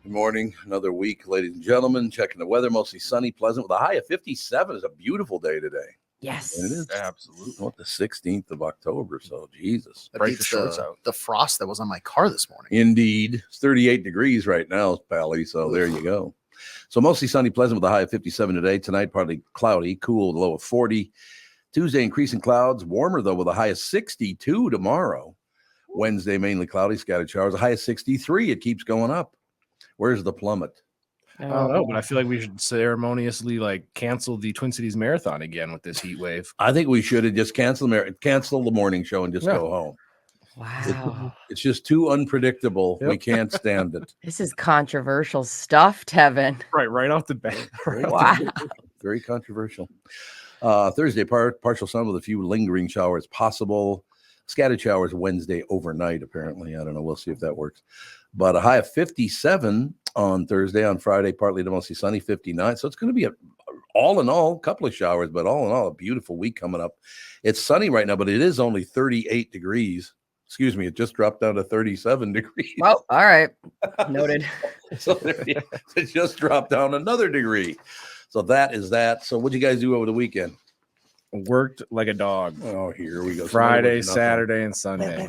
Good morning. Another week, ladies and gentlemen. Checking the weather, mostly sunny, pleasant, with a high of 57. It's a beautiful day today. Yes. And it is Absolutely. the 16th of October, so Jesus. That beats the frost that was on my car this morning. Indeed. It's 38 degrees right now, Pally, so there you go. So mostly sunny, pleasant, with a high of 57 today. Tonight, partly cloudy, cool, low of 40. Tuesday, increasing clouds, warmer, though, with a high of 62 tomorrow. Wednesday, mainly cloudy, scattered showers, a high of 63. It keeps going up. Where's the plummet? I don't know, but I feel like we should ceremoniously cancel the Twin Cities Marathon again with this heat wave. I think we should have just canceled the morning show and just go home. Wow. It's just too unpredictable. Yep. We can't stand it. This is controversial stuff, Tevin. Right off the bat. Wow. Very controversial. Thursday, partial sun with a few lingering showers possible. Scattered showers Wednesday overnight, apparently. I don't know. We'll see if that works. But a high of 57 on Thursday. On Friday, partly to mostly sunny, 59. So it's going to be all in all, a couple of showers, but all in all, a beautiful week coming up. It's sunny right now, but it is only 38 degrees. Excuse me, it just dropped down to 37 degrees. Oh, all right. Noted. So it just dropped down another degree. So that is that. So what'd you guys do over the weekend? Worked like a dog. Oh, here we go. Friday, Saturday, and Sunday.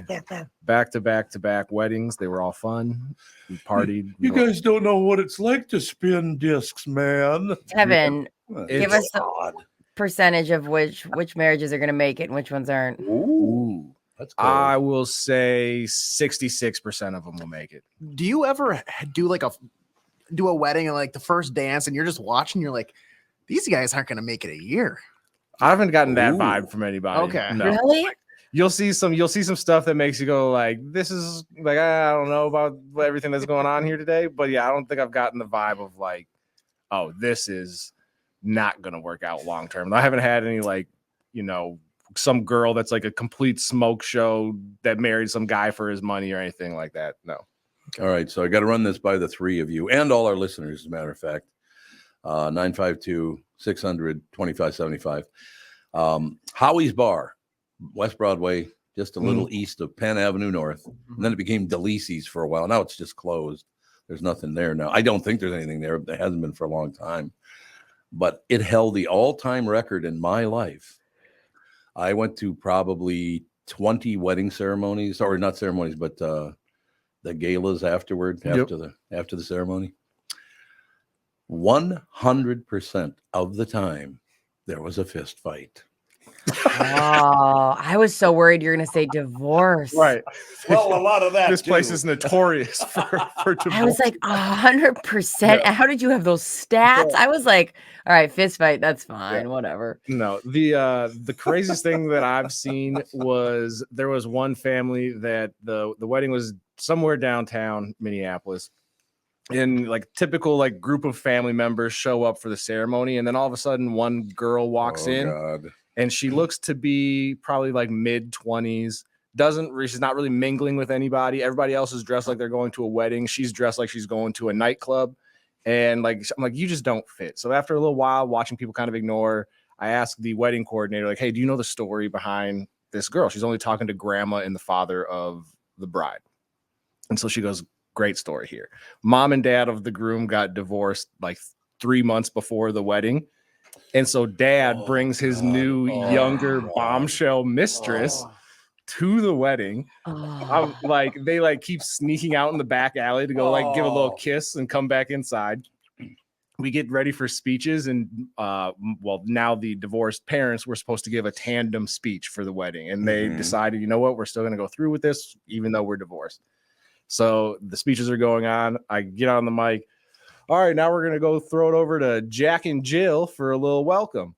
Back to back weddings. They were all fun. We partied. You guys don't know what it's like to spin discs, man. Tevin, give us a odd. percentage of which marriages are going to make it and which ones aren't. Ooh, that's cool. I will say 66% of them will make it. Do you ever do a wedding and like the first dance and you're just watching, you're like, these guys aren't going to make it a year? I haven't gotten that Ooh. vibe from anybody. Okay. No. Really? You'll see some stuff that makes you go like, this is like, I don't know about everything that's going on here today, but yeah, I don't think I've gotten the vibe of like, oh, this is not going to work out long term. I haven't had any some girl that's like a complete smoke show that married some guy for his money or anything like that. No. All right, so I got to run this by the three of you and all our listeners, as a matter of fact. 952-600-2575. Howie's Bar, West Broadway, just a little east of Penn Avenue North. And then it became Delisi's for a while. Now it's just closed. There's nothing there now. I don't think there's anything there. There hasn't been for a long time. But it held the all-time record in my life. I went to probably 20 wedding ceremonies, or not ceremonies, but the galas afterward, after the ceremony. 100% of the time, there was a fist fight. Oh, I was so worried you're going to say divorce. Right. Well, a lot of that. This place is notorious for divorce. I was like 100%. Yeah. How did you have those stats? I was like, all right, fist fight. That's fine. Whatever. No, the craziest thing that I've seen was there was one family that the wedding was somewhere downtown Minneapolis. And like typical like group of family members show up for the ceremony, and then all of a sudden one girl walks in. God. And she looks to be probably like mid-20s. She's not really mingling with anybody. Everybody else is dressed like they're going to a wedding. She's dressed like she's going to a nightclub. And I'm like, you just don't fit. So after a little while, watching people kind of ignore, I asked the wedding coordinator, like, hey, do you know the story behind this girl? She's only talking to grandma and the father of the bride. And so she goes, great story here. Mom and dad of the groom got divorced like 3 months before the wedding. And so dad brings his new younger bombshell mistress to the wedding. They keep sneaking out in the back alley to go give a little kiss and come back inside. We get ready for speeches, and now the divorced parents were supposed to give a tandem speech for the wedding, and they decided, you know what, we're still going to go through with this even though we're divorced. So the speeches are going on. I get on the mic. All right, now we're going to go throw it over to Jack and Jill for a little welcome.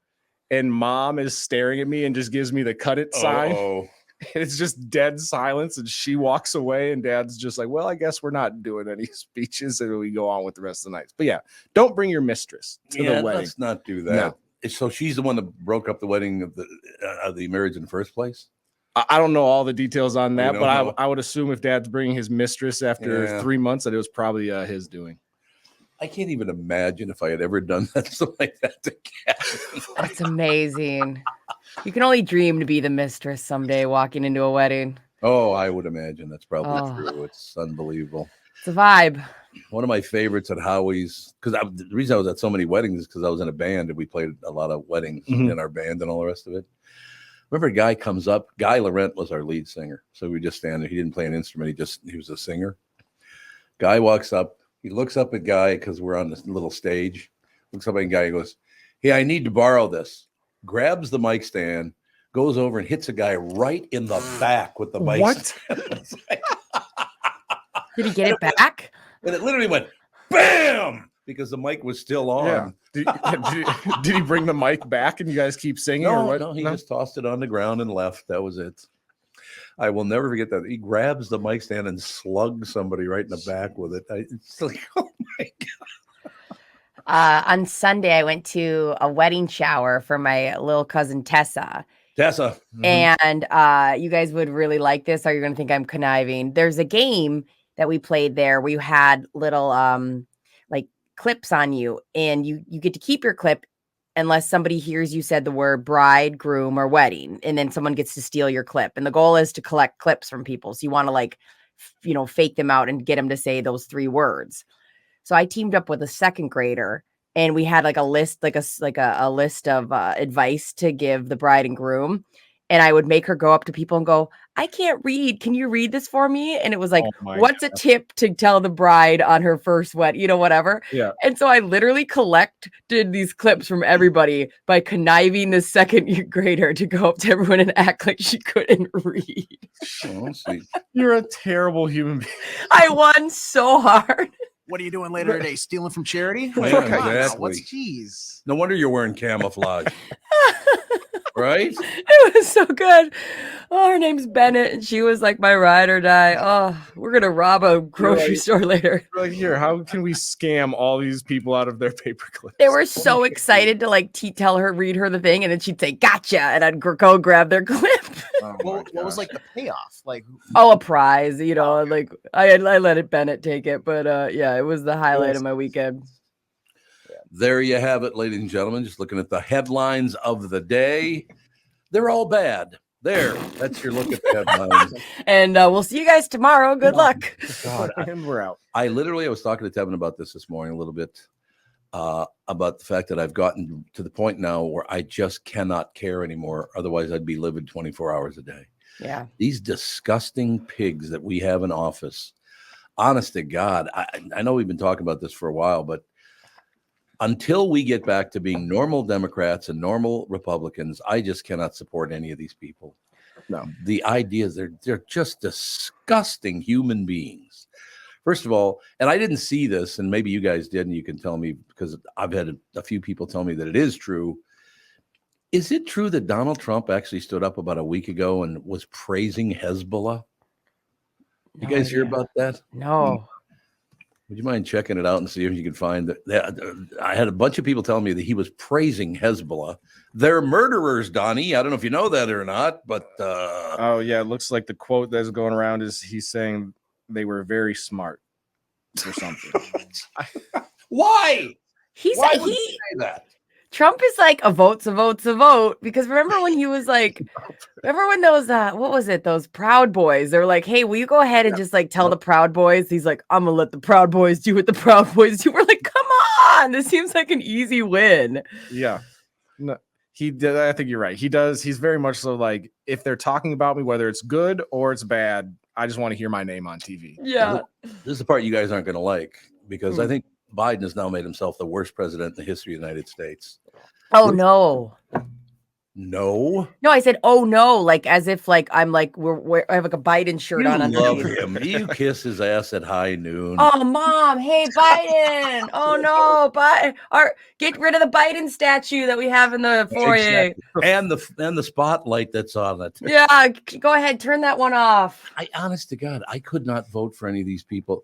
And mom is staring at me and just gives me the cut it sign. And it's just dead silence. And she walks away, and dad's just like, well, I guess we're not doing any speeches, and we go on with the rest of the night. But yeah, don't bring your mistress to the wedding. Let's not do that. No. So she's the one that broke up the wedding of the marriage in the first place? I don't know all the details on that, but I would assume if dad's bringing his mistress after 3 months, that it was probably his doing. I can't even imagine if I had ever done something like that to Kevin. That's amazing. You can only dream to be the mistress someday walking into a wedding. Oh, I would imagine that's probably true. It's unbelievable. It's a vibe. one of my favorites at Howie's, because the reason I was at so many weddings is because I was in a band and we played a lot of weddings in our band and all the rest of it. Remember, a guy comes up. Guy Laurent was our lead singer, so we just stand there. He didn't play an instrument. He was a singer. Guy walks up. He looks up at Guy because we're on this little stage. Looks up at Guy and goes, "Hey, I need to borrow this." Grabs the mic stand, goes over and hits a guy right in the back with the mic. What? Did he get it back? And it literally went bam because the mic was still on. Yeah. Did he bring the mic back and you guys keep singing? or what? No, he just tossed it on the ground and left. That was it. I will never forget that. He grabs the mic stand and slugs somebody right in the back with it. It's like, oh my God. On Sunday, I went to a wedding shower for my little cousin Tessa. Tessa. And you guys would really like this, or you're going to think I'm conniving. There's a game that we played there where you had little like clips on you, and you get to keep your clip unless somebody hears you said the word bride, groom, or wedding, and then someone gets to steal your clip. And the goal is to collect clips from people. So you want to like, fake them out and get them to say those 3 words. So I teamed up with a 2nd grader, and we had like a list, like a list of advice to give the bride and groom. And I would make her go up to people and go, "I can't read. Can you read this for me?" And it was like, what's a tip to tell the bride on her first wedding, whatever. Yeah. And so I literally collected these clips from everybody by conniving the 2nd grader to go up to everyone and act like she couldn't read. Oh, sweet. You're a terrible human being. I won so hard. What are you doing later today? Stealing from charity? Yeah, Come on now, exactly. What's geez? No wonder you're wearing camouflage. Right? It was so good. Oh, her name's Bennett, and she was like my ride or die. Oh, we're gonna rob a grocery store later. Like, here, how can we scam all these people out of their paper clips? They were so excited to like tell her, read her the thing, and then she'd say "gotcha," and I'd go grab their clip. What was like the payoff? Like, Oh, a prize, like I let Bennett take it, but yeah, it was the highlight of my weekend. There you have it, ladies and gentlemen. Just looking at the headlines of the day. They're all bad. There. That's your look at the headlines. And we'll see you guys tomorrow. Good luck. God, And we're out. I was talking to Tevin about this morning a little bit, about the fact that I've gotten to the point now where I just cannot care anymore. Otherwise, I'd be livid 24 hours a day. Yeah. These disgusting pigs that we have in office. Honest to God, I know we've been talking about this for a while, but until we get back to being normal Democrats and normal Republicans, I just cannot support any of these people. No. The ideas, they're just disgusting human beings. First of all, and I didn't see this, and maybe you guys did, and you can tell me because I've had a few people tell me that it is true. Is it true that Donald Trump actually stood up about a week ago and was praising Hezbollah? You guys hear about that? No. Would you mind checking it out and see if you can find that? I had a bunch of people telling me that he was praising Hezbollah. They're murderers, Donnie. I don't know if you know that or not, but Oh yeah, it looks like the quote that's going around is he's saying they were very smart or something. why? Why would He you say that? Trump is like a vote's a vote's a vote, because remember when he was like, remember when those what was it, those Proud Boys, they were like, "Hey, will you go ahead and just like tell the Proud Boys?" He's like, "I'm gonna let the Proud Boys do what the Proud Boys do." We're like, come on, this seems like an easy win. Yeah. No, he did. I think you're right. He does. He's very much so like, if they're talking about me, whether it's good or it's bad, I just want to hear my name on TV. Yeah. This is the part you guys aren't going to like, because I think Biden has now made himself the worst president in the history of the United States. Oh no. No. No, I said, oh no, like as if like I'm like I have like a Biden shirt You on love underneath. him. You kiss his ass at high noon. Oh, Mom, hey, Biden. Oh, no, get rid of the Biden statue that we have in the foyer. Exactly. And the spotlight that's on it. Yeah, go ahead, turn that one off. Honest to God, I could not vote for any of these people.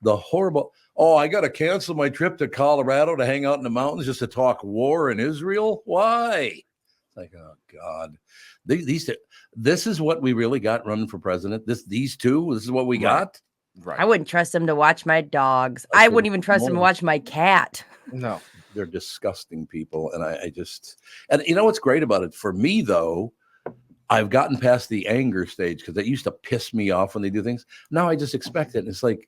The horrible, I got to cancel my trip to Colorado to hang out in the mountains just to talk war in Israel. Why? Like, oh God, this is what we really got running for president. These two, this is what we got. Right. I wouldn't trust them to watch my dogs. I wouldn't even trust them to watch my cat. No, they're disgusting people. And I just, and you know what's great about it for me though, I've gotten past the anger stage, because that used to piss me off when they do things. Now I just expect it. And it's like,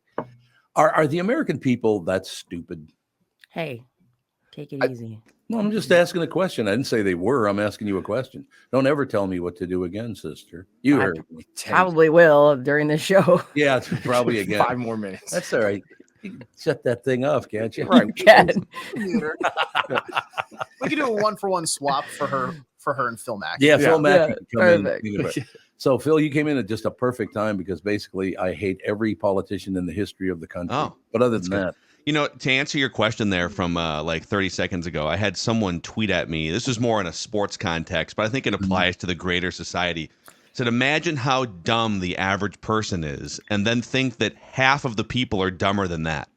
Are the American people that stupid? Hey, take it easy. No, I'm just asking a question. I didn't say they were. I'm asking you a question. Don't ever tell me what to do again, sister. You I heard me. Probably will during the show. Yeah, it's probably again. 5 more minutes. That's all right. You can shut that thing off, can't you? You can. We could do a 1-for-1 swap for her and Phil Mack. Yeah, Phil Mack Yeah, can come perfect. in. So, Phil, you came in at just a perfect time because basically I hate every politician in the history of the country. Oh, but other than that, You know, to answer your question there from like 30 seconds ago, I had someone tweet at me. This was more in a sports context, but I think it applies to the greater society. Said, imagine how dumb the average person is, and then think that half of the people are dumber than that.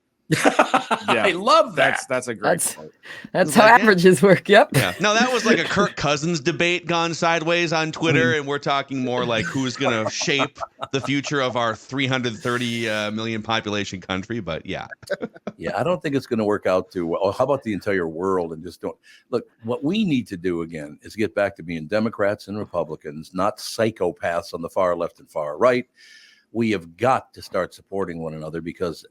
Yeah, I love that. That's a great That's point. that's how like, averages work. Yep. Yeah. No, that was like a Kirk Cousins debate gone sideways on Twitter, and we're talking more like who's going to shape the future of our 330 million population country. But yeah. Yeah, I don't think it's going to work out too well. How about the entire world and just don't look? What we need to do again is get back to being Democrats and Republicans, not psychopaths on the far left and far right. We have got to start supporting one another because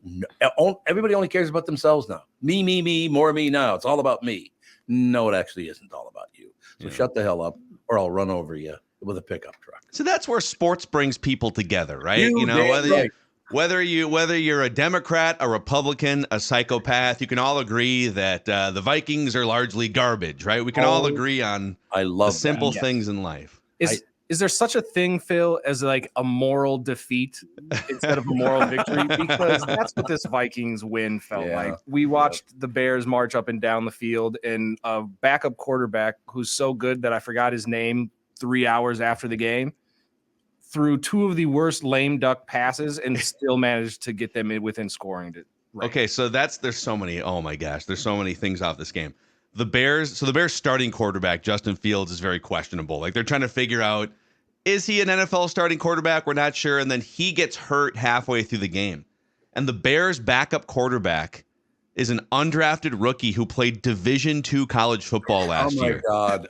everybody only cares about themselves now. Me, more me now. It's all about me. No, it actually isn't all about you. So shut the hell up or I'll run over you with a pickup truck. So that's where sports brings people together, right? You know, damn whether right. whether you're a Democrat, a Republican, a psychopath, you can all agree that the Vikings are largely garbage, right? We can all agree on I love the simple that. things in life. Is there such a thing, Phil, as like a moral defeat instead of a moral victory? Because that's what this Vikings win felt like. We watched the Bears march up and down the field, and a backup quarterback who's so good that I forgot his name 3 hours after the game threw 2 of the worst lame duck passes and still managed to get them within scoring. Okay, so there's so many. Oh my gosh, there's so many things off this game. The Bears starting quarterback Justin Fields is very questionable. Like they're trying to figure out, is he an NFL starting quarterback? We're not sure. And then he gets hurt halfway through the game. And the Bears backup quarterback is an undrafted rookie who played Division II college football last year. Oh my God.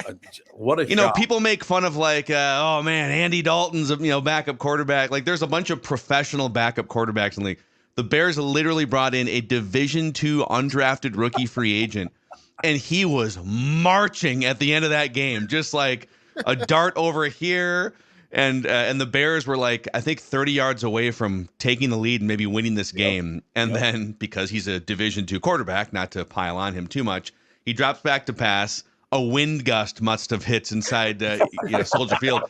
What a know, people make fun of like, oh man, Andy Dalton's a backup quarterback. Like there's a bunch of professional backup quarterbacks in the league. The Bears literally brought in a Division II undrafted rookie free agent. And he was marching at the end of that game, just like a dart over here. And the Bears were like, I think 30 yards away from taking the lead and maybe winning this game. And then because he's a Division II quarterback, not to pile on him too much, he drops back to pass. A wind gust must have hit inside Soldier Field.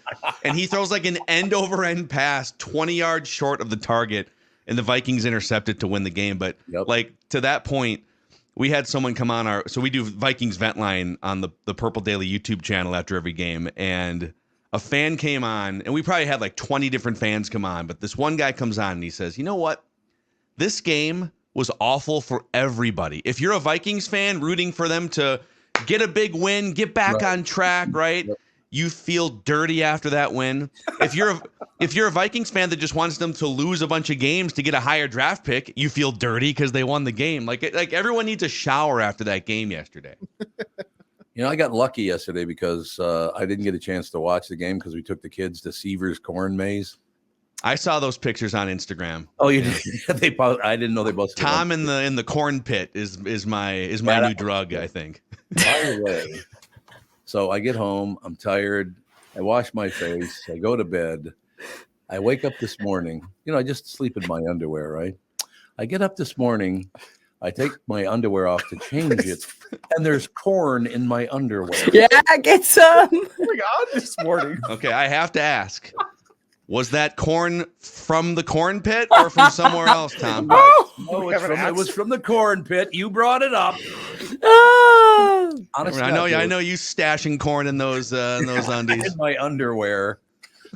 And he throws like an end over end pass 20 yards short of the target. And the Vikings intercept it to win the game. But like to that point, we had someone come on so we do Vikings Vent Line on the Purple Daily YouTube channel after every game. And a fan came on, and we probably had like 20 different fans come on. But this one guy comes on and he says, you know what? This game was awful for everybody. If you're a Vikings fan rooting for them to get a big win, get back on track, right? Yep. You feel dirty after that win. If you're a Vikings fan that just wants them to lose a bunch of games to get a higher draft pick, you feel dirty because they won the game. Like everyone needs a shower after that game yesterday. You know, I got lucky yesterday because I didn't get a chance to watch the game because we took the kids to Seaver's Corn Maze. I saw those pictures on Instagram. Oh, you did? I didn't know they both. Tom in the corn pit is my new drug, I think. By the way. So I get home, I'm tired, I wash my face, I go to bed, I wake up this morning, I just sleep in my underwear, right? I get up this morning, I take my underwear off to change it, and there's corn in my underwear. Yeah, get some. Oh my God, this morning. Okay, I have to ask. Was that corn from the corn pit or from somewhere else, Tom? No, it was from the corn pit. You brought it up. Honestly, I know you stashing corn in those undies. In my underwear.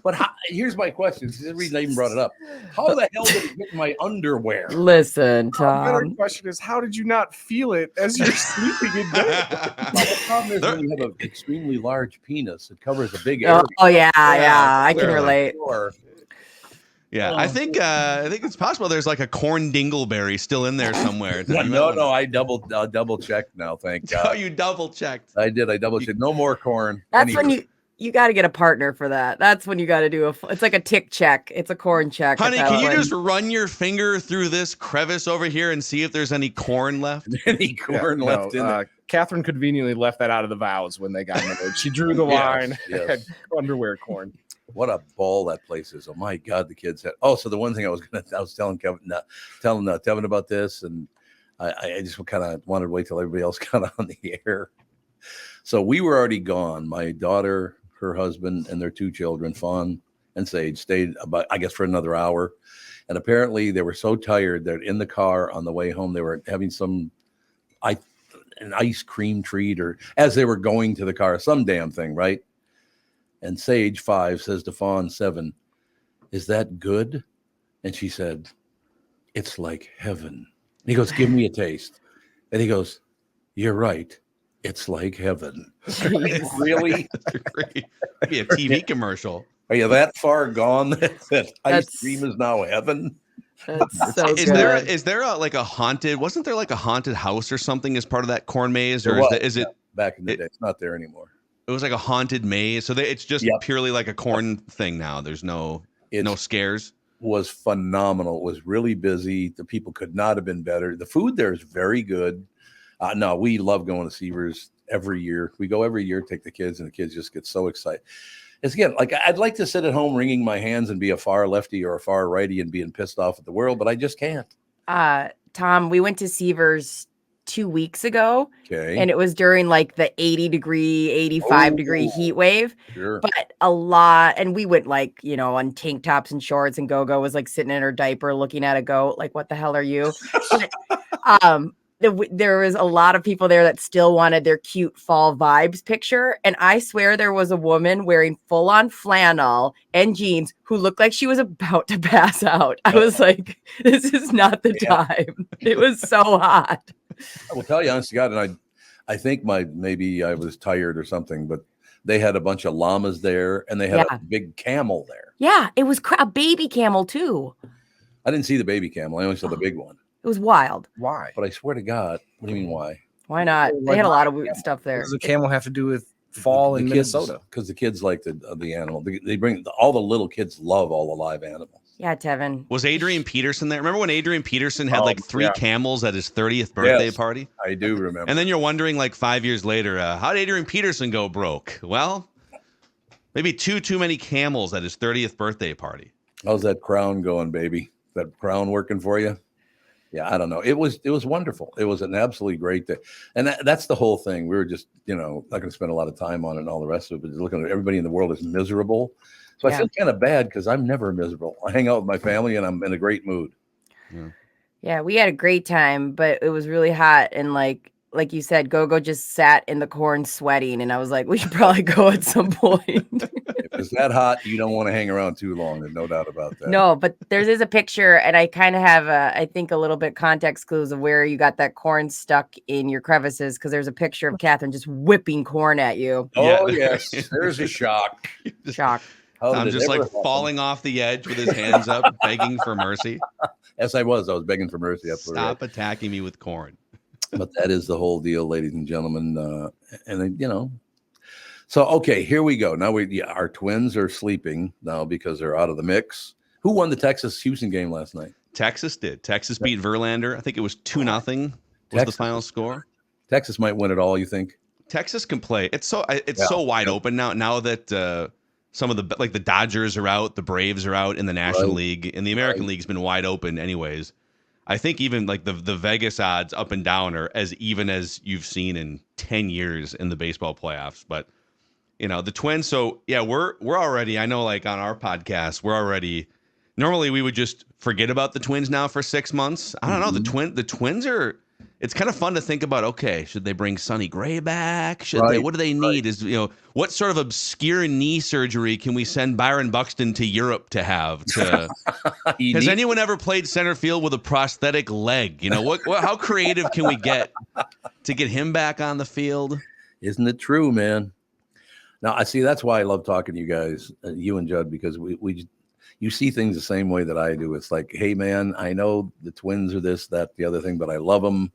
But here's my question. This is the reason I even brought it up. How the hell did it get in my underwear? Listen, Tom. The better question is, how did you not feel it as you're sleeping in bed? The problem is when you have an extremely large penis, it covers a big area. Oh yeah, I can relate. Yeah, I think it's possible there's like a corn dingleberry still in there somewhere. No, I double checked now. Thank God. Oh, you double checked. I did. I double checked. No more corn. That's when you got to get a partner for that. That's when you got to do it's like a tick check. It's a corn check. Honey, can you just run your finger through this crevice over here and see if there's any corn left? Any corn left in there? Catherine conveniently left that out of the vows when they got married. She drew the line. Had underwear corn. What a ball that place is! Oh my God, the kids had. Oh, so the one thing I was telling Kevin, telling Tevin about this, and I just kind of wanted to wait till everybody else got on the air. So we were already gone. My daughter, her husband, and their 2 children, Fawn and Sage, stayed about, I guess, for another hour. And apparently they were so tired that in the car on the way home, they were having an ice cream treat, or as they were going to the car, some damn thing, right? And Sage, 5, says to Fawn, 7, "Is that good?" And she said, "It's like heaven." And he goes, "Give me a taste." And he goes, "You're right. It's like heaven." Really? Great. Be a TV commercial. Are you that far gone that ice cream is now heaven? That's so Is good. there a haunted? Wasn't there like a haunted house or something as part of that corn maze? Or is it back in the day? It's not there anymore. It was like a haunted maze. So it's just purely like a corn thing now. There's no scares. Was phenomenal. It was really busy. The people could not have been better. The food there is very good. No, we love going to Seavers every year. We go every year, take the kids, and the kids just get so excited. It's again, like I'd like to sit at home wringing my hands and be a far lefty or a far righty and being pissed off at the world, but I just can't. Tom, we went to Seavers 2 weeks ago. Okay. And it was during like the 80-degree, 85-degree heat wave. Sure. But a lot, and we went like, on tank tops and shorts, and Go-Go was like sitting in her diaper looking at a goat. Like, what the hell are you? But, there was a lot of people there that still wanted their cute fall vibes picture. And I swear there was a woman wearing full on flannel and jeans who looked like she was about to pass out. I was like, this is not the time. It was so hot. I will tell you, honest to God, and I think maybe I was tired or something, but they had a bunch of llamas there, and they had a big camel there. Yeah, it was a baby camel too. I didn't see the baby camel. I only saw the big one. It was wild. Why? But I swear to God, what do you mean why? Why not? They had a lot of weird stuff there. What does a camel have to do with fall in Minnesota? Because the kids like the animal. They bring all the little kids love all the live animals. Yeah, Tevin. Was Adrian Peterson there? Remember when Adrian Peterson had like 3 camels at his 30th birthday party? I do remember. And then you're wondering like 5 years later, how did Adrian Peterson go broke? Well, maybe too many camels at his 30th birthday party. How's that crown going, baby? That crown working for you? Yeah, I don't know. It was wonderful. It was an absolutely great day. And that's the whole thing. We were just, not going to spend a lot of time on it and all the rest of it, but looking at everybody in the world is miserable. So I feel kind of bad because I'm never miserable. I hang out with my family and I'm in a great mood. Yeah, we had a great time, but it was really hot. And like you said, Go-Go just sat in the corn sweating. And I was like, we should probably go at some point. If it's that hot, you don't want to hang around too long. There's no doubt about that. No, but there is a picture, and I kind of have, I think, a little bit context clues of where you got that corn stuck in your crevices, because there's a picture of Catherine just whipping corn at you. Oh, yes. There's a shock. Shock. I'm just like falling off the edge with his hands up, begging for mercy. Yes, I was begging for mercy. Stop attacking me with corn. But that is the whole deal, ladies and gentlemen. So, okay, here we go. Now our Twins are sleeping now because they're out of the mix. Who won the Texas-Houston game last night? Texas did. Texas beat Verlander. I think it was 2-0 was the final score. Texas might win it all, you think? Texas can play. It's so wide open now that some of the Dodgers are out, the Braves are out in the National League, and the American League's been wide open anyways. I think even like the Vegas odds up and down are as even as you've seen in 10 years in the baseball playoffs. But the Twins. So yeah, we're already, I know, like on our podcast, normally we would just forget about the Twins now for 6 months. I don't know. The Twins are, it's kind of fun to think about, okay, should they bring Sonny Gray back? What do they need? Is, what sort of obscure knee surgery can we send Byron Buxton to Europe to have? Has anyone ever played center field with a prosthetic leg? How creative can we get to get him back on the field? Isn't it true, man? Now, I see, that's why I love talking to you guys, you and Judd, because you see things the same way that I do. It's like, hey, man, I know the Twins are this, that, the other thing, but I love them.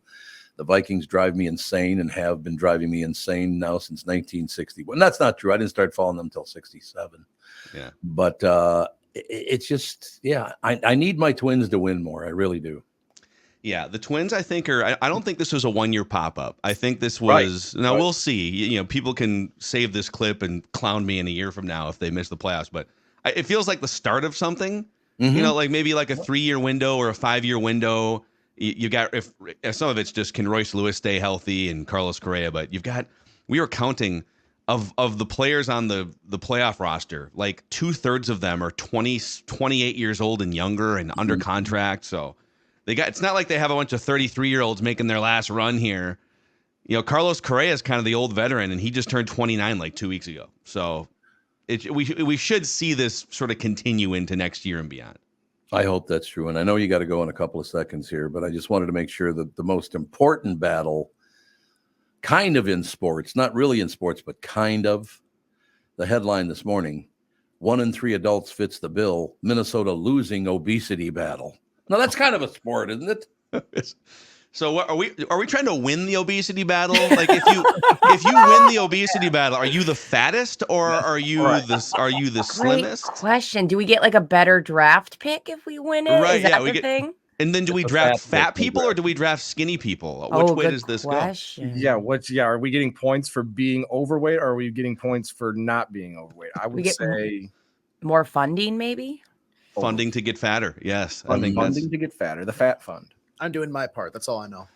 The Vikings drive me insane and have been driving me insane now since 1961. That's not true. I didn't start following them until 67. Yeah. But it's just, I need my Twins to win more. I really do. Yeah, the Twins, I think, I don't think this was a 1-year pop-up. I think this was, Right. now Right. we'll see. You know, people can save this clip and clown me in a year from now if they miss the playoffs, but it feels like the start of something, you know, like maybe like a 3-year window or a 5-year window. You got, if some of it's just, can Royce Lewis stay healthy and Carlos Correa, but we were counting of the players on the playoff roster, like 2/3 of them are 28 years old and younger and under contract. So it's not like they have a bunch of 33-year-olds making their last run here. You know, Carlos Correa is kind of the old veteran, and he just turned 29 like 2 weeks ago. So we should see this sort of continue into next year and beyond. I hope that's true. And I know you got to go in a couple of seconds here, but I just wanted to make sure that the most important battle, kind of in sports, not really in sports, but kind of, the headline this morning, 1 in 3 adults fits the bill, Minnesota losing obesity battle. Now that's kind of a sport, isn't it? So what, are we trying to win the obesity battle? Like if you win the obesity battle, are you the fattest or are you the Great slimmest? question. Do we get like a better draft pick if we win it? Right, Is that yeah, the we get- thing? And then do we It's a draft fat fat people or do we draft skinny people? Which Oh, way good does this go? question. Yeah, are we getting points for being overweight or are we getting points for not being overweight? I would get say More funding, maybe? Funding to get fatter. Yes, I think funding to get fatter, the fat fund. I'm doing my part. That's all I know.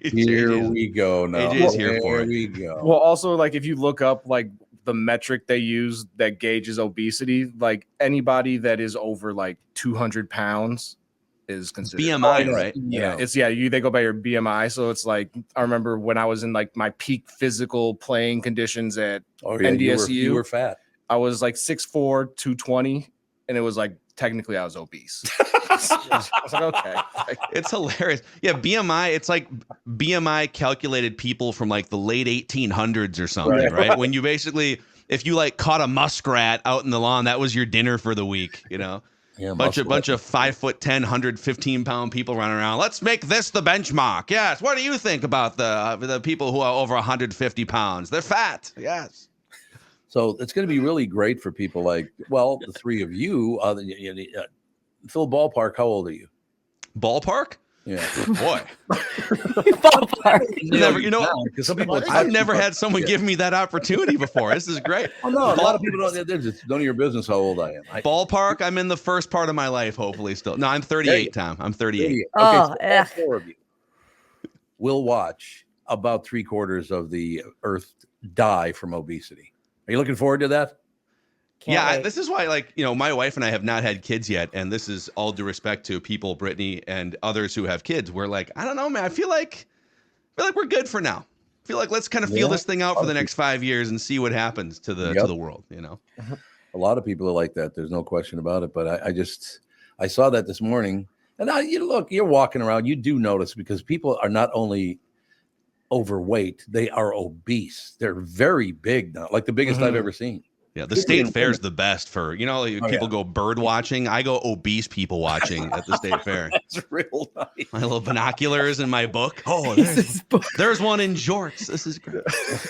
Here we go now. AJ's here for it. Here we go. Well, also, like if you look up like the metric they use that gauges obesity, like anybody that is over like 200 pounds is considered BMI, right? Yeah, they go by your BMI. So it's like I remember when I was in like my peak physical playing conditions at NDSU. You were fat. I was like 6'4", 220, and it was like technically I was obese. I was like, okay. It's hilarious. Yeah, BMI, it's like BMI calculated people from like the late 1800s or something, right? When you basically, if you like caught a muskrat out in the lawn, that was your dinner for the week, you know? Yeah, bunch of 5'10", 115-pound people running around. Let's make this the benchmark. Yes. What do you think about the people who are over 150 pounds? They're fat. Yes. So it's going to be really great for people like, well, the three of you. Phil Ballpark, how old are you? Ballpark? Yeah. Boy. Ballpark. Because some people, I've never had someone give me that opportunity before. This is great. Oh no, a lot of people don't. They're just none of your business how old I am. Ballpark, I'm in the first part of my life, hopefully still. No, I'm 38, Tom. I'm 38. Okay, Oh, so all four of you will watch about 3/4 of the earth die from obesity. Are you looking forward to that? Can't wait. This is why, like, you know, my wife and I have not had kids yet, and this is all due respect to people, Brittany and others who have kids. We're like, I don't know, man. I feel like we're good for now. I feel like let's kind of feel this thing out for the next 5 years and see what happens to the world. You know, A lot of people are like that. There's no question about it. But I saw that this morning, and now you're walking around. You do notice because people are not only overweight, they are obese. They're very big now, like the biggest I've ever seen. yeah. The state fair is the best for, you know, people go bird watching. I go obese people watching at the state fair. That's real nice. My little binoculars and my book. Oh, Jesus, there's one in jorts. This is great.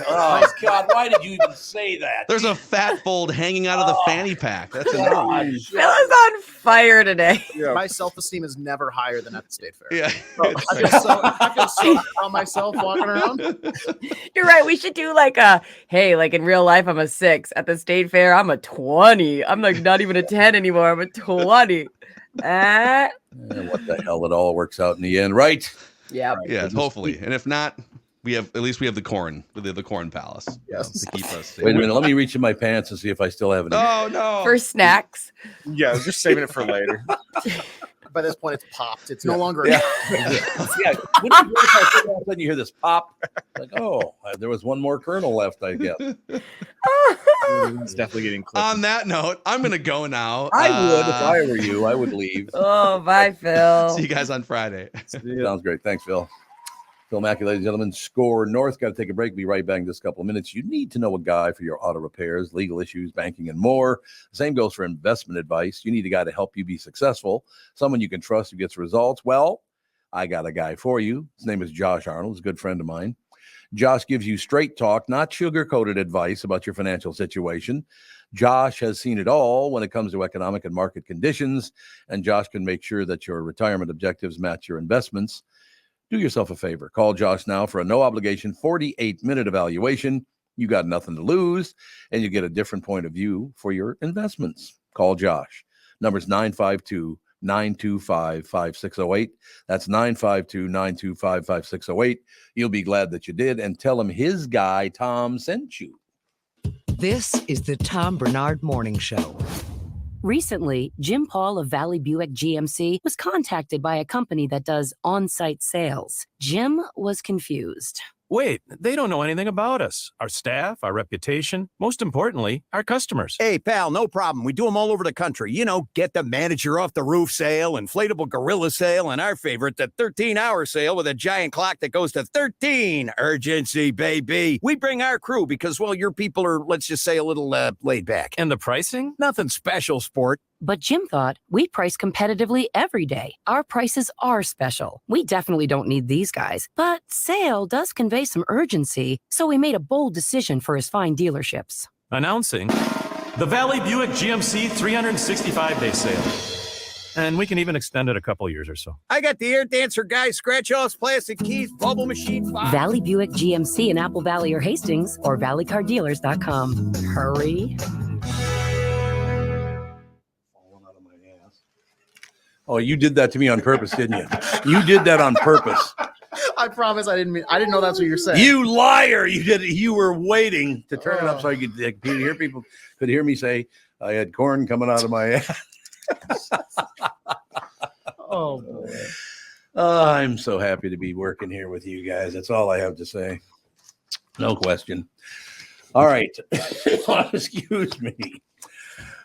Oh God, why did you even say that? There's a fat fold hanging out of the fanny pack. That's enough. Phil is on fire today. My self-esteem is never higher than at the state fair. Yeah. I feel so proud of myself walking around. You're right. We should do like like in real life, I'm a 6. At the state fair, I'm a 20. I'm like not even a 10 anymore. I'm a 20. What the hell? It all works out in the end, right? Yeah. Yeah, hopefully. And if not, at least we have the corn palace. Yes. To keep us safe. Wait a minute. Let me reach in my pants and see if I still have any. Oh no. For snacks. Yeah, I was just saving it for later. By this point, it's popped. It's no longer. Yeah. Yeah. When all of a sudden you hear this pop, like, oh, there was one more kernel left, I guess. It's definitely getting clipped. On that note, I'm gonna go now. I would if I were you. I would leave. Oh, bye, Phil. See you guys on Friday. Sounds great. Thanks, Phil. Phil Mackey, ladies and gentlemen. Score North. Got to take a break. Be right back in just a couple of minutes. You need to know a guy for your auto repairs, legal issues, banking, and more. The same goes for investment advice. You need a guy to help you be successful, someone you can trust who gets results. Well, I got a guy for you. His name is Josh Arnold. He's a good friend of mine. Josh gives you straight talk, not sugar-coated advice about your financial situation. Josh has seen it all when it comes to economic and market conditions, and Josh can make sure that your retirement objectives match your investments. Do yourself a favor. Call Josh now for a no-obligation 48-minute evaluation. You got nothing to lose, and you get a different point of view for your investments. Call Josh. Number's 952-925-5608. That's 952-925-5608. You'll be glad that you did, and tell him his guy, Tom, sent you. This is the Tom Barnard Morning Show. Recently, Jim Paul of Valley Buick GMC was contacted by a company that does on-site sales. Jim was confused. Wait, they don't know anything about us, our staff, our reputation, most importantly, our customers. Hey, pal, no problem. We do them all over the country. You know, get the manager off the roof sale, inflatable gorilla sale, and our favorite, the 13-hour sale with a giant clock that goes to 13. Urgency, baby. We bring our crew because, well, your people are, let's just say, a little laid back. And the pricing? Nothing special, sport. But Jim thought, we price competitively every day. Our prices are special. We definitely don't need these guys. But sale does convey some urgency, so we made a bold decision for his fine dealerships. Announcing the Valley Buick GMC 365-day sale. And we can even extend it a couple years or so. I got the air dancer guy, scratch-offs, plastic keys, bubble machine. Valley Buick GMC in Apple Valley or Hastings, or valleycardealers.com. Hurry. Oh, you did that to me on purpose, didn't you? You did that on purpose. I promise I didn't know that's what you're saying. You liar! You did it. You were waiting to turn it up so you could hear people could hear me say I had corn coming out of my ass. Oh boy. I'm so happy to be working here with you guys. That's all I have to say. No question. All right. Excuse me.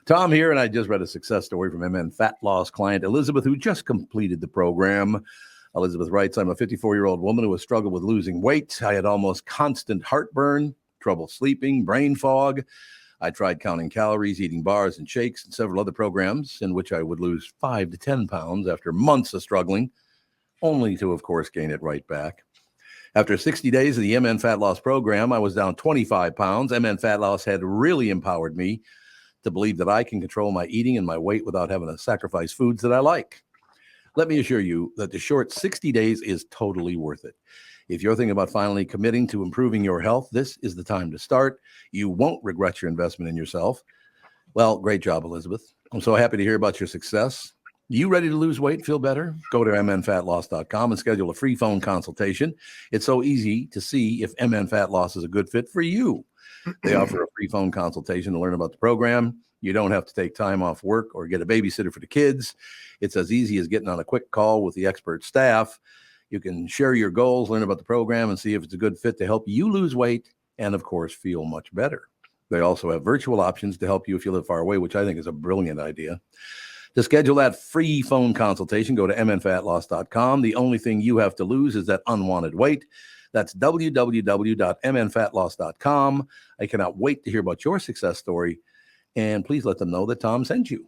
Tom here, and I just read a success story from MN Fat Loss client Elizabeth, who just completed the program. Elizabeth writes, I'm a 54-year-old woman who has struggled with losing weight. I had almost constant heartburn, trouble sleeping, brain fog. I tried counting calories, eating bars and shakes, and several other programs in which I would lose 5 to 10 pounds after months of struggling, only to, of course, gain it right back. After 60 days of the MN Fat Loss program, I was down 25 pounds. MN Fat Loss had really empowered me to believe that I can control my eating and my weight without having to sacrifice foods that I like. Let me assure you that the short 60 days is totally worth it. If you're thinking about finally committing to improving your health, this is the time to start. You won't regret your investment in yourself. Well, great job, Elizabeth. I'm so happy to hear about your success. You ready to lose weight, feel better? Go to mnfatloss.com and schedule a free phone consultation. It's so easy to see if MN Fat Loss is a good fit for you. They offer a free phone consultation to learn about the program. You don't have to take time off work or get a babysitter for the kids. It's as easy as getting on a quick call with the expert staff. You can share your goals, learn about the program, and see if it's a good fit to help you lose weight and, of course, feel much better. They also have virtual options to help you if you live far away, which I think is a brilliant idea. To schedule that free phone consultation, go to mnfatloss.com. The only thing you have to lose is that unwanted weight. That's www.mnfatloss.com. I cannot wait to hear about your success story, and please let them know that Tom sent you.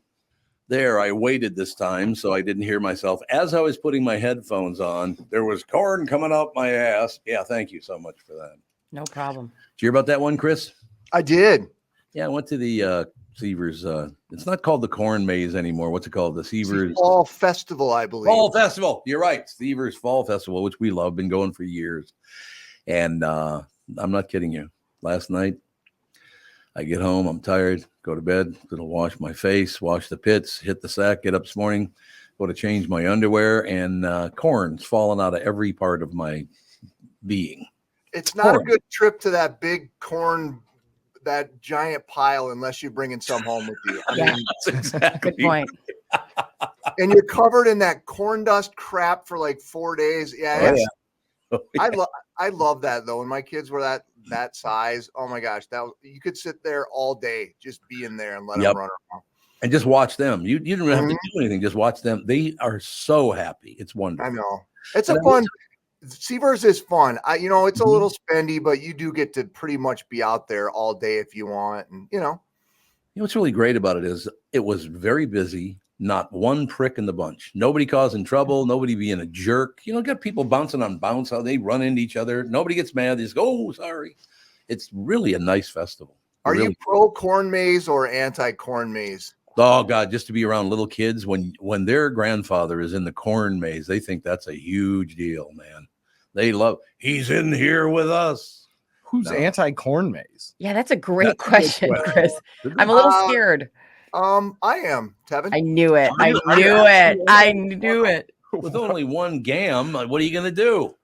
There, I waited this time so I didn't hear myself. As I was putting my headphones on, there was corn coming out my ass. Yeah, thank you so much for that. No problem. Did you hear about that one, Chris? I did. Yeah, I went to the Seavers. It's not called the Corn Maze anymore. What's it called? The Seavers Fall Festival, I believe. Fall Festival. You're right. Seavers Fall Festival, which we love, been going for years. And I'm not kidding you. Last night, I get home, I'm tired, go to bed, gonna wash my face, wash the pits, hit the sack, get up this morning, go to change my underwear, and corn's falling out of every part of my being. It's not a good trip to that big corn, that giant pile, unless you're bringing some home with you. I mean, That's exactly Good point. and you're covered in that corn dust crap for like 4 days. Yeah, Oh, it's- yeah. Oh, yeah. I love that though. When my kids were that size, oh my gosh, you could sit there all day, just be in there and let them run around. And just watch them. You don't have to do anything. Just watch them. They are so happy. It's wonderful. I know. It's a fun. Seavers is fun. It's a little spendy, but you do get to pretty much be out there all day if you want. And what's really great about it is it was very busy Not one prick in the bunch. Nobody causing trouble. Nobody being a jerk. You know, got people bouncing on bounce, how they run into each other. Nobody gets mad. They just go, oh, sorry. It's really a nice festival. Are Really. you pro corn maze or anti corn maze? Oh God, just to be around little kids when their grandfather is in the corn maze, they think that's a huge deal, man. They love, he's in here with us. Who's anti-corn maze? Yeah, that's a great That's a good question, question. Chris. I'm a little scared. I am, Tevin. I knew it. I knew it. I knew it. With only one gam, what are you going to do?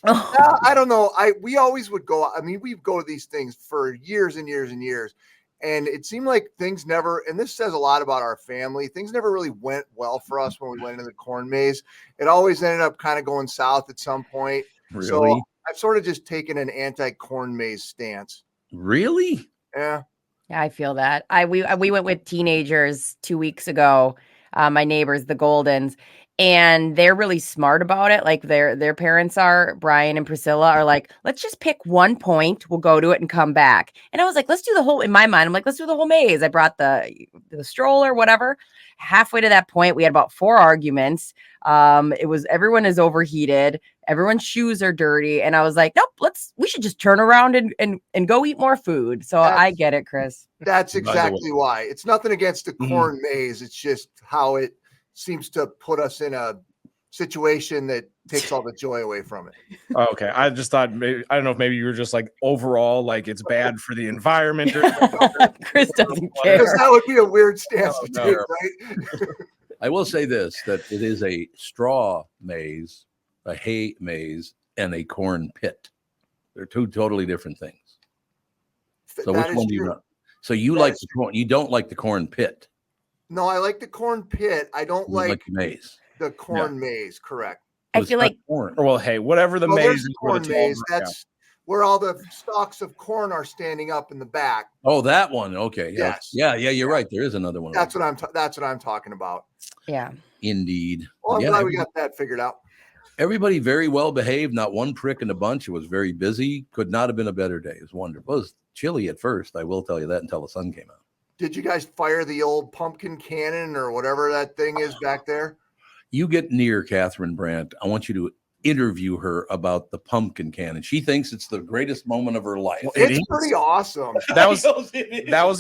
I don't know. We always would go. I mean, we go to these things for years and years and years, and it seemed like things never. And this says a lot about our family. Things never really went well for us when we went into the corn maze. It always ended up kind of going south at some point. Really? So I've sort of just taken an anti-corn maze stance. Really? Yeah. Yeah, I feel that. We went with teenagers 2 weeks ago. My neighbors, the Goldens, and they're really smart about it. Like their parents are, Brian and Priscilla are like, let's just pick one point. We'll go to it and come back. And I was like, let's do the whole. In my mind, I'm like, let's do the whole maze. I brought the stroller, whatever. Halfway to that point, we had about 4 arguments. Everyone is overheated. Everyone's shoes are dirty. And I was like, nope, we should just turn around and go eat more food. So I get it, Chris. That's exactly why. It's nothing against the corn maze. It's just how it seems to put us in a situation that takes all the joy away from it. Okay. I just thought maybe, I don't know if maybe you were just like overall, like it's bad for the environment. Or Chris doesn't care. Because that would be a weird stance to take, right? I will say this, that it is a straw maze, a hay maze, and a corn pit. They're 2 totally different things. So That which is one do you true. want? So you like the corn, you don't like the corn pit. No, I like the corn pit. I don't You like the maze. the corn maze. Correct. I feel like corn. Well, hey, whatever the Well, maze there's is. the where corn the 12 maze. break out. That's where all the stalks of corn are standing up in the back. Oh, that one. Okay. Yes. Yeah, you're right. There is another one. That's what I'm talking about. yeah. Indeed. Well, I'm Yeah, glad we got that figured out. everybody very well behaved, not one prick in the bunch. It was very busy. Could not have been a better day. It was wonderful. It was chilly at first, I will tell you that, until the sun came out. Did you guys fire the old pumpkin cannon or whatever that thing is back there? You get near Catherine Brandt. I want you to interview her about the pumpkin cannon. She thinks it's the greatest moment of her life. Well, It's pretty awesome. That was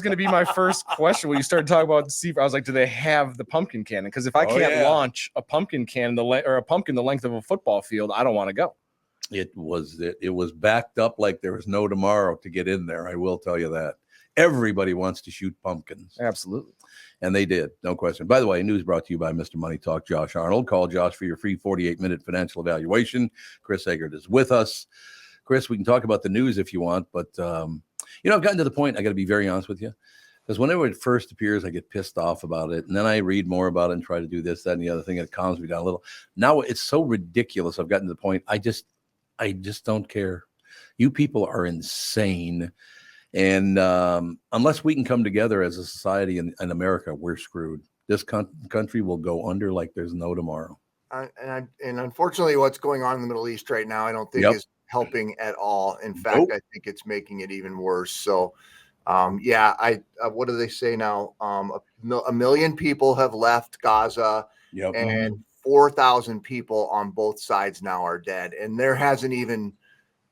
going to be my first question when you started talking about I was like, do they have the pumpkin cannon? Because if I can't launch a pumpkin cannon or a pumpkin the length of a football field, I don't want to go. It was backed up like there was no tomorrow to get in there. I will tell you that. Everybody wants to shoot pumpkins. Absolutely. And they did, no question. By the way, news brought to you by Mr. Money Talk, Josh Arnold. Call Josh for your free 48-minute financial evaluation. Chris Eggert is with us. Chris, we can talk about the news if you want, but, I've gotten to the point, I got to be very honest with you, because whenever it first appears, I get pissed off about it, and then I read more about it and try to do this, that, and the other thing, and it calms me down a little. Now it's so ridiculous. I've gotten to the point, I just don't care. You people are insane. And unless we can come together as a society in America, we're screwed. This country will go under like there's no tomorrow. And unfortunately, what's going on in the Middle East right now, I don't think is helping at all. In fact, I think it's making it even worse. So, what do they say now? 1 million people have left Gaza, and 4,000 people on both sides now are dead. And there hasn't even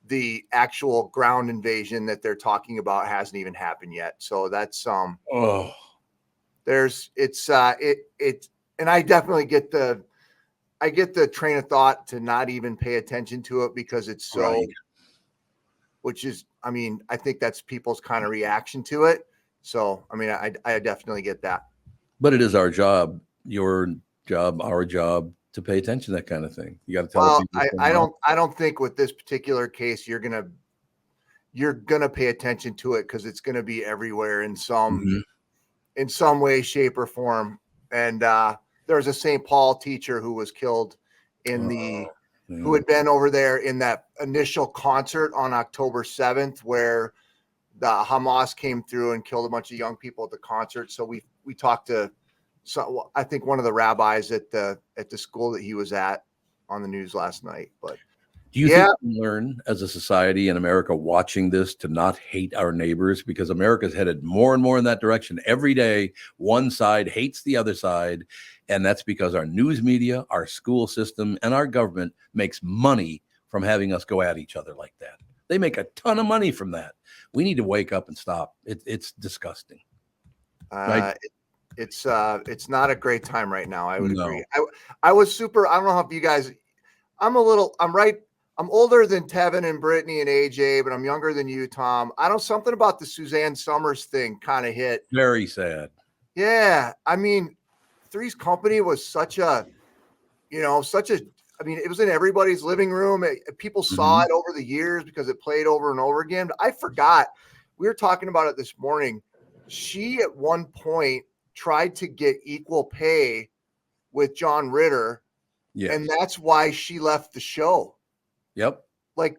the actual ground invasion that they're talking about hasn't even happened yet. So that's and I definitely get the train of thought to not even pay attention to it because it's so, which is, I think that's people's kind of reaction to it. So, I definitely get that. But it is our job, your job, our job, to pay attention to that kind of thing. You got to tell people. I don't think with this particular case you're gonna pay attention to it because it's gonna be everywhere in some way, shape, or form. And there was a St. Paul teacher who was killed who had been over there in that initial concert on October 7th, where the Hamas came through and killed a bunch of young people at the concert. So we talked to. So I think one of the rabbis at the school that he was at on the news last night, but Do you think we can learn as a society in America watching this to not hate our neighbors? Because America's headed more and more in that direction. Every day, one side hates the other side. And that's because our news media, our school system, and our government makes money from having us go at each other like that. They make a ton of money from that. We need to wake up and stop. It's disgusting. Right? It's not a great time right now. I would agree. I was super, I don't know if you guys, I'm older than Tevin and Brittany and AJ, but I'm younger than you, Tom. I don't, something about the Suzanne Summers thing kind of hit. Very sad. Yeah. I mean, Three's Company was such a, I mean, it was in everybody's living room. People saw it over the years because it played over and over again. But I forgot, we were talking about it this morning. She at one point tried to get equal pay with John Ritter. Yeah. And that's why she left the show. Yep. Like,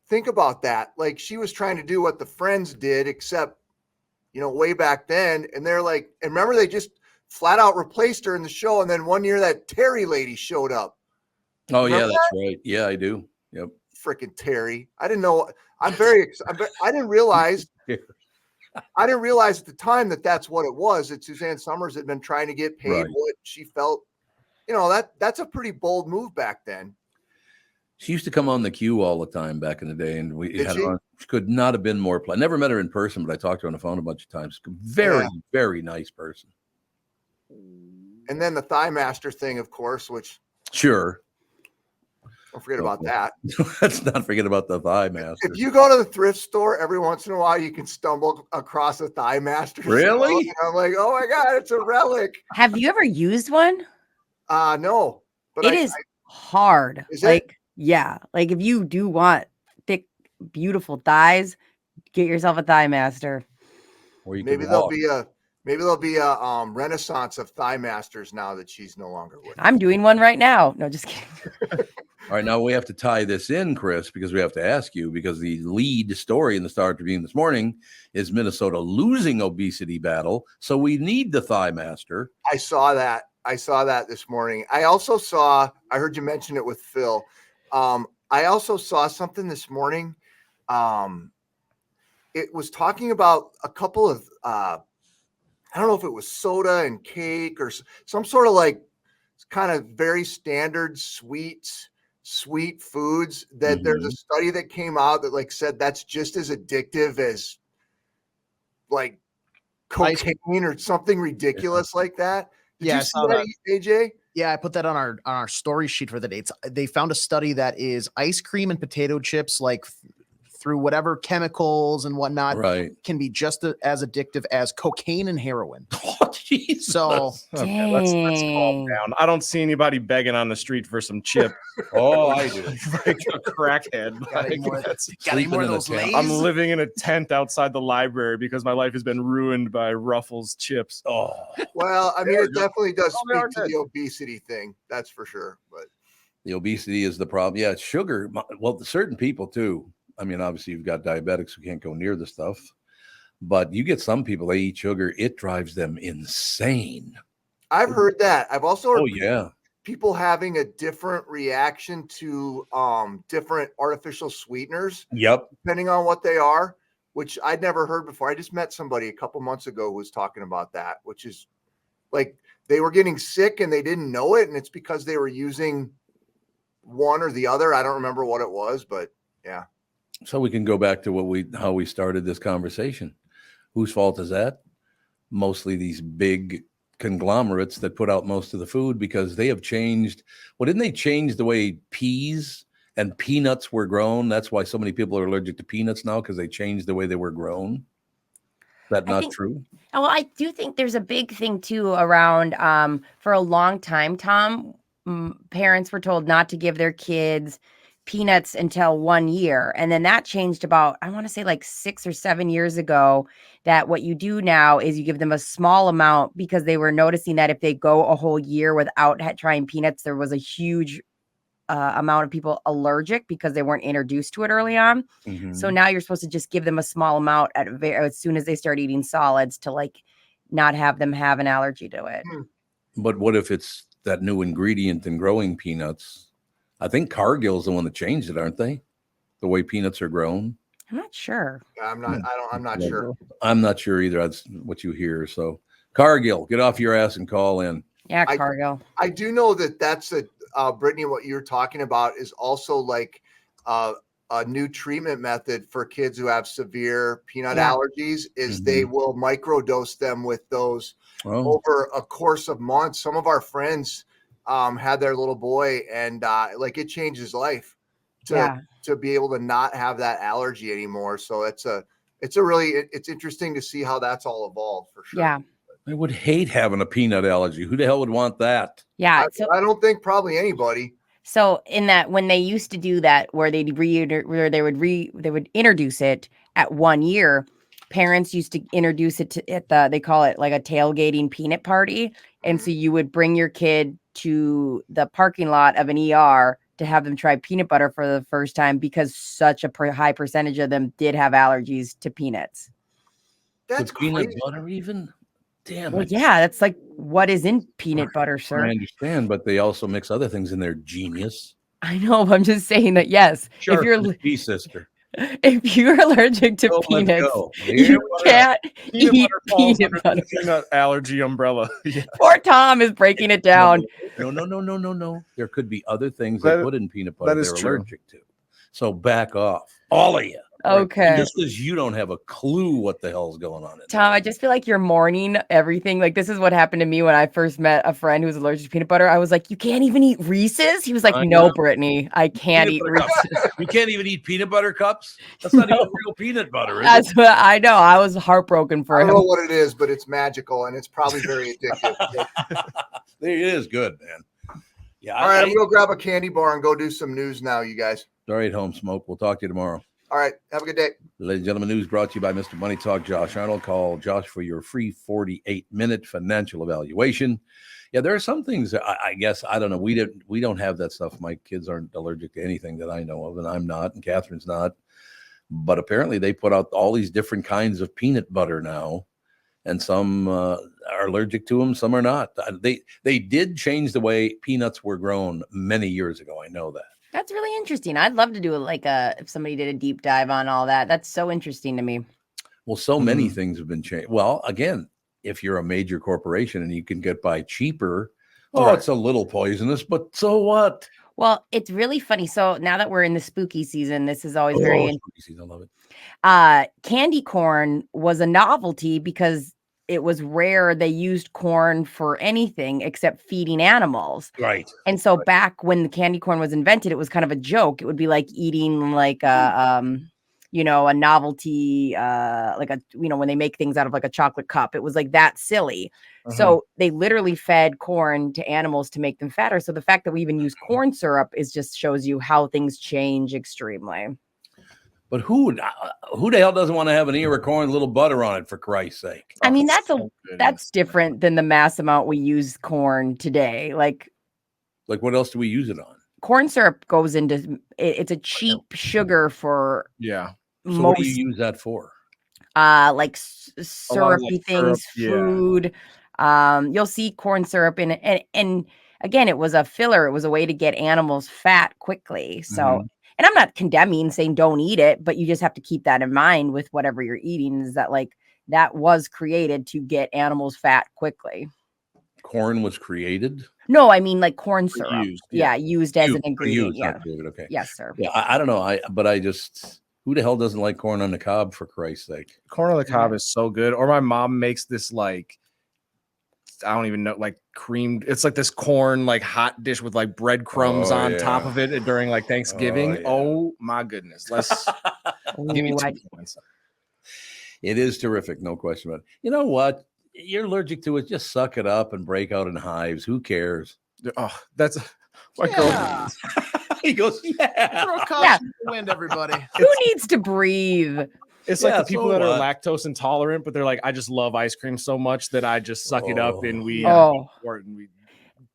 think about that. Like, she was trying to do what the Friends did, except, way back then. And they're like, and remember, they just flat out replaced her in the show. And then one year that Terry lady showed up. Oh, remember that's right. Yeah, I do. Yep. Freaking Terry. I didn't know. I didn't realize. I didn't realize at the time that that's what it was. That Suzanne Summers had been trying to get paid what she felt. That's a pretty bold move back then. She used to come on the queue all the time back in the day, and we had her on. She could not have been more. I never met her in person, but I talked to her on the phone a bunch of times. Very, very nice person. And then the Thigh Master thing, of course, which sure. Don't forget about that. Let's not forget about the Thigh Master. If you go to the thrift store, every once in a while, you can stumble across a Thigh Master. Really? And I'm like, oh my God, it's a relic. Have you ever used one? No. But it is hard. Is like, it? Yeah. Like, if you do want thick, beautiful thighs, get yourself a Thigh Master. Or you maybe there'll be a renaissance of Thigh Masters now that she's no longer with. I'm doing one right now. No, just kidding. All right, now we have to tie this in, Chris, because we have to ask you, because the lead story in the Star Tribune this morning is Minnesota losing obesity battle. So we need the Thigh Master. I saw that this morning. I heard you mention it with Phil. I also saw something this morning. It was talking about a couple of, I don't know if it was soda and cake or some sort of like kind of very standard sweet foods that there's a study that came out that like said that's just as addictive as like cocaine or something ridiculous like that. Did you see that, AJ? Yeah, I put that on our story sheet for the dates. They found a study that is ice cream and potato chips, like through whatever chemicals and whatnot, can be just as addictive as cocaine and heroin. Oh, Jesus. So okay, let's calm down. I don't see anybody begging on the street for some chip. Oh, I do. Like a crackhead. Got any more of those Lay's? I'm living in a tent outside the library because my life has been ruined by Ruffles chips. Oh, well, I mean, it definitely does speak to the obesity thing. That's for sure. But the obesity is the problem. Yeah, it's sugar. Well, certain people too. I mean, obviously you've got diabetics who can't go near the stuff, but you get some people, they eat sugar. It drives them insane. I've heard that. I've also heard people having a different reaction to different artificial sweeteners. Yep. Depending on what they are, which I'd never heard before. I just met somebody a couple months ago who was talking about that, which is like they were getting sick and they didn't know it. And it's because they were using one or the other. I don't remember what it was, but yeah. So we can go back to how we started this conversation. Whose fault is that? Mostly these big conglomerates that put out most of the food, because they have changed. Well, didn't they change the way peas and peanuts were grown? That's why so many people are allergic to peanuts now, because they changed the way they were grown. Is that not true? Well, I do think there's a big thing too around for a long time, Tom, parents were told not to give their kids peanuts until 1 year. And then that changed about, I want to say like 6 or 7 years ago, that what you do now is you give them a small amount, because they were noticing that if they go a whole year without trying peanuts, there was a huge amount of people allergic because they weren't introduced to it early on. So now you're supposed to just give them a small amount as soon as they start eating solids to like not have them have an allergy to it. But what if it's that new ingredient in growing peanuts I think Cargill's the one that changed it, aren't they? The way peanuts are grown. I'm not sure. I'm not sure. I'm not sure either. That's what you hear. So Cargill, get off your ass and call in. Yeah, Cargill. I do know that's Brittany, what you're talking about is also like a new treatment method for kids who have severe peanut allergies is they will microdose them with those over a course of months. Some of our friends had their little boy and like it changed his life to be able to not have that allergy anymore. So it's interesting to see how that's all evolved for sure. Yeah. I would hate having a peanut allergy. Who the hell would want that? Yeah. I don't think probably anybody. So in that, when they used to do that, where they would introduce it at 1 year, parents used to introduce it to they call it like a tailgating peanut party. And so you would bring your kid to the parking lot of an ER to have them try peanut butter for the first time because such a high percentage of them did have allergies to peanuts. That's peanut crazy. butter even? Damn Well, it. yeah, that's like what is in peanut butter, sir. I understand, but they also mix other things in there. Genius. I know. I'm just saying that yes, Sure, sister, if you're allergic to peanuts, you can't eat peanut butter. Peanut allergy umbrella. Yeah. Poor Tom is breaking it down. No. There could be other things they put in peanut butter that is they're true. allergic to. So back off, all of you. Okay. Just because you don't have a clue what the hell's going on. Tom, I just feel like you're mourning everything. Like this is what happened to me when I first met a friend who was allergic to peanut butter. I was like, "You can't even eat Reese's." He was like, "No, Brittany, I can't eat Reese's." You can't even eat peanut butter cups. That's not even real peanut butter. Is That's it? what I know. I was heartbroken for I him. don't know what it is, but it's magical and it's probably very addictive. It is good, man. Yeah. All right, I'm gonna grab a candy bar and go do some news now, you guys. All right, home smoke. We'll talk to you tomorrow. All right, have a good day. Ladies and gentlemen, news brought to you by Mr. Money Talk, Josh Arnold. Call Josh for your free 48-minute financial evaluation. Yeah, there are some things that I guess, I don't know. We don't have that stuff. My kids aren't allergic to anything that I know of, and I'm not, and Catherine's not. But apparently they put out all these different kinds of peanut butter now, and some are allergic to them, some are not. They did change the way peanuts were grown many years ago. I know that. That's really interesting. I'd love to do if somebody did a deep dive on all that. That's so interesting to me. Well, so many things have been changed. Well, again, if you're a major corporation and you can get by cheaper, it's a little poisonous, but so what? Well, it's really funny. So now that we're in the spooky season, this is always very interesting. Spooky season, I love it. Candy corn was a novelty because it was rare they used corn for anything except feeding animals. Right. And so back when the candy corn was invented, it was kind of a joke. It would be like eating like a novelty, when they make things out of like a chocolate cup. It was like that silly. So they literally fed corn to animals to make them fatter. So the fact that we even use corn syrup just shows you how things change extremely. But who the hell doesn't want to have an ear of corn, a little butter on it, for Christ's sake? I mean, that's different than the mass amount we use corn today. Like what else do we use it on? Corn syrup goes into it's a cheap sugar for So what do you use that for? Like syrupy things, food. You'll see corn syrup in it, and again, it was a filler. It was a way to get animals fat quickly. So. And I'm not condemning saying don't eat it, but you just have to keep that in mind with whatever you're eating, is that like that was created to get animals fat quickly. Corn was created? No, I mean like corn syrup. Used as an ingredient. Okay. Yes, sir. Yeah, I don't know. But I just, who the hell doesn't like corn on the cob, for Christ's sake? Corn on the cob is so good. Or my mom makes this like, I don't even know, like creamed. It's like this corn, like hot dish with like breadcrumbs on top of it during like Thanksgiving. Oh my goodness. Let's give me 2 points. It is terrific. No question about it. You know what? You're allergic to it. Just suck it up and break out in hives. Who cares? Oh, that's my girl. He goes, Throw caution to the wind, everybody. Who needs to breathe? It's like the people that are lactose intolerant, but they're like, I just love ice cream so much that I just suck it up and we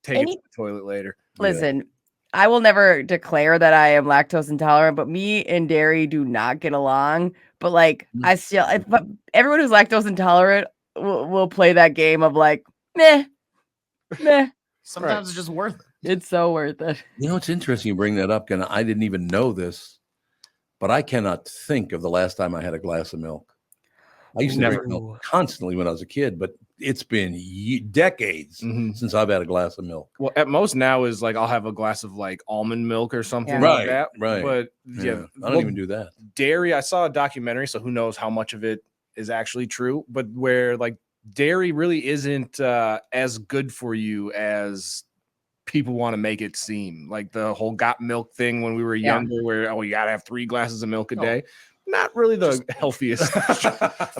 take it to the toilet later. Listen, I will never declare that I am lactose intolerant, but me and dairy do not get along. But like, but everyone who's lactose intolerant will play that game of like, meh. Sometimes it's just worth it. It's so worth it. You know, it's interesting you bring that up, and I didn't even know this, but I cannot think of the last time I had a glass of milk. I used to drink milk constantly when I was a kid, but it's been decades since I've had a glass of milk. Well, at most now is like I'll have a glass of like almond milk or something Yeah. like that. Right. But Yeah. I don't even do that. Dairy, I saw a documentary, so who knows how much of it is actually true, but where like dairy really isn't as good for you as people want to make it seem. Like the whole got milk thing when we were younger, where you gotta have 3 glasses of milk a day. Not really the healthiest.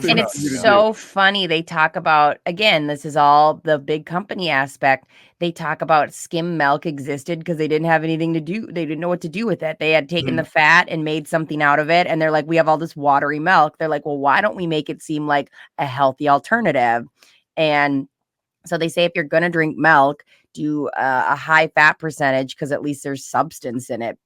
And it's so funny. They talk about, again, this is all the big company aspect. They talk about skim milk existed because they didn't have anything to do. They didn't know what to do with it. They had taken the fat and made something out of it. And they're like, we have all this watery milk. They're like, well, why don't we make it seem like a healthy alternative? And so they say if you're going to drink milk, do a high fat percentage because at least there's substance in it.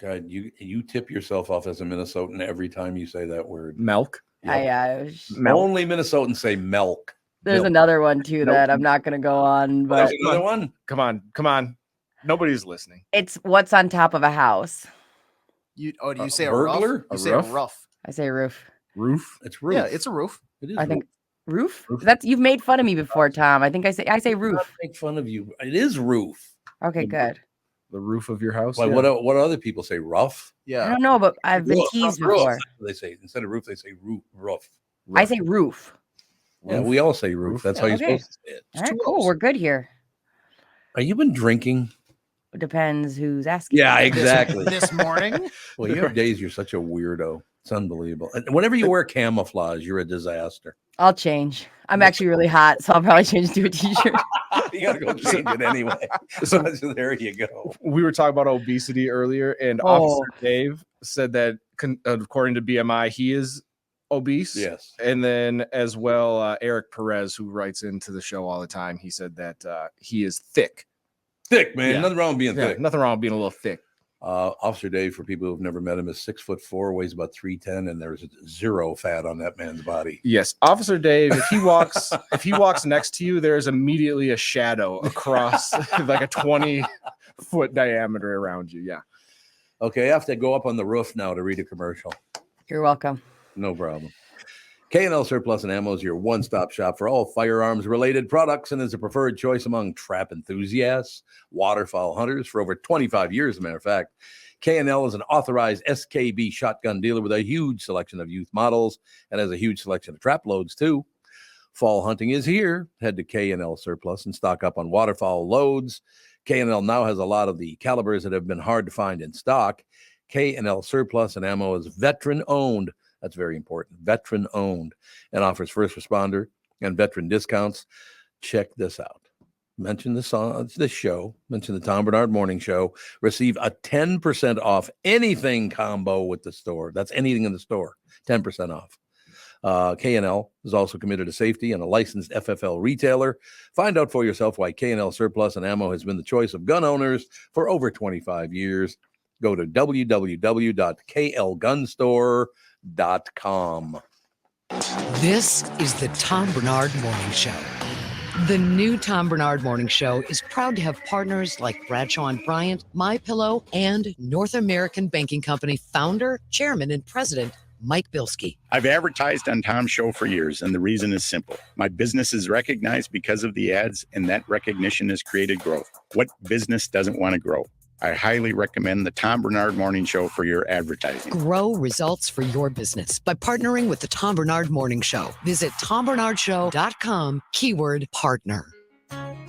God, you tip yourself off as a Minnesotan every time you say that word. Milk. Yep. Only Minnesotans say milk. There's milk. another one too that I'm not going to go on. But There's another one. Come on. Nobody's listening. It's what's on top of a house. Do you say a burglar? roof? You say a roof. I say roof. Roof? It's roof. Yeah, it's a roof. It is. I think roof. That's you've made fun of me before, Tom. I think I say roof. Make fun of you. It is roof. Okay, good. The roof of your house. Like what other people say? Rough. I don't know, but I've been teased before. They say instead of roof, they say roof. I say roof. Yeah, we all say roof. That's how you're supposed to say it. All right, cool. We're good here. Are you been drinking? It depends who's asking. Yeah, exactly. This morning. Well, you have days you're such a weirdo. It's unbelievable. And whenever you wear camouflage, you're a disaster. I'll change. I'm actually really hot, so I'll probably change to a t-shirt. You gotta go change it anyway. So there you go. We were talking about obesity earlier, and Officer Dave said that according to BMI, he is obese. Yes. And then as well, Eric Perez, who writes into the show all the time, he said that he is thick. Thick, man. Nothing wrong with being thick. Nothing wrong with being a little thick. Officer Dave, for people who've never met him, is 6'4", weighs about 310, and there's zero fat on that man's body. Yes, Officer Dave. If he walks next to you, there's immediately a shadow across like a 20-foot diameter around you. Yeah. Okay, I have to go up on the roof now to read a commercial. You're welcome. No problem. K&L Surplus and Ammo is your one-stop shop for all firearms-related products and is a preferred choice among trap enthusiasts, waterfowl hunters for over 25 years, as a matter of fact. K&L is an authorized SKB shotgun dealer with a huge selection of youth models and has a huge selection of trap loads, too. Fall hunting is here. Head to K&L Surplus and stock up on waterfowl loads. K&L now has a lot of the calibers that have been hard to find in stock. K&L Surplus and Ammo is veteran-owned. That's very important. Veteran owned and offers first responder and veteran discounts. Check this out. Mention this show. Mention the Tom Barnard Morning Show. Receive a 10% off anything combo with the store. That's anything in the store. 10% off. K&L is also committed to safety and a licensed FFL retailer. Find out for yourself why K&L Surplus and Ammo has been the choice of gun owners for over 25 years. Go to www.klgunstore.com. This is the Tom Barnard Morning Show. The new Tom Barnard Morning Show is proud to have partners like Bradshaw & Bryant, MyPillow, and North American Banking Company founder, chairman, and president, Mike Bilski. I've advertised on Tom's show for years, and the reason is simple. My business is recognized because of the ads, and that recognition has created growth. What business doesn't want to grow? I highly recommend the Tom Barnard Morning Show for your advertising. Grow results for your business by partnering with the Tom Barnard Morning Show. Visit TomBarnardShow.com, keyword partner.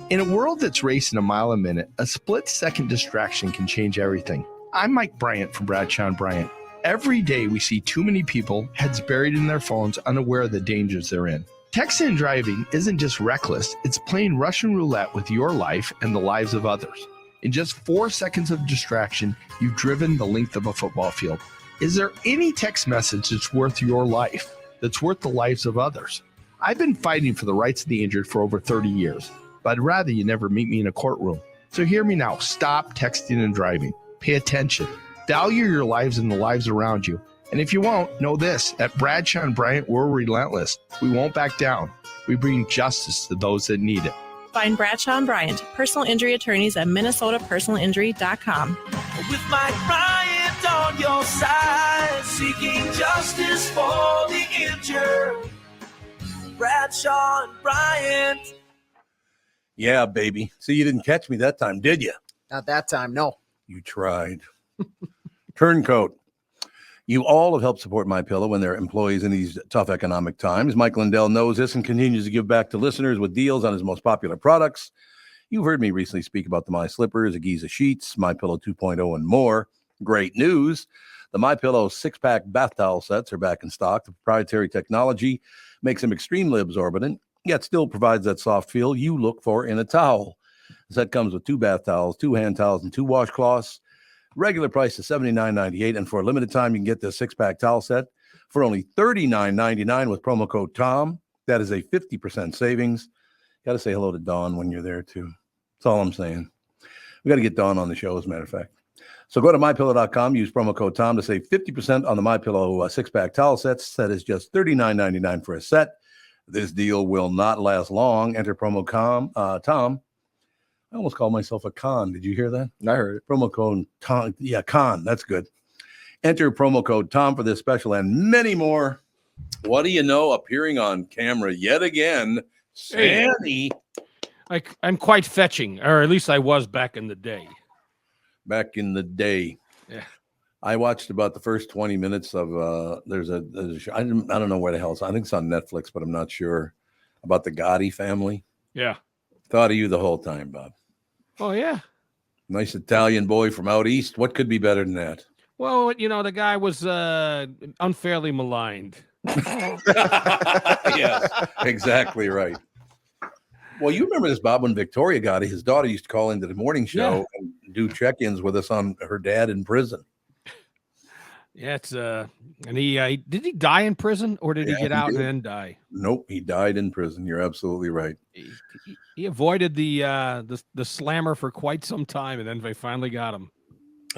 In a world that's racing a mile a minute, a split-second distraction can change everything. I'm Mike Bryant from Bradshaw & Bryant. Every day we see too many people, heads buried in their phones, unaware of the dangers they're in. Texting and driving isn't just reckless, it's playing Russian roulette with your life and the lives of others. In just 4 seconds of distraction, you've driven the length of a football field. Is there any text message that's worth your life, that's worth the lives of others? I've been fighting for the rights of the injured for over 30 years, but I'd rather you never meet me in a courtroom. So hear me now. Stop texting and driving. Pay attention. Value your lives and the lives around you. And if you won't, know this. At Bradshaw & Bryant, we're relentless. We won't back down. We bring justice to those that need it. Find Bradshaw and Bryant, personal injury attorneys at minnesotapersonalinjury.com. With Mike Bryant on your side, seeking justice for the injured. Bradshaw and Bryant. Yeah, baby. See, you didn't catch me that time, did you? Not that time, no. You tried. Turncoat. You all have helped support MyPillow when they're employees in these tough economic times. Mike Lindell knows this and continues to give back to listeners with deals on his most popular products. You've heard me recently speak about the My Slippers, the Giza Sheets, MyPillow 2.0, and more. Great news. The MyPillow 6-pack bath towel sets are back in stock. The proprietary technology makes them extremely absorbent, yet still provides that soft feel you look for in a towel. The set comes with 2 bath towels, 2 hand towels, and 2 washcloths. Regular price is $79.98, and for a limited time, you can get this 6-pack towel set for only $39.99 with promo code TOM. That is a 50% savings. Got to say hello to Dawn when you're there, too. That's all I'm saying. We got to get Dawn on the show, as a matter of fact. So go to MyPillow.com, use promo code TOM to save 50% on the MyPillow 6-pack towel sets. That is just $39.99 for a set. This deal will not last long. Enter promo TOM. I almost called myself a con. Did you hear that? I heard it. Promo code Tom. Yeah, con. That's good. Enter promo code Tom for this special and many more. What do you know? Appearing on camera yet again, Sandy. I'm quite fetching, or at least I was back in the day. Back in the day. Yeah. I watched about the first 20 minutes of there's a show. I don't know where the hell it's on. I think it's on Netflix, but I'm not sure, about the Gotti family. Yeah. Thought of you the whole time, Bob. Oh, yeah. Nice Italian boy from out east. What could be better than that? Well, the guy was unfairly maligned. Yes, exactly right. Well, you remember this, Bob, when Victoria Gotti, his daughter, used to call into the morning show and do check-ins with us on her dad in prison. Yeah, it's and he did he die in prison, or did he get out and then die? Nope, he died in prison. You're absolutely right. He avoided the slammer for quite some time, and then they finally got him.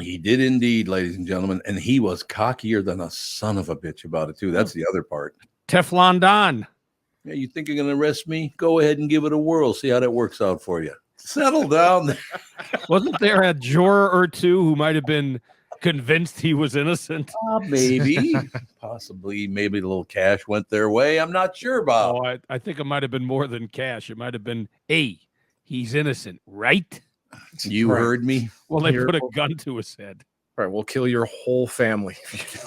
He did indeed, ladies and gentlemen, and he was cockier than a son of a bitch about it too. That's the other part. Teflon Don. Yeah, you think you're going to arrest me? Go ahead and give it a whirl. See how that works out for you. Settle down. Wasn't there a juror or two who might have been convinced he was innocent? Maybe, possibly, maybe the little cash went their way. I'm not sure, Bob. Oh, I think it might have been more than cash. It might have been, hey, he's innocent, right? You heard me. Well, they put a gun to his head. Right, we'll kill your whole family. It's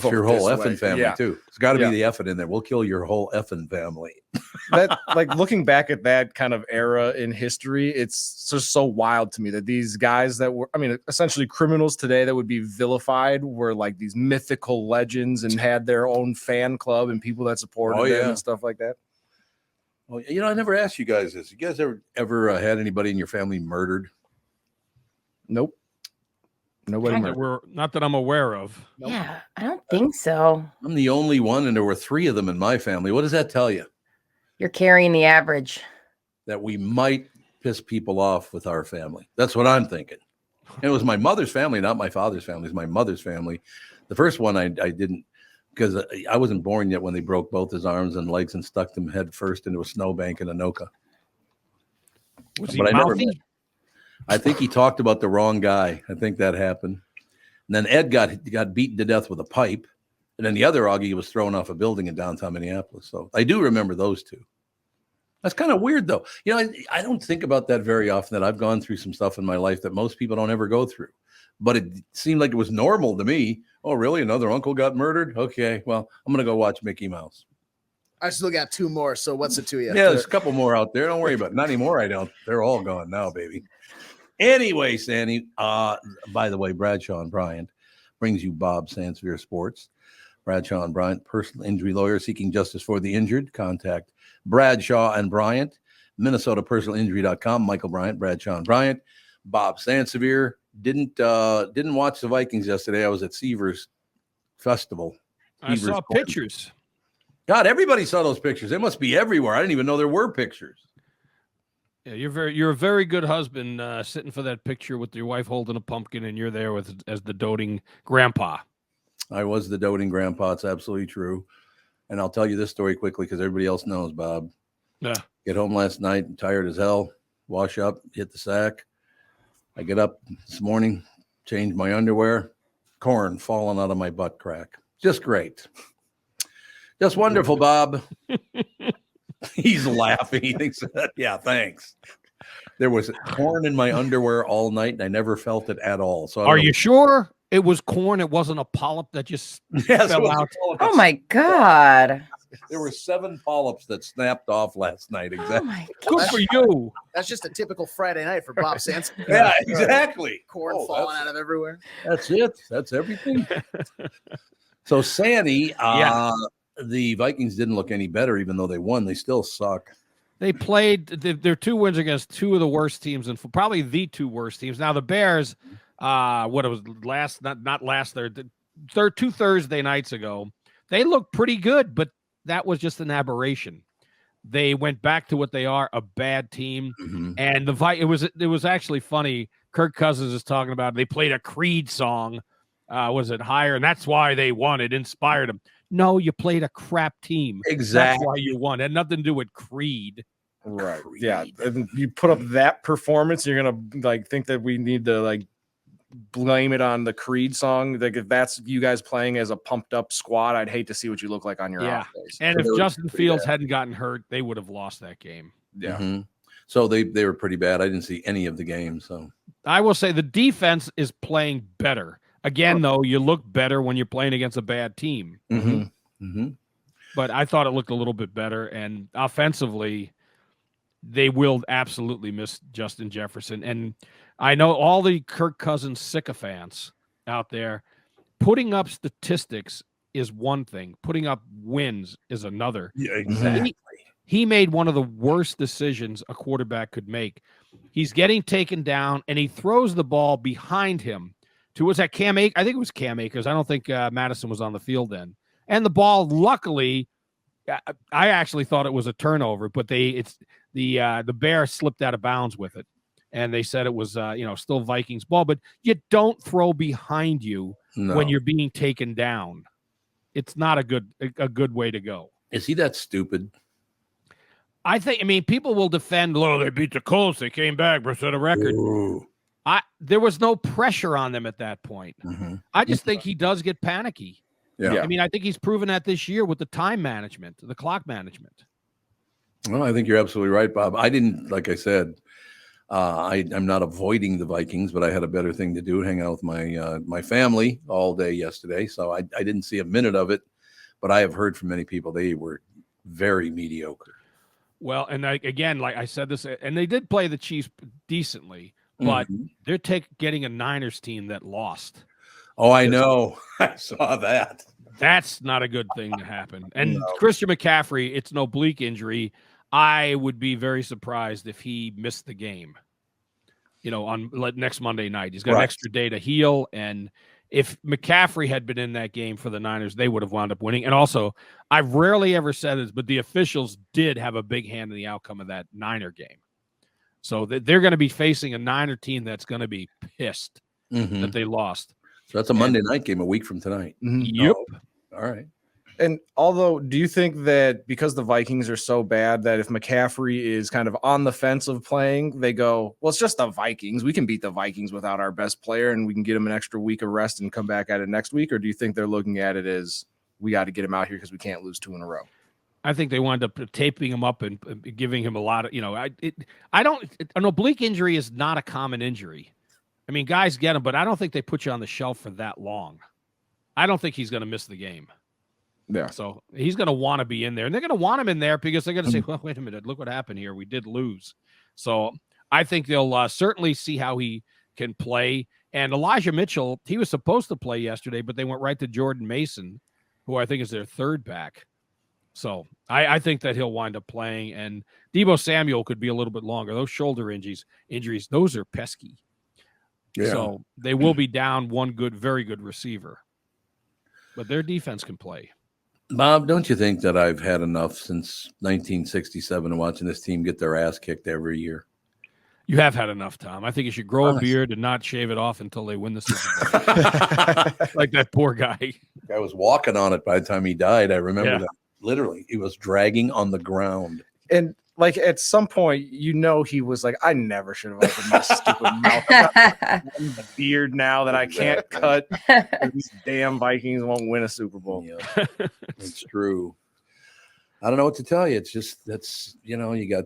your whole effing family too. It's got to be the effing in there. We'll kill your whole effing family. That, like, looking back at that kind of era in history, it's just so wild to me that these guys that were, essentially criminals today that would be vilified were like these mythical legends and had their own fan club and people that supported them and stuff like that. Well, I never asked you guys this. You guys ever had anybody in your family murdered? Nope. Nobody not that I'm aware of. Nope. Yeah, I don't think so. I'm the only one, and there were 3 of them in my family. What does that tell you? You're carrying the average. That we might piss people off with our family. That's what I'm thinking. And it was my mother's family, not my father's family. It's my mother's family. The first one I didn't, because I wasn't born yet when they broke both his arms and legs and stuck them head first into a snowbank in Anoka. Was he mouthy? I think he talked about the wrong guy. I think that happened. And then Ed got beaten to death with a pipe. And then the other Augie was thrown off a building in downtown Minneapolis. So I do remember those 2. That's kind of weird, though. I don't think about that very often, that I've gone through some stuff in my life that most people don't ever go through. But it seemed like it was normal to me. Oh, really? Another uncle got murdered? Okay, well, I'm going to go watch Mickey Mouse. I still got 2 more, so what's it to you? Yeah, there's a couple more out there. Don't worry about it. Not anymore, I don't. They're all gone now, baby. Anyway, Sandy, by the way, Bradshaw and Bryant brings you Bob Sansevere Sports. Bradshaw and Bryant, personal injury lawyer seeking justice for the injured. Contact Bradshaw and Bryant, MinnesotaPersonalInjury.com. Michael Bryant, Bradshaw and Bryant. Bob Sansevere. Didn't watch the Vikings yesterday. I was at Seavers Festival. I saw pictures. God, everybody saw those pictures. They must be everywhere. I didn't even know there were pictures. Yeah, you're a very good husband, sitting for that picture with your wife holding a pumpkin, and you're there as the doting grandpa. I was the doting grandpa. It's absolutely true. And I'll tell you this story quickly because everybody else knows, Bob. Yeah. Get home last night, tired as hell. Wash up, hit the sack. I get up this morning, change my underwear. Corn falling out of my butt crack. Just great. Just wonderful, Bob. He's laughing. He thinks, yeah, thanks. There was corn in my underwear all night, and I never felt it at all. So, are you sure it was corn? It wasn't a polyp that just fell out. Oh my God! There were 7 polyps that snapped off last night. Exactly. Oh my Good for you. That's just a typical Friday night for Bob Sanson. Yeah, exactly. Corn falling out of everywhere. That's it. That's everything. So, Sandy, the Vikings didn't look any better, even though they won. They still suck. They played their 2 wins against 2 of the worst teams, and probably the 2 worst teams. Now the Bears, what it was last, not last, third 2 Thursday nights ago, they looked pretty good, but that was just an aberration. They went back to what they are, a bad team, and it was actually funny. Kirk Cousins is talking about they played a Creed song, was it higher, and that's why they won. It inspired them. No, you played a crap team. Exactly. That's why you won. It had nothing to do with Creed. Right. Yeah. And you put up that performance, you're gonna think that we need to blame it on the Creed song. Like if that's you guys playing as a pumped up squad, I'd hate to see what you look like on your off days. And if Justin Fields hadn't gotten hurt, they would have lost that game. Yeah. So they were pretty bad. I didn't see any of the game. So I will say the defense is playing better. Again, though, you look better when you're playing against a bad team. But I thought it looked a little bit better. And offensively, they will absolutely miss Justin Jefferson. And I know all the Kirk Cousins sycophants out there, putting up statistics is one thing. Putting up wins is another. Yeah, exactly. He made one of the worst decisions a quarterback could make. He's getting taken down, and he throws the ball behind him. Was that Cam Akers? I think it was Cam Akers. I don't think Madison was on the field then. And the ball, luckily, I actually thought it was a turnover, but the Bears slipped out of bounds with it, and they said it was still Vikings ball. But you don't throw behind you when you're being taken down. It's not a good way to go. Is he that stupid? I mean, people will defend. Oh, they beat the Colts. They came back, set a record. Ooh. There was no pressure on them at that point. I just think he does get panicky. Yeah. I mean, I think he's proven that this year with the time management, the clock management. Well, I think you're absolutely right, Bob. I didn't, like I said, I'm not avoiding the Vikings, but I had a better thing to do, hang out with my family all day yesterday. So I didn't see a minute of it, but I have heard from many people they were very mediocre. Well, and again, like I said this, and they did play the Chiefs decently, but they're getting a Niners team that lost. Oh, I know. I saw that. That's not a good thing to happen. And Christian McCaffrey, it's an oblique injury. I would be very surprised if he missed the game, on next Monday night. He's got an extra day to heal. And if McCaffrey had been in that game for the Niners, they would have wound up winning. And also, I've rarely ever said this, but the officials did have a big hand in the outcome of that Niner game. So they're going to be facing a Niner team that's going to be pissed that they lost. So that's a Monday night game a week from tonight. Yep. Oh, all right. And although, do you think that because the Vikings are so bad that if McCaffrey is kind of on the fence of playing, they go, well, it's just the Vikings. We can beat the Vikings without our best player, and we can get him an extra week of rest and come back at it next week? Or do you think they're looking at it as we got to get him out here because we can't lose 2 in a row? I think they wound up taping him up and giving him a lot of, an oblique injury is not a common injury. I mean, guys get them, but I don't think they put you on the shelf for that long. I don't think he's going to miss the game. Yeah. So he's going to want to be in there, and they're going to want him in there because they're going to say, well, wait a minute, look what happened here. We did lose. So I think they'll certainly see how he can play. And Elijah Mitchell, he was supposed to play yesterday, but they went right to Jordan Mason, who I think is their third back. So I think that he'll wind up playing, and Deebo Samuel could be a little bit longer. Those shoulder injuries, those are pesky. Yeah. So they will be down one very good receiver, but their defense can play. Bob, don't you think that I've had enough since 1967 watching this team get their ass kicked every year? You have had enough, Tom. I think you should grow a beard and not shave it off until they win the Super Bowl. Like that poor guy. I was walking on it by the time he died. I remember that. Literally, he was dragging on the ground. And like at some point, he was like, I never should have opened my stupid mouth. I got one beard now that I can't cut. These damn Vikings won't win a Super Bowl. Yeah, it's true. I don't know what to tell you. It's just you got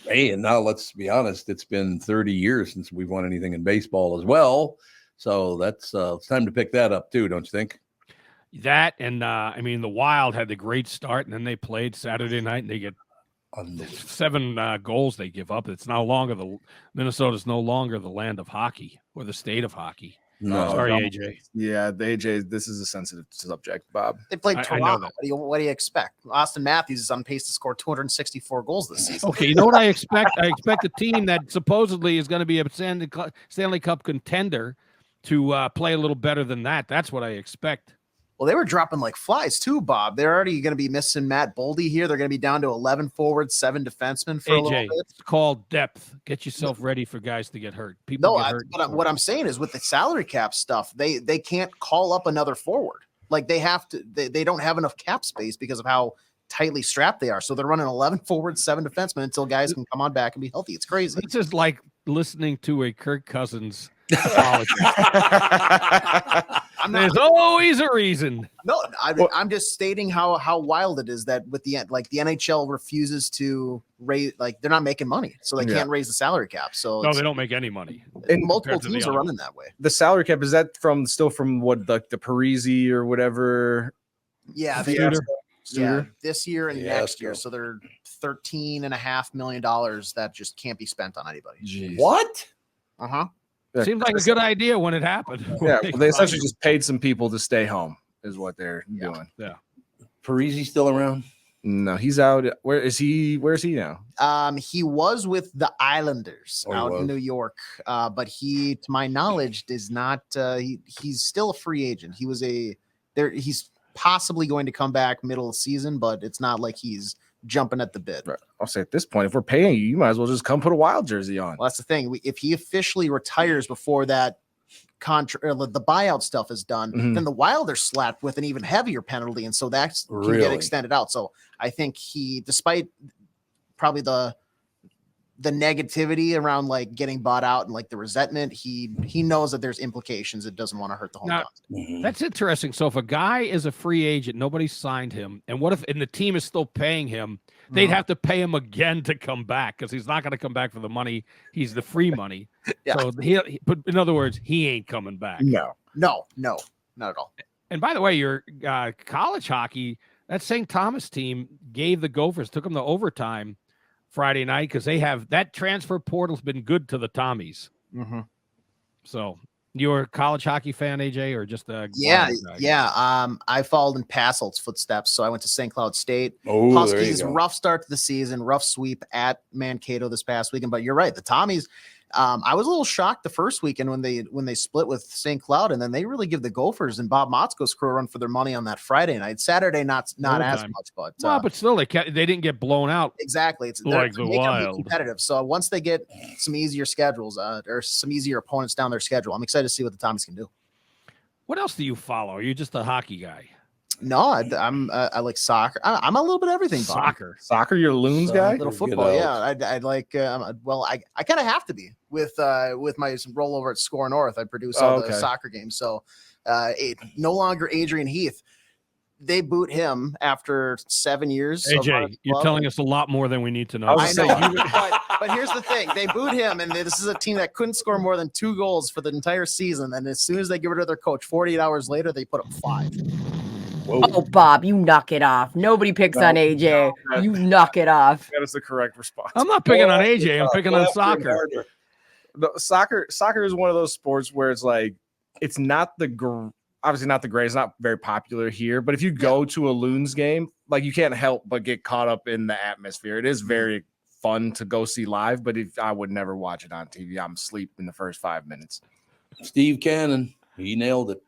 hey, and now let's be honest. It's been 30 years since we've won anything in baseball as well. So that's it's time to pick that up too, don't you think? That and the Wild had the great start, and then they played Saturday night, and they get 7 goals they give up. It's no longer Minnesota's no longer the land of hockey or the state of hockey. No, sorry, AJ. Yeah, the AJ. This is a sensitive subject, Bob. They played I Toronto. know that. What do you expect? Austin Matthews is on pace to score 264 goals this season. Okay, you know what I expect? I expect a team that supposedly is going to be a Stanley Cup contender to play a little better than that. That's what I expect. Well, they were dropping like flies too, Bob. They're already going to be missing Matt Boldy here. They're going to be down to 11 forwards, 7 defensemen for a little AJ, bit. it's called depth. Get yourself ready for guys to get hurt. People get hurt. What I'm saying is with the salary cap stuff, they can't call up another forward. Like they have to. They don't have enough cap space because of how tightly strapped they are. So they're running 11 forwards, 7 defensemen until guys can come on back and be healthy. It's crazy. It's just like listening to a Kirk Cousins apology. There's always a reason. No, I'm just stating how wild it is that with the NHL refuses to raise, like they're not making money, so they can't raise the salary cap. So no, they don't make any money. And multiple teams are running that way. The salary cap, is that still from what the Parisi or whatever? Yeah, Studer? this year and next year. So they're $13.5 million that just can't be spent on anybody. Jeez. What? Uh-huh. Yeah, seemed like a good idea when it happened. Yeah, well, they essentially just paid some people to stay home, is what they're doing. Yeah. Parisi still around? No, he's out. Where is he? Where is he now? He was with the Islanders out in New York, but he, to my knowledge, does not. He's still a free agent. He's possibly going to come back middle of the season, but it's not like he's jumping at the bid. Right. I'll say at this point, if we're paying you, you might as well just come put a Wild jersey on. Well, that's the thing. If he officially retires before that contract, the buyout stuff is done, then the Wild are slapped with an even heavier penalty, and so that can get extended out. So I think he, despite probably the negativity around like getting bought out and like the resentment, he knows that there's implications. It doesn't want to hurt the hometown. That's interesting. So if a guy is a free agent, nobody signed him, and what if the team is still paying him? They'd have to pay him again to come back because he's not going to come back for the money. He's the free money. So but in other words, he ain't coming back. No, not at all. And by the way, your college hockey, that St. Thomas team gave the Gophers, took them to overtime Friday night because they have that transfer portal's been good to the Tommies. So you're a college hockey fan, AJ, or just a I followed in Passelt's footsteps, so I went to St. Cloud State. Oh, Huskies, rough start to the season, rough sweep at Mankato this past weekend. But you're right, the Tommies. I was a little shocked the first weekend when they split with St. Cloud, and then they really give the Gophers and Bob Motzko's crew a run for their money on that Friday night. Saturday, not as much, but but still, they didn't get blown out. Exactly, it's like the Wild. Competitive. So once they get some easier schedules or some easier opponents down their schedule, I'm excited to see what the Tommies can do. What else do you follow? Are you just a hockey guy? No, I like soccer. I'm a little bit of everything. Bob. Soccer. You're a Loons guy. A little football. Yeah, I'd like. Well, I kind of have to be with my rollover at Score North. I produce all the soccer games. So, no longer Adrian Heath. They boot him after 7 years. AJ, you're telling us a lot more than we need to know. I know, but here's the thing: they boot him, and this is a team that couldn't score more than 2 goals for the entire season. And as soon as they give it to their coach, 48 hours later, they put up 5. Whoa. Oh, Bob, you knock it off. Nobody picks on AJ. You knock it off. That is the correct response. I'm not picking on AJ. I'm picking on soccer. Soccer is one of those sports where it's like it's not obviously not the greatest. It's not very popular here. But if you go to a Loons game, like you can't help but get caught up in the atmosphere. It is very fun to go see live. But I would never watch it on TV. I'm asleep in the first 5 minutes. Steve Cannon, he nailed it.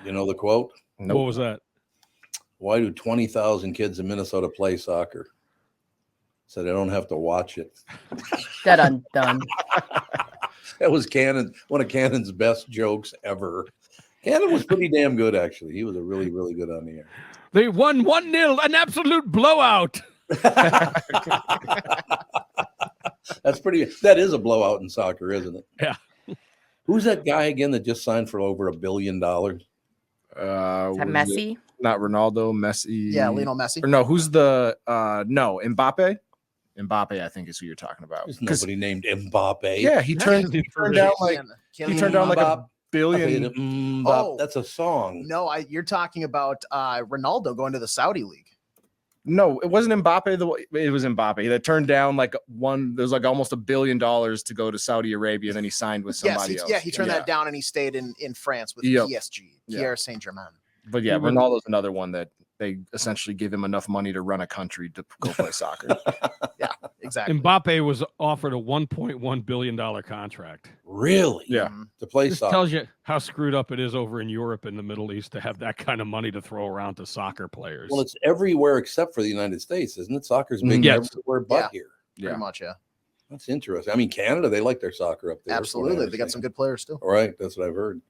You know the quote? Nope. What was that? Why do 20,000 kids in Minnesota play soccer? So they don't have to watch it. Done. That was one of Cannon's best jokes ever. Cannon was pretty damn good, actually. He was a really, really good on the air. They won 1-0, an absolute blowout. That is a blowout in soccer, isn't it? Yeah. Who's that guy again that just signed for over $1 billion? Is that Messi? Not Ronaldo, Messi. Yeah, Lionel Messi. Or no, who's the no, Mbappe? Mbappe, I think, is who you're talking about. There's nobody named Mbappe. Yeah, he turned down like $1 billion. Oh, That's a song. No, you're talking about Ronaldo going to the Saudi league. No, it wasn't Mbappe. It was Mbappe that turned down like there's like almost $1 billion to go to Saudi Arabia. Then he signed with somebody else. Yeah, he turned that down and he stayed in France with PSG, Pierre Saint-Germain. But yeah, Ronaldo's another one that they essentially give him enough money to run a country to go play soccer. Yeah, exactly. Mbappe was offered a $1.1 billion contract. Really? Yeah. To play This soccer. tells you how screwed up it is over in Europe and the Middle East to have that kind of money to throw around to soccer players. Well, it's everywhere except for the United States, isn't it? Soccer's big Yes. everywhere but here. Pretty much, yeah. That's interesting. I mean, Canada, they like their soccer up there. Absolutely. They got some good players still. All right. That's what I've heard.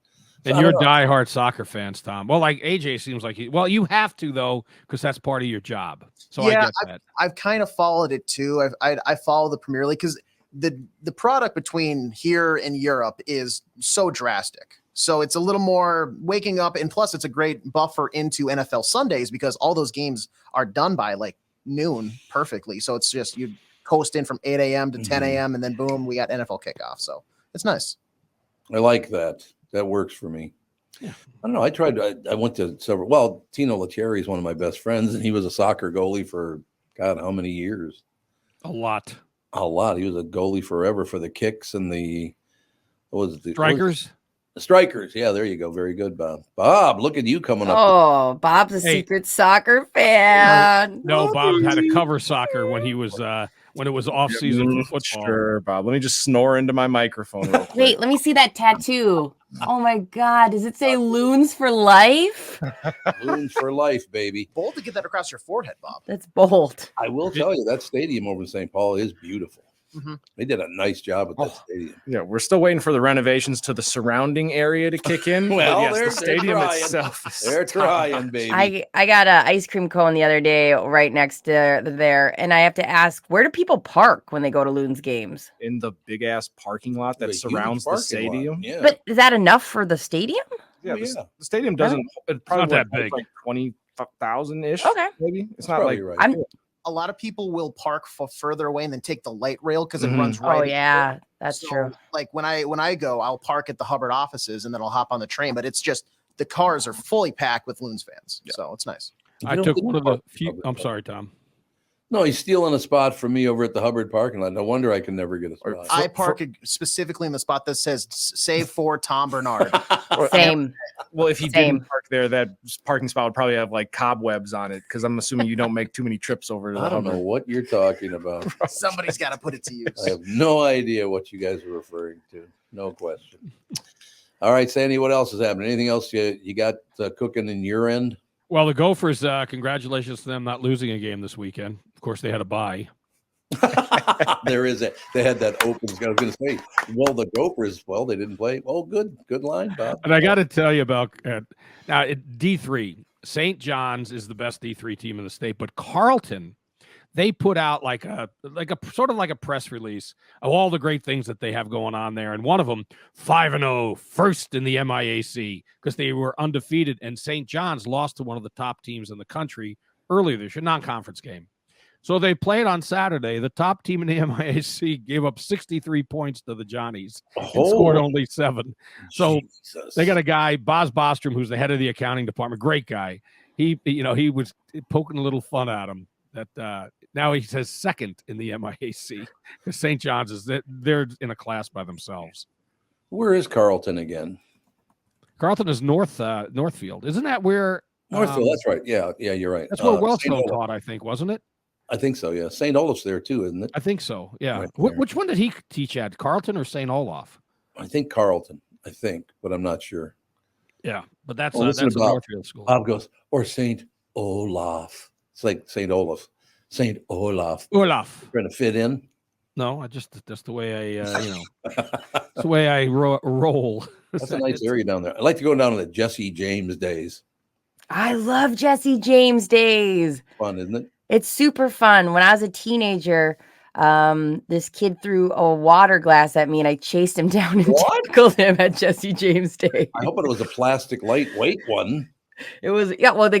And you're diehard soccer fans, Tom. Well, like AJ seems like you have to though, because that's part of your job. So I get that. I've kind of followed it too. I follow the Premier League because the product between here and Europe is so drastic. So it's a little more waking up, and plus it's a great buffer into NFL Sundays because all those games are done by like noon perfectly. So it's just you coast in from 8 a.m. to 10 a.m. and then boom, we got NFL kickoff. So it's nice. I like that. That works for me. Yeah. I don't know. I went to several. Well, Tino Lettieri is one of my best friends, and he was a soccer goalie for God, how many years? A lot. A lot. He was a goalie forever for the Kicks and the Strikers. The Strikers. Yeah, there you go. Very good, Bob. Bob, look at you coming up. Oh, Bob's a secret soccer fan. No, Bob had to cover soccer when he was when it was off season for football. Sure, Bob. Let me just snore into my microphone real quick. Wait, let me see that tattoo. Oh my God. Does it say Loons for life? Loons for life, baby. Bold to get that across your forehead, Bob. That's bold. I will tell you, that stadium over in St. Paul is beautiful. Mm-hmm. They did a nice job with that stadium. Yeah, we're still waiting for the renovations to the surrounding area to kick in. Well, yes, they're the stadium trying. itself. Is They're trying, baby. I got an ice cream cone the other day right next to there, and I have to ask, where do people park when they go to Loons games? In the big ass parking lot that It's a huge surrounds the parking stadium. lot. Yeah. But is that enough for the stadium? Yeah, Oh, yeah. The stadium doesn't. It probably not that holds big. like 20,000 ish. Okay. Maybe it's That's not like probably right. A lot of people will park for further away and then take the light rail because it Mhm. runs right. Oh into yeah, it. that's So, true. Like when I go, I'll park at the Hubbard offices and then I'll hop on the train. But it's just the cars are fully packed with Loons fans, so it's nice. I don't took get one of park the at few. Hubbard I'm Park. sorry, Tom. No, he's stealing a spot from me over at the Hubbard parking lot. No wonder I can never get a spot. I park specifically in the spot that says "Save for Tom Barnard." Same. Well, if you Same. didn't park there, that parking spot would probably have like cobwebs on it because I'm assuming you don't make too many trips over to the I don't know Hubbard. what you're talking about. Somebody's got to put it to use. I have no idea what you guys are referring to. No question. All right, Sandy, what else is happening? Anything else you got cooking in your end? Well, the Gophers, congratulations to them not losing a game this weekend. Of course, they had a bye. There is they had that open. I was going to say, well, the Gophers, well, they didn't play. Well, good line, Bob. And I got to tell you about now D3. St. John's is the best D3 team in the state, but Carleton, they put out like a sort of like a press release of all the great things that they have going on there. And one of them, 5-0, first in the MIAC, because they were undefeated. And St. John's lost to one of the top teams in the country earlier this year, non-conference game. So they played on Saturday. The top team in the MIAC gave up 63 points to the Johnnies and scored only 7. So Jesus. they got a guy, Boz Bostrom, who's the head of the accounting department. Great guy. He was poking a little fun at him that now he says second in the MIAC because St. John's they're in a class by themselves. Where is Carleton again? Carleton is Northfield. Isn't that where Northfield, that's right. Yeah, you're right. That's where St. Wellsville Olaf. taught, I think, wasn't it? I think so, yeah. St. Olaf's there too, isn't it? I think so, yeah. Right there. Which one did he teach at, Carleton or St. Olaf? I think Carleton, but I'm not sure. Yeah, but that's Well, listen that's a to Bob. Northfield school. Bob goes, or St. Olaf. It's like St. Olaf. St. Olaf. Olaf. Trying to fit in? No, that's the way I, it's the way I roll. That's a nice area down there. I like to go down to the Jesse James days. I love Jesse James days. Fun, isn't it? It's super fun. When I was a teenager, this kid threw a water glass at me and I chased him down and tackled him at Jesse James Day. I hope it was a plastic lightweight one. It was, yeah, well, they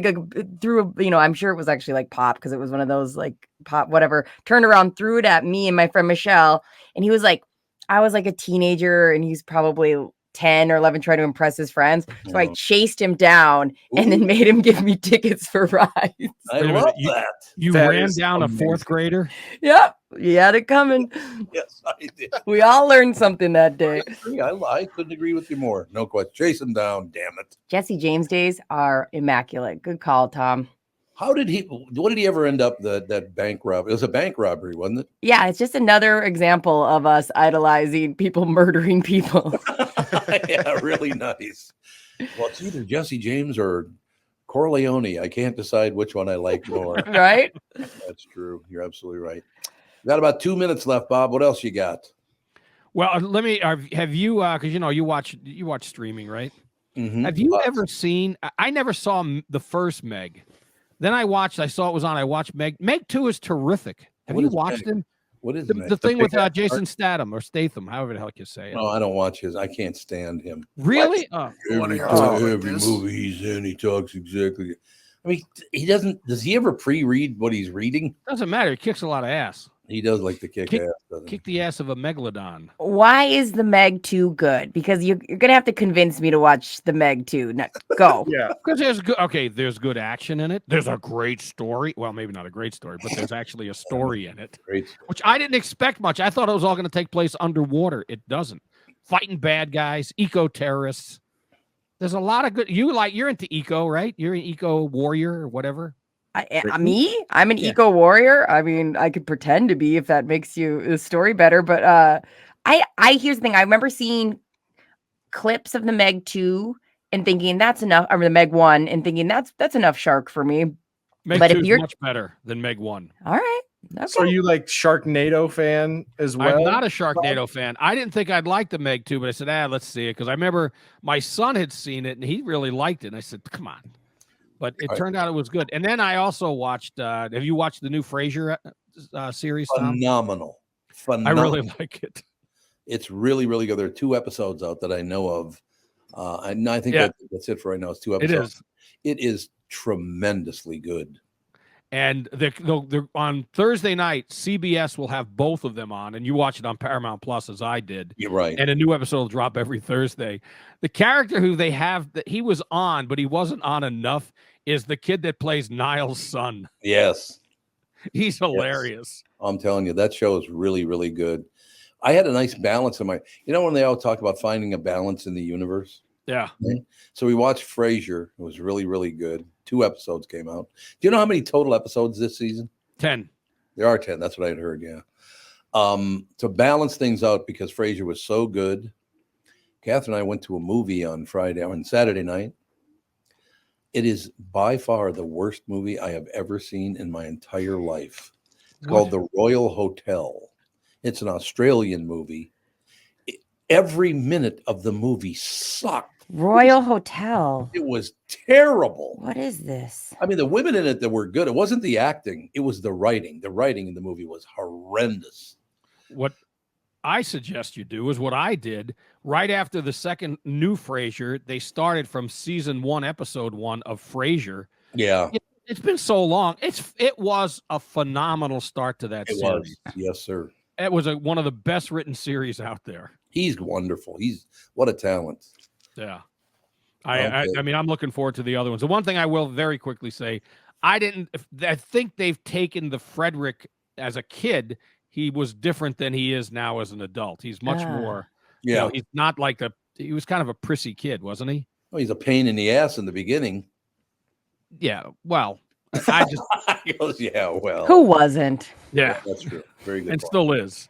threw, I'm sure it was actually like pop because it was one of those like pop, whatever, turned around, threw it at me and my friend Michelle. And he was like, I was like a teenager and he's probably 10 or 11 trying to impress his friends. So I chased him down and then made him give me tickets for rides. I love that. You That ran is down amazing. a 4th grader? Yep. You had it coming. Yes, I did. We all learned something that day. I couldn't agree with you more. No question. Chase him down, damn it. Jesse James days are immaculate. Good call, Tom. What did he ever end up that bank robbery? It was a bank robbery, wasn't it? Yeah, it's just another example of us idolizing people murdering people. Yeah, really nice. Well, it's either Jesse James or Corleone. I can't decide which one I like more. Right? That's true. You're absolutely right. Got about 2 minutes left, Bob. What else you got? Well, let me have you because you watch streaming, right? Mm-hmm. Have you ever seen? I never saw the first Meg. Then I saw it was on. I watched Meg. Meg 2 is terrific. Have you watched him? What is the thing with Jason Statham or Statham, however the hell you say it? No, I don't watch his. I can't stand him. Really? Every movie he's in, he talks exactly. I mean, he doesn't. Does he ever pre-read what he's reading? Doesn't matter. He kicks a lot of ass. He does like to kick ass. Doesn't he? Kick the ass of a megalodon. Why is the Meg 2 good? Because you're going to have to convince me to watch the Meg 2. No, go. Yeah. Because there's good action in it. There's a great story. Well, maybe not a great story, but there's actually a story in it. Great. Which I didn't expect much. I thought it was all going to take place underwater. It doesn't. Fighting bad guys, eco-terrorists. There's a lot of good. You're into eco, right? You're an eco warrior or whatever. Me? I'm an eco warrior. I mean, I could pretend to be if that makes the story better. But here's the thing. I remember seeing clips of the Meg 2 and thinking that's enough. Or the Meg 1 and thinking that's enough shark for me. Meg but 2 if is you're much better than Meg 1. All right. Okay. So are you like Sharknado fan as well? I'm not a Sharknado fan. I didn't think I'd like the Meg 2, but I said, let's see it. Because I remember my son had seen it and he really liked it. And I said, come on. But it turned out it was good. And then I also watched, have you watched the new Frasier series, Tom? Phenomenal. I really like it. It's really, really good. There are 2 episodes out that I know of. And I think that's it for right now. It's 2 episodes. It is tremendously good. And they're on Thursday night, CBS will have both of them on, and you watch it on Paramount Plus as I did. You're right. And a new episode will drop every Thursday. The character who they have that he was on, but he wasn't on enough, is the kid that plays Niall's son. Yes. He's hilarious. Yes. I'm telling you, that show is really, really good. I had a nice balance in my, when they all talk about finding a balance in the universe. Yeah. So we watched Frasier. It was really, really good. 2 episodes came out. Do you know how many total episodes this season? 10. There are 10. That's what I'd heard. Yeah. To balance things out, because Frasier was so good, Catherine and I went to a movie on Saturday night. It is by far the worst movie I have ever seen in my entire life. It's called The Royal Hotel. It's an Australian movie. Every minute of the movie sucked. Royal Hotel. It was terrible. What is this? I mean, the women in it that were good. It wasn't the acting. It was the writing. The writing in the movie was horrendous. What I suggest you do is what I did right after the second new Frasier. They started from season 1, episode 1 of Frasier. Yeah. It's been so long. It was a phenomenal start to that series. Was. Yes, sir. It was one of the best written series out there. He's wonderful. What a talent. Yeah. I mean, I'm looking forward to the other ones. The one thing I will very quickly say, I think they've taken the Frederick as a kid. He was different than he is now as an adult. He's much more, he's not like he was kind of a prissy kid, wasn't he? Well, he's a pain in the ass in the beginning. Yeah. Well, I just, he goes, yeah, well, who wasn't? Yeah, that's true. Very good. And still is.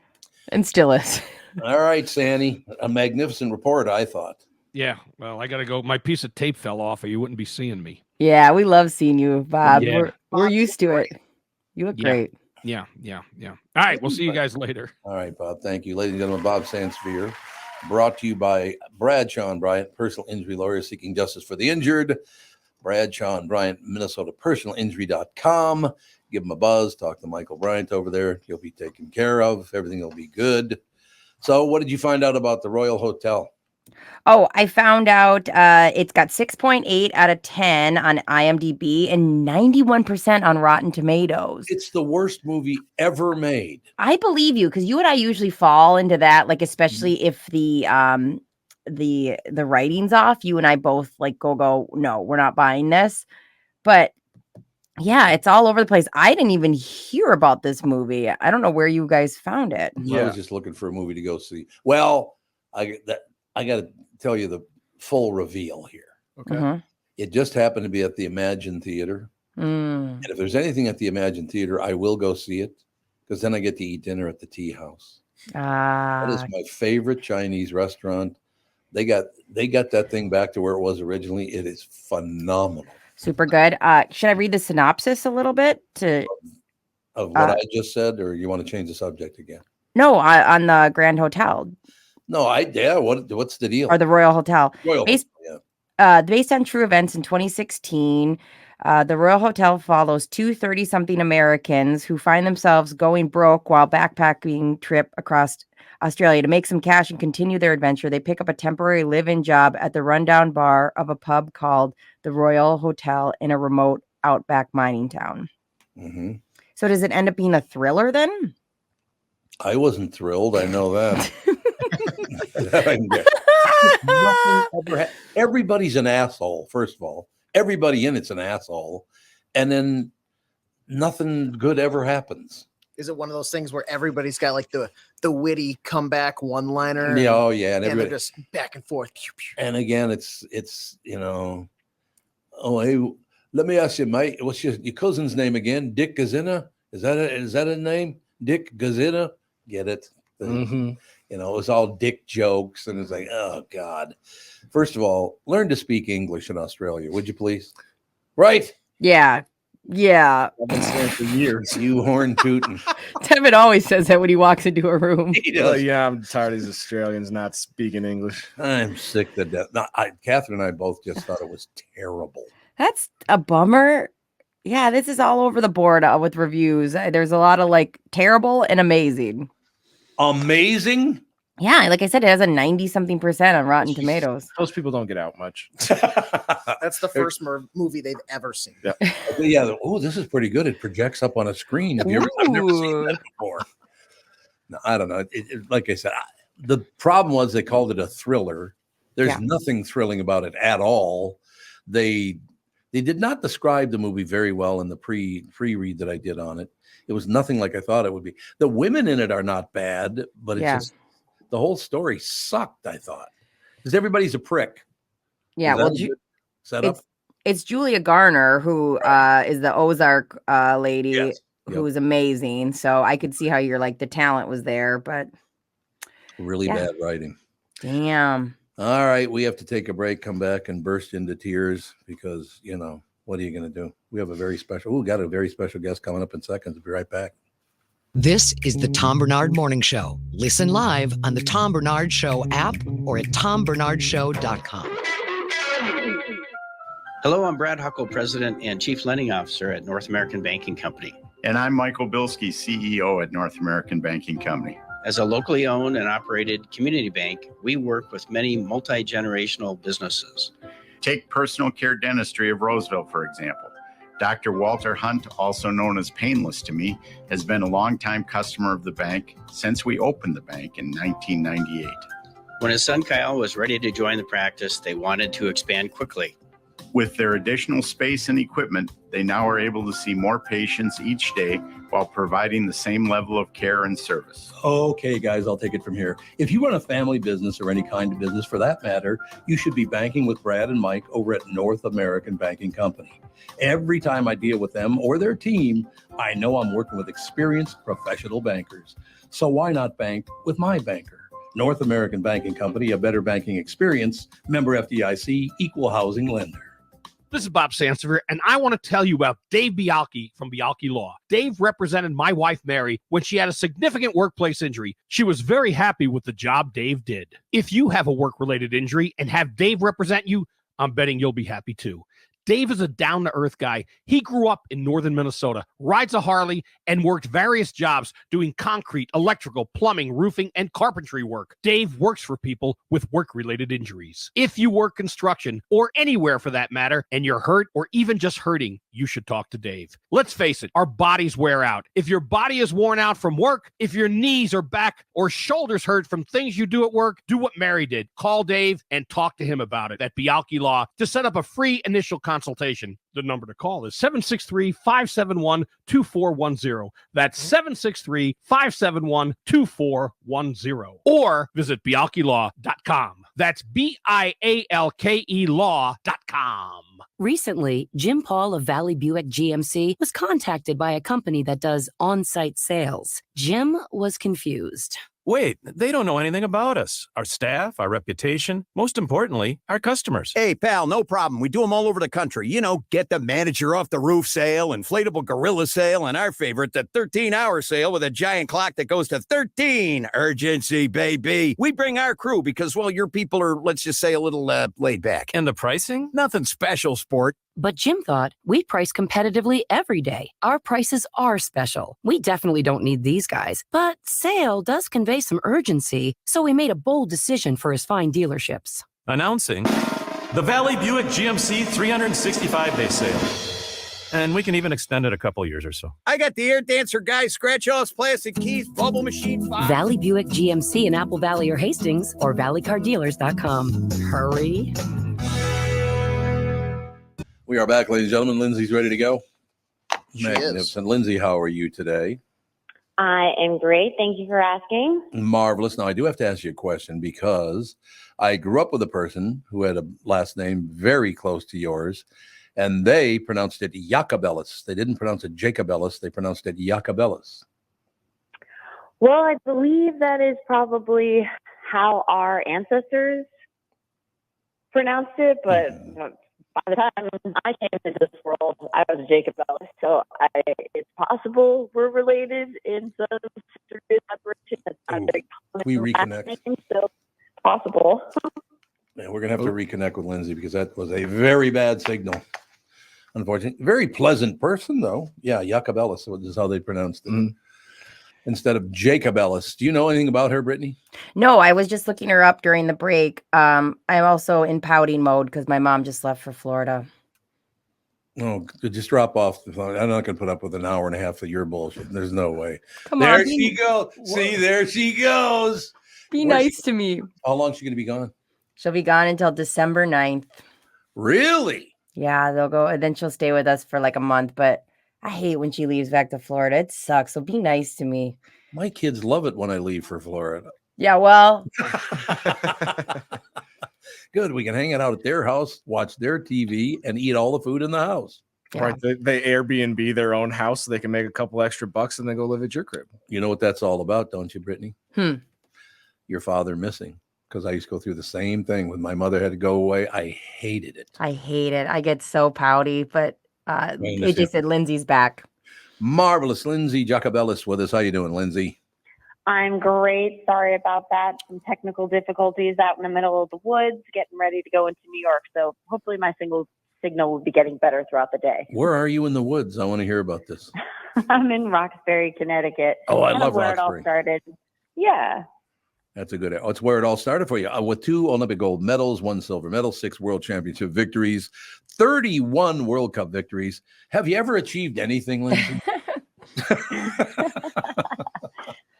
And still is. All right, Sandy, a magnificent report, I thought. Yeah, well, I got to go. My piece of tape fell off or you wouldn't be seeing me. Yeah, we love seeing you, Bob. Yeah. We're used to it. You look great. Yeah. All right, we'll see you guys later. All right, Bob. Thank you. Ladies and gentlemen, Bob Sandspear, brought to you by Bradshaw and Bryant, personal injury lawyers seeking justice for the injured. Bradshaw and Bryant, Minnesota, personalinjury.com. give him a buzz, talk to Michael Bryant over there. You'll be taken care of. Everything will be good. So what did you find out about the Royal Hotel? Oh, I found out it's got 6.8 out of 10 on IMDb and 91% on Rotten Tomatoes. It's the worst movie ever made. I believe you, because you and I usually fall into that, like especially if the writing's off. You and I both like go, no, we're not buying this. But yeah, it's all over the place. I didn't even hear about this movie. I don't know where you guys found it. I was just looking for a movie to go see. Well, I got to tell you the full reveal here. Okay. It just happened to be at the Imagine Theater. And if there's anything at the Imagine Theater, I will go see it, because then I get to eat dinner at the Tea House. That is my favorite Chinese restaurant. They got that thing back to where it was originally. It is phenomenal. Super good. Should I read the synopsis a little bit of what I just said, or you want to change the subject again? No, on the Grand Hotel. No, what's the deal? Or the Royal Hotel. Based on true events in 2016, the Royal Hotel follows two 30-something Americans who find themselves going broke while backpacking trip across Australia. To make some cash and continue their adventure, they pick up a temporary live-in job at the rundown bar of a pub called the Royal Hotel in a remote outback mining town. So does it end up being a thriller then? I wasn't thrilled. I know that. Everybody's an asshole, first of all. Everybody in it's an asshole. And then nothing good ever happens. Is it one of those things where everybody's got like the witty comeback one-liner? Yeah, oh yeah, and they're just back and forth. And again, it's oh hey, let me ask you, mate, what's your cousin's name again? Dick Gazina? Is that a name? Dick Gazina? Get it? It was all dick jokes, and it's like, oh God. First of all, learn to speak English in Australia, would you please? Right? Yeah. I've been saying for years. You horn tooting. Tevin always says that when he walks into a room. Yeah, I'm tired of these Australians not speaking English. I'm sick to death. No, Catherine and I both just thought it was terrible. That's a bummer. Yeah, this is all over the board with reviews. There's a lot of like terrible and amazing. Amazing? Yeah, like I said, it has a 90-something% on Rotten Tomatoes. Those people don't get out much. That's the first movie they've ever seen. Yeah. Oh, this is pretty good. It projects up on a screen. I've never seen that before. No, I don't know. Like I said, the problem was they called it a thriller. There's nothing thrilling about it at all. They did not describe the movie very well in the pre-read that I did on it. It was nothing like I thought it would be. The women in it are not bad, but it's just the whole story sucked, I thought. Because everybody's a prick. Yeah, well, it's Julia Garner, who is the Ozark lady, who is amazing. So I could see how you're like, the talent was there, but really bad writing. Damn. All right, we have to take a break, come back and burst into tears because, what are you going to do? We have a very special guest coming up in seconds. We'll be right back. This is the Tom Barnard Morning Show. Listen live on the Tom Barnard Show app or at tombernardshow.com. Hello, I'm Brad Huckle, President and Chief Lending Officer at North American Banking Company. And I'm Michael Bilski, CEO at North American Banking Company. As a locally owned and operated community bank, we work with many multi-generational businesses. Take Personal Care Dentistry of Roseville, for example. Dr. Walter Hunt, also known as Painless to me, has been a longtime customer of the bank since we opened the bank in 1998. When his son Kyle was ready to join the practice, they wanted to expand quickly. With their additional space and equipment, they now are able to see more patients each day while providing the same level of care and service. Okay, guys, I'll take it from here. If you run a family business or any kind of business for that matter, you should be banking with Brad and Mike over at North American Banking Company. Every time I deal with them or their team, I know I'm working with experienced professional bankers. So why not bank with my banker? North American Banking Company, a better banking experience, member FDIC, equal housing lender. This is Bob Sansevier, and I want to tell you about Dave Bialki from Bialki Law. Dave represented my wife, Mary, when she had a significant workplace injury. She was very happy with the job Dave did. If you have a work-related injury and have Dave represent you, I'm betting you'll be happy too. Dave is a down-to-earth guy. He grew up in northern Minnesota, rides a Harley, and worked various jobs doing concrete, electrical, plumbing, roofing, and carpentry work. Dave works for people with work-related injuries. If you work construction, or anywhere for that matter, and you're hurt or even just hurting, you should talk to Dave. Let's face it, our bodies wear out. If your body is worn out from work, if your knees or back or shoulders hurt from things you do at work, do what Mary did. Call Dave and talk to him about it at Bialki Law to set up a free initial consultation. The number to call is 763-571-2410. That's 763-571-2410. Or visit bialkilaw.com. That's BIALKE law.com. Recently, Jim Paul of Valley Buick GMC was contacted by a company that does on-site sales. Jim was confused. Wait, they don't know anything about us, our staff, our reputation, most importantly, our customers. Hey, pal, no problem. We do them all over the country. You know, get the manager off the roof sale, inflatable gorilla sale, and our favorite, the 13-hour sale with a giant clock that goes to 13. Urgency, baby. We bring our crew because, well, your people are, let's just say, a little laid back. And the pricing? Nothing special, sport. But Jim thought, we price competitively every day. Our prices are special. We definitely don't need these guys. But sale does convey some urgency, so we made a bold decision for his fine dealerships. Announcing the Valley Buick GMC 365-day sale. And we can even extend it a couple years or so. I got the air dancer guy, scratch-offs, plastic keys, bubble machine. Valley Buick GMC in Apple Valley or Hastings, or valleycardealers.com. Hurry. We are back, ladies and gentlemen. Lindsay's ready to go. She Magnificent. Lindsay, how are you today? I am great. Thank you for asking. Marvelous. Now, I do have to ask you a question because I grew up with a person who had a last name very close to yours, and they pronounced it Jacobellis. They didn't pronounce it Jacobellis. They pronounced it Jacobellis. Well, I believe that is probably how our ancestors pronounced it, but by the time I came into this world, I was Jacob Ellis, so it's possible we're related in some degree of separation. It's not very common. We reconnect. So possible. Yeah, we're going to have to reconnect with Lindsay because that was a very bad signal. Unfortunately. Very pleasant person, though. Yeah, Jacobellis is how they pronounced it. Instead of Jacob Ellis. Do you know anything about her, Brittany? No, I was just looking her up during the break. I'm also in pouting mode because my mom just left for Florida. Oh, just drop off the phone. I'm not going to put up with an hour and a half of your bullshit. There's no way. Come there on, she goes. See, there she goes. Be nice to me. How long is she going to be gone? She'll be gone until December 9th. Really? Yeah, they'll go, and then she'll stay with us for like a month, but I hate when she leaves back to Florida. It sucks. So be nice to me. My kids love it when I leave for Florida. Yeah, well. Good. We can hang out at their house, watch their TV, and eat all the food in the house. Yeah. Right. They Airbnb their own house so they can make a couple extra bucks and then go live at your crib. You know what that's all about, don't you, Brittany? Your father missing. Because I used to go through the same thing when my mother had to go away. I hated it. I hate it. I get so pouty, but AJ said Lindsay's back. Marvelous. Lindsay Jacobellis with us. How you doing, Lindsay? I'm great. Sorry about that. Some technical difficulties out in the middle of the woods, getting ready to go into New York. So hopefully my signal will be getting better throughout the day. Where are you in the woods? I want to hear about this. I'm in Roxbury, Connecticut. Oh, I love where Roxbury. It all started. Yeah. That's a good. Oh, it's where it all started for you. With 2 Olympic gold medals, 1 silver medal, 6 world championship victories, 31 World Cup victories. Have you ever achieved anything, Lindsay? It's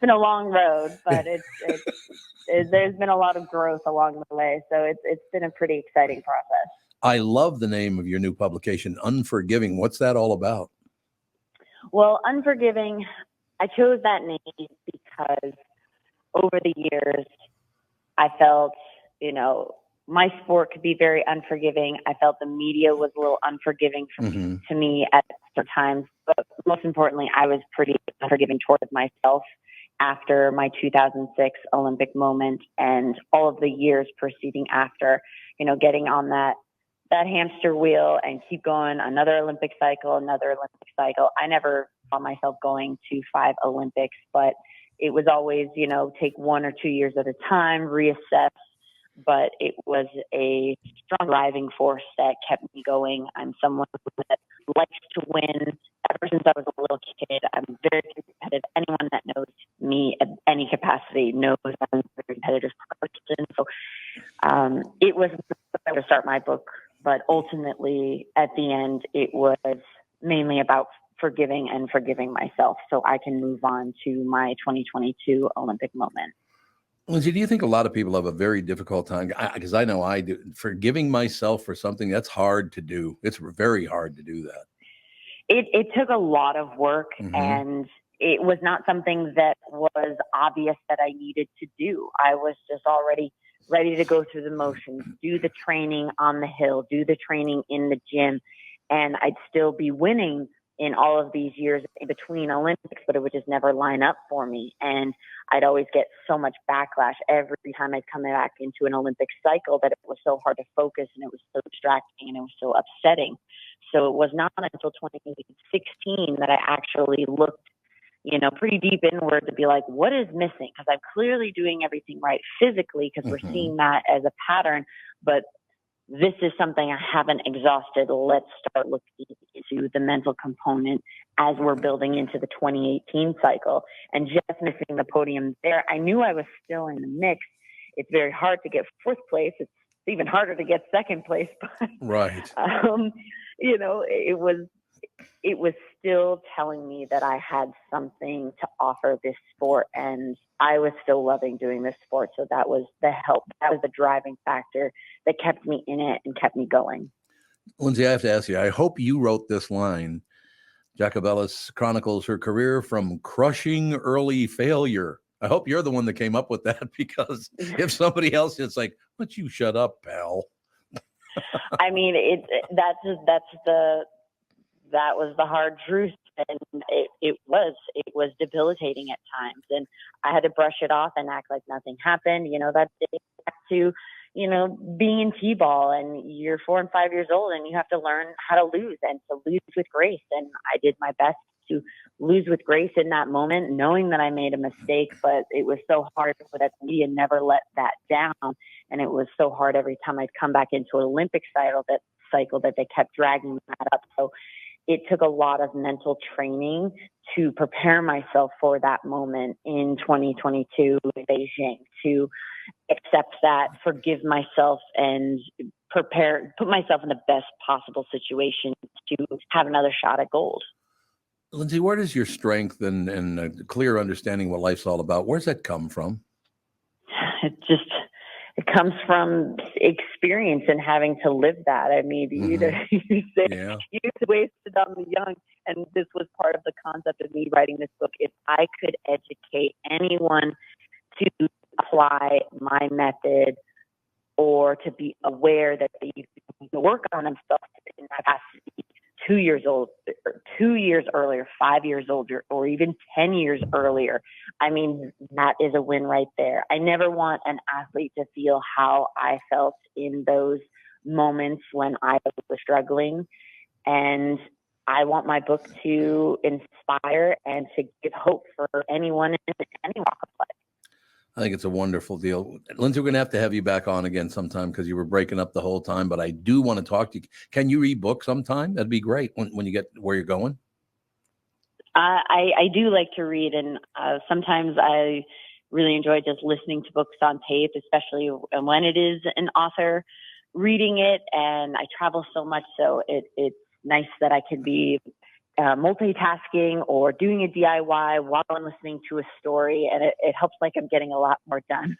been a long road, but there's been a lot of growth along the way. So it's been a pretty exciting process. I love the name of your new publication, Unforgiving. What's that all about? Well, Unforgiving, I chose that name because over the years, I felt, my sport could be very unforgiving. I felt the media was a little unforgiving to me at certain times. But most importantly, I was pretty unforgiving towards myself after my 2006 Olympic moment and all of the years preceding after, getting on that hamster wheel and keep going, another Olympic cycle. I never saw myself going to 5 Olympics, but it was always, take 1 or 2 years at a time, reassess, but it was a strong driving force that kept me going. I'm someone that likes to win. Ever since I was a little kid, I'm very competitive. Anyone that knows me at any capacity knows I'm a very competitive person. So it was to start my book, but ultimately at the end, it was mainly about forgiving and forgiving myself so I can move on to my 2022 Olympic moment. Lindsay, do you think a lot of people have a very difficult time? Because I know I do. Forgiving myself for something, that's hard to do. It's very hard to do that. It took a lot of work, and it was not something that was obvious that I needed to do. I was just already ready to go through the motions, do the training on the hill, do the training in the gym, and I'd still be winning in all of these years in between Olympics, but it would just never line up for me. And I'd always get so much backlash every time I'd come back into an Olympic cycle that it was so hard to focus and it was so distracting and it was so upsetting. So it was not until 2016 that I actually looked, pretty deep inward to be like, what is missing? Because I'm clearly doing everything right physically because we're seeing that as a pattern, but this is something I haven't exhausted. Let's start looking into the mental component as we're building into the 2018 cycle. And just missing the podium there, I knew I was still in the mix. It's very hard to get fourth place. It's even harder to get second place. But, right. It was still telling me that I had something to offer this sport, and I was still loving doing this sport. So that was the help. That was the driving factor that kept me in it and kept me going. Lindsay, I have to ask you, I hope you wrote this line. Jacobellis chronicles her career from crushing early failure. I hope you're the one that came up with that, because if somebody else is like, why don't you shut up, pal? I mean, that was the hard truth, and it was debilitating at times, and I had to brush it off and act like nothing happened. That dates back to being in T-ball, and you're 4 and 5 years old, and you have to learn how to lose and to lose with grace. And I did my best to lose with grace in that moment, knowing that I made a mistake, but it was so hard for that media never let that down, and it was so hard every time I'd come back into an Olympic cycle that they kept dragging that up. So it took a lot of mental training to prepare myself for that moment in 2022 in Beijing, to accept that, forgive myself, and put myself in the best possible situation to have another shot at gold. Lindsay, where does your strength and a clear understanding what life's all about, where's that come from? It comes from experience and having to live that. I mean, you say youth wasted on the young, and this was part of the concept of me writing this book. If I could educate anyone to apply my method or to be aware that they need to work on themselves in capacity 2 years old, 2 years earlier, 5 years older, or even 10 years earlier. I mean, that is a win right there. I never want an athlete to feel how I felt in those moments when I was struggling. And I want my book to inspire and to give hope for anyone in any walk of life. I think it's a wonderful deal. Lindsay, we're going to have you back on again sometime because you were breaking up the whole time, but I do want to talk to you. Can you read books sometime? That'd be great when you get where you're going. I do like to read, and sometimes I really enjoy just listening to books on tape, especially when it is an author reading it. And I travel so much, so it's nice that I can be multitasking or doing a DIY while I'm listening to a story, and it helps like I'm getting a lot more done.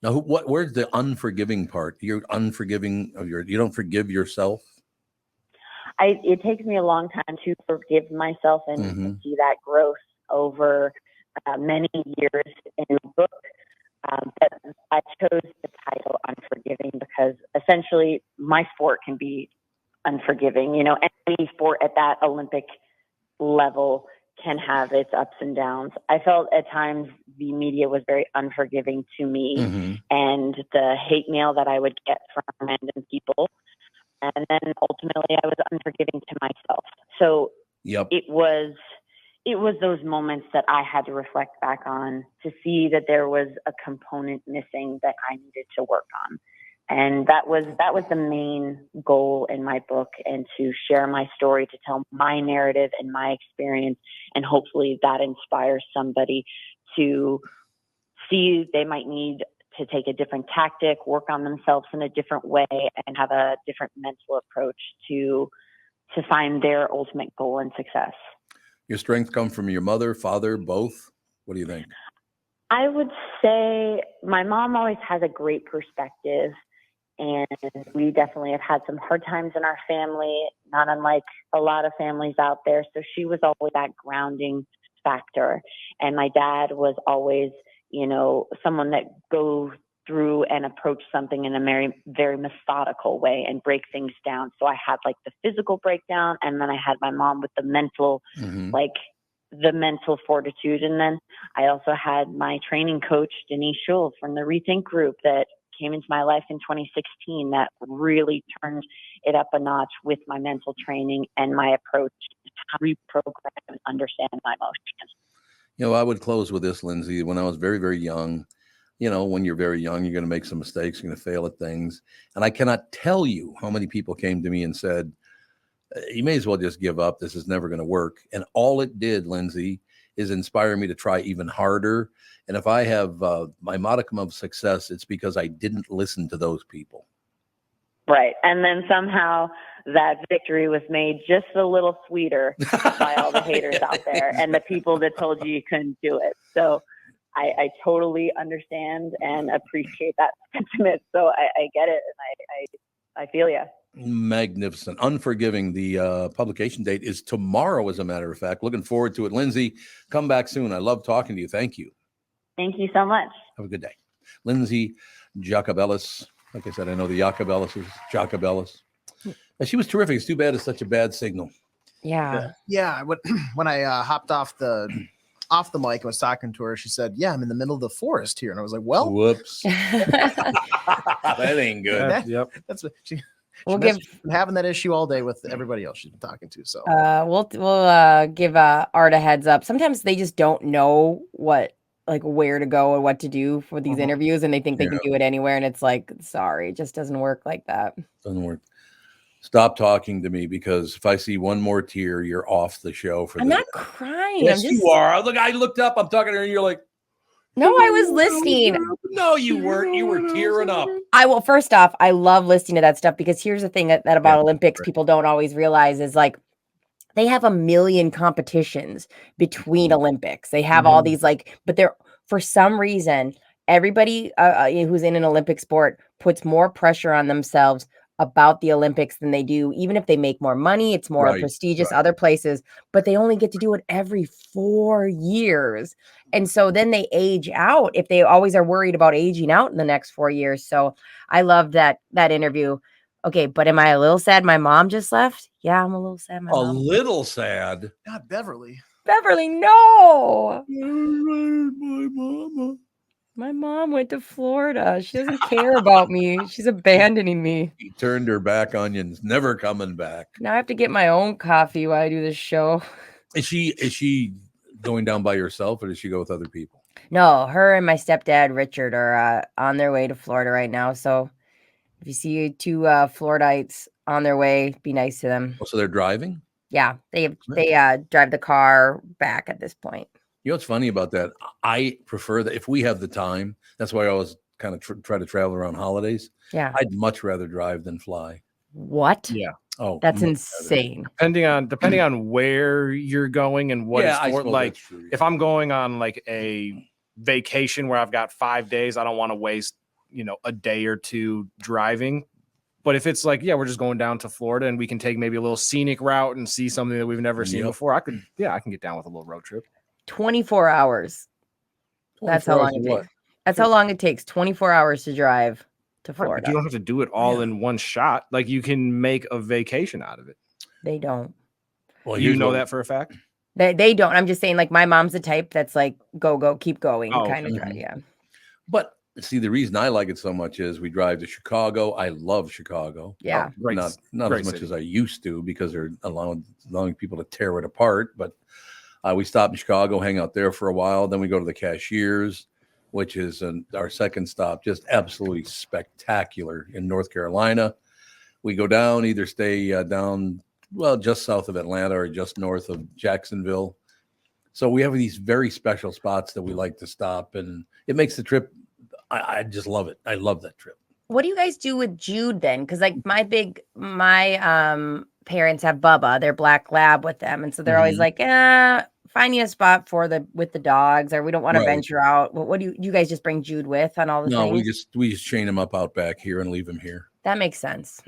Now, where's the unforgiving part? You're unforgiving you don't forgive yourself? It takes me a long time to forgive myself and see that growth over many years in the book. But I chose the title Unforgiving because essentially my sport can be unforgiving. Any sport at that Olympic level can have its ups and downs. I felt at times the media was very unforgiving to me, and the hate mail that I would get from random people. And then ultimately I was unforgiving to myself. So it was it was those moments that I had to reflect back on to see that there was a component missing that I needed to work on. And that was the main goal in my book, and to share my story, to tell my narrative and my experience. And hopefully that inspires somebody to see they might need to take a different tactic, work on themselves in a different way, and have a different mental approach to find their ultimate goal and success. Your strength come from your mother, father, both? What do you think? I would say my mom always has a great perspective, and we definitely have had some hard times in our family, not unlike a lot of families out there. So she was always that grounding factor. And my dad was always, someone that goes through and approach something in a very, very methodical way and break things down. So I had like the physical breakdown, and then I had my mom with the mental, the mental fortitude. And then I also had my training coach, Denise Schul from the Rethink group, that came into my life in 2016, that really turned it up a notch with my mental training and my approach to reprogram and understand my emotions. I would close with this, Lindsay. When I was very, very young, when you're very young, you're going to make some mistakes, you're going to fail at things. And I cannot tell you how many people came to me and said, you may as well just give up. This is never going to work. And all it did, Lindsay, is inspire me to try even harder. And if I have my modicum of success, it's because I didn't listen to those people. Right. And then somehow that victory was made just a little sweeter by all the haters out there and the people that told you couldn't do it. So I totally understand and appreciate that sentiment. So I get it. And I feel you. Magnificent. Unforgiving. The publication date is tomorrow, as a matter of fact. Looking forward to it. Lindsay, come back soon. I love talking to you. Thank you. Thank you so much. Have a good day. Lindsay Jacobellis. Like I said, I know the Jacobellis. She was terrific. It's too bad it's such a bad signal. Yeah. Yeah. When I hopped off the mic and was talking to her, she said, "Yeah, I'm in the middle of the forest here." And I was like, "Well, whoops." That ain't good. Yep. That's what she's been having that issue all day with everybody else she's been talking to. So we'll give Art a heads up. Sometimes they just don't know where to go or what to do for these interviews, and they think they can do it anywhere. And it's like, sorry, it just doesn't work like that. Doesn't work. Stop talking to me, because if I see one more tear, you're off the show for I'm not crying. Yes, you are. Look, I looked up. I'm talking to her, and you're like, no, I was listening. No, you weren't. You were tearing up. First off, I love listening to that stuff, because here's the thing that about Olympics people don't always realize is they have a million competitions between Olympics. They have all these but they're, for some reason, everybody who's in an Olympic sport puts more pressure on themselves about the Olympics than they do, even if they make more money. It's more prestigious other places, but they only get to do it every 4 years. And so then they age out if they always are worried about aging out in the next 4 years. So I love that interview. Okay, but am I a little sad my mom just left? Yeah, I'm a little sad. Little sad. Not Beverly. Beverly, no. My mama. My mom went to Florida. She doesn't care about me. She's abandoning me. He turned her back on you and never coming back. Now I have to get my own coffee while I do this show. Is she going down by herself, or does she go with other people? No, her and my stepdad, Richard, are on their way to Florida right now. So if you see two Floridites on their way, be nice to them. Oh, so they're driving? Yeah, they drive the car back at this point. You know what's funny about that? I prefer that if we have the time. That's why I always kind of try to travel around holidays. Yeah, I'd much rather drive than fly. What? Yeah. Oh, that's insane. Depending on where you're going and what it's for. Like, if I'm going on like a vacation where I've got 5 days, I don't want to waste a day or two driving. But if it's like, we're just going down to Florida and we can take maybe a little scenic route and see something that we've never seen before, I can get down with a little road trip. 24 hours. That's how long it takes. That's how long it takes. 24 hours to drive to Florida. But you don't have to do it all in one shot. Like, you can make a vacation out of it. They don't. Well, you know that for a fact? They don't. I'm just saying, like, my mom's the type that's like, go, keep going kind of drive. Yeah. But see, the reason I like it so much is we drive to Chicago. I love Chicago. Yeah. Not as much as I used to, because they're allowing people to tear it apart. But We stop in Chicago, hang out there for a while. Then we go to the Cashiers, which is our second stop, just absolutely spectacular in North Carolina. We go down, either stay down, well, just south of Atlanta or just north of Jacksonville. So we have these very special spots that we like to stop, and it makes the trip. I just love it. I love that trip. What do you guys do with Jude then? Because like my parents have Bubba, their black lab with them, and so they're always like, finding a spot with the dogs, or we don't want to venture out. What do you guys just bring Jude with on all the things? No, we just chain him up out back here and leave him here. That makes sense.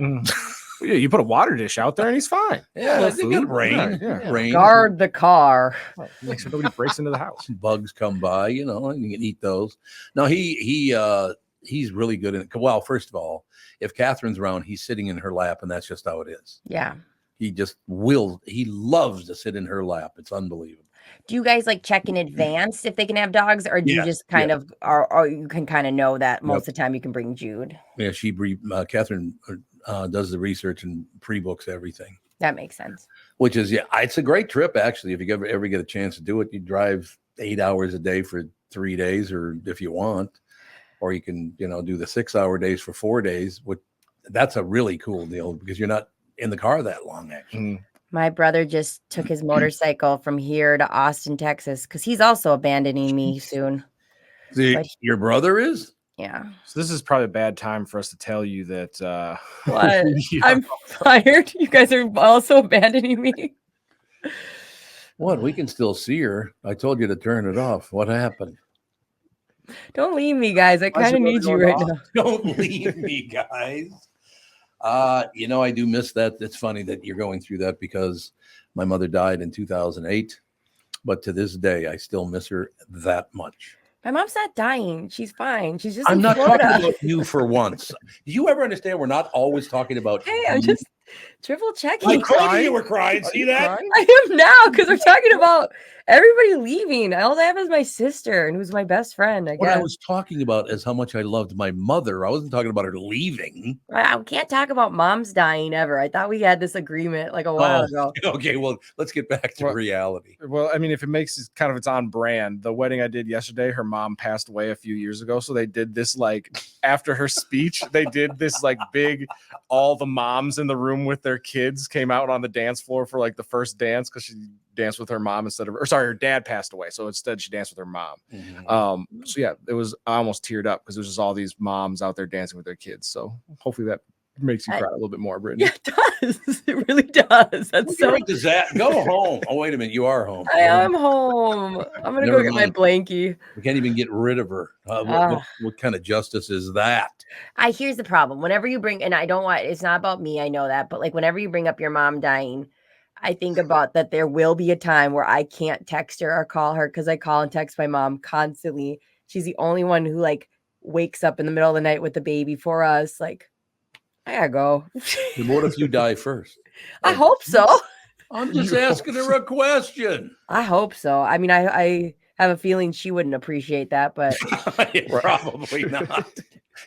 Yeah, you put a water dish out there and he's fine. Yeah, it's good rain. Rain. Guard the car. Make sure nobody breaks into the house. Bugs come by, and you can eat those. No, he's really good in it. Well, first of all, if Catherine's around, he's sitting in her lap, and that's just how it is. Yeah. He loves to sit in her lap. It's unbelievable. Do you guys like check in advance if they can have dogs, or do you just kind of, or you can kind of know that most of the time you can bring Jude? Yeah, Catherine does the research and pre-books everything. That makes sense. Which is, it's a great trip, actually. If you ever get a chance to do it, you drive 8 hours a day for 3 days, or if you want, or you can, do the 6-hour days for 4 days. That's a really cool deal because you're not in the car that long, actually. My brother just took his motorcycle from here to Austin, Texas, because he's also abandoning me soon. Your brother is? Yeah. So this is probably a bad time for us to tell you that. What? I'm fired. You guys are also abandoning me. What? We can still see her. I told you to turn it off. What happened? Don't leave me, guys. I kind of need you right now. Don't leave me, guys. I do miss that. It's funny that you're going through that because my mother died in 2008, but to this day, I still miss her that much. My mom's not dying. She's fine. She's just I'm in not Florida. talking about you for once. Do you ever understand we're not always talking about Hey, I'm just triple checking. I told you were crying. See that? I am now because we're talking about everybody leaving. All I have is my sister, and who's my best friend. What I was talking about is how much I loved my mother. I wasn't talking about her leaving. I can't talk about moms dying ever. I thought we had this agreement like a while ago. Okay, well, let's get back to reality. Well, I mean, if it makes it kind of its on brand, the wedding I did yesterday, her mom passed away a few years ago. So they did this after her speech, they did this big, all the moms in the room with their kids came out on the dance floor for the first dance because she danced with her mom her dad passed away, so instead she danced with her mom. So yeah, I almost teared up because there's just all these moms out there dancing with their kids. So hopefully that makes you cry a little bit more, Brittany. Yeah, it does. It really does. That's so. Does that go home? Oh, wait a minute, you are home. I am home. I'm gonna go get my blankie. We can't even get rid of her. What kind of justice is that? Here's the problem. Whenever you bring, and I don't want, it's not about me. I know that, but whenever you bring up your mom dying, I think about that there will be a time where I can't text her or call her because I call and text my mom constantly. She's the only one who wakes up in the middle of the night with the baby for us. I gotta go. What if you die first? I hope so. I'm just asking her a question. I hope so. I mean, I have a feeling she wouldn't appreciate that, but probably not.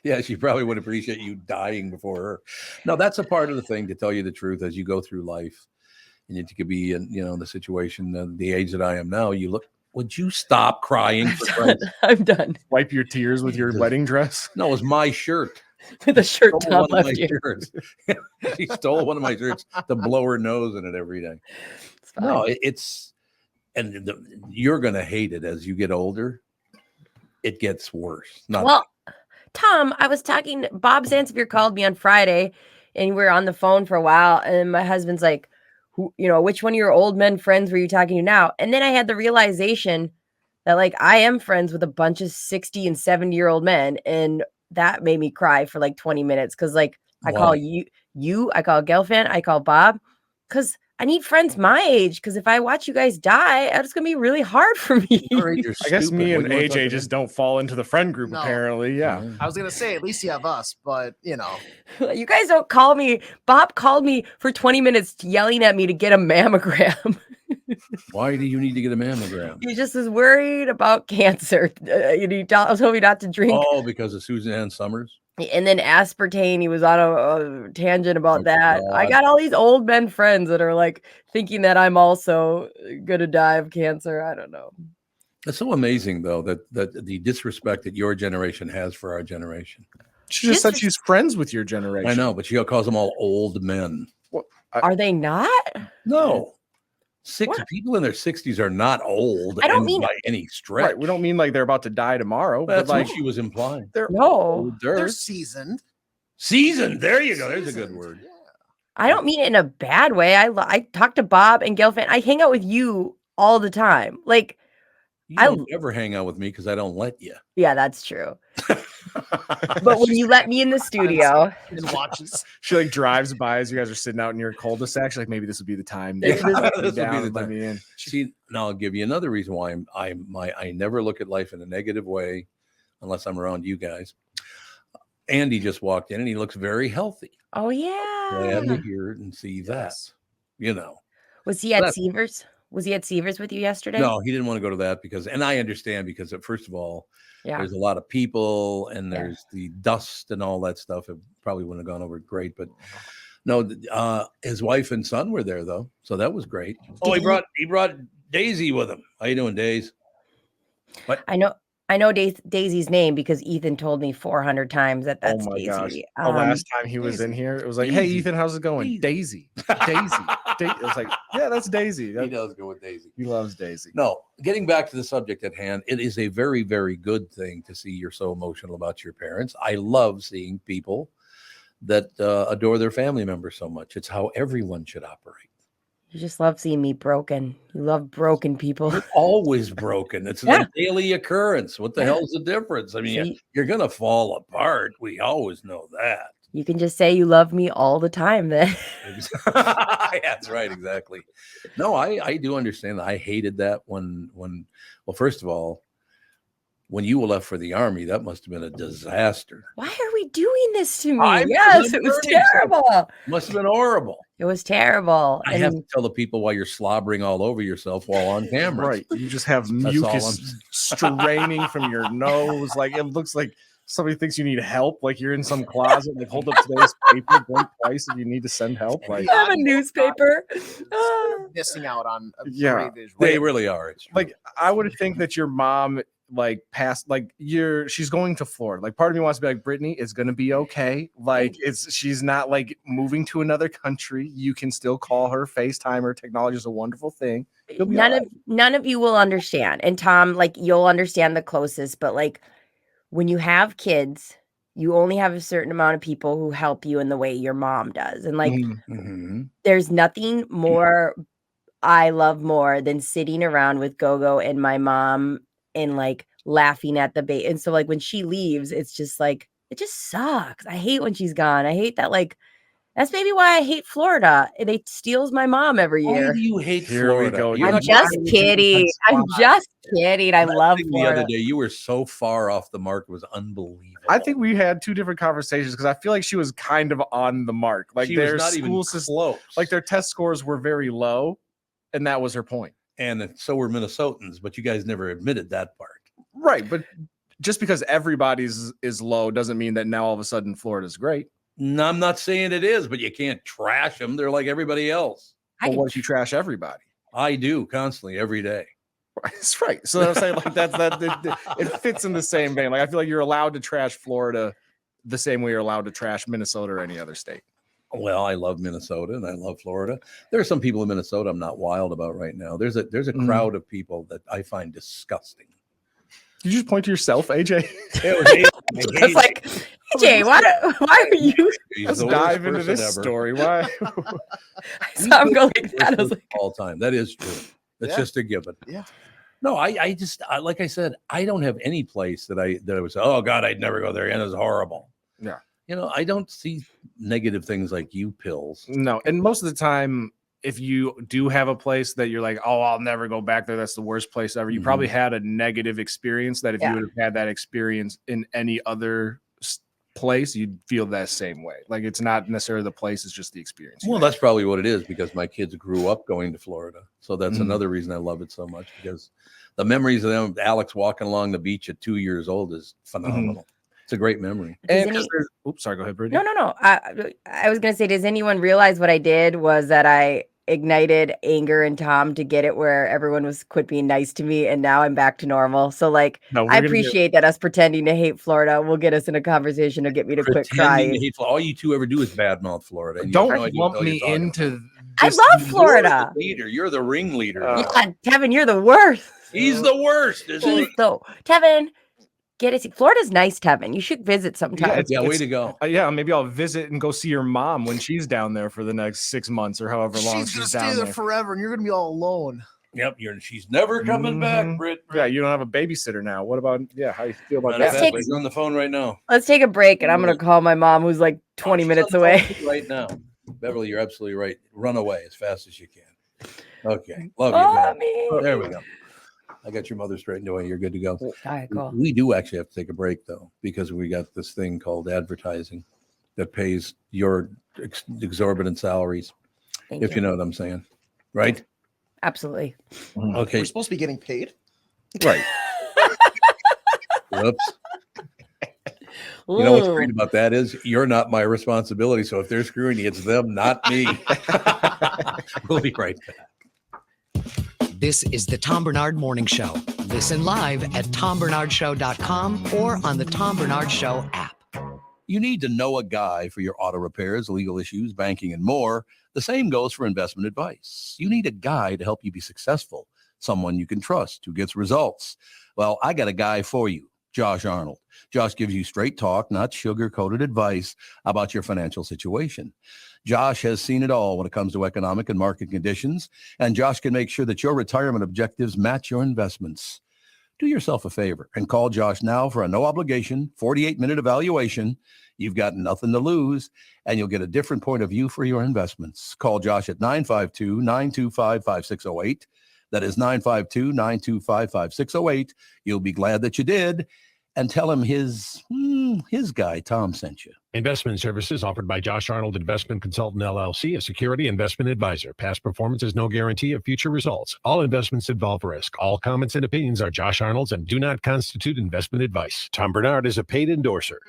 Yeah, she probably would appreciate you dying before her. No, that's a part of the thing, to tell you the truth, as you go through life. And you could be in, the situation, the age that I am now. Would you stop crying? I'm done. Wipe your tears with your wedding dress. No, it was my shirt. With a shirt top left here. She stole one of my shirts to blow her nose in it every day. No, you're going to hate it as you get older. It gets worse. Well, Tom, I was talking, Bob Zanzibar called me on Friday and we were on the phone for a while. And my husband's like, which one of your old men friends were you talking to now? And then I had the realization that I am friends with a bunch of 60 and 70-year-old men. And that made me cry for 20 minutes. Cause I call you, I call Gelfand, I call Bob, cause I need friends my age. Cause if I watch you guys die, it's going to be really hard for me. I guess me and AJ just don't fall into the friend group, apparently. Yeah. I was going to say, at least you have us, but you guys don't call me. Bob called me for 20 minutes yelling at me to get a mammogram. Why do you need to get a mammogram? He just was worried about cancer. He told me not to drink. Oh, because of Suzanne Summers? And then aspartame, he was on a tangent about that. I God. got all these old men friends that are like thinking that I'm also gonna die of cancer. I don't know. It's so amazing, though, that the disrespect that your generation has for our generation. She just said she's friends with your generation. I know, but she calls them all old men. Well, Are they not? No. People in their 60s are not old. I don't mean by any stretch. Right. We don't mean like they're about to die tomorrow. That's but like what she was implying. They're No. They're seasoned. Seasoned. There you go. There's a good word. I don't mean it in a bad way. I talk to Bob and Gail. I hang out with you all the time. Like, You don't ever hang out with me because I don't let you. yeah, that's true. But when you let me in the studio, And watches. She like drives by as you guys are sitting out in your cul-de-sac. She's like, maybe this would be the time. This Let would me be down the and let time. me in. See, now I'll give you another reason why I never look at life in a negative way unless I'm around you guys. Andy just walked in and he looks very healthy. oh yeah, Glad to hear it and see that. You know. was he at That's- Seavers? Was he at Seavers with you yesterday? No, he didn't want to go to that because, and I understand because first of all, Yeah. there's a lot of people and Yeah. there's the dust and all that stuff. It probably wouldn't have gone over great, but no, his wife and son were there though, so that was great. Oh, he brought Daisy with him. How you doing, Daisy? What? I know Daisy's name because Ethan told me 400 times that that's Oh my Daisy. gosh. The last time he was in here, it was like, hey, Daisy. Ethan, how's it going? Daisy. Daisy. It was like, yeah, that's Daisy. He does go with Daisy. He loves Daisy. No, getting back to the subject at hand, it is a very, very good thing to see you're so emotional about your parents. I love seeing people that adore their family members so much. It's how everyone should operate. You just love seeing me broken. You love broken people. You're always broken. It's Yeah. a daily occurrence. What the hell's the difference? I mean, See? you're going to fall apart. We always know that. You can just say you love me all the time then. That's right. Exactly. No, I do understand that. I hated that when, well, first of all, when you left for the army, that must have been a disaster. Why are we doing this to me? I'm Yes, it was learning something. terrible. Must have been horrible. It was terrible. I have to tell the people why you're slobbering all over yourself while on camera. Right. You just have That's all mucus straining from your nose. Like it looks like somebody thinks you need help. Like you're in some closet. Like hold up today's paper, blink twice if you need to send help. Like I have a newspaper. Missing out on a Yeah. great visual. They really are. It's true. like I would think that your mom like passed like she's going to Florida. Like part of me wants to be like, Brittany, it's gonna be okay. Like she's not like moving to another country. You can still call her, FaceTime her. Technology is a wonderful thing. You'll be all right. None of you will understand. And Tom, like you'll understand the closest, but like when you have kids, you only have a certain amount of people who help you in the way your mom does. And like Mhm. there's nothing more I love more than sitting around with Gogo and my mom and like laughing at the bait. And so like when she leaves, it's just like it just sucks. I hate when she's gone. I hate that like that's maybe why I hate Florida. It steals my mom every Why year. do you hate Here we Florida? go. You're I'm not just trying to kidding. I'm just kidding. I That love thing Florida. the other day. You were so far off the mark. It was unbelievable. I think we had two different conversations because I feel like she was kind of on the mark. Like She was their not even school system, close. like their test scores were very low, and that was her point. And so were Minnesotans, but you guys never admitted that part. Right, but just because everybody's is low doesn't mean that now all of a sudden Florida's great. No, I'm not saying it is, but you can't trash them. They're like everybody else. But what if you trash everybody? I do constantly every day. That's right. So I'm saying like it fits in the same vein. Like I feel like you're allowed to trash Florida the same way you're allowed to trash Minnesota or any other state. Well, I love Minnesota and I love Florida. There are some people in Minnesota I'm not wild about right now. There's a crowd of people that I find disgusting. Did you just point to yourself, AJ? It's like, AJ, why are you? Let's dive into this story. Why? I saw him go like that. I was like, all the time. That is true. It's Yeah. just a given. Yeah. No, I just like I said, I don't have any place that I was. Oh God, I'd never go there again. It's horrible. Yeah. You know, I don't see negative things like you pills. No, and most of the time, if you do have a place that you're like, oh, I'll never go back there, that's the worst place ever. You probably had a negative experience that if you would have had that experience in any other place, you'd feel that same way. Like it's not necessarily the place, it's just the experience. Well, that's probably what it is because my kids grew up going to Florida. So that's another reason I love it so much because the memories of them, Alex walking along the beach at 2 years old is phenomenal. It's a great memory. And oops, sorry, go ahead, Brittany. No. I was gonna say, does anyone realize what I did was that I ignited anger in Tom to get it where everyone was quit being nice to me, and now I'm back to normal. So like, No, I appreciate that us pretending to hate Florida will get us in a conversation to get me to quit crying. All you two ever do is badmouth Florida. And Don't you have no idea lump what me you're talking into. about. I love Florida. You're the ringleader. Yeah, Tevin, you're the worst. He's the worst, isn't he? So Tevin, get it. Florida's nice, Tevin. You should visit sometime. Way to go. Yeah, maybe I'll visit and go see your mom when she's down there for the next 6 months or however long She's gonna she's stay down there there. forever, and you're gonna be all alone. Yep, she's never coming back, Britt. Yeah, you don't have a babysitter now. What about how you feel about Let's that? take- He's on the phone right now. Let's take a break, and I'm gonna call my mom, who's like 20 minutes away. Right now. Beverly, you're absolutely right. Run away as fast as you can. Okay. Love you, man. Mommy. There we go. I got your mother straightened away. You're good to go. All right, cool. We do actually have to take a break, though, because we got this thing called advertising that pays your exorbitant salaries, if you know what I'm saying. Right? Absolutely. Okay. We're supposed to be getting paid. Right. Whoops. You know what's great about that is you're not my responsibility. So if they're screwing you, it's them, not me. We'll be right back. This is the Tom Barnard Morning Show. Listen live at tombernardshow.com or on the Tom Barnard Show app. You need to know a guy for your auto repairs, legal issues, banking, and more. The same goes for investment advice. You need a guy to help you be successful, someone you can trust who gets results. Well, I got a guy for you, Josh Arnold. Josh gives you straight talk, not sugar-coated advice about your financial situation. Josh has seen it all when it comes to economic and market conditions, and Josh can make sure that your retirement objectives match your investments. Do yourself a favor and call Josh now for a no-obligation, 48-minute evaluation. You've got nothing to lose, and you'll get a different point of view for your investments. Call Josh at 952-925-5608. That is 952-925-5608. You'll be glad that you did. And tell him his guy, Tom, sent you. Investment services offered by Josh Arnold Investment Consultant, LLC, a security investment advisor. Past performance is no guarantee of future results. All investments involve risk. All comments and opinions are Josh Arnold's and do not constitute investment advice. Tom Barnard is a paid endorser.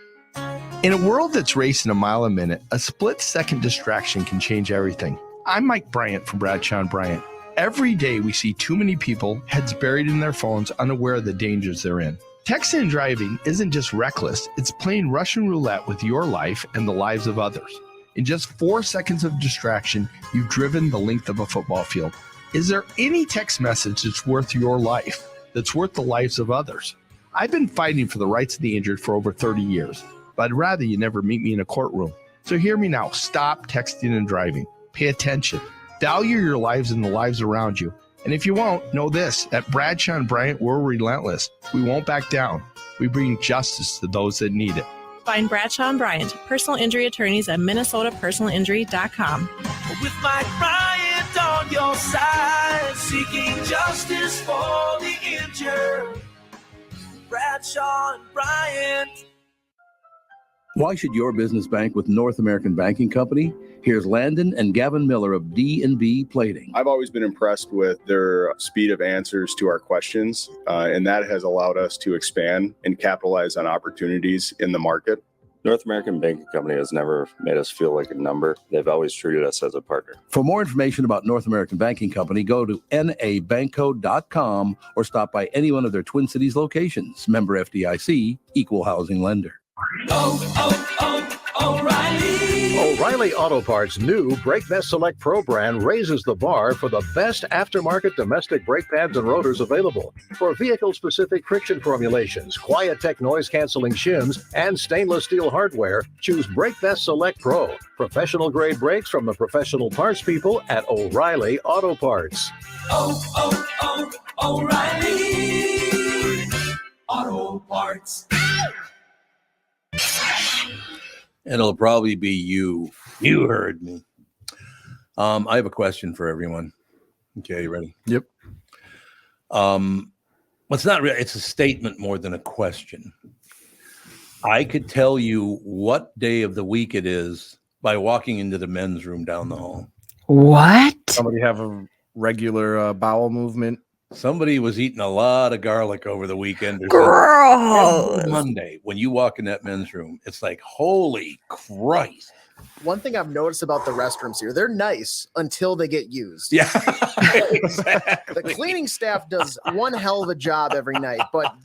In a world that's racing a mile a minute, a split-second distraction can change everything. I'm Mike Bryant from Bradshaw & Bryant. Every day we see too many people, heads buried in their phones, unaware of the dangers they're in. Texting and driving isn't just reckless, it's playing Russian roulette with your life and the lives of others. In just 4 seconds of distraction, you've driven the length of a football field. Is there any text message that's worth your life, that's worth the lives of others? I've been fighting for the rights of the injured for over 30 years, but I'd rather you never meet me in a courtroom. So hear me now, stop texting and driving. Pay attention. Value your lives and the lives around you. And if you won't, know this, at Bradshaw & Bryant, we're relentless. We won't back down. We bring justice to those that need it. Find Bradshaw & Bryant, personal injury attorneys at minnesotapersonalinjury.com. With Mike Bryant on your side, seeking justice for the injured. Bradshaw & Bryant. Why should your business bank with North American Banking Company? Here's Landon and Gavin Miller of D&B Plating. I've always been impressed with their speed of answers to our questions, and that has allowed us to expand and capitalize on opportunities in the market. North American Banking Company has never made us feel like a number. They've always treated us as a partner. For more information about North American Banking Company, go to nabankco.com or stop by any one of their Twin Cities locations. Member FDIC, equal housing lender. O'Reilly Auto Parts' new Brake Vest Select Pro brand raises the bar for the best aftermarket domestic brake pads and rotors available. For vehicle-specific friction formulations, Quiet-Tech noise-canceling shims, and stainless steel hardware, choose Brake Vest Select Pro. Professional-grade brakes from the professional parts people at O'Reilly Auto Parts. O'Reilly Auto Parts. And it'll probably be you. You heard me. I have a question for everyone. Okay, you ready? Yep. It's not really, it's a statement more than a question. I could tell you what day of the week it is by walking into the men's room down the hall. What? Somebody have a regular bowel movement Somebody was eating a lot of garlic over the weekend. Gross. Every Monday, when you walk in that men's room, it's like, holy Christ. One thing I've noticed about the restrooms here, they're nice until they get used. Yeah, exactly. The cleaning staff does one hell of a job every night, but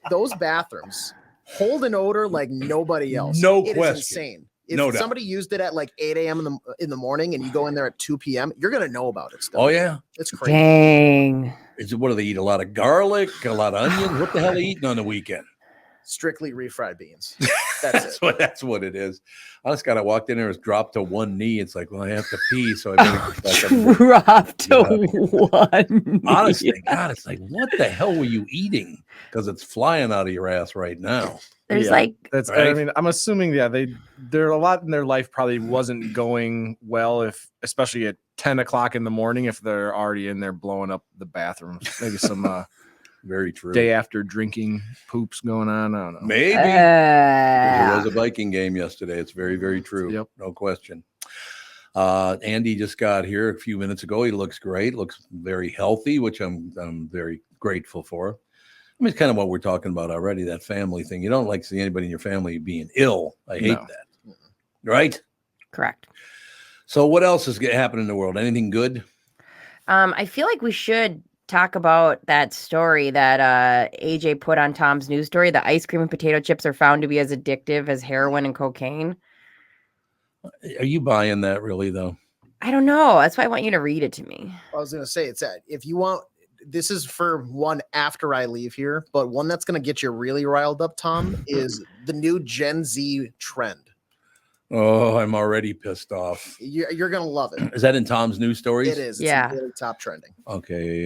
those bathrooms hold an odor like nobody else. No It question. is insane. If No doubt. somebody used it at like 8 a.m. in the morning and you go in there at 2 p.m., you're going to know about it still. Oh, yeah. It's crazy. Dang. What do they eat? A lot of garlic, a lot of onions? What the hell are they eating on the weekend? Strictly refried beans. That's it. That's what it is. I just got walked in there, it was dropped to one knee. It's like, well, I have to pee, so I better get back up. Dropped to one. Honestly, God, it's like, what the hell were you eating? Because it's flying out of your ass right now. There's that's right? I mean, I'm assuming there a lot in their life probably wasn't going well, if especially at 10 o'clock in the morning, if they're already in there blowing up the bathrooms. Maybe some very true day after drinking poops going on. I don't know. Maybe there was a Viking game yesterday. It's very, very true. Yep. No question. Andy just got here a few minutes ago. He looks great, looks very healthy, which I'm very grateful for. I mean, it's kind of what we're talking about already, that family thing. You don't like to see anybody in your family being ill. I hate that. Right? Correct. So what else is happening in the world? Anything good? I feel like we should talk about that story that AJ put on Tom's news story. The ice cream and potato chips are found to be as addictive as heroin and cocaine. Are you buying that really, though? I don't know. That's why I want you to read it to me. I was going to say, it's that if you want, this is for one after I leave here, but one that's going to get you really riled up, Tom, is the new Gen Z trend. Oh, I'm already pissed off. You're going to love it. Is that in Tom's news stories? It is. It's really top trending. Okay.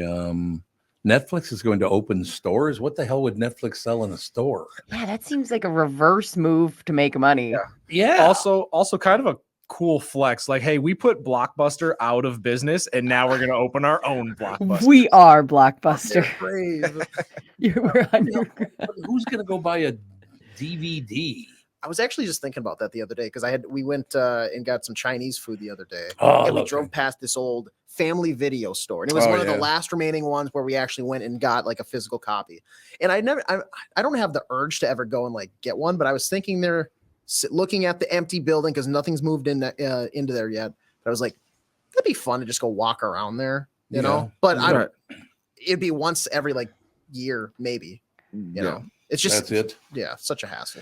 Netflix is going to open stores. What the hell would Netflix sell in a store? Yeah, that seems like a reverse move to make money. Yeah. Also kind of a cool flex. Like, hey, we put Blockbuster out of business and now we're going to open our own Blockbuster. We are Blockbuster. Who's going to go buy a DVD? I was actually just thinking about that the other day because we went and got some Chinese food the other day. Oh, and we drove past this old family video store. And it was one of the last remaining ones where we actually went and got like a physical copy. And I don't have the urge to ever go and like get one, but I was thinking there, looking at the empty building because nothing's moved into there yet. But I was like, it'd be fun to just go walk around there, you know? But it'd be once every like year, maybe. You know, it's just, that's it. Yeah, such a hassle.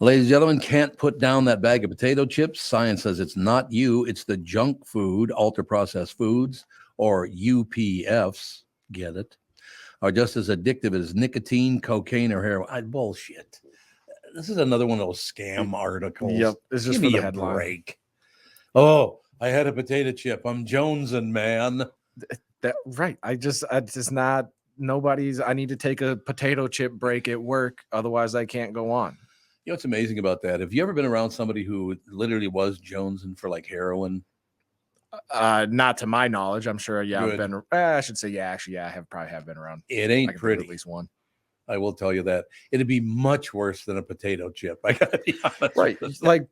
Ladies and gentlemen, can't put down that bag of potato chips. Science says it's not you. It's the junk food, ultra-processed foods, or UPFs, get it, are just as addictive as nicotine, cocaine, or heroin. Bullshit. This is another one of those scam articles. Yep. It's just Give for me the a headline. break. Oh, I had a potato chip. I'm jonesing, man. Right. I just not nobody's. I need to take a potato chip break at work. Otherwise, I can't go on. You know what's amazing about that? Have you ever been around somebody who literally was jonesing for like heroin? Not to my knowledge. I'm sure. Yeah, Good. I've been. I should say, yeah. Actually, yeah, I have probably been around. It ain't I can think of pretty. At least one. I will tell you that. It'd be much worse than a potato chip. I gotta be honest. Right. with you. Like,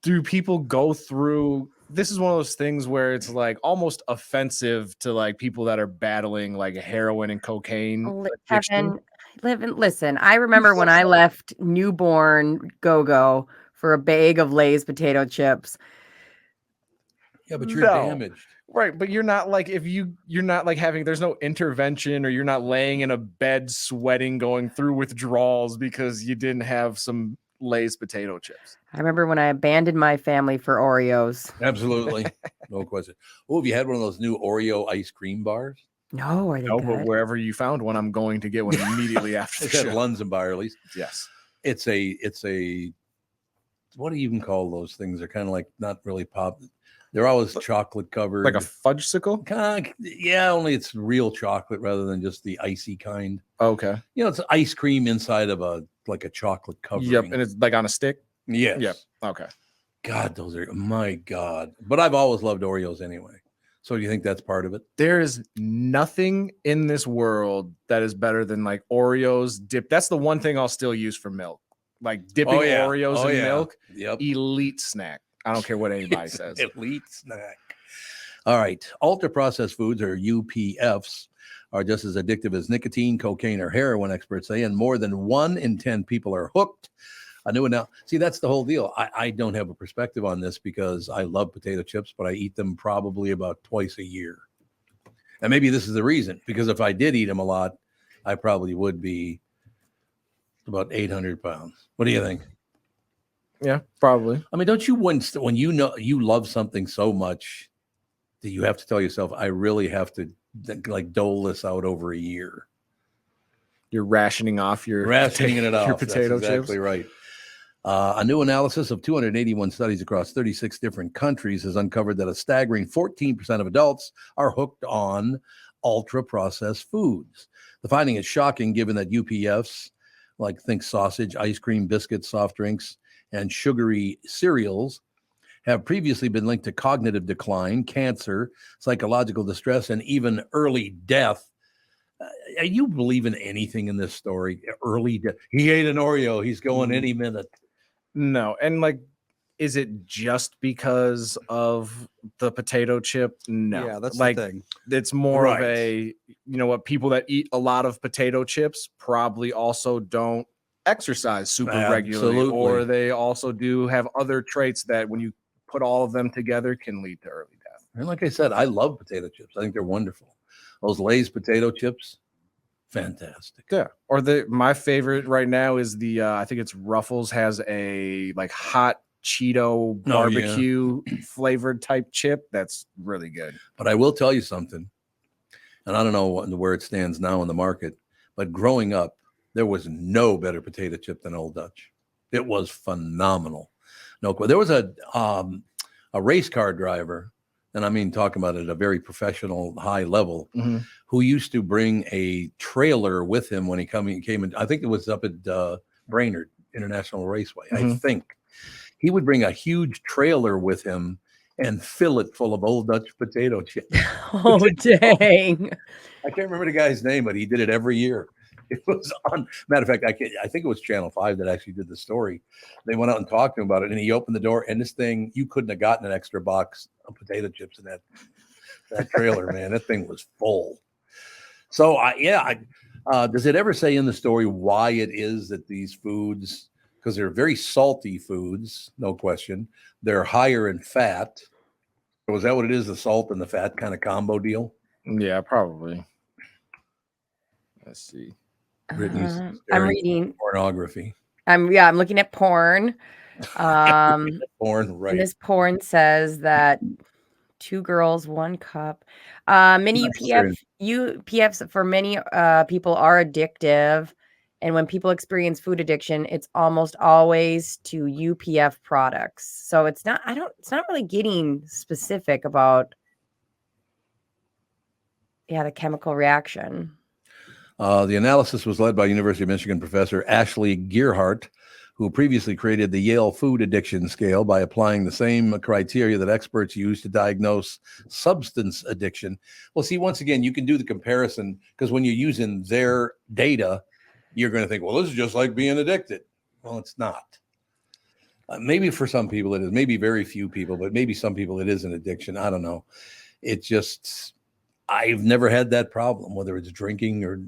do people go through? This is one of those things where it's like almost offensive to like people that are battling like heroin and cocaine. addiction. Kevin, listen, I remember when I left newborn Go-Go for a bag of Lay's potato chips. Yeah, but you're No. damaged. Right, but you're not like you're not like having there's no intervention or you're not laying in a bed sweating going through withdrawals because you didn't have some Lay's potato chips. I remember when I abandoned my family for Oreos. Absolutely. No question. Oh, have you had one of those new Oreo ice cream bars? No, are they No, good? but wherever you found one, I'm going to get one immediately after the It's at show. Lunzenbar, at least. Yes. It's a what do you even call those things? They're kind of like not really pop. They're always chocolate covered. Like a fudgesicle? Yeah, only it's real chocolate rather than just the icy kind. Okay. You know, it's ice cream inside of a chocolate covering. Yep, and it's like on a stick. Yes. Yep. Okay. God, those are my God. But I've always loved Oreos anyway. So do you think that's part of it? There is nothing in this world that is better than like Oreos dip. That's the one thing I'll still use for milk. Like dipping Oreos in milk. Yep. Elite snack. I don't care what anybody says. Elite snack. All right. Ultra processed foods, or UPFs, are just as addictive as nicotine, cocaine, or heroin, experts say, and more than 1 in 10 people are hooked. I knew it now. See, that's the whole deal. I don't have a perspective on this because I love potato chips, but I eat them probably about twice a year. And maybe this is the reason, because if I did eat them a lot, I probably would be about 800 pounds. What do you think? Yeah, probably. I mean, don't you, when you know you love something so much, that you have to tell yourself, I really have to like dole this out over a year. You're rationing off your it off. your potato That's exactly chips. Right. A new analysis of 281 studies across 36 different countries has uncovered that a staggering 14% of adults are hooked on ultra-processed foods. The finding is shocking given that UPFs, like think sausage, ice cream, biscuits, soft drinks, and sugary cereals, have previously been linked to cognitive decline, cancer, psychological distress, and even early death. You believe in anything in this story? Early death. He ate an Oreo. He's going any minute. No, and like, is it just because of the potato chip? No. Yeah, that's like the thing. It's more Right. of a, what, people that eat a lot of potato chips probably also don't exercise super regularly, Absolutely. or they also do have other traits that when you put all of them together can lead to early death. And like I said, I love potato chips. I think they're wonderful. Those Lay's potato chips, fantastic. Yeah. Or my favorite right now is the I think it's Ruffles has a like hot Cheeto barbecue flavored type chip that's really good. But I will tell you something, and I don't know where it stands now in the market, but growing up, there was no better potato chip than Old Dutch. It was phenomenal. No, there was a race car driver, and I mean talking about it at a very professional high level, who used to bring a trailer with him when he came in. I think it was up at Brainerd International Raceway. I think he would bring a huge trailer with him and fill it full of Old Dutch potato chips. Oh, dang. I can't remember the guy's name, but he did it every year. It was on. Matter of fact, I think it was Channel 5 that actually did the story. They went out and talked to him about it, and he opened the door, and this thing, you couldn't have gotten an extra box of potato chips in that trailer, man. That thing was full. So, does it ever say in the story why it is that these foods, because they're very salty foods, no question, they're higher in fat? Was that what it is, the salt and the fat kind of combo deal? Yeah, probably. Let's see. Brittany's I'm reading pornography. I'm looking at porn. Porn, right? And this porn says that 2 girls, 1 cup. Many UPFs for many people are addictive, and when people experience food addiction, it's almost always to UPF products. So it's not really getting specific about the chemical reaction. The analysis was led by University of Michigan professor Ashley Gearhart, who previously created the Yale Food Addiction Scale by applying the same criteria that experts use to diagnose substance addiction. Well, see, once again, you can do the comparison because when you're using their data, you're going to think, well, this is just like being addicted. Well, it's not. Maybe for some people it is, maybe very few people, but maybe some people it is an addiction. I don't know. It just, I've never had that problem, whether it's drinking or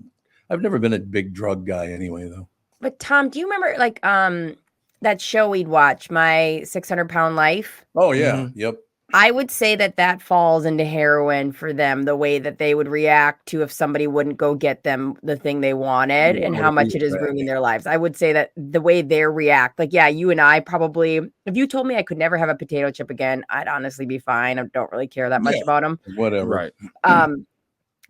I've never been a big drug guy anyway, though. But Tom, do you remember like that show we'd watch, My 600-Pound Life? Oh yeah, yep. I would say that falls into heroin for them, the way that they would react to if somebody wouldn't go get them the thing they wanted and how much it is ruining their lives. I would say that the way they react, like, yeah, you and I probably, if you told me I could never have a potato chip again, I'd honestly be fine. I don't really care that much about them. Whatever. Right.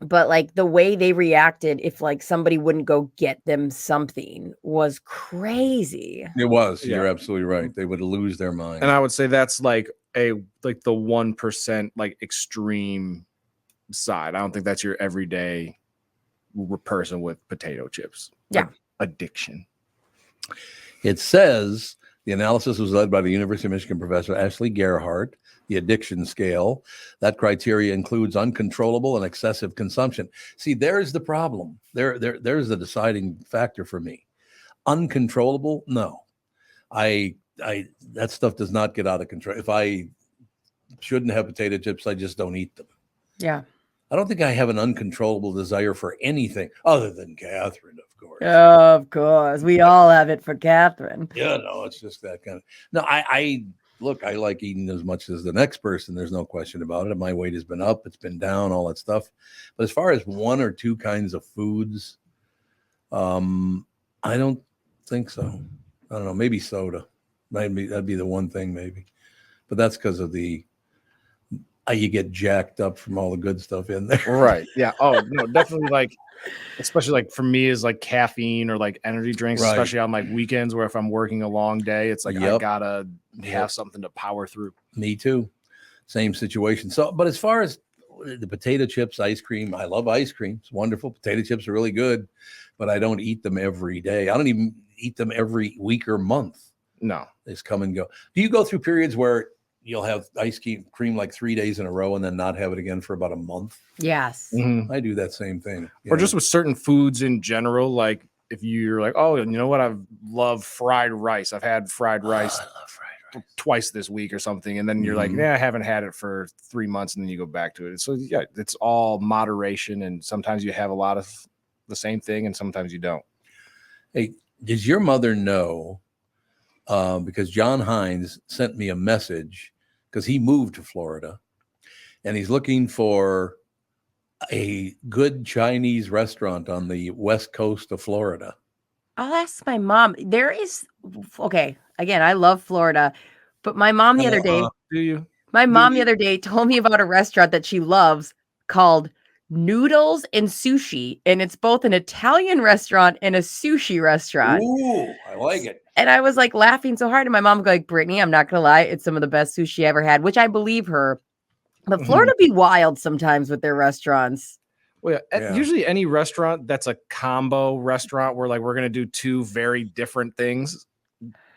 But like the way they reacted, if like somebody wouldn't go get them something, was crazy. It was. Yeah. You're absolutely right. They would lose their mind. And I would say that's like the 1% like extreme side. I don't think that's your everyday person with potato chips. Yeah. Addiction. It says the analysis was led by the University of Michigan professor Ashley Gearhart, the addiction scale. That criteria includes uncontrollable and excessive consumption. See, there's the problem. There's the deciding factor for me. Uncontrollable? No. That stuff does not get out of control. If I shouldn't have potato chips. I just don't eat them. Yeah. I don't think I have an uncontrollable desire for anything other than Catherine, of course. Of course. We all have it for Catherine. Yeah, no, it's just that kind of. No, I look, I like eating as much as the next person. There's no question about it. My weight has been up, it's been down, all that stuff. But as far as one or two kinds of foods, I don't think so. I don't know, maybe soda. Maybe that'd be the one thing, maybe. But that's because of the you get jacked up from all the good stuff in there. Right. Yeah. Oh, no, definitely like, especially like for me is like caffeine or like energy drinks, Right. especially on like weekends where if I'm working a long day, it's like I Yep. gotta Yep. have something to power through. Me too. Same situation. So, but as far as the potato chips, ice cream, I love ice cream. It's wonderful. Potato chips are really good, but I don't eat them every day. I don't even eat them every week or month. No. They just come and go. Do you go through periods where you'll have ice cream like 3 days in a row and then not have it again for about a month? Yes. Mhm. I do that same thing. Or just with certain foods in general, like if you're like, oh, you know what, I love fried rice. I've had fried rice twice this week or something, and then you're like, Mhm. yeah, I haven't had it for 3 months, and then you go back to it. So yeah, it's all moderation, and sometimes you have a lot of the same thing, and sometimes you don't. Hey, does your mother know? Because John Hines sent me a message because he moved to Florida and he's looking for a good Chinese restaurant on the west coast of Florida. I'll ask my mom. There is okay. Again, I love Florida, but my mom the other day, Do you? my mom the other day told me about a restaurant that she loves called Noodles and Sushi, and it's both an Italian restaurant and a sushi restaurant. Ooh, I like it. And I was like laughing so hard, and my mom was like, Brittany, I'm not gonna lie, it's some of the best sushi I ever had, which I believe her. But Florida be wild sometimes with their restaurants. Well, yeah, Yeah. usually any restaurant that's a combo restaurant where like we're gonna do two very different things,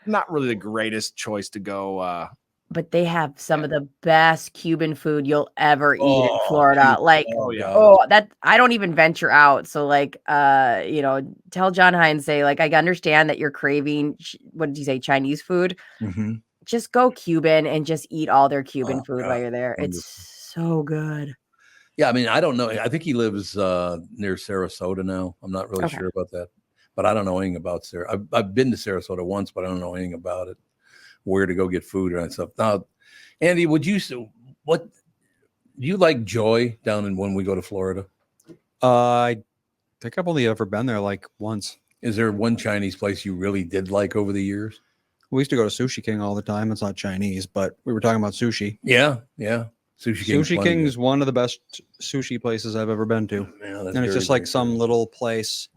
not really the greatest choice to go. But they have some of the best Cuban food you'll ever eat in Florida. Cuban. Like, Oh, yeah. that I don't even venture out. So, like, tell John Hines, say, like, I understand that you're craving, what did you say, Chinese food? Mhm. Just go Cuban and just eat all their Cuban Oh, food God. while you're there. Wonderful. It's so good. Yeah, I mean, I don't know. I think he lives near Sarasota now. I'm not really Okay. sure about that, but I don't know anything about Sarasota. I've been to Sarasota once, but I don't know anything about it, where to go get food or that stuff. Now, Andy, what do you like Joy down in when we go to Florida? I think I've only ever been there like once. Is there one Chinese place you really did like over the years? We used to go to Sushi King all the time. It's not Chinese, but we were talking about sushi. Yeah, yeah. Sushi King is one of the best sushi places I've ever been to. Yeah, that's And it's very, just very like some little place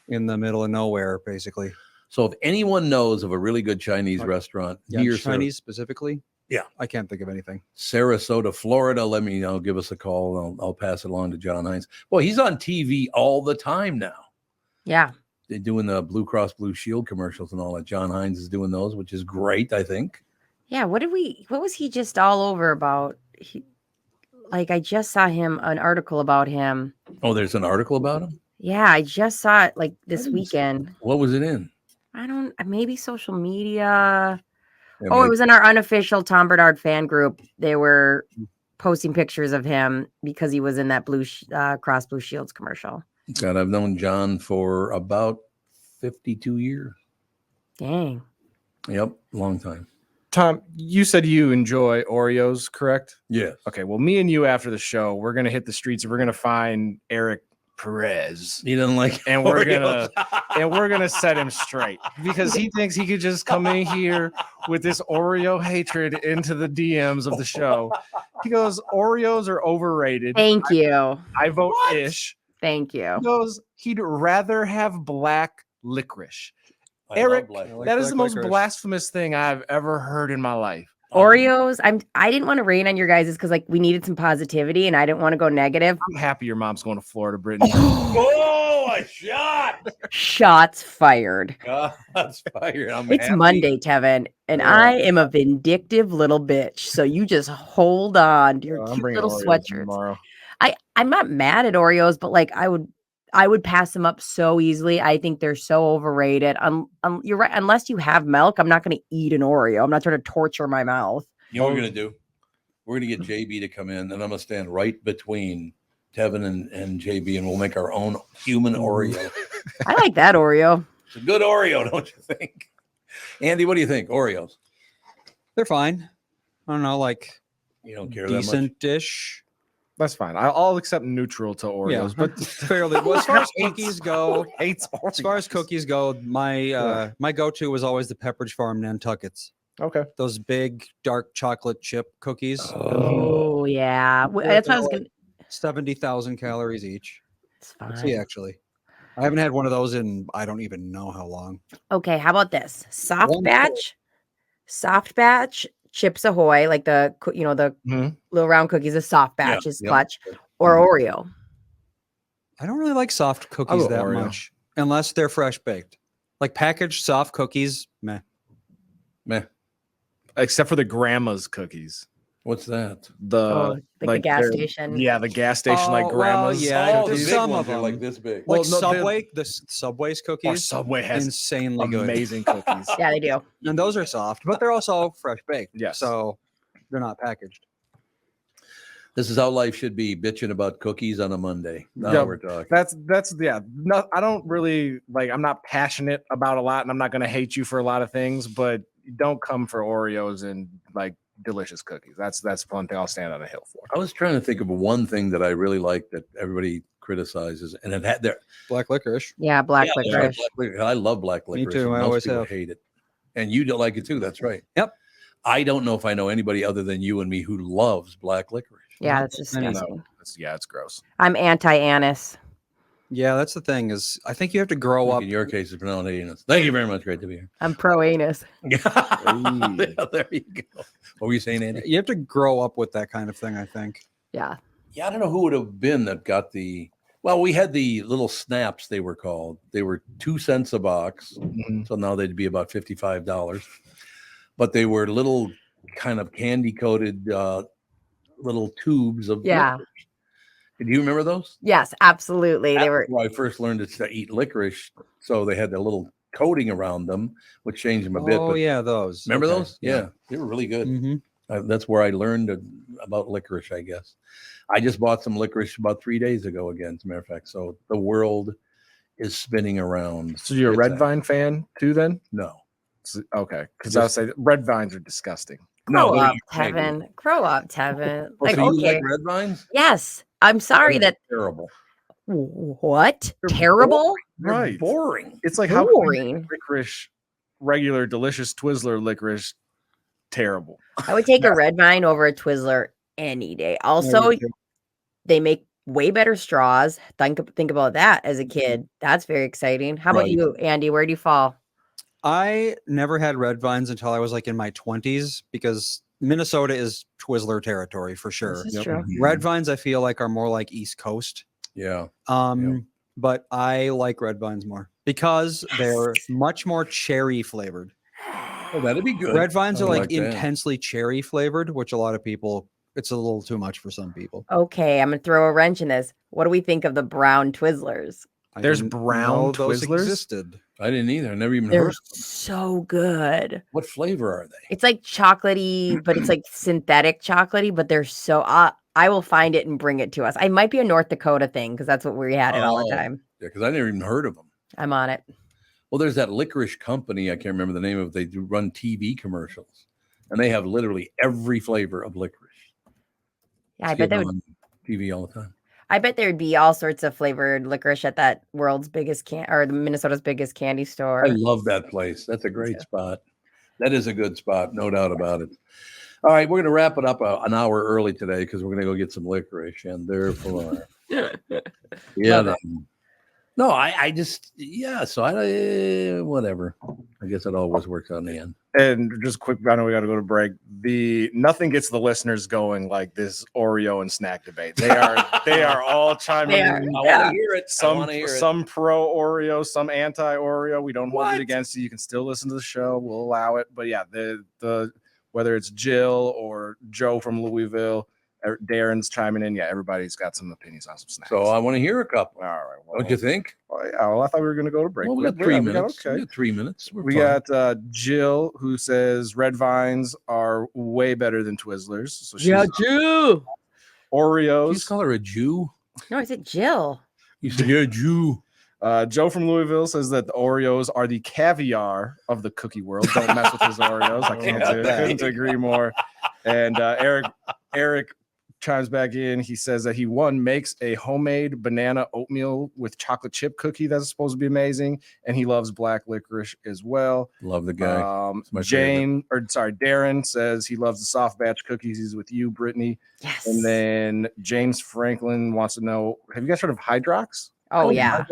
in the middle of nowhere, basically. So if anyone knows of a really good Chinese restaurant Yeah, near Chinese specifically? Yeah. I can't think of anything. Sarasota, Florida, let me know. Give us a call. I'll pass it along to John Hines. Well, he's on TV all the time now. Yeah. They're doing the Blue Cross Blue Shield commercials and all that. John Hines is doing those, which is great, I think. Yeah. What was he just all over about? I just saw an article about him. Oh, there's an article about him? Yeah. I just saw it like this weekend. What was it in? Maybe social media. Yeah, It was in our unofficial Tom Bernard fan group. They were posting pictures of him because he was in that Cross Blue Shields commercial. God, I've known John for about 52 years. Dang. Yep, long time. Tom, you said you enjoy Oreos, correct? Yes. Okay, well, me and you after the show, we're gonna hit the streets and we're gonna find Eric Perez. He doesn't like and we're gonna set him straight because he thinks he could just come in here with this Oreo hatred into the DMs of the show. He goes, Oreos are overrated. Thank you. I vote ish. Thank you. He goes, he'd rather have black licorice. I Eric, love black that is the most licorice. blasphemous thing I've ever heard in my life. Oreos. I didn't want to rain on your guys because we needed some positivity and I didn't want to go negative. I'm happy your mom's going to Florida, Brittany. Oh, a shot! Shots fired. God's fired. It's Monday, Tevin, and I am a vindictive little bitch. So you just hold on to your I'm cute bringing little Oreos sweatshirts. tomorrow. I'm not mad at Oreos, but I would pass them up so easily. I think they're so overrated. You're right. Unless you have milk, I'm not going to eat an Oreo. I'm not trying to torture my mouth. You know what we're going to do? We're gonna get JB to come in, and I'm gonna stand right between Tevin and JB, and we'll make our own human Oreo. I like that Oreo. It's a good Oreo, don't you think? Andy, what do you think? Oreos? They're fine. I don't know, like you don't care that much. decent dish. That's fine. I'll accept neutral to Oreos, but fairly. Well, as far as cookies go, hates Oreos? As far as cookies go, my go-to was always the Pepperidge Farm Nantuckets. Okay, those big dark chocolate chip cookies. Oh yeah, that's what I was gonna. 70,000 calories each. It's fine. See, actually, I haven't had one of those in I don't even know how long. Okay, how about this soft batch Chips Ahoy, like the little round cookies. A soft batch is clutch, or Oreo. I don't really like soft cookies that much, unless they're fresh baked. Like packaged soft cookies, meh. Except for the grandma's cookies. What's that? Like the gas station. Yeah, the gas station, like grandma's. There's some of them like this big. Like Subway, the Subway's cookies. Or Subway has insanely good, amazing cookies. Yeah, they do. And those are soft, but they're also fresh baked. Yeah, so they're not packaged. This is how life should be, bitching about cookies on a Monday. Now we're talking. That's no, I don't really I'm not passionate about a lot, and I'm not gonna hate you for a lot of things, but don't come for Oreos and delicious cookies. That's one thing I'll stand on a hill for. I was trying to think of one thing that I really like that everybody criticizes, and it had their black licorice. Yeah, black licorice. I love black licorice. Me too. I always have. Hate it, and you don't like it too. That's right. Yep. I don't know if I know anybody other than you and me who loves black licorice. Yeah, that's disgusting. It's gross. I'm anti-anise. Yeah, that's the thing is I think you have to grow up. In your case, it's pronounced anus. Thank you very much. Great to be here. I'm pro-anus. Yeah, there you go. What were you saying, Andy? You have to grow up with that kind of thing, I think. Yeah. Yeah, I don't know who would have been that got the. Well, we had the little snaps. They were called. They were 2 cents a box, so now they'd be about $55. But they were little kind of candy coated little tubes of licorice. Do you remember those? Yes, absolutely. They were. When I first learned to eat licorice, so they had the little coating around them, which changed them a bit. Oh, but yeah, those. Remember Okay. those? Yeah, they were really good. Mm-hmm. That's where I learned about licorice, I guess. I just bought some licorice about 3 days ago again, as a matter of fact. So the world is spinning around. So you're a red vine fan too, then? No. Okay, because I would say red vines are disgusting. Grow up, Tevin. Grow up, Tevin. Like, so you like red vines? Yes. I'm sorry that. Terrible. What? Terrible? Right. Boring. It's like boring. How licorice, regular delicious Twizzler licorice, terrible. I would take a red vine over a Twizzler any day. Also, they make way better straws. Think about that as a kid. That's very exciting. How about you, Andy? Where do you fall? I never had red vines until I was in my 20s because Minnesota is Twizzler territory for sure. This is true. Red vines, I feel like, are more like East Coast. Yeah. But I like red vines more because they're much more cherry flavored. Oh, that'd be good. Red vines are like that. intensely cherry flavored, which a lot of people, it's a little too much for some people. Okay, I'm gonna throw a wrench in this. What do we think of the brown Twizzlers? There's brown those Twizzlers? existed. I didn't either. I never even They're heard of them. so good. What flavor are they? It's like chocolatey, but it's like synthetic chocolatey, but they're so I will find it and bring it to us. I might be a North Dakota thing because that's what we had it all the time. Yeah, because I never even heard of them. I'm on it. Well, there's that licorice company. I can't remember the name of it. They do run TV commercials, and they have literally every flavor of licorice. Yeah, I bet they would. On TV all the time. I bet there would be all sorts of flavored licorice at that world's biggest or the Minnesota's biggest candy store. I love that place. That's a great spot. That is a good spot, no doubt about it. All right, we're going to wrap it up an hour early today because we're going to go get some licorice, and therefore, yeah. No, I just So whatever. I guess it always works out in the end. And just quick, I know we got to go to break. Nothing gets the listeners going like this Oreo and snack debate. They are all chiming in. I want to hear it. Some pro Oreo, some anti Oreo. We don't hold it against you. You can still listen to the show. We'll allow it. But yeah, the whether it's Jill or Joe from Louisville, Darren's chiming in. Yeah, everybody's got some opinions on some snacks. So I want to hear a couple. All right. Well, Don't you think? Well, I thought we were going to go to break. Well, we got 3 minutes. We got 3 minutes. We're We fine. got Jill, who says red vines are way better than Twizzlers. So she's Jew. Oreos. You just call her a Jew? No, I said Jill. You said you're a Jew. Joe from Louisville says that the Oreos are the caviar of the cookie world. Don't mess with his Oreos. I couldn't agree more. And Eric chimes back in. He says that he makes a homemade banana oatmeal with chocolate chip cookie that's supposed to be amazing, and he loves black licorice as well. Love the guy. It's my favorite. Darren says he loves the soft batch cookies. He's with you, Brittany. Yes. And then James Franklin wants to know: have you guys heard of Hydrox? Oh yeah.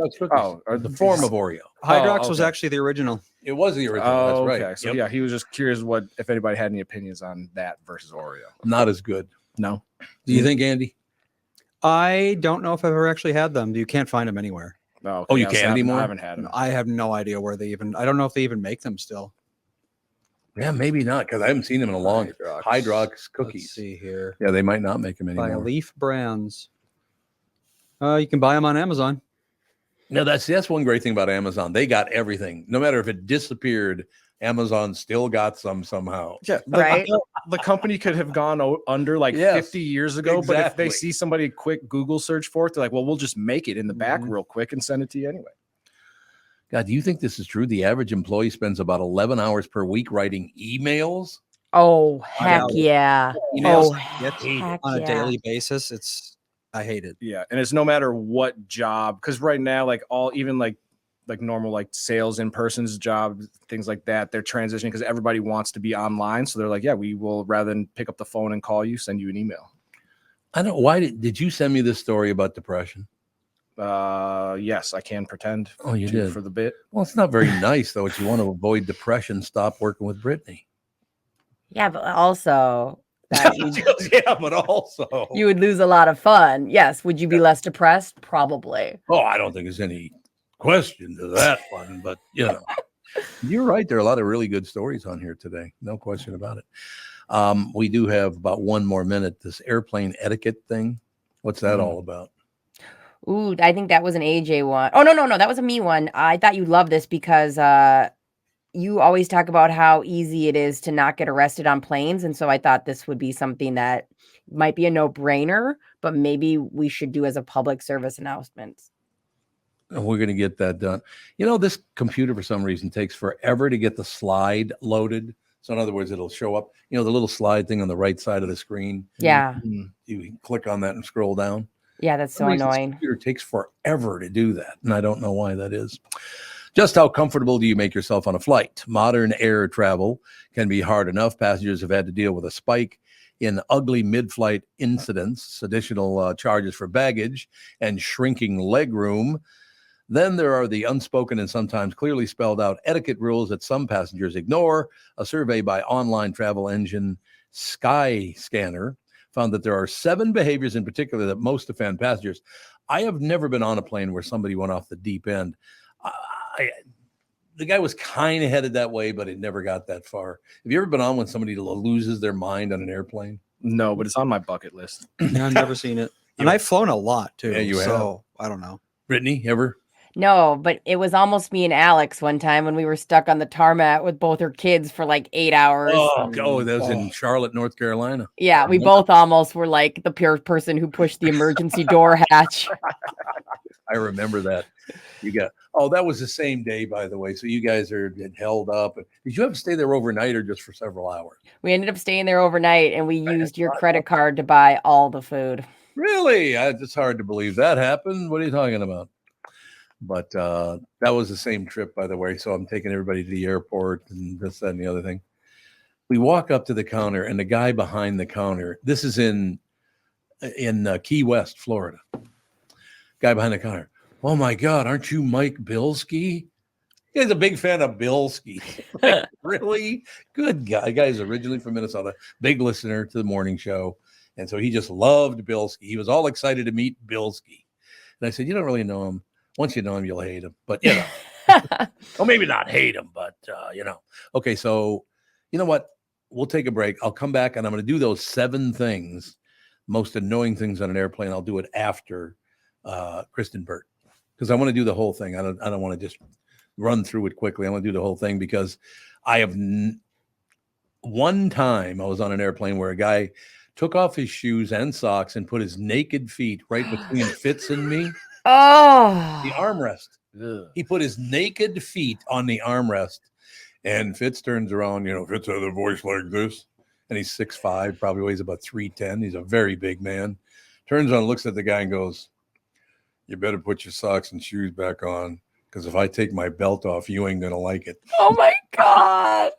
Or the form of Oreo. Hydrox was actually the original. It was the original. That's right. Okay. So yeah, he was just curious if anybody had any opinions on that versus Oreo. Not as good. No. Do you think, Andy? I don't know if I've ever actually had them. You can't find them anywhere. No. Oh, you can't anymore? I haven't had them. I have no idea where they even. I don't know if they even make them still. Yeah, maybe not, because I haven't seen them in a long Hydrox cookies. Let's see here. Yeah, they might not make them By anymore. Leaf Brands. You can buy them on Amazon. No, that's one great thing about Amazon. They got everything. No matter if it disappeared, Amazon still got some somehow. Yeah, right. The company could have gone under 50 years ago, but if they see somebody quick Google search for it, they're like, well, we'll just make it in the back real quick and send it to you anyway. God, do you think this is true? The average employee spends about 11 hours per week writing emails. Oh heck yeah! Emails Oh heck on a daily basis. I hate it. Yeah, and it's no matter what job, because right now, even normal sales in person's job, things like that, they're transitioning because everybody wants to be online. So they're like, yeah, we will, rather than pick up the phone and call you, send you an email. I don't. Why did you send me this story about depression? Yes, I can pretend. Oh, you did for the bit. Well, it's not very nice though. If you want to avoid depression, stop working with Brittany. Yeah, but also but also you would lose a lot of fun. Yes. Would you be less depressed? Probably. Oh, I don't think there's any question to that one, but you're right. There are a lot of really good stories on here today. No question about it. We do have about 1 more minute. This airplane etiquette thing. What's that all about? Ooh, I think that was an AJ one. Oh, no. That was a me one. I thought you'd love this because you always talk about how easy it is to not get arrested on planes. And so I thought this would be something that might be a no-brainer, but maybe we should do as a public service announcement. And we're going to get that done. This computer for some reason takes forever to get the slide loaded. So in other words, it'll show up, the little slide thing on the right side of the screen. Yeah. You can click on that and scroll down. Yeah, that's so annoying. This computer takes forever to do that. And I don't know why that is. Just how comfortable do you make yourself on a flight? Modern air travel can be hard enough. Passengers have had to deal with a spike in ugly mid-flight incidents, additional charges for baggage, and shrinking legroom. Then there are the unspoken and sometimes clearly spelled out etiquette rules that some passengers ignore. A survey by online travel engine Skyscanner found that there are 7 behaviors in particular that most offend passengers. I have never been on a plane where somebody went off the deep end. The guy was kind of headed that way, but it never got that far. Have you ever been on when somebody loses their mind on an airplane? No, but it's on my bucket list. No, I've never seen it. And I've flown a lot too. Yeah, you have. So I don't know. Brittany, ever? No, but it was almost me and Alex one time when we were stuck on the tarmac with both her kids for 8 hours. Oh, that was in Charlotte, North Carolina. Yeah, we both almost were like the pure person who pushed the emergency door hatch. I remember that. That was the same day, by the way. So you guys had held up. Did you have to stay there overnight or just for several hours? We ended up staying there overnight and we used your credit card to buy all the food. Really? It's hard to believe that happened. What are you talking about? But that was the same trip, by the way. So I'm taking everybody to the airport and this, that, and the other thing. We walk up to the counter and the guy behind the counter, this is in Key West, Florida. Guy behind the counter. Oh my God, aren't you Mike Bilski? He's a big fan of Bilski. Really? Good guy. Guy's originally from Minnesota, big listener to the morning show. And so he just loved Bilski. He was all excited to meet Bilski. And I said, you don't really know him. Once you know him, you'll hate him. But, well, maybe not hate him, but, Okay, so you know what? We'll take a break. I'll come back and I'm going to do those 7 things most annoying things on an airplane, I'll do it after Kristen Burt, because I want to do the whole thing. I don't want to just run through it quickly. I want to do the whole thing because I have one time I was on an airplane where a guy took off his shoes and socks and put his naked feet right between Fitz and me. Oh, the armrest. Ugh. He put his naked feet on the armrest, and Fitz turns around. Fitz has a voice like this, and he's 6'5", probably weighs about 310. He's a very big man. Turns on, looks at the guy, and goes, "You better put your socks and shoes back on, because if I take my belt off, you ain't gonna like it." Oh my God.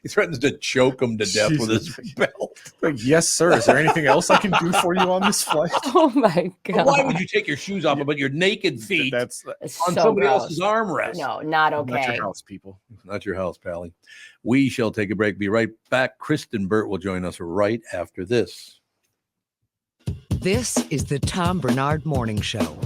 He threatens to choke him to death with his belt. Like, yes, sir. Is there anything else I can do for you on this flight? Oh my God. But why would you take your shoes off but your naked feet That's on so somebody gross. else's armrest? No, not okay. Not your house, people. Not your house, Pally. We shall take a break. Be right back. Kristen Burt will join us right after this. This is the Tom Barnard Morning Show.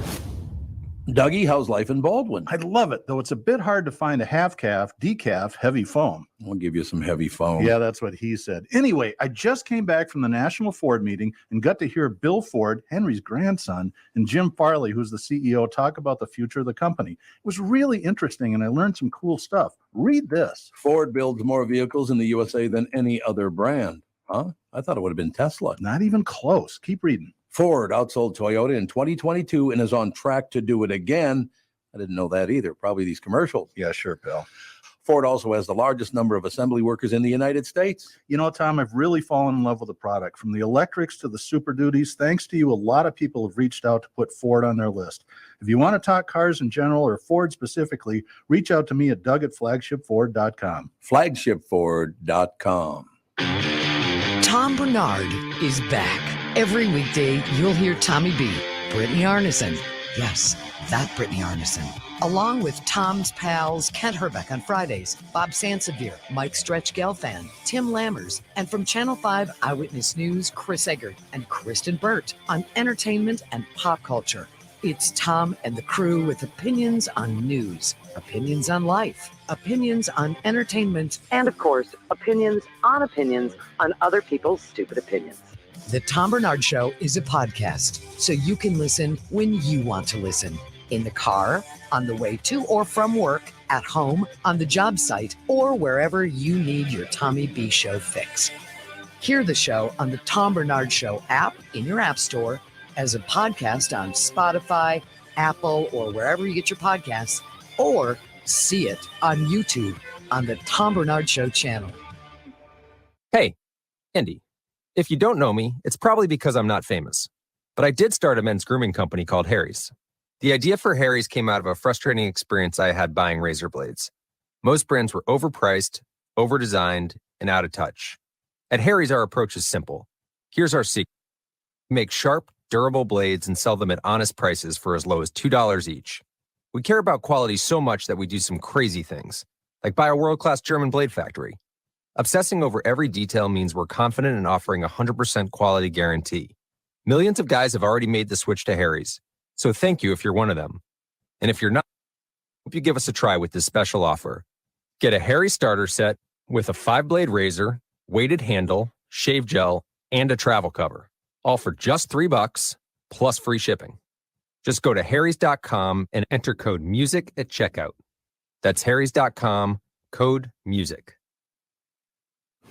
Dougie, how's life in Baldwin? I love it, though it's a bit hard to find a half-calf, decaf, heavy foam. I'll give you some heavy foam. Yeah, that's what he said. Anyway, I just came back from the National Ford meeting and got to hear Bill Ford, Henry's grandson, and Jim Farley, who's the CEO, talk about the future of the company. It was really interesting, and I learned some cool stuff. Read this. Ford builds more vehicles in the USA than any other brand. Huh? I thought it would have been Tesla. Not even close. Keep reading. Ford outsold Toyota in 2022 and is on track to do it again. I didn't know that either. Probably these commercials. Yeah, sure, Bill. Ford also has the largest number of assembly workers in the United States. You know, Tom, I've really fallen in love with the product. From the electrics to the Super Duties, thanks to you, a lot of people have reached out to put Ford on their list. If you want to talk cars in general or Ford specifically, reach out to me at Doug@flagshipford.com. Flagshipford.com. Tom Barnard is back. Every weekday, you'll hear Tommy B, Brittany Arneson. Yes, that Brittany Arneson. Along with Tom's pals, Kent Herbeck on Fridays, Bob Sansevier, Mike Stretch Gelfand, Tim Lammers, and from Channel 5 Eyewitness News, Chris Eggert and Kristen Burt on entertainment and pop culture. It's Tom and the crew with opinions on news, opinions on life, opinions on entertainment, and of course, opinions on other people's stupid opinions. The Tom Barnard Show is a podcast, so you can listen when you want to listen. In the car, on the way to or from work, at home, on the job site, or wherever you need your Tommy B Show fix. Hear the show on the Tom Barnard Show app in your app store, as a podcast on Spotify, Apple, or wherever you get your podcasts, or see it on YouTube on the Tom Barnard Show channel. Hey, Andy. If you don't know me, it's probably because I'm not famous. But I did start a men's grooming company called Harry's. The idea for Harry's came out of a frustrating experience I had buying razor blades. Most brands were overpriced, overdesigned, and out of touch. At Harry's, our approach is simple. Here's our secret. We make sharp, durable blades and sell them at honest prices for as low as $2 each. We care about quality so much that we do some crazy things, like buy a world-class German blade factory. Obsessing over every detail means we're confident in offering a 100% quality guarantee. Millions of guys have already made the switch to Harry's, so thank you if you're one of them. And if you're not, I hope you give us a try with this special offer. Get a Harry starter set with a 5-blade razor, weighted handle, shave gel, and a travel cover, all for just $3 plus free shipping. Just go to harrys.com and enter code MUSIC at checkout. That's harrys.com, code MUSIC.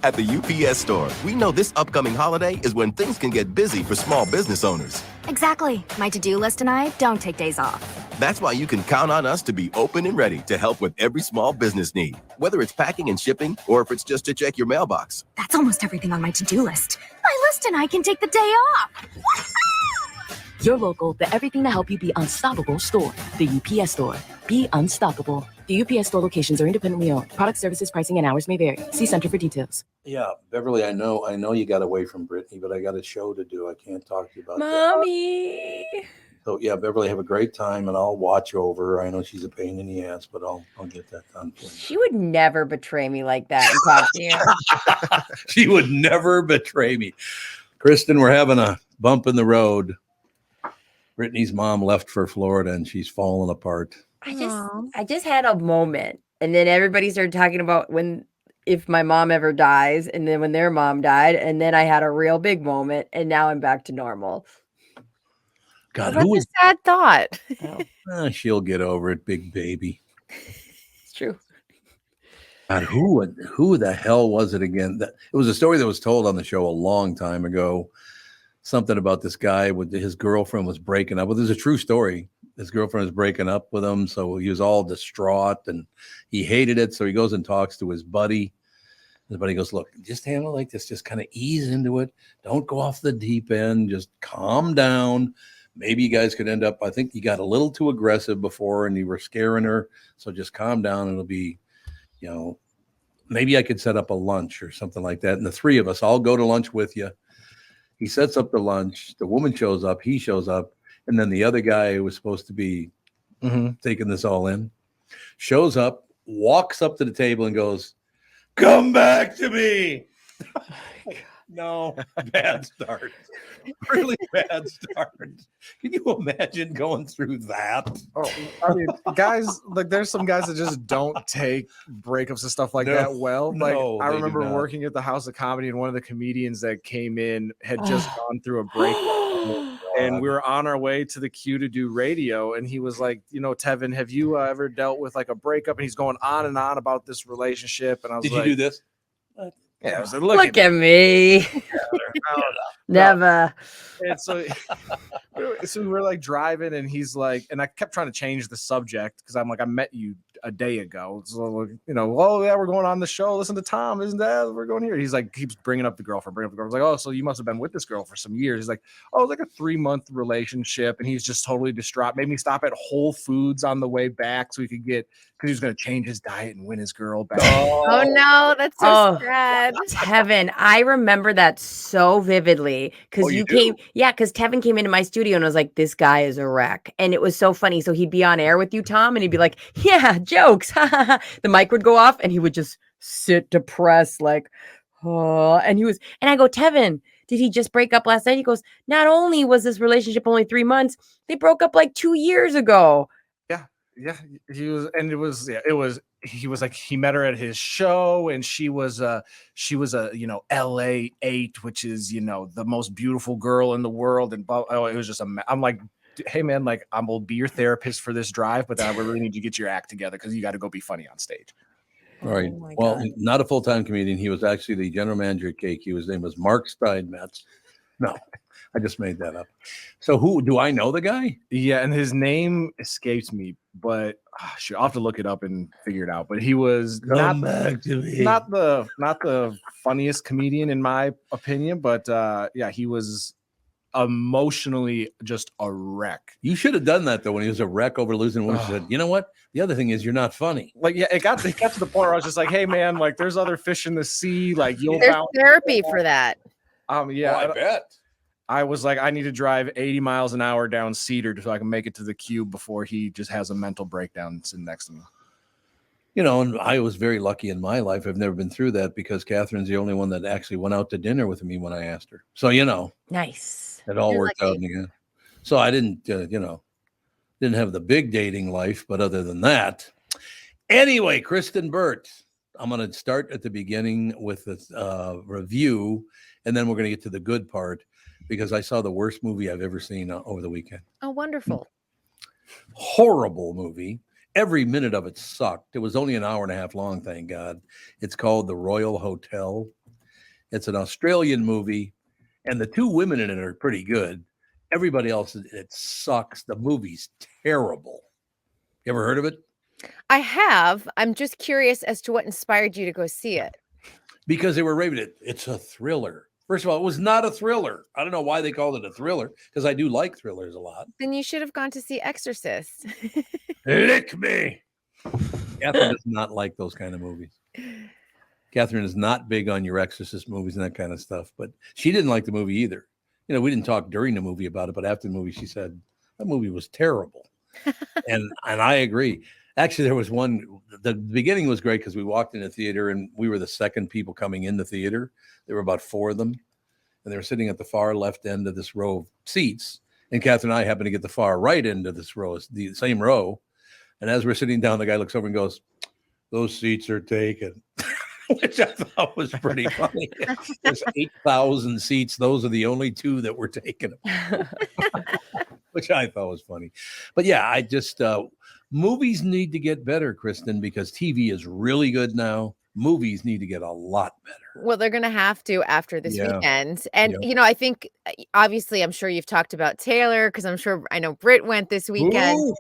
At the UPS Store, we know this upcoming holiday is when things can get busy for small business owners. Exactly. My to-do list and I don't take days off. That's why you can count on us to be open and ready to help with every small business need, whether it's packing and shipping or if it's just to check your mailbox. That's almost everything on my to-do list. My list and I can take the day off. Your local, the everything to help you be unstoppable store. The UPS Store. Be unstoppable. The UPS Store locations are independently owned. Product services, pricing, and hours may vary. See Center for details. Yeah, Beverly, I know you got away from Brittany, but I got a show to do. I can't talk to you about Mommy. that. So yeah, Beverly, have a great time, and I'll watch over her. I know she's a pain in the ass, but I'll get that done for you. She would never betray me like that and talk to you. She would never betray me. Kristen, we're having a bump in the road. Brittany's mom left for Florida, and she's falling apart. I just had a moment, and then everybody started talking about when if my mom ever dies, and then when their mom died, and then I had a real big moment, and now I'm back to normal. God, Well, who that's is? a sad thought. She'll get over it, big baby. It's true. God, who the hell was it again? It was a story that was told on the show a long time ago. Something about this guy with his girlfriend was breaking up. Well, there's a true story. His girlfriend was breaking up with him, so he was all distraught and he hated it. So he goes and talks to his buddy. His buddy goes, "Look, just handle it like this. Just kind of ease into it. Don't go off the deep end. Just calm down. Maybe you guys could end up. I think you got a little too aggressive before, and you were scaring her. So just calm down. It'll be, maybe I could set up a lunch or something like that. And the three of us all go to lunch with you." He sets up the lunch. The woman shows up. He shows up. And then the other guy who was supposed to be taking this all in shows up, walks up to the table and goes, "Come back to me." No, bad start. Really bad start. Can you imagine going through that? Oh, I mean, guys, like there's some guys that just don't take breakups and stuff like that well. Like I they do remember not. working at the House of Comedy, and one of the comedians that came in had just gone through a breakup, and we were on our way to the queue to do radio, and he was like, "Tevin, have you ever dealt with like a breakup?" And he's going on and on about this relationship, and I was Did like, you do this? Yeah, I was like, Look at me. Never. And so we were like driving, and he's like, and I kept trying to change the subject because I'm like, I met you a day ago. So, oh yeah, we're going on the show. Listen to Tom, isn't that? We're going here. He's like, keeps bringing up the girlfriend, I was like, oh, so you must have been with this girl for some years. He's like, oh, it was like a 3-month relationship. And he's just totally distraught. Made me stop at Whole Foods on the way back so he could because he was going to change his diet and win his girl back. Oh no, that's so sad. Tevin, I remember that so vividly because you came, because Tevin came into my studio and was like, "This guy is a wreck," and it was so funny. So he'd be on air with you, Tom, and he'd be like, "Yeah, jokes." The mic would go off, and he would just sit depressed, like, oh. And I go, "Tevin, did he just break up last night?" He goes, "Not only was this relationship only 3 months, they broke up like 2 years ago." Yeah, he was, and it was he was like, he met her at his show, and she was a LA8, which is the most beautiful girl in the world, and it was just I'm like, hey man, like I will be your therapist for this drive, but then I really need you to get your act together because you got to go be funny on stage. All right. Well, not a full-time comedian. He was actually the general manager at Cake. His name was Mark Steinmetz. No, I just made that up. So who do I know the guy? Yeah, and his name escapes me, but I'll have to look it up and figure it out. But he was not the funniest comedian in my opinion, but he was emotionally just a wreck. You should have done that though when he was a wreck over losing. When he said, "You know what? The other thing is you're not funny." Like, yeah, it got to the point where I was just like, "Hey man, like there's other fish in the sea. Like There's therapy for that." Yeah, I bet. I was like, I need to drive 80 miles an hour down Cedar so I can make it to the Cube before he just has a mental breakdown sitting next to me. And I was very lucky in my life. I've never been through that because Catherine's the only one that actually went out to dinner with me when I asked her. So, nice. It all You're worked lucky. out in the end. So I didn't, didn't have the big dating life, but other than that, anyway, Kristen Burt, I'm going to start at the beginning with the review, and then we're going to get to the good part because I saw the worst movie I've ever seen over the weekend. Oh, wonderful. Horrible movie. Every minute of it sucked. It was only an hour and a half long, thank God. It's called The Royal Hotel. It's an Australian movie, and the two women in it are pretty good. Everybody else, it sucks. The movie's terrible. You ever heard of it? I have. I'm just curious as to what inspired you to go see it. Because they were raving it. It's a thriller. First of all, it was not a thriller. I don't know why they called it a thriller, because I do like thrillers a lot. Then you should have gone to see Exorcist. Lick me. Catherine does not like those kind of movies. Catherine is not big on your Exorcist movies and that kind of stuff, but she didn't like the movie either. We didn't talk during the movie about it, but after the movie, she said that movie was terrible. and I agree. Actually, there was one, the beginning was great because we walked in the theater and we were the second people coming in the theater. There were about 4 of them, and they were sitting at the far left end of this row of seats. And Catherine and I happened to get the far right end of this row, the same row. And as we're sitting down, the guy looks over and goes, "Those seats are taken." which I thought was pretty funny. There's 8,000 seats. Those are the only 2 that were taken, which I thought was funny. But yeah, I just movies need to get better, Kristen, because TV is really good now. Movies need to get a lot better. Well, they're going to have to after this Yeah. weekend. And, Yep. I think obviously I'm sure you've talked about Taylor because I know Britt went this weekend. Ooh.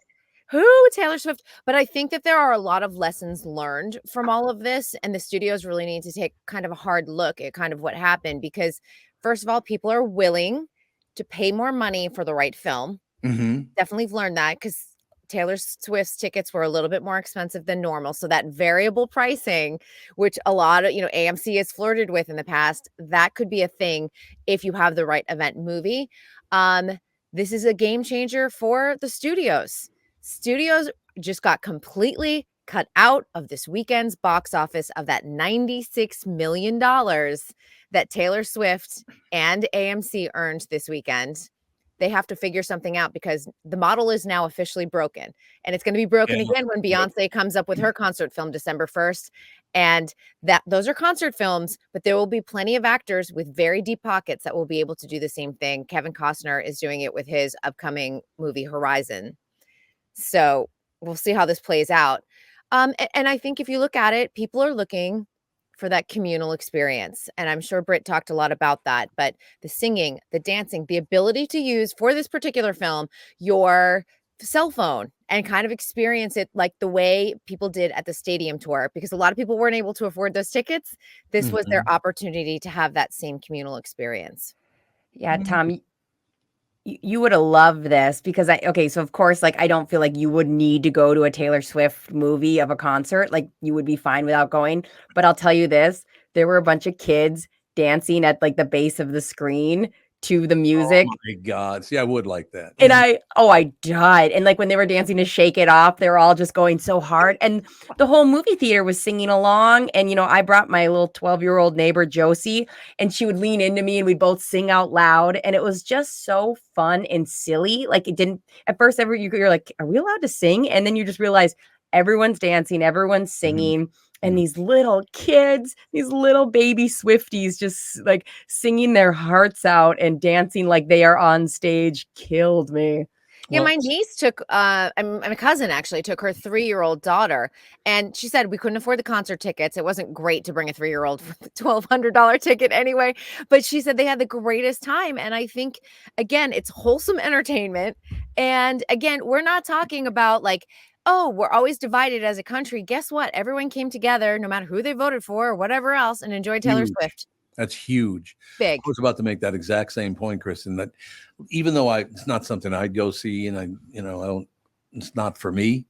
Who? Taylor Swift. But I think that there are a lot of lessons learned from all of this. And the studios really need to take kind of a hard look at kind of what happened because, first of all, people are willing to pay more money for the right film. Mm-hmm. Definitely learned that because Taylor Swift's tickets were a little bit more expensive than normal. So that variable pricing, which a lot of, AMC has flirted with in the past, that could be a thing if you have the right event movie. This is a game changer for the studios. Studios just got completely cut out of this weekend's box office of that $96 million that Taylor Swift and AMC earned this weekend. They have to figure something out because the model is now officially broken, and it's going to be broken again when Beyonce comes up with her concert film December 1st. And those are concert films, but there will be plenty of actors with very deep pockets that will be able to do the same thing. Kevin Costner is doing it with his upcoming movie Horizon. So we'll see how this plays out. And I think if you look at it, people are looking for that communal experience. And I'm sure Britt talked a lot about that, but the singing, the dancing, the ability to use for this particular film, your cell phone and kind of experience it like the way people did at the stadium tour, because a lot of people weren't able to afford those tickets. This was their opportunity to have that same communal experience. Yeah, Tom, you would have loved this because so of course, like, I don't feel like you would need to go to a Taylor Swift movie of a concert. Like, you would be fine without going. But I'll tell you this, there were a bunch of kids dancing at like the base of the screen to the music. Oh my God. See, I would like that. And I died. And like when they were dancing to Shake It Off, they were all just going so hard. And the whole movie theater was singing along. And, I brought my little 12-year-old neighbor, Josie, and she would lean into me and we'd both sing out loud. And it was just so fun and silly. Like, it didn't, at first, you're like, are we allowed to sing? And then you just realize everyone's dancing, everyone's singing. And these little kids, these little baby Swifties just like singing their hearts out and dancing like they are on stage killed me. Yeah, my niece took, my cousin actually took her 3-year-old daughter, and she said we couldn't afford the concert tickets. It wasn't great to bring a 3-year-old for the $1,200 ticket anyway, but she said they had the greatest time. And I think, again, it's wholesome entertainment. And again, we're not talking about like, oh, we're always divided as a country. Guess what? Everyone came together, no matter who they voted for or whatever else, and enjoyed Taylor Swift. That's huge. Big. I was about to make that exact same point, Kristen, that even though it's not something I'd go see and it's not for me,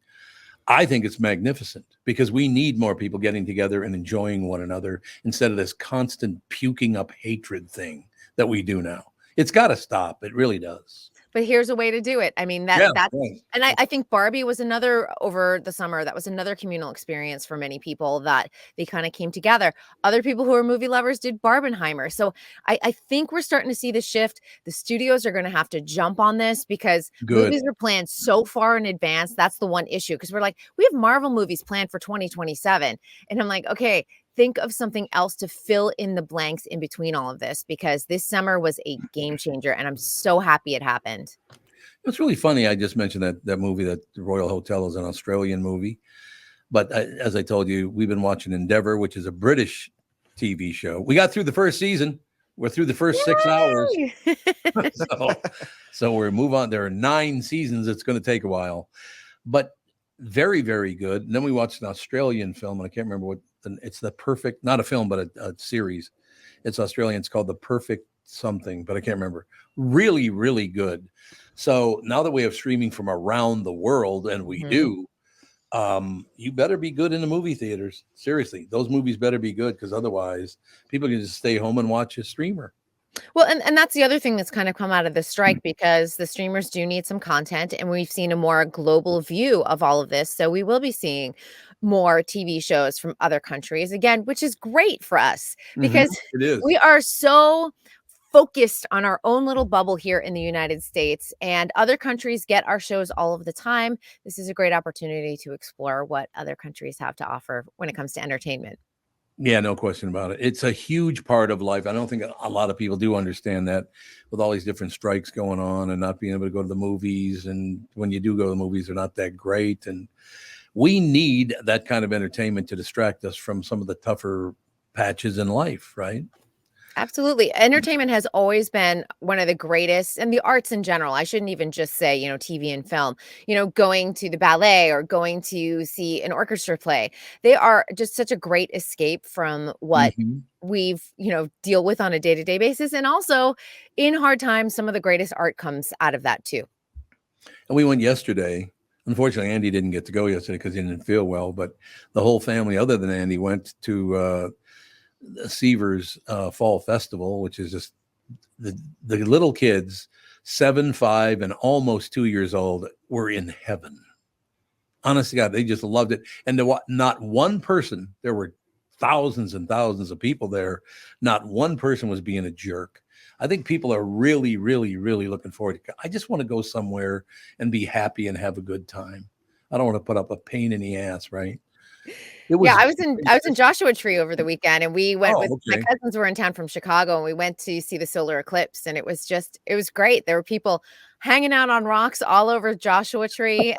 I think it's magnificent because we need more people getting together and enjoying one another instead of this constant puking up hatred thing that we do now. It's got to stop. It really does. But here's a way to do it. I mean, that's right. And I think Barbie was another over the summer. That was another communal experience for many people that they kind of came together. Other people who are movie lovers did Barbenheimer. So I think we're starting to see the shift. The studios are going to have to jump on this because movies are planned so far in advance. That's the one issue because we're like, we have Marvel movies planned for 2027. And I'm like, okay, think of something else to fill in the blanks in between all of this because this summer was a game changer and I'm so happy it happened. It's really funny. I just mentioned that movie, that the Royal Hotel is an Australian movie. But as I told you, we've been watching Endeavour, which is a British TV show. We got through the first season. We're through the first 6 hours. So we're move on. There are 9 seasons. It's going to take a while, but very, very good. And then we watched an Australian film, and I can't remember it's the perfect, not a film, but a series. It's Australian. It's called The Perfect Something, but I can't remember. Really, really good. So now that we have streaming from around the world, and we do, you better be good in the movie theaters. Seriously, those movies better be good because otherwise people can just stay home and watch a streamer. Well, and that's the other thing that's kind of come out of the strike because the streamers do need some content and we've seen a more global view of all of this. So we will be seeing more TV shows from other countries again, which is great for us because we are so focused on our own little bubble here in the United States and other countries get our shows all of the time. This is a great opportunity to explore what other countries have to offer when it comes to entertainment. Yeah, no question about it. It's a huge part of life. I don't think a lot of people do understand that, with all these different strikes going on and not being able to go to the movies. And when you do go to the movies, they're not that great. And we need that kind of entertainment to distract us from some of the tougher patches in life, right? Absolutely. Entertainment has always been one of the greatest, and the arts in general. I shouldn't even just say, TV and film, going to the ballet or going to see an orchestra play. They are just such a great escape from what we've, deal with on a day-to-day basis. And also in hard times, some of the greatest art comes out of that too. And we went yesterday. Unfortunately, Andy didn't get to go yesterday because he didn't feel well, but the whole family, other than Andy, went to Seavers Fall Festival, which is just the little kids, 7, 5, and almost 2 years old, were in heaven. Honest to God, they just loved it. And not one person, there were thousands and thousands of people there, not one person was being a jerk. I think people are really, really, really looking forward to it. I just want to go somewhere and be happy and have a good time. I don't want to put up a pain in the ass, right? I was in Joshua Tree over the weekend, and we went my cousins were in town from Chicago, and we went to see the solar eclipse, and it was great. There were people hanging out on rocks all over Joshua Tree,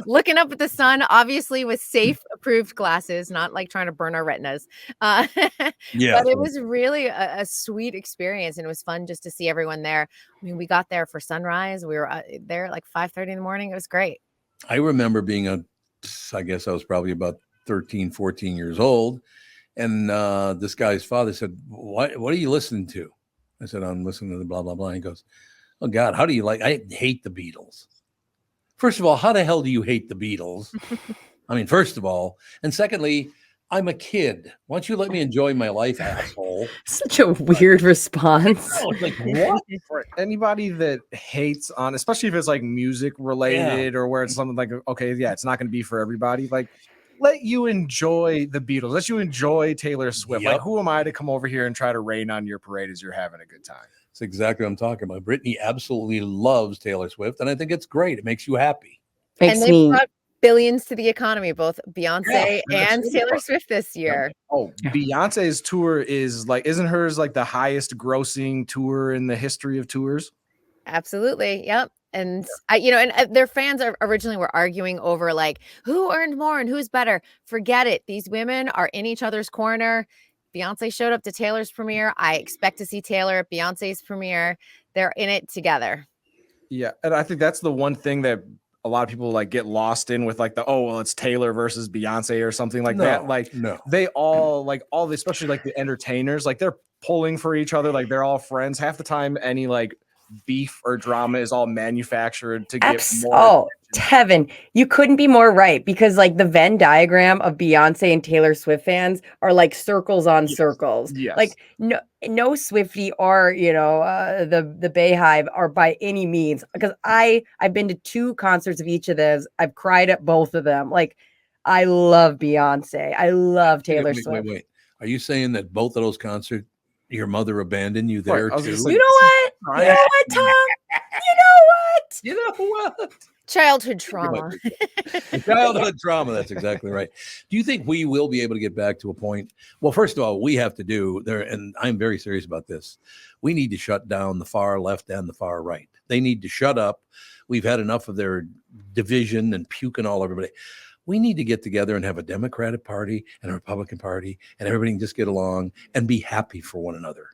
looking up at the sun, obviously with safe approved glasses, not like trying to burn our retinas. But it was really a sweet experience, and it was fun just to see everyone there. I mean, we got there for sunrise. We were there at like 5:30 in the morning. It was great. I remember being I guess I was probably about 13, 14 years old. And this guy's father said, what are you listening to? I said, I'm listening to the blah, blah, blah. He goes, oh God, how do you I hate the Beatles. First of all, how the hell do you hate the Beatles? I mean, first of all, and secondly, I'm a kid. Why don't you let me enjoy my life, asshole? Such a weird response. Like, what? For anybody that hates on, especially if it's like music related or where it's something like, okay, yeah, it's not going to be for everybody. Like, let you enjoy the Beatles. Let you enjoy Taylor Swift. Like, who am I to come over here and try to rain on your parade as you're having a good time? That's exactly what I'm talking about. Brittany absolutely loves Taylor Swift, and I think it's great. It makes you happy. And they brought billions to the economy, both Beyonce and Taylor Swift this year. Oh, Beyonce's tour isn't hers like the highest grossing tour in the history of tours? Absolutely. Yep. And and their fans originally were arguing over like who earned more and who's better. Forget it. These women are in each other's corner. Beyonce showed up to Taylor's premiere. I expect to see Taylor at Beyonce's premiere. They're in it together. Yeah. And I think that's the one thing that a lot of people like get lost in with like it's Taylor versus Beyonce or something like that. Like they all especially like the entertainers, like they're pulling for each other. Like they're all friends. Half the time, any like beef or drama is all manufactured to get more. Oh, Tevin, you couldn't be more right, because like the Venn diagram of Beyonce and Taylor Swift fans are like circles on circles. Yes. Like no Swiftie or the Bayhive are by any means, because I've been to 2 concerts of each of those. I've cried at both of them. Like I love Beyonce. I love Taylor Swift. Wait. Are you saying that both of those concerts your mother abandoned you there too? You know what? You know what, Tom? You know what? Childhood trauma. Childhood trauma. That's exactly right. Do you think we will be able to get back to a point? Well, first of all, we have to do there, and I'm very serious about this. We need to shut down the far left and the far right. They need to shut up. We've had enough of their division and puking all everybody. We need to get together and have a Democratic Party and a Republican Party, and everybody can just get along and be happy for one another.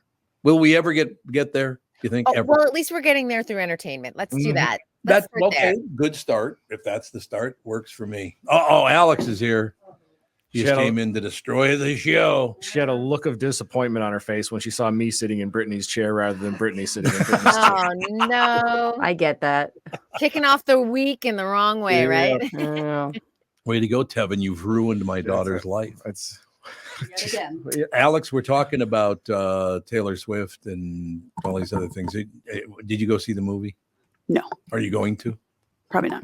Will we ever get there? You think? Ever? Well, at least we're getting there through entertainment. Let's do that. That's okay. Good start. If that's the start, works for me. Oh, Alex is here. He just came in to destroy the show. She had a look of disappointment on her face when she saw me sitting in Brittany's chair rather than Brittany sitting in Brittany's chair. Oh no! I get that. Kicking off the week in the wrong way, right? Yeah. Way to go, Tevin. You've ruined my daughter's life. Alex, we're talking about Taylor Swift and all these other things. Did you go see the movie? No. Are you going to? Probably not.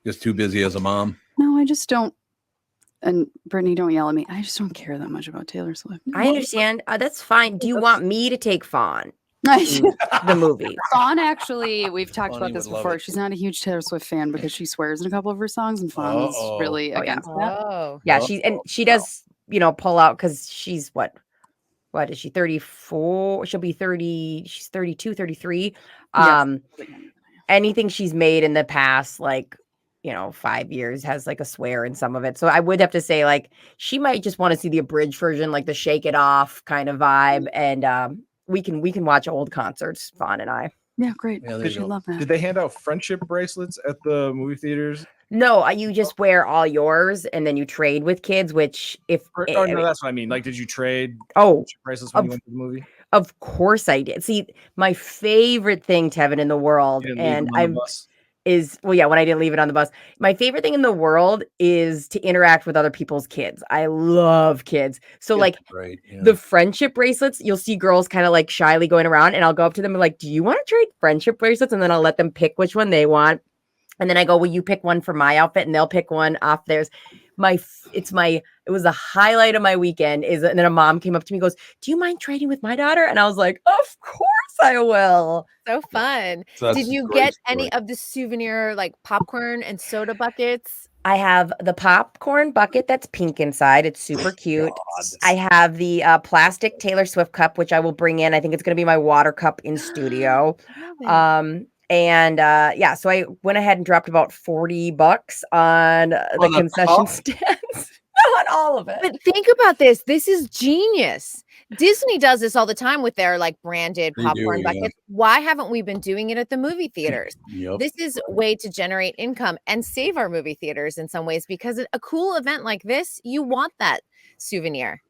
Just too busy as a mom? No, I just don't. And Brittany, don't yell at me. I just don't care that much about Taylor Swift. I understand. That's fine. Do you want me to take Fawn? The movie. Fawn, actually, we've talked Bonnie about this would love before. it. She's not a huge Taylor Swift fan because she swears in a couple of her songs, and Fawn is really against that. Oh, Yeah, she does pull out because she's what is she 34? She'll be 30. She's 32, 33. Yes. Anything she's made in the past, 5 years has like a swear in some of it. So I would have to say like she might just want to see the abridged version, like the shake it off kind of vibe. And we can watch old concerts, Fawn and I. Yeah, great. Yeah, I love that. Did they hand out friendship bracelets at the movie theaters? No, you just wear all yours and then you trade with kids, which No, that's what I mean. Like, did you trade bracelets when you went to the movie? Of course I did. See, my favorite thing, Tevin, in the world, and when I didn't leave it on the bus. My favorite thing in the world is to interact with other people's kids. I love kids. So the friendship bracelets, you'll see girls kind of like shyly going around and I'll go up to them and like, do you want to trade friendship bracelets? And then I'll let them pick which one they want. And then I go, will you pick one for my outfit? And they'll pick one off theirs. It was a highlight of my weekend and then a mom came up to me and goes, do you mind trading with my daughter? And I was like, of course I will. So fun. So Did you get any of the souvenir like popcorn and soda buckets? I have the popcorn bucket that's pink inside. It's super cute. I have the plastic Taylor Swift cup, which I will bring in. I think it's going to be my water cup in studio. So I went ahead and dropped about $40 on the concession stands. Not all of it. But think about this. This is genius. Disney does this all the time with their like branded popcorn buckets. Why haven't we been doing it at the movie theaters? This is a way to generate income and save our movie theaters in some ways, because a cool event like this, you want that souvenir.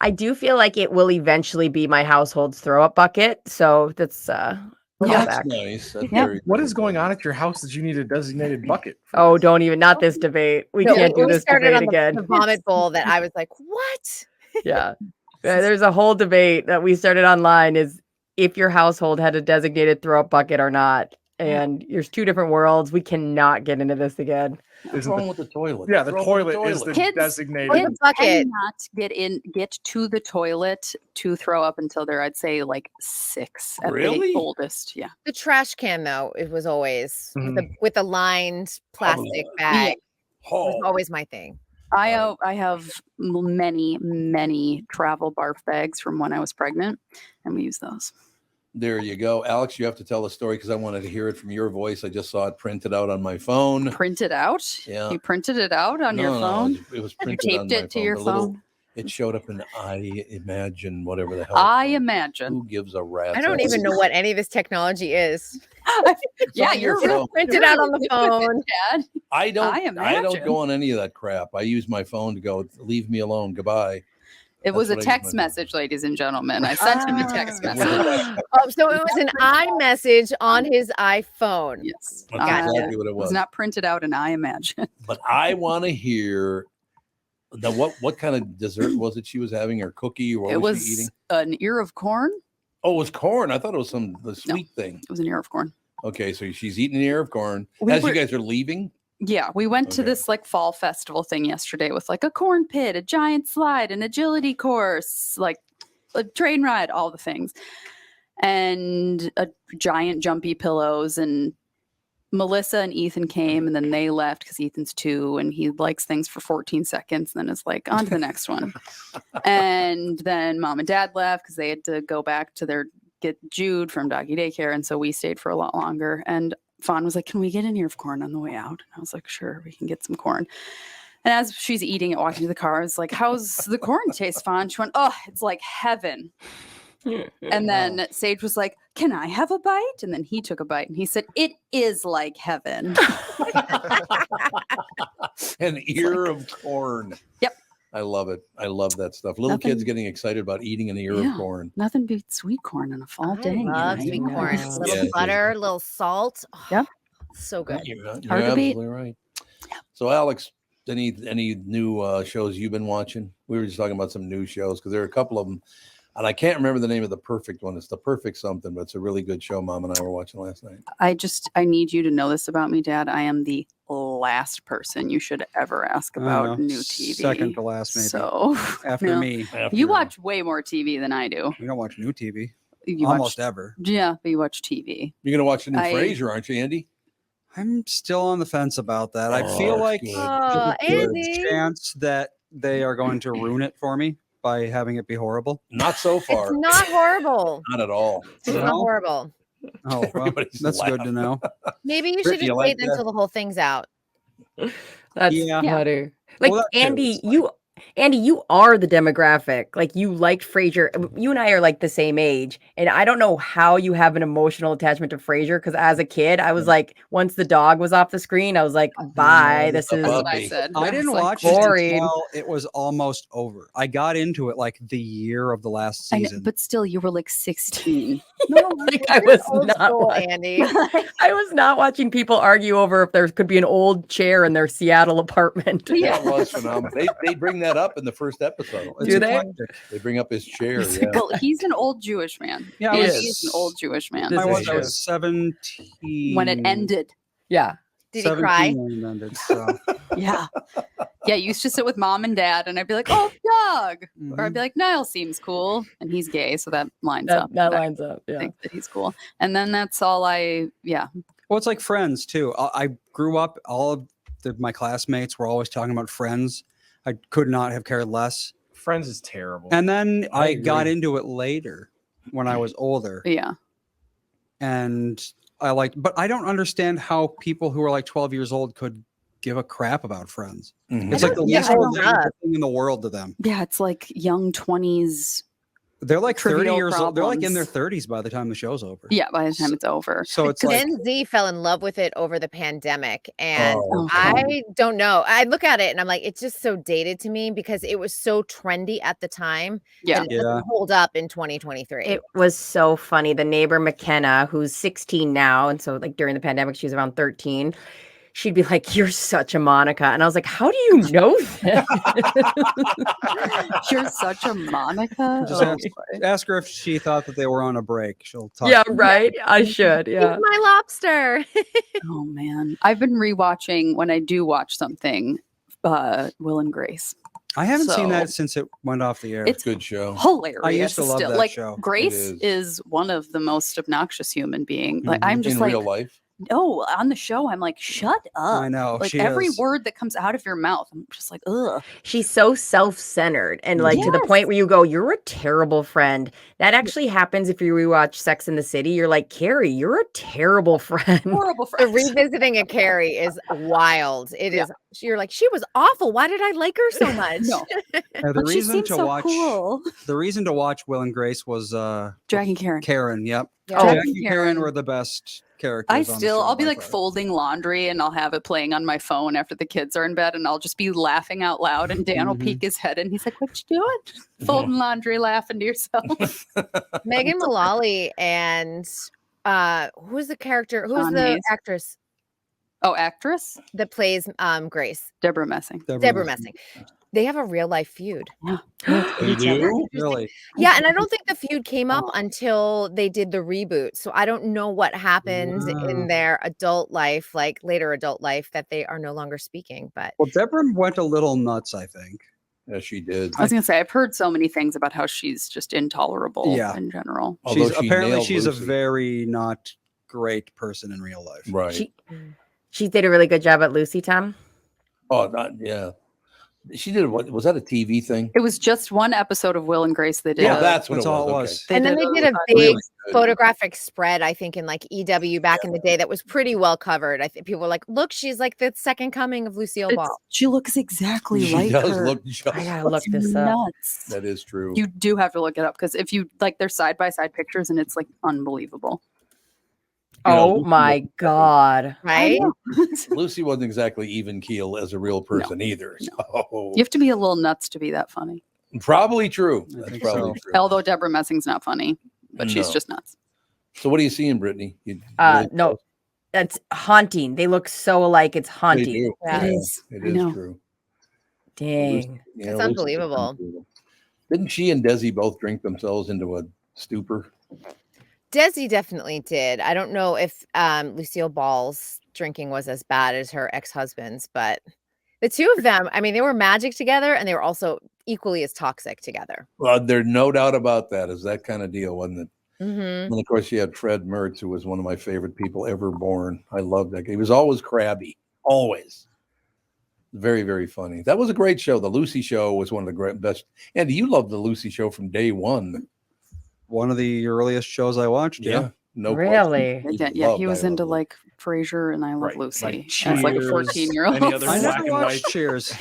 I do feel like it will eventually be my household's throw up bucket. So that's that's nice. That's What is going on at your house that you need a designated bucket? Oh, not this debate. We can't do this debate again. The vomit bowl that I was like, what? Yeah. There's a whole debate that we started online is if your household had a designated throw up bucket or not. And there's two different worlds. We cannot get into this again. What's wrong with the toilet? Yeah, the toilet is the designated Kids bucket. cannot get to the toilet to throw up until they're, I'd say, like 6 at Really? the oldest. Yeah. The trash can, though, it was always with a lined plastic bag. It was always my thing. I have many travel barf bags from when I was pregnant, and we use those. There you go. Alex, you have to tell the story because I wanted to hear it from your voice. I just saw it printed out on my phone. Printed out? Yeah. You printed it out on your phone? It was You printed taped on my it to your phone? It showed up in I Imagine, whatever the hell. I Imagine. Who gives a rat's I don't ass? even know what any of this technology is. Yeah, on your you're phone. Printed out on the phone. Dad. I don't Imagine. go on any of that crap. I use my phone to go, leave me alone. Goodbye. It was a That's what I use text my- message, ladies and gentlemen. I sent him a text message. So it was an iMessage on his iPhone. Yes. That's exactly what it It was was. not printed out in I Imagine. But I want to hear what kind of dessert was it she was having, or cookie, or what It was was she eating? an ear of corn. Oh, it was corn. I thought it was the sweet thing. It was an ear of corn. Okay, so she's eating an ear of corn. We As were- you guys are leaving, Yeah, we went to this like fall festival thing yesterday with like a corn pit, a giant slide, an agility course, like a train ride, all the things, and a giant jumpy pillows. And Melissa and Ethan came, and then they left because Ethan's 2 and he likes things for 14 seconds, and then is like on to the next one. And then Mom and Dad left because they had to go back to get Jude from doggy daycare, and so we stayed for a lot longer. And Fawn was like, can we get an ear of corn on the way out? And I was like, sure, we can get some corn. And as she's eating it, walking to the car, I was like, how's the corn taste, Fawn? She went, oh, it's like heaven. And then Sage was like, can I have a bite? And then he took a bite and he said, it is like heaven. an ear of corn. Yep. I love it. I love that stuff. Little kids getting excited about eating an ear of corn. Nothing beats sweet corn on a fall day. I love you sweet know? corn. Yeah, Little it butter, little salt. Oh, Yep. So good. You're Hard to beat. absolutely right. So, Alex, any new shows you've been watching? We were just talking about some new shows because there are a couple of them, and I can't remember the name of the perfect one. It's The Perfect Something, but it's a really good show. Mom and I were watching last night. I need you to know this about me, Dad. I am the last person you should ever ask about new TV. Second to last, maybe. So After no. me. You watch way more TV than I do. We don't watch new TV. You Almost watch, ever. Yeah, but you watch TV. You're gonna watch the new I- Frasier, aren't you, Andy? I'm still on the fence about that. I Oh, feel that's like good. Oh, there's a good Andy. chance that they are going to ruin it for me by having it be horrible. Not so far. It's not horrible. Not at all. It's not horrible. Oh, well, Everybody's that's good to laughing. know. Maybe you should Brittany, just you wait like until the whole thing's out. That's Yeah. funny. Like Well, that too. Andy, you are the demographic. Like you liked Frasier. You and I are like the same age, and I don't know how you have an emotional attachment to Frasier. Because as a kid, I was like, once the dog was off the screen, I was like, bye. This is. That's what I said. I didn't watch it boring. until it was almost over. I got into it like the year of the last I know, season. but still, you were like 16. Like I was Old not. school, Andy. I was not watching people argue over if there could be an old chair in their Seattle apartment. That was phenomenal. They bring that up in the first episode. Do they? eclectic. They bring up his chair. Yeah. Well, he's an old Jewish man. Yeah, He I is. was- He's an old Jewish man. I was, is true. 17 When it ended. Yeah. Did he cry? when it ended, so. Yeah. Yeah, you used to sit with mom and dad, and I'd be like, oh, dog. Or I'd be like, Niall seems cool. And he's gay, so that lines up. That lines up. I Yeah. think that he's cool. And then that's all yeah. Well, it's like Friends too. I grew up, all of my classmates were always talking about Friends. I could not have cared less. Friends is terrible. And then I I got agree. into it later when I was older. Yeah. And I liked, but I don't understand how people who are like 12 years old could give a crap about Friends. Mhm. It's like the least I don't romantic know. thing in the world to them. Yeah, it's like young 20s. They're like 30 Trivial years old. They're like in their problems. 30s by the time the show's over. Yeah, by the time it's over. So it's like, Gen Z fell in love with it over the pandemic. And Oh, I don't know. I look at it and I'm like, it's just so dated to me because it was so trendy at the time. Yeah. That it doesn't hold up in 2023. It was so funny. The neighbor McKenna, who's 16 now, and so like during the pandemic, she was around 13. She'd be like, "You're such a Monica," and I was like, "How do you know that?" You're such a Monica. just ask her if she thought that they were on a break. She'll talk. Yeah, right. I should. Yeah. He's my lobster. Oh man, I've been rewatching when I do watch something. Will and Grace. I haven't seen So- that since it went off the air. It's Good show. hilarious. I used to love still. that like show. Grace It is one of the most obnoxious human being. Like I'm just In like, real life. no, on the show, I'm like, shut up. I know. Like she every is. word that comes out of your mouth, I'm just like, ugh. She's so self-centered and like to the Yes. point where you go, "You're a terrible friend." That actually happens if you rewatch Sex in the City. You're like, "Carrie, you're a terrible friend." Horrible The friends. revisiting a Carrie is wild. It is. You're like, she was awful. Why did I like her so much? No. The But she reason seems to so watch cool. the reason to watch Will and Grace was Dragon Karen. Karen. Yep. Yeah. Oh, Jack and Karen were the best characters. I on the still, show I'll be by like far. folding laundry and I'll have it playing on my phone after the kids are in bed and I'll just be laughing out loud and Dan will Mhm. peek his head and he's like, what you doing? Folding laundry, laughing to yourself. Megan Mullally and who's the character? Who's Dawn the Hayes. actress Oh, actress? that plays Grace? Deborah Messing. Deborah Messing. They have a real life feud. They do? Really? Yeah, and I don't think the feud came up until they did the reboot. So I don't know what happened in their adult life, like later adult life, that they are no longer speaking. But Well, Deborah went a little nuts, I think. Yeah, she did. I was going to say, I've heard so many things about how she's just intolerable Yeah. in general. Although she Apparently nailed she's Lucy. a very not great person in real life. Right. She did a really good job at Lucy, Tom. Oh, not yeah. She did what? Was that a TV thing? It was just one episode of Will and Grace they did. Yeah, that's what That's it all was. it okay. was. and then they did a big Really good. photographic spread, I think, in like EW back in the day that was pretty well covered. I think people were like, look, she's like the second coming of Lucille Ball. She looks exactly She like does her. look just. I gotta look It's this up. nuts. That is true. You do have to look it up because if you like their side by side pictures and it's like unbelievable. You know, Oh Lucy my God. Right? Lucy wasn't exactly even keel as a real person either. So You have to be a little nuts to be that funny. probably true. I That's think probably so. true. Although Deborah Messing's not funny, but she's No. just nuts. So what are you seeing, Brittany? You No, that's haunting. They look so alike. It's they haunting. do. Yeah. It is. It I is know. true. Dang. Yeah, It's Lucy's unbelievable. Didn't she and Desi both drink themselves into a stupor? Desi definitely did. I don't know if Lucille Ball's drinking was as bad as her ex-husband's, but the two of them, I mean, they were magic together and they were also equally as toxic together. Well, there's no doubt about that. Is that kind of deal, wasn't it? Mm-hmm. And of course, you had Fred Mertz, who was one of my favorite people ever born. I loved that guy. He was always crabby, always. Very, very funny. That was a great show. The Lucy Show was one of the best. Andy, you loved the Lucy Show from day one. One of the earliest shows I watched. Yeah. No Really? question. Yeah, he was into like Frasier and I Love Lucy. Like As like a Cheers, 14-year-old. any other I black never and watched white. Cheers.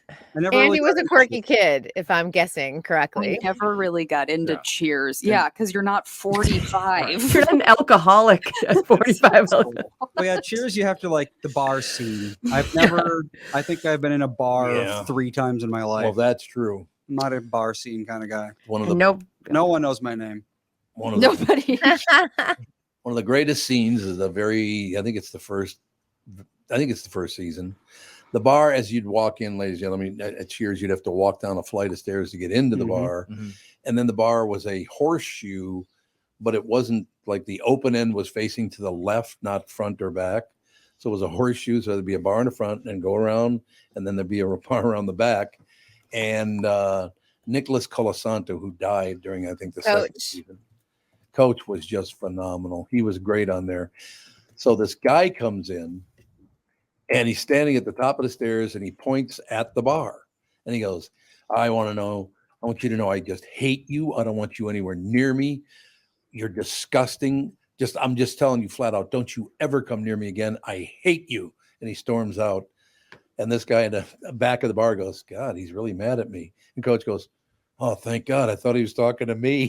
I never Andy really was got a into quirky kid, if I'm guessing I correctly. never really got into Cheers. Yeah, because you're not 45. You're an alcoholic at 45. Well, yeah, Cheers, you have to like the bar scene. I think I've been in a bar 3 times in my life. Well, that's true. I'm not a bar scene kind of guy. One of the No one knows my name. Nobody. One of the greatest scenes is I think it's the first season. The bar, as you'd walk in, ladies and gentlemen, at Cheers, you'd have to walk down a flight of stairs to get into the bar. And then the bar was a horseshoe, but it wasn't like the open end was facing to the left, not front or back. So it was a horseshoe. So there'd be a bar in the front and go around, and then there'd be a bar around the back. And Nicholas Colasanto, who died during, I think, the second season. Coach was just phenomenal. He was great on there. So this guy comes in, and he's standing at the top of the stairs, and he points at the bar, and he goes, I want you to know I just hate you. I don't want you anywhere near me. You're disgusting. I'm just telling you flat out, don't you ever come near me again. I hate you. And he storms out. And this guy in the back of the bar goes, God, he's really mad at me. And Coach goes, oh, thank God. I thought he was talking to me.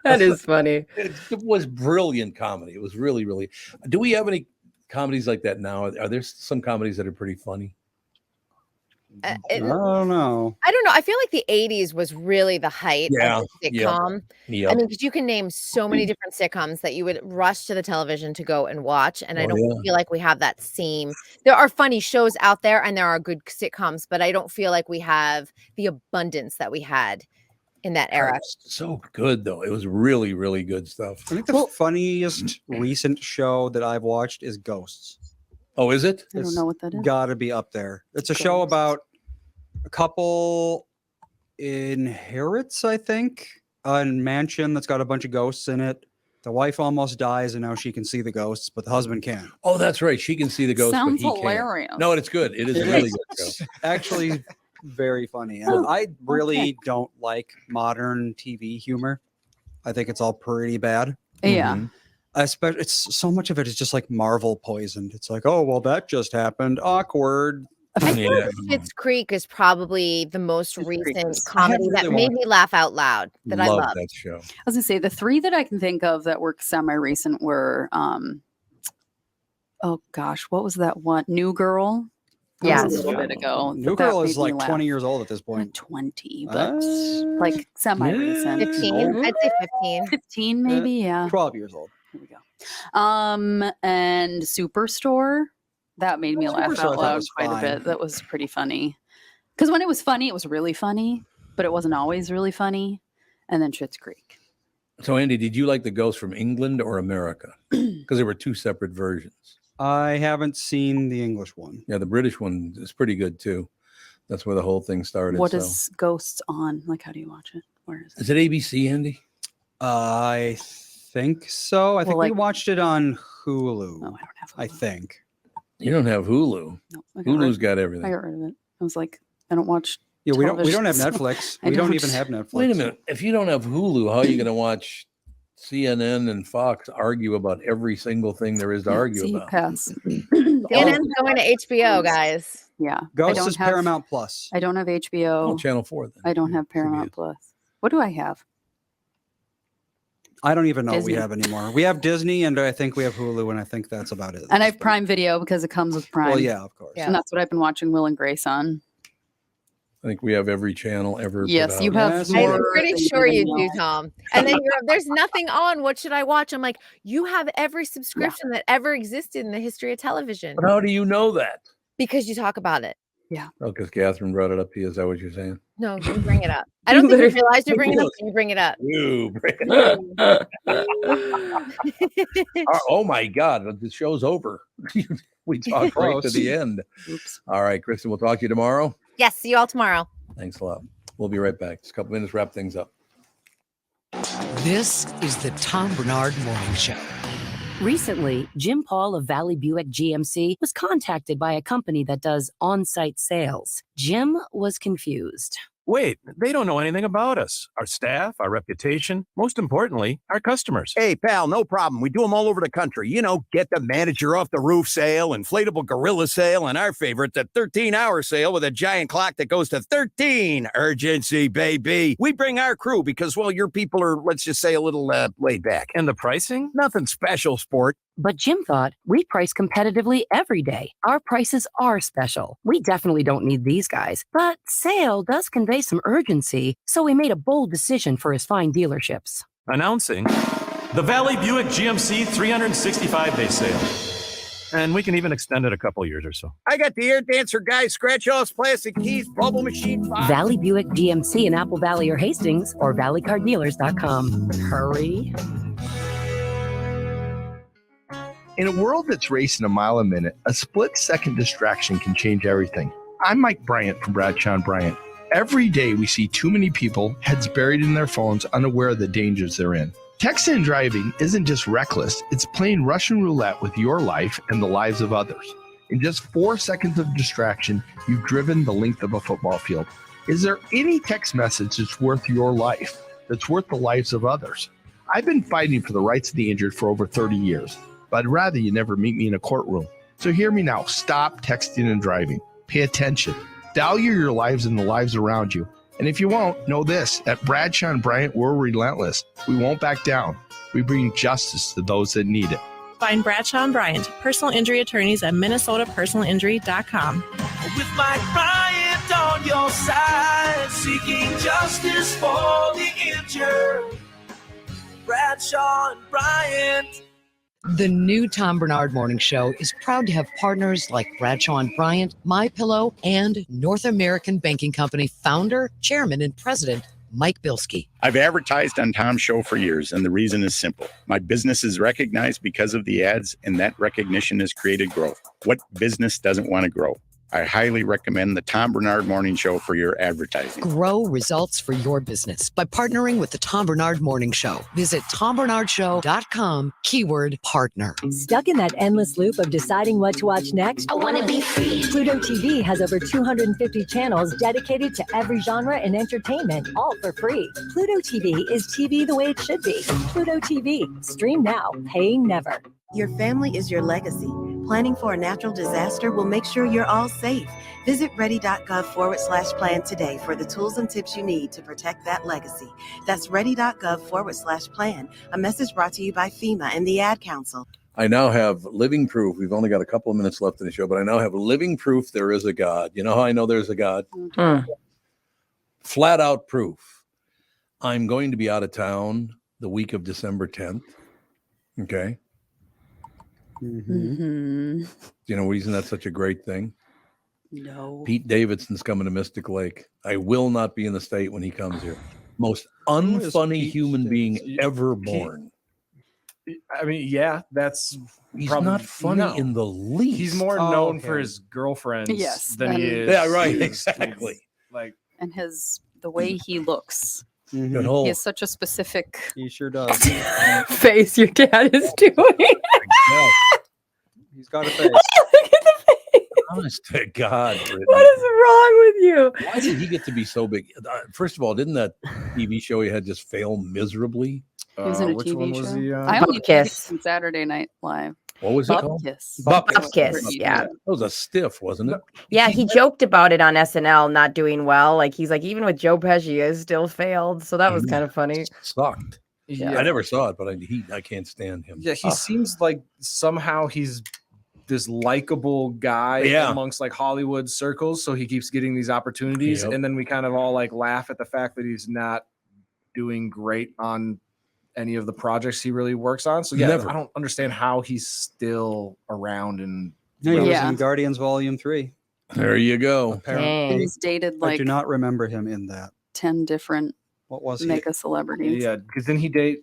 That is funny. It was brilliant comedy. It was really, really. Do we have any comedies like that now? Are there some comedies that are pretty funny? I don't know. I don't know. I feel like the 80s was really the height Yeah, of the yeah, sitcom. yeah. I mean, because you can name so many different sitcoms that you would rush to the television to go and watch. And I Oh, don't yeah. feel like we have that same. There are funny shows out there and there are good sitcoms, but I don't feel like we have the abundance that we had in that era. So good, though. It was really, really good stuff. I think the funniest recent show that I've watched is Ghosts. Oh, is it? I don't know what that is. Got to be up there. It's a show about a couple inherits, I think, a mansion that's got a bunch of ghosts in it. The wife almost dies, and now she can see the ghosts, but the husband can't. Oh, that's right. She can see the ghost, Sounds but he hilarious. can't. No, it's good. It is a really good show. Actually, very funny. And I really don't like modern TV humor. I think it's all pretty bad. Yeah. Especially, it's so much of it is just like Marvel poisoned. It's like, oh well, that just happened. Awkward. I feel like Schitt's Creek is probably the most recent comedy that really made me laugh out loud that I love. that show. I was gonna say the 3 that I can think of that were semi-recent were oh gosh, what was that one? New Girl. That Yeah. was a little bit ago. New but that Girl made is me like laugh. 20 years old at this Not point. 20, but like semi-recent. 15. I'd say 15. 15 maybe, yeah. 12 years old. Here we go. And Superstore. That made me laugh Superstore I out thought loud was quite fine. a bit. That was pretty funny. Because when it was funny, it was really funny, but it wasn't always really funny. And then Schitt's Creek. So, Andy, did you like the ghost from England or America? Because there were 2 separate versions. I haven't seen the English one. Yeah, the British one is pretty good too. That's where the whole thing started. What so. is Ghosts on? Like, how do you watch it? Where is it? Is it ABC, Andy? I think so. I think we like- watched it on Hulu. Oh, I don't have I think. You don't have Hulu. No, I got Hulu's rid- got I everything. got rid of it. I was like, I don't watch. Yeah, we don't have television, so Netflix. I We don't even have Netflix. Wait a minute. If you don't have Hulu, how are you going to watch CNN and Fox argue about every single thing there is to argue See, about? pass. CNN's going to HBO, guys. Yeah. Ghost I don't is have- Paramount Plus. I don't have HBO. Oh, Channel 4 then. I don't have Paramount Plus. What do I have? I don't even know Disney. what we have anymore. We have Disney, and I think we have Hulu, and I think that's about it. And I have Prime Video because it comes with Prime. Well, yeah, of course. And that's what I've been watching Will and Grace on. I think we have every channel ever. put Yes, you out. have I'm more pretty than sure you even do, know. Tom. And then there's nothing on. What should I watch? I'm like, you have every subscription that ever existed in the history of television But how do you know that? because you talk about it. Yeah. Oh, because Catherine brought it up to you. Is that what you're saying? No, you bring it up. I don't think you realize you bring it up. You bring it up. You bring it up. Oh my God, the show's over. We talked right to Close. the end. Oops. All right, Kristen, we'll talk to you tomorrow. Yes, see you all tomorrow. Thanks a lot. We'll be right back. Just a couple minutes, wrap things up. This is the Tom Barnard Morning Show. Recently, Jim Paul of Valley Buick GMC was contacted by a company that does on-site sales. Jim was confused. Wait, they don't know anything about us, our staff, our reputation, most importantly, our customers. Hey, pal, no problem. We do them all over the country. You know, get the manager off the roof sale, inflatable gorilla sale, and our favorite, the 13-hour sale with a giant clock that goes to 13. Urgency, baby. We bring our crew because, well, your people are, let's just say, a little laid back. And the pricing? Nothing special, sport. But Jim thought, we price competitively every day. Our prices are special. We definitely don't need these guys. But sale does convey some urgency, so we made a bold decision for his fine dealerships. Announcing the Valley Buick GMC 365-day sale. And we can even extend it a couple years or so. I got the air dancer guy, scratch-offs, plastic keys, bubble machine. Valley Buick GMC in Apple Valley or Hastings, or valleycardealers.com. Hurry. In a world that's racing a mile a minute, a split-second distraction can change everything. I'm Mike Bryant from Bradshaw and Bryant. Every day we see too many people, heads buried in their phones, unaware of the dangers they're in. Texting and driving isn't just reckless, it's playing Russian roulette with your life and the lives of others. In just 4 seconds of distraction, you've driven the length of a football field. Is there any text message that's worth your life, that's worth the lives of others? I've been fighting for the rights of the injured for over 30 years. But I'd rather you never meet me in a courtroom. So hear me now. Stop texting and driving. Pay attention. Value your lives and the lives around you. And if you won't, know this. At Bradshaw and Bryant, we're relentless. We won't back down. We bring justice to those that need it. Find Bradshaw and Bryant, personal injury attorneys at minnesotapersonalinjury.com. With Mike Bryant on your side, seeking justice for the injured. Bradshaw and Bryant. The new Tom Barnard Morning Show is proud to have partners like Bradshaw & Bryant, MyPillow, and North American Banking Company founder, chairman, and president, Mike Bilski. I've advertised on Tom's show for years, and the reason is simple. My business is recognized because of the ads, and that recognition has created growth. What business doesn't want to grow? I highly recommend the Tom Barnard Morning Show for your advertising. Grow results for your business by partnering with the Tom Barnard Morning Show. Visit TomBarnardShow.com, keyword partner. Stuck in that endless loop of deciding what to watch next? I want to be free. Pluto TV has over 250 channels dedicated to every genre and entertainment, all for free. Pluto TV is TV the way it should be. Pluto TV. Stream now, paying never. Your family is your legacy. Planning for a natural disaster will make sure you're all safe. Visit ready.gov/plan today for the tools and tips you need to protect that legacy. That's ready.gov/plan. A message brought to you by FEMA and the Ad Council. I now have living proof. We've only got a couple of minutes left in the show, but I now have living proof there is a God. You know how I know there's a God? Flat out proof. I'm going to be out of town the week of December 10th. Okay. Mm-hmm. Do you know the reason that's such a great thing? No. Pete Davidson's coming to Mystic Lake. I will not be in the state when he comes here. Most unfunny human being ever born. I mean, yeah, that's he's not funny in the least. He's more known for his girlfriends than he is. Yeah, right. Exactly. Like, and the way he looks. Good He hole. has such a specific. He sure does. Face your dad is doing. He's got a face. Honest to God, Brittany. What is wrong with you? Why did he get to be so big? First of all, didn't that TV show he had just fail miserably? He was in a which TV one show. was he? I only Bupkis. on Saturday Night Live. What was it Bupkis. called? Bupkis, yeah. That was a stiff, wasn't it? Yeah, he joked about it on SNL not doing well. Like he's like, even with Joe Pesci, it still failed. So that was kind of funny. Sucked. Yeah. I never saw it, but I can't stand him. Yeah, he seems like somehow he's this likable guy amongst like Hollywood circles, so he keeps getting these opportunities, and then we kind of all like laugh at the fact that he's not doing great on any of the projects he really works on. So yeah, I don't understand how he's still around. And He was in Guardians Volume 3. There you go. Apparently. He's dated I like do not remember him in that. 10 different What was he? mega celebrities. yeah, because then he date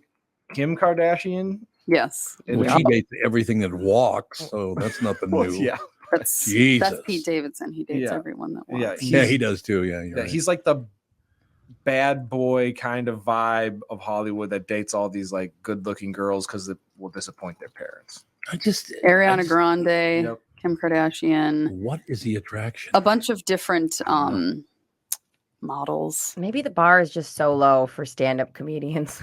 Kim Kardashian. Yes. Which he dates everything that walks, so that's nothing new. Yeah. That's Jesus. Pete Davidson. He dates everyone that walks. Yeah, he does too. Yeah, Yeah, he's like the bad boy kind of vibe of Hollywood that dates all these like good-looking girls because it will disappoint their parents. Ariana Grande, Kim Kardashian. What is the attraction? A bunch of different models. Maybe the bar is just so low for stand-up comedians.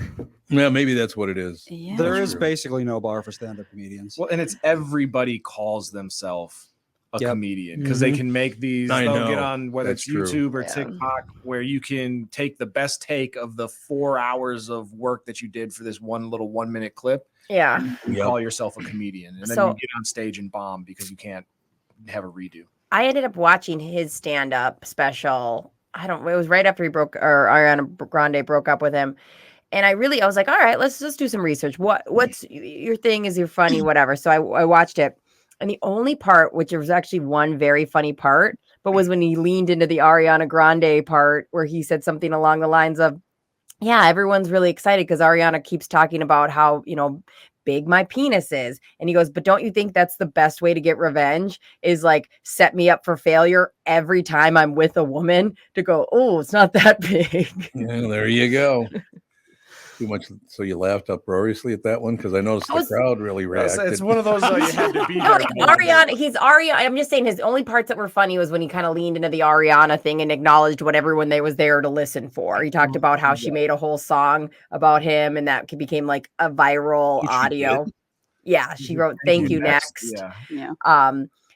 Yeah, maybe that's what it is. Yeah. There is basically no bar for stand-up comedians. Well, and it's everybody calls themselves a comedian because they can make these. I They'll know. get on whether That's it's true. YouTube or TikTok, where you can take the best take of the 4 hours of work that you did for this one little 1 minute clip. Yeah. You call yourself a comedian, and then So- you get on stage and bomb because you can't have a redo. I ended up watching his stand-up special. It was right after Ariana Grande broke up with him. And I was like, all right, let's just do some research. What's your thing? Is you're funny, whatever. So I watched it. And the only part, which was actually one very funny part, but was when he leaned into the Ariana Grande part where he said something along the lines of, yeah, everyone's really excited because Ariana keeps talking about how, big my penis is. And he goes, but don't you think that's the best way to get revenge is like set me up for failure every time I'm with a woman to go, oh, it's not that big. Yeah, there you go. Too much. So you laughed uproariously at that one because I noticed the crowd really reacted. It's one of those you had to be No, there. Ariana. I'm just saying his only parts that were funny was when he kind of leaned into the Ariana thing and acknowledged what everyone they was there to listen for. He talked about how she made a whole song about him and that became like a viral audio. Yeah, she wrote "Thank You Next." Yeah.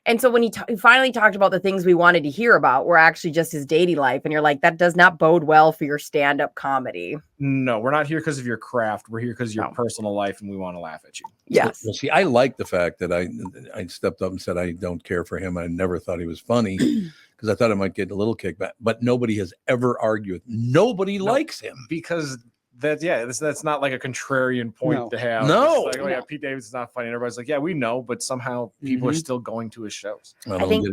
And so when he finally talked about the things we wanted to hear about were actually just his dating life, and you're like, that does not bode well for your stand-up comedy. No, we're not here because of your craft. We're here because of your personal life, and we want to laugh at you. Yes. Well, see, I like the fact that I stepped up and said I don't care for him. I never thought he was funny because I thought I might get a little kickback. But nobody has ever argued. Nobody likes him because that's not like a contrarian point to have. No. It's like, oh yeah, Pete Davidson's not funny. And everybody's like, yeah, we know, but somehow people are still going to his shows. I think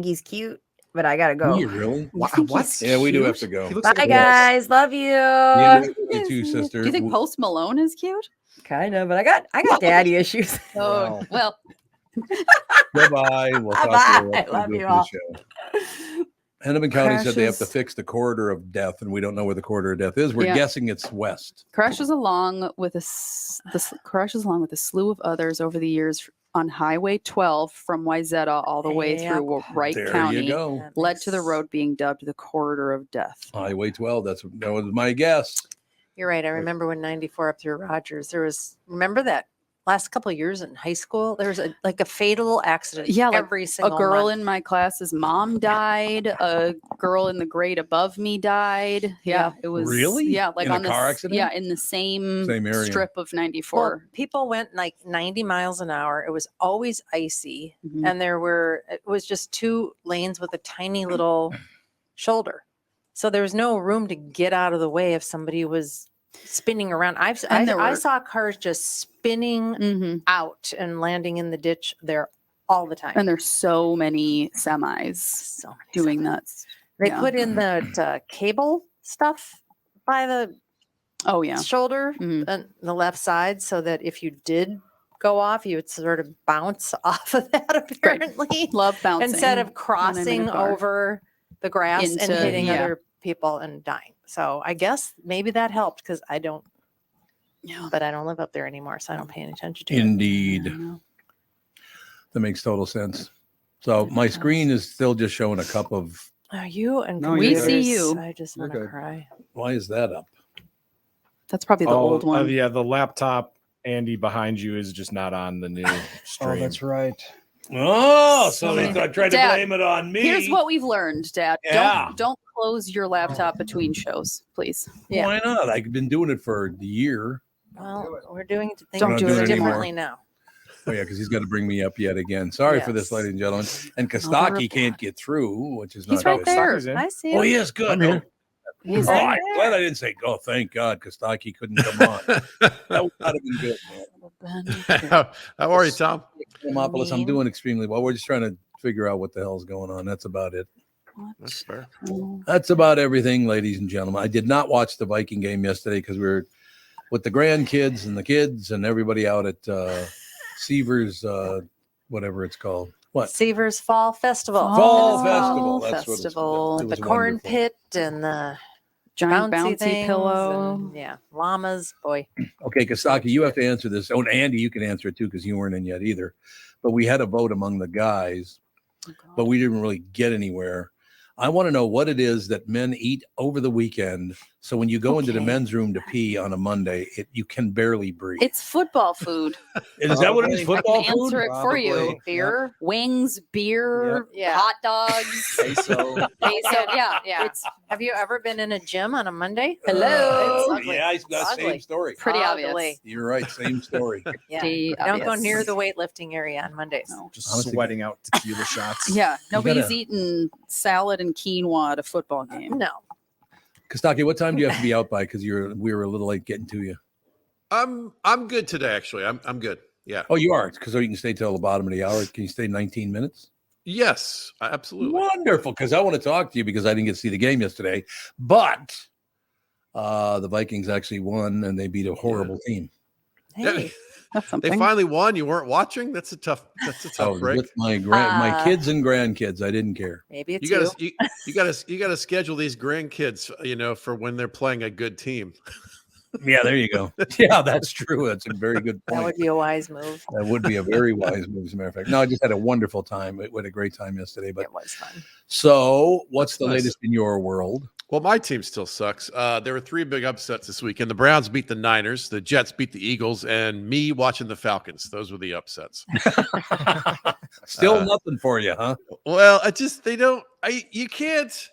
he's cute, but I gotta go. Do you really? What? Yeah, we do have to go. Bye, guys. Love you. Yeah, you too, sister. Do you think Post Malone is cute? Kind of, but I got daddy issues. Oh, well. Goodbye. We'll talk to you Bye. after we Love go you for all. the show. Hennepin County said they have to fix the corridor of death, and we don't know where the corridor of death is. We're guessing it's west. Crashes along with a slew of others over the years on Highway 12 from Wayzata all the way through Wright There County. you go. Led to the road being dubbed the corridor of death. Highway 12. That was my guess. You're right. I remember when 94 up through Rogers, remember that last couple of years in high school, there was a fatal accident. Yeah, like every single a girl month. in my class's mom died. A girl in the grade above me died. Yeah, it was Really? Yeah, like In on a car this. accident? Yeah, in the same area. strip of 94. Well, people went like 90 miles an hour. It was always icy, Mhm. and it was just 2 lanes with a tiny little shoulder. So there was no room to get out of the way if somebody was spinning around. I saw cars just spinning out and landing in the ditch there all the time. And there's so many semis doing that. They Yeah. put in the cable stuff by the shoulder and the left side so that if you did go off, you would sort of bounce off of that apparently. Love bouncing. Instead of when I'm in a crossing car. over the grass and Into- hitting yeah. other people and dying. So I guess maybe that helped because I don't live up there anymore, so I don't pay any attention to it. Indeed. That makes total sense. So my screen is still just showing a cup of. Are you? And No, we you're see good. you. I just You're want to good. cry. Why is that up? That's probably the old one. Yeah, the laptop, Andy, behind you is just not on the new stream. Oh, that's right. Oh, so many- they tried to Dad, blame it on me. Here's what we've learned, Dad. Yeah. Don't close your laptop between shows, please. Why not? I've been doing it for a year. Well, we're doing things Don't do it differently anymore. now. Oh yeah, because he's got to bring me up yet again. Sorry for this, ladies and gentlemen. And Kostaki can't get through, which is He's not right good. there. I see him. Oh, he is good. I'm here. He's Oh, right I'm glad I didn't say, "Oh, thank God, Kostaki couldn't come on." That would not have been good. How are you, Tom? Demopolis, I'm doing extremely well. We're just trying to figure out what the hell's going on. That's about it. That's fair. That's about everything, ladies and gentlemen. I did not watch the Viking game yesterday because we were with the grandkids and the kids and everybody out at Seavers, whatever it's called. What? Seavers Fall Festival. Fall Festival. That's Festival. what it's, The corn pit and the Giant bouncy bouncy pillow. and, yeah, llamas. Boy. Okay, Kostaki, you have to answer this. Oh, and Andy, you can answer it too because you weren't in yet either. But we had a vote among the guys, but we didn't really get anywhere. I want to know what it is that men eat over the weekend. So when you go into the men's room to pee on a Monday, you can barely breathe. It's football food. Is that what it is? Football I can food? answer it for you. Probably. Beer, wings, beer, hot dogs. Queso. Yeah. It's. Have you ever been in a gym on a Monday? Hello. It's ugly. Yeah, It's that's ugly. same story. Pretty Ugly. obvious. You're right. Same story. Yeah. Pretty Don't go obvious. near the weightlifting area on Mondays. No. Just Honestly, sweating out tequila shots. Yeah, nobody's gotta- eating salad and quinoa at a football game. No. Kostaki, what time do you have to be out by? Because we were a little late getting to you. I'm good today, actually. I'm good. Yeah. Oh, you are, because you can stay till the bottom of the hour. Can you stay 19 minutes? Yes, absolutely. Wonderful, because I want to talk to you because I didn't get to see the game yesterday. But the Vikings actually won, and they beat a horrible team. Hey. That's They something. finally won. You weren't watching. That's a tough So break. with my kids and grandkids, I didn't care. Maybe it's You gotta schedule these grandkids, for when they're playing a good team. Yeah, there you go. Yeah, that's true. That's a very good That point. would be a wise move. That would be a very wise move, as a matter of fact. No, I just had a wonderful time. We had a great time yesterday. But It was fun. so, what's the Nice. latest in your world? Well, my team still sucks. There were 3 big upsets this weekend. The Browns beat the Niners, the Jets beat the Eagles, and me watching the Falcons. Those were the upsets. Still nothing for you, huh? Well, you can't.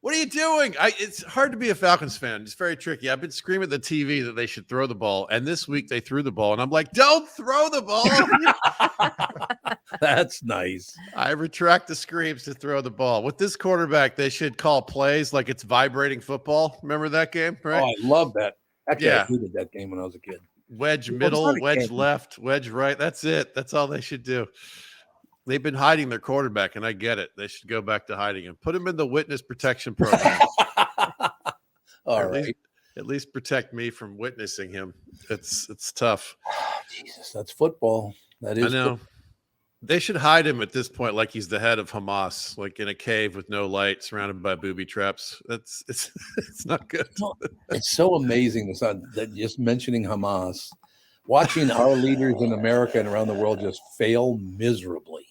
What are you doing? It's hard to be a Falcons fan. It's very tricky. I've been screaming at the TV that they should throw the ball, and this week they threw the ball, and I'm like, don't throw the ball. That's nice. I retract the screams to throw the ball. With this quarterback, they should call plays like it's vibrating football. Remember that game, right? Oh, I love that. Actually, Yeah. I hated that game when I was a kid. Wedge Well, it's middle, not a wedge game. left, wedge right. That's it. That's all they should do. They've been hiding their quarterback, and I get it. They should go back to hiding him. Put him in the witness protection program. All at right. least, at least protect me from witnessing him. It's tough. Jesus, that's football. That is. I know. They should hide him at this point, like he's the head of Hamas, like in a cave with no light, surrounded by booby traps. It's not good. It's so amazing that just mentioning Hamas, watching our leaders in America and around the world just fail miserably.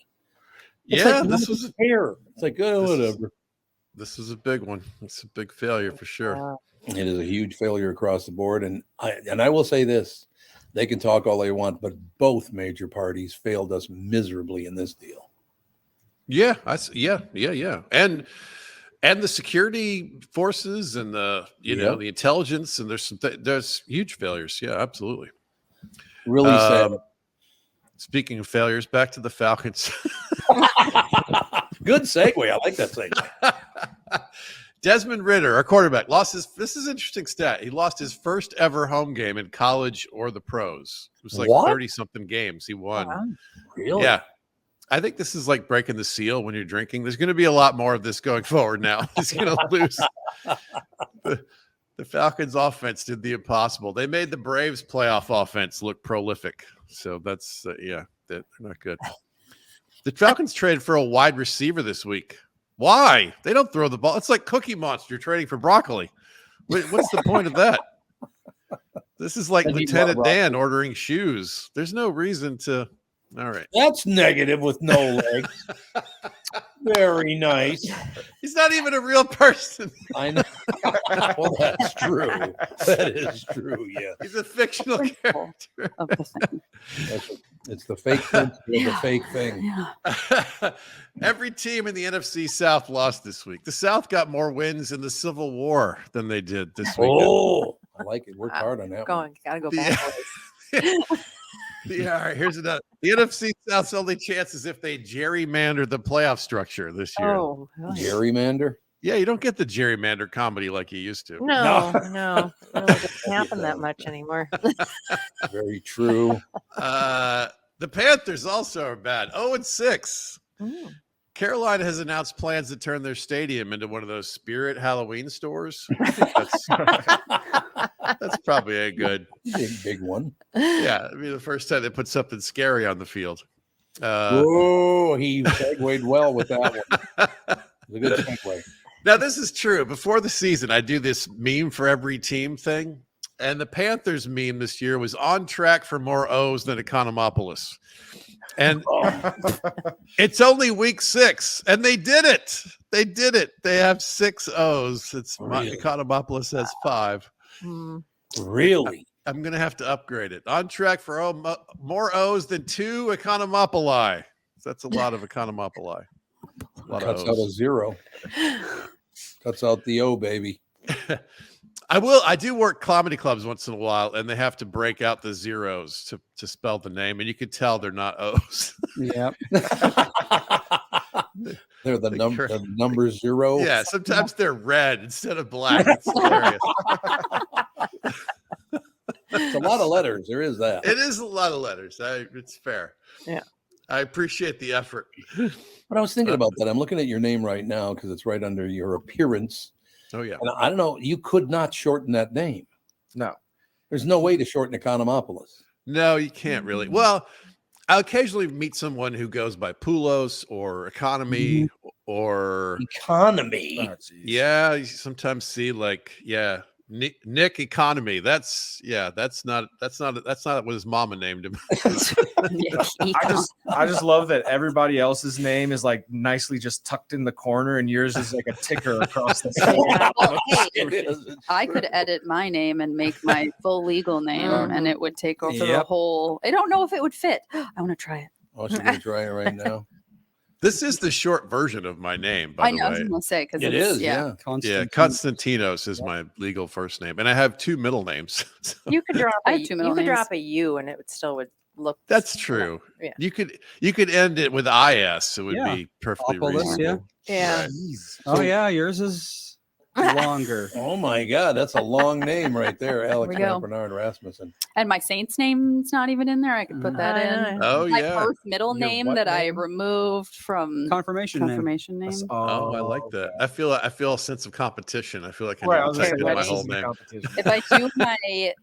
It's Yeah, like, this was fair. It's like, whatever. This is a big one. It's a big failure for sure. It is a huge failure across the board, and I will say this: they can talk all they want, but both major parties failed us miserably in this deal. Yeah, yeah. And the security forces and the the intelligence, and there's huge failures. Yeah, absolutely. Really sad. Speaking of failures, back to the Falcons. Good segue. I like that segue. Desmond Ridder, our quarterback, this is an interesting stat. He lost his first ever home game in college or the pros. It was like What? 30-something games he won. Wow. Really? Yeah. I think this is like breaking the seal when you're drinking. There's going to be a lot more of this going forward now. He's going to lose. The Falcons offense did the impossible. They made the Braves playoff offense look prolific. So that's, they're not good. The Falcons traded for a wide receiver this week. Why? They don't throw the ball. It's like Cookie Monster trading for broccoli. What's the point of that? This is like Lieutenant Dan ordering shoes. There's no reason to. All right. That's negative with no legs. Very nice. He's not even a real person. I know. Well, that's true. That is true. Yeah. He's a fictional character. It's the fake principle of the fake thing. Every team in the NFC South lost this week. The South got more wins in the Civil War than they did this week. Oh, I like it. Worked hard on that one. Gotta go back. Yeah, all right, here's another. The NFC South's only chance is if they gerrymander the playoff structure this year. Oh, really? Gerrymander? Yeah, you don't get the gerrymander comedy like you used to. No. It really doesn't happen that much anymore. Very true. The Panthers also are bad. 0-6. Carolina has announced plans to turn their stadium into one of those Spirit Halloween stores. I think that's probably a good big one. Yeah, I mean the first time they put something scary on the field. Oh, he segued well with that one. It was a good segue. Now, this is true. Before the season, I do this meme for every team thing. And the Panthers meme this year was on track for more O's than Economopolis. And it's only week 6, and they did it. They did it. They have 6 O's. Economopolis has 5. Really? I'm going to have to upgrade it. On track for more O's than 2 Economopoli. That's a lot of Economopoli. Cuts out a 0. Cuts out the O, baby. I do work comedy clubs once in a while, and they have to break out the zeros to spell the name, and you can tell they're not O's. Yep. They're the number 0. Yeah, sometimes they're red instead of black. It's hilarious. It's a lot of letters. There is that. It is a lot of letters. It's fair. Yeah. I appreciate the effort. But I was thinking about that. I'm looking at your name right now because it's right under your appearance. Oh, yeah. And I don't know. You could not shorten that name. No. There's no way to shorten Economopolis. No, you can't really. Well, I occasionally meet someone who goes by Poulos or Economy or Economy. Oh, yeah, you sometimes see Nick Economy. That's not what his mama named him. I just love that everybody else's name is like nicely just tucked in the corner, and yours is like a ticker across the Hey, I could edit my name and make my full legal name, and it would take over the whole. I don't know if it would fit. I want to try it. Oh, she's gonna try it right now. This is the short version of my name, by the way. I was going to say because it is. Yeah. Konstantinos is my legal first name, and I have 2 middle names. You could drop I have 2 middle names. drop a U, and it would look. That's true. Yeah. You could end it with IS. It would be perfectly reasonable. Yeah. Right. Oh yeah, yours is longer. Oh my God, that's a long name right there, Alex we go. Bernard Rasmussen. And my Saint's name's not even in there. I could put that in. Oh, my yeah. birth middle Your name what that I name? removed from Confirmation name. Oh, I like that. I feel a sense of competition. I feel like I Right, I need was to gonna type say, in my this whole isn't a name. competition. If I do my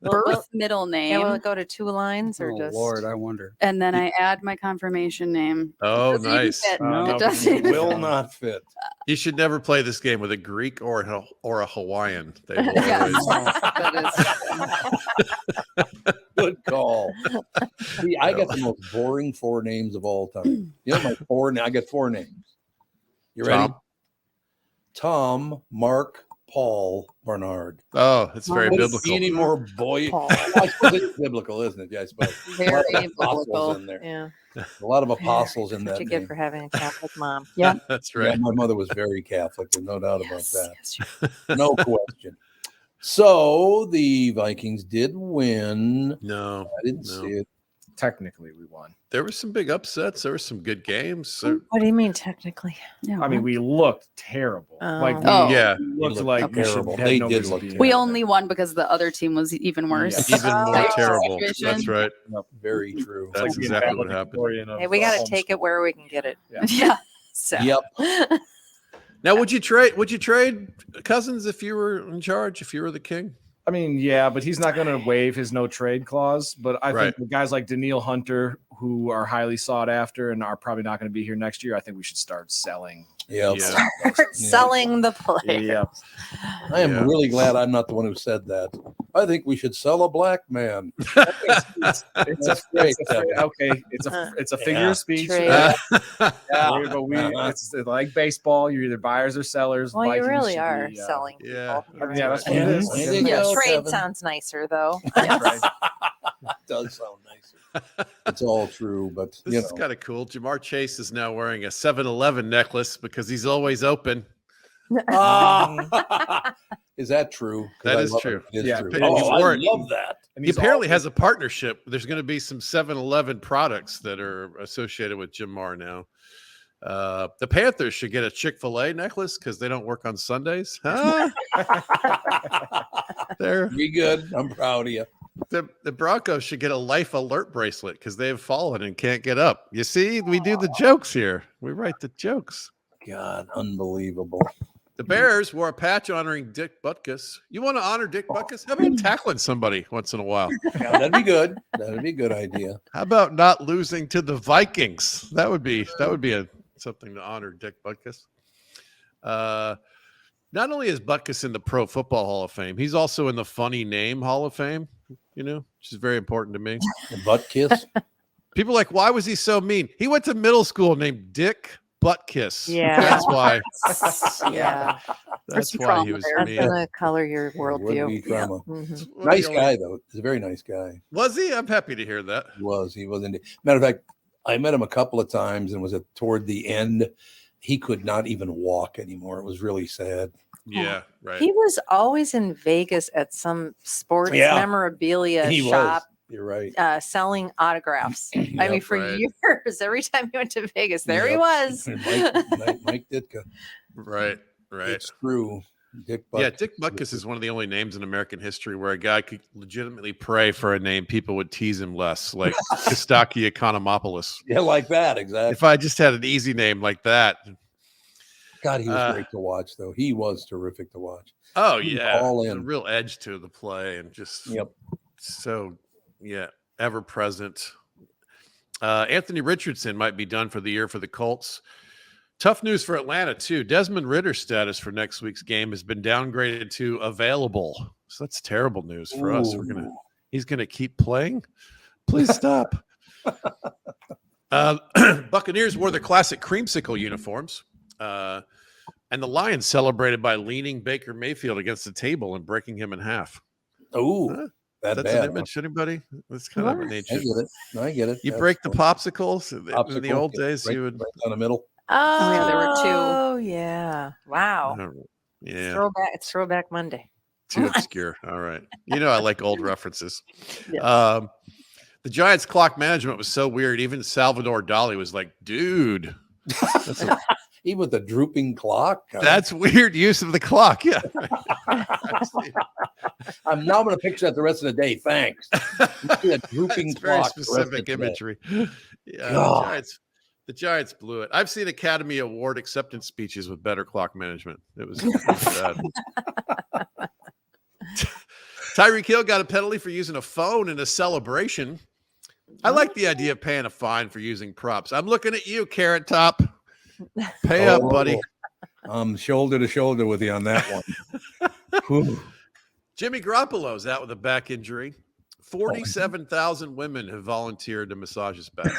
birth middle name, will it go to 2 lines or Oh just? Lord, I wonder. and then I add my confirmation name. Oh, Doesn't even nice. fit. No, It doesn't even Will not fit. You should never play this game with a Greek or a Hawaiian. They will Yes, always. that is. Good call. See, I got the most boring 4 names of all time. You know I got 4 names. You ready? Tom, Mark, Paul, Bernard. Oh, it's very Couldn't biblical. be any more boy. I suppose it's biblical, isn't it? Yeah, I suppose. Very a lot of apostles biblical. in there. Yeah. A lot of apostles in What that you name. get for having a Catholic mom. Yeah. That's Yeah, right. my mother was very Catholic. There's no doubt about that. Yes. No question. So the Vikings did win. No, I didn't see it. Technically, we won. there were some big upsets. There were some good games. What do you mean technically? Yeah, I mean, we looked terrible. Like, we, Oh. Yeah. we looked looked like we should terrible. have They no did business look being we there. only won because the other team was even worse. Even more Like, terrible. division. That's right. Very true. It's That's like being exactly what valedictorian of Hey, we the got to take it homeschool. where we can get it. Yeah. So. Yep. Now, would you trade Cousins if you were in charge? If you were the king? I mean, yeah, but he's not going to waive his no trade clause. But I Right. think the guys like Daniil Hunter, who are highly sought after and are probably not going to be here next year, I think we should start selling. Yep. Yeah. Selling the player. Yeah. I am Yeah. really glad I'm not the one who said that. I think we should sell a black man. It's great, okay. It's a figure Yeah. of speech. Trade. But it's like baseball. You're either buyers or sellers. Well, you Vikings really should are be, selling people. Yeah. I mean, yeah, that's what it Mhm. is. There you Yeah, go, trade Kevin. sounds nicer though. Right. It does sound nicer. It's all true, but This you is know. kind of cool. Jamar Chase is now wearing a 7-Eleven necklace because he's always open. Is that true? 'Cause That I is love true. It. It is Yeah, true. but Oh, he's I wearing- love that. And He he's apparently all- has a partnership. There's going to be some 7-Eleven products that are associated with Jamar now. The Panthers should get a Chick-fil-A necklace because they don't work on Sundays. Huh? They're, Be good. I'm proud of you. the Broncos should get a life alert bracelet because they've fallen and can't get up. You see, we do the jokes here. We write the jokes. God, unbelievable. The Bears wore a patch honoring Dick Butkus. You want to honor Dick Butkus? How about tackling somebody once in a while? Yeah, that'd be good. That'd be a good idea. How about not losing to the Vikings? That would be something to honor Dick Butkus. Not only is Butkus in the Pro Football Hall of Fame, he's also in the Funny Name Hall of Fame, which is very important to me. The Butkus. People are like, why was he so mean? He went to middle school named Dick Butkus. Yeah. That's why. Yeah. That's why he was That's mean. going to color your Would be worldview. trauma. Mhm. Nice guy, though. He's a very nice guy. Was he? I'm happy to hear that. He was indeed. Matter of fact, I met him a couple of times and was toward the end. He could not even walk anymore. It was really sad. Yeah, right. He was always in Vegas at some sports memorabilia He shop. was. You're right. Selling autographs. I mean, Yep, for right. years, every time he went to Vegas, there he Yep. was. Mike Ditka. Right. It's true. Dick Butkus. Yeah, Dick Butkus is one of the only names in American history where a guy could legitimately pray for a name people would tease him less, like Kostaki Economopoulos. Yeah, like that, exactly. If I just had an easy name like that. God, he was great to watch, though. He was terrific to watch. Oh, He was yeah. all A in. real edge to the play and just so, ever present. Anthony Richardson might be done for the year for the Colts. Tough news for Atlanta, too. Desmond Ritter's status for next week's game has been downgraded to available. So that's terrible news for us. He's gonna keep playing. Please stop. Buccaneers wore their classic creamsicle uniforms. And the Lions celebrated by leaning Baker Mayfield against the table and breaking him in half. Oh, that's bad, an image, anybody? That's kind of an ancient. I get it. You That's break the cool. popsicles in the Popsicle, old yeah, days. right- You would right down the middle. Oh, yeah, there were two. Oh, yeah. Wow. Yeah, It's Throwback Monday. too obscure. All right, I like old references. The Giants' clock management was so weird. Even Salvador Dali was like, "Dude, Even with the drooping clock. that's weird use of the clock." Yeah. I'm now going to picture that the rest of the day. Thanks. See that drooping It's very clock. the rest of specific the day. imagery. Yeah, God. the Giants blew it. I've seen Academy Award acceptance speeches with better clock management. It was bad. Tyreek Hill got a penalty for using a phone in a celebration. I like the idea of paying a fine for using props. I'm looking at you, Carrot Top. Pay up, buddy. I'm shoulder to shoulder with you on that one. Whew. Jimmy Garoppolo's out with a back injury. 47,000 women have volunteered to massage his back.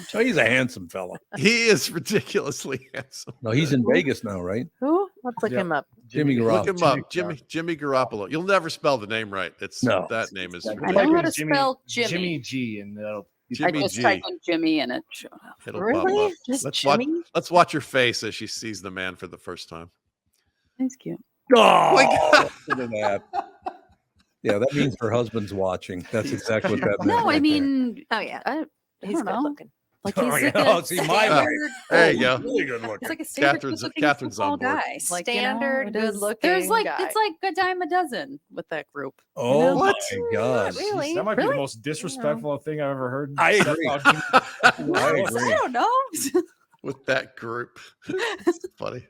So he's a handsome fella. He is ridiculously handsome. No, he's in Vegas now, right? Who? Let's look him up. Jimmy Garoppolo. Look him up, Jimmy Garoppolo. You'll never spell the name right. That name is. I know how to spell Jimmy. Jimmy G, and that'll. I just typed in Jimmy and it showed up. It'll Really? pop up. Just Let's Jimmy? let's watch her face as she sees the man for the first time. He's cute. Oh, my God. look at that. Yeah, that means her husband's watching. That's exactly what that meant. No, I right mean, Oh, yeah. I He's don't good know. looking. Like there. he's like Oh, a see, my standard, wife. There you go. Really good looking. It's like a standard good-looking Catherine's football on board. guy. Like, Standard it is- good-looking There's like guy. it's like a dime a dozen with that group. Oh, What? my God. Really? That might be Really? the most disrespectful thing I've ever heard. I agree. I I agree. I don't know. With that group. It's funny.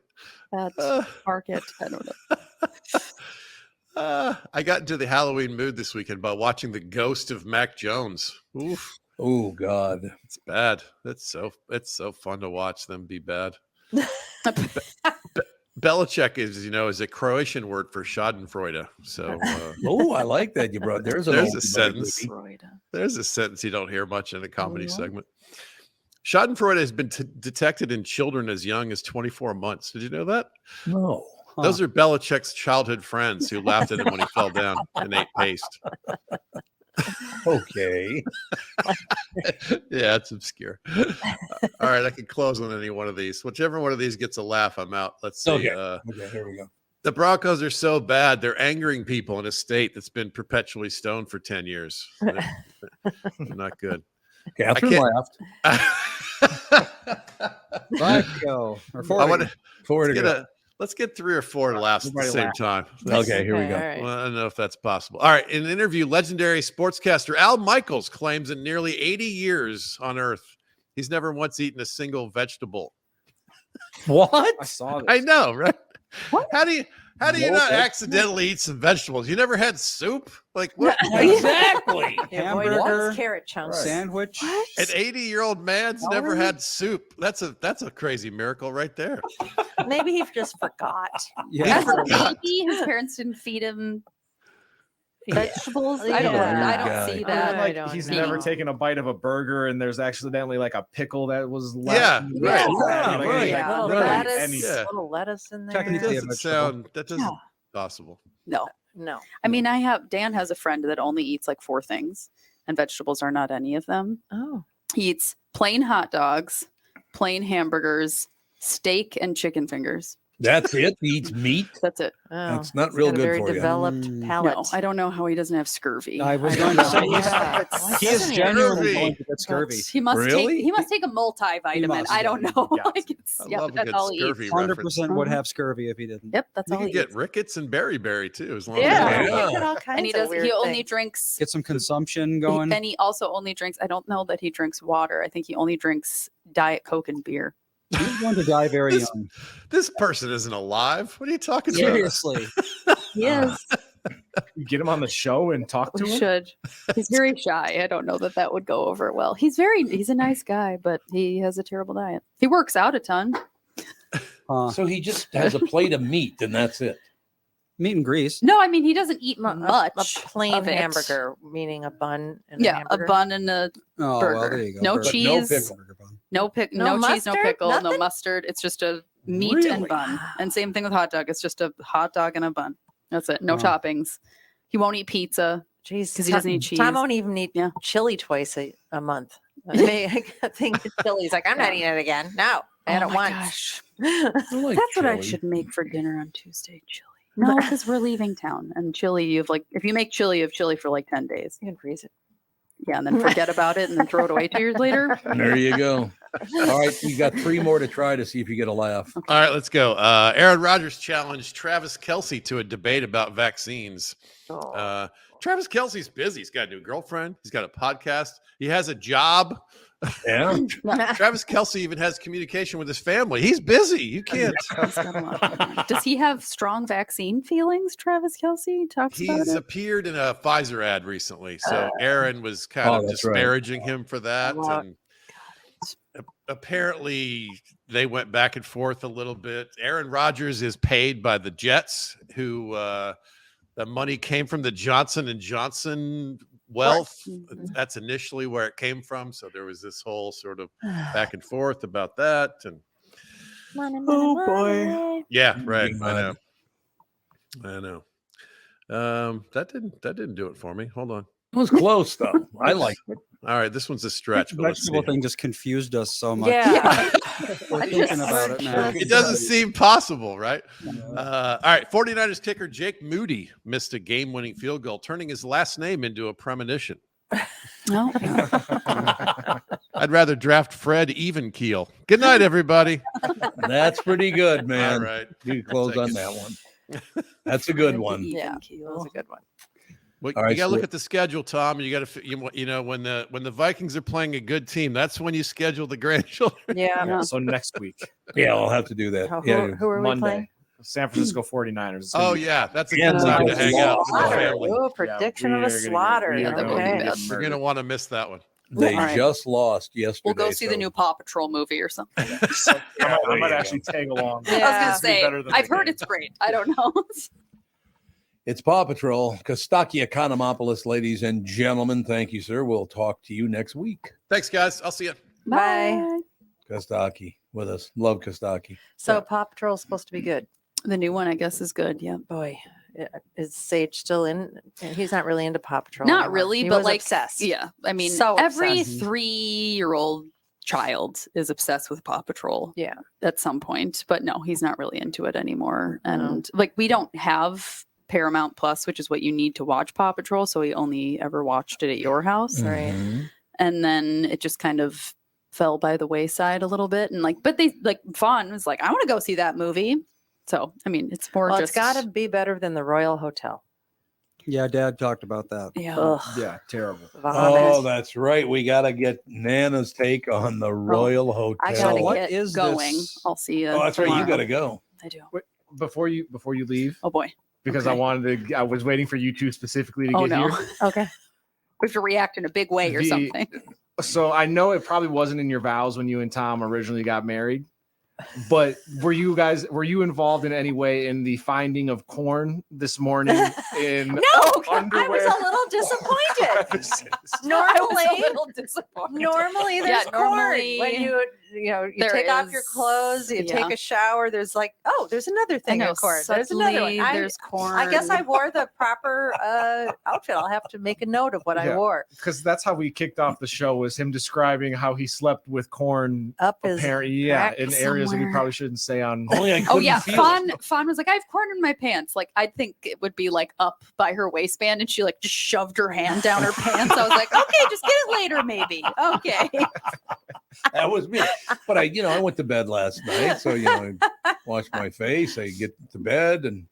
That's market. I don't know. I got into the Halloween mood this weekend by watching The Ghost of Mac Jones. Oof. Oh, God. It's bad. It's so fun to watch them be bad. Belichick is a Croatian word for Schadenfreude. So Oh, I like that you brought. There's a sentence. There's a sentence you don't hear much in a comedy segment. Schadenfreude has been detected in children as young as 24 months. Did you know that? No. Those are Belichick's childhood friends who laughed at him when he fell down and ate paste. Okay. Yeah, it's obscure. All right, I can close on any one of these. Whichever one of these gets a laugh, I'm out. Let's see. Okay. Okay, here we go. The Broncos are so bad, they're angering people in a state that's been perpetually stoned for 10 years. They're not good. Catherine laughed. Five to go. Or four to go. Four to go. Let's get 3 or 4 to last at the same time. Okay, here we go. All right. Well, I don't know if that's possible. All right. In an interview, legendary sportscaster Al Michaels claims in nearly 80 years on Earth, he's never once eaten a single vegetable. What? I saw this. I know, right? How do you not accidentally eat some vegetables? You never had soup? Like what? Exactly. Hamburger, carrot chunks. sandwich. An 80-year-old man's never had soup. That's a crazy miracle right there. Maybe he just forgot. Yeah. As a baby, his parents didn't feed him vegetables. I don't see that. Like he's never taken a bite of a burger, and there's accidentally like a pickle that was left. Yeah, Little lettuce in there. Technically a That doesn't possible. No. No. I mean, Dan has a friend that only eats like 4 things, and vegetables are not any of them. Oh. He eats plain hot dogs, plain hamburgers, steak, and chicken fingers. That's it. He eats meat. That's it. That's not real good very for you. developed palate. No, I don't know how he doesn't have scurvy. I was going to say he is genuinely Scurvy. going to get scurvy. He must Really? take a multivitamin. must, I don't know. Like it's, I yeah, love but a that's good all he eats. scurvy 100% would have scurvy if he didn't. Yep, that's You all can he get eats. rickets and beriberi too, as long Yeah. as Look at all kinds And he of does. weird He only things. drinks. Get some consumption going. And he also only drinks. I don't know that he drinks water. I think he only drinks Diet Coke and beer. He's going to die very young. This person isn't alive. What are you talking about? Seriously. He is. Get him on the show and talk to We him. should. He's very shy. I don't know that would go over well. He's a nice guy, but he has a terrible diet. He works out a ton. So he just has a plate of meat, and that's it. Meat and grease. No, I mean he doesn't eat much. A plain of it. hamburger, meaning a bun and a Yeah, a hamburger. bun and a Oh, burger. well, there you go. No Burger. cheese. No pickle. No No cheese, no mustard? pickle, no Nothing? mustard. It's just a meat and Really? bun. And same thing with hot dog. It's just a hot dog and a bun. That's it. No toppings. He won't eat pizza. Jeez, 'Cause he doesn't eat Tom cheese. won't even eat chili twice a month. I mean, I think chili's like, I'm not eating it again. No, I had Oh it my once. gosh. I like That's what I chili. should make for dinner on Tuesday. Chili. No, because we're leaving town. And chili, if you make chili, you have chili for like 10 days. You can freeze it. Yeah, and then forget about it and then throw it away 2 years later. There you go. All right, you got 3 more to try to see if you get a laugh. All right, let's go. Aaron Rodgers challenged Travis Kelce to a debate about vaccines. Travis Kelce's busy. He's got a new girlfriend. He's got a podcast. He has a job. Yeah. Travis Kelce even has communication with his family. He's busy. You can't. Does he have strong vaccine feelings, Travis Kelce? Talks about He's it? appeared in a Pfizer ad recently. So Aaron was kind of that's right. disparaging him for that. Wow. And apparently they went back and forth a little bit. Aaron Rodgers is paid by the Jets, who the money came from the Johnson & Johnson wealth. That's initially where it came from. So there was this whole sort of back and forth about that. And Oh boy. yeah, right. I know. That didn't do it for me. Hold on. It was close though. I like it. All right, this one's a stretch. The But let's see. vegetable thing just confused us so much. Yeah. We're thinking about it now. It doesn't seem possible, right? All right, 49ers kicker Jake Moody missed a game-winning field goal, turning his last name into a premonition. No. I'd rather draft Fred Evenkeel. Good night, everybody. That's pretty good, man. All right. You close I'll on take that one. That's a good one. Yeah, that was a good one. Well, All you right, got to so- look at the schedule, Tom. And you got to, you know, when the Vikings are playing a good team, that's when you schedule the grandchildren. Yeah. So next week, Yeah, I'll have to do that. Who, Yeah. who are we Monday, playing? San Francisco 49ers. It's gonna Oh be- yeah, that's a Yeah, good time to because hang out with the Slaughter. family. Oh, prediction of a we're gonna get- slaughter. we are that would be Okay. bad. You're gonna want to miss that one. They All right. just lost yesterday. We'll go see so- the new Paw Patrol movie or something. I might actually tag along. Yeah. I was It's gonna say, better than I've the heard game. it's great. I don't know. It's Paw Patrol. Kostaki Economopoulos, ladies and gentlemen. Thank you, sir. We'll talk to you next week. Thanks, guys. I'll see you. Bye. Kostaki with us. Love Kostaki. So Paw Patrol's supposed to be good. The new one, I guess, is good. Yeah. Boy, is Sage still in? He's not really into Paw Patrol. Not anymore. really, He but was like, obsessed. yeah. I mean, So every obsessed. 3-year-old child is obsessed with Paw Patrol. Yeah. At some point, but no, he's not really into it anymore. No. And like, we don't have Paramount Plus, which is what you need to watch Paw Patrol. So he only ever watched it at your house. Right. Mhm. And then it just kind of fell by the wayside a little bit. And like, but they like Fawn was like, I want to go see that movie. So, I mean, it's more Well, just it's got to be better than the Royal Hotel. Yeah, Dad talked about that. yeah. Ugh. Yeah, terrible. Vomit. Oh, that's right. We got to get Nana's take on the Royal Hotel. I gotta So what get is going. this? I'll see you. Oh, that's right. You tomorrow. got to go. I do. before you leave. Oh boy. Because Okay. I was waiting for you two specifically to Oh get no. here. Okay. We have to react in a big way or something. So I know it probably wasn't in your vows when you and Tom originally got married, but were you involved in any way in the finding of corn this morning in No, underwear? I was a little disappointed. Normally there's corn when you there take off your is- clothes, you take a shower. There's like, oh, there's another thing know, of corn. There's another one. suddenly there's I guess I corn. wore the proper outfit. I'll have to make a note of what I wore. Because that's how we kicked off the show, was him describing how he slept with corn Up his apparently, crack in areas that we somewhere. probably shouldn't say on. Oh yeah, Fawn was like, I have corn in my pants. Like I think it would be like up by her waistband, and she like just shoved her hand down her pants. I was like, okay, just get it later, maybe. Okay. That was me. But I went to bed last night, so I washed my face. I get to bed and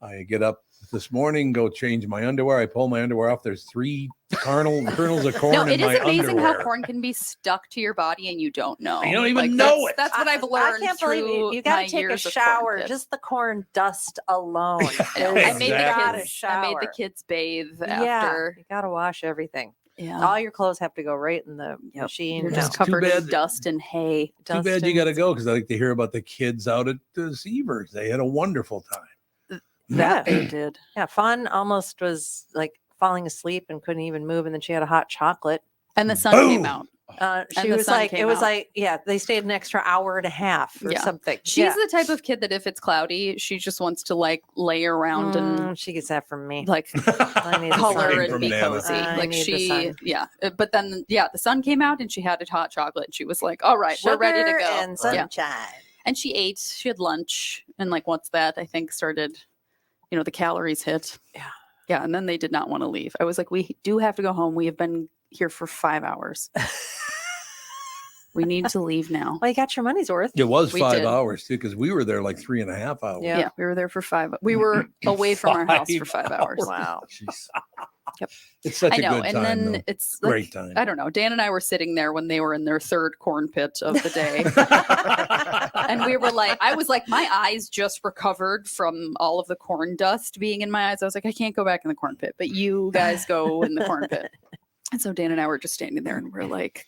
I get up this morning, go change my underwear. I pull my underwear off. There's 3 kernels of corn No, in it is my amazing underwear. how corn can be stuck to your body and you don't know. You don't even Like, know it. That's what I've learned. I can't believe you got my to take a years of corn shower. pits. Just the corn dust alone. I made the Gotta kids. I made the shower. kids bathe Yeah, after. you got to wash everything. Yeah. All your clothes have to go right in the machine. You're No. just covered in dust and hay. Too bad you got to go, because I like to hear about the kids out at Seavers. They had a wonderful time. That they did. Yeah, Fawn almost was like falling asleep and couldn't even move, and then she had a hot chocolate. And the sun came out. She And the was sun like, came it was out. like, yeah, they stayed an extra hour and a half or something. She's the type of kid that if it's cloudy, she just wants to like lay around and she gets that from me. like I need the color sun. and be cozy. I Like need the she, sun. yeah. But then, the sun came out and she had a hot chocolate. And she was like, "All right, we're ready to Sugar go." and sunshine. And she ate. She had lunch, and like once that I think started, the calories hit. Yeah. And then they did not want to leave. I was like, "We do have to go home. We have been here for 5 hours." We need to leave now. Well, you got your money's worth. It was We 5 did. hours too, because we were there like 3.5 hours. Yeah, we were there for 5. We were away from our house for 5 hours. Wow. Yep. It's such I know. a good And time. then though. it's Great like, time. I don't know. Dan and I were sitting there when they were in their 3rd corn pit of the day. And we were like, I was like, my eyes just recovered from all of the corn dust being in my eyes. I was like, I can't go back in the corn pit, but you guys go in the corn pit. And so Dan and I were just standing there and we're like,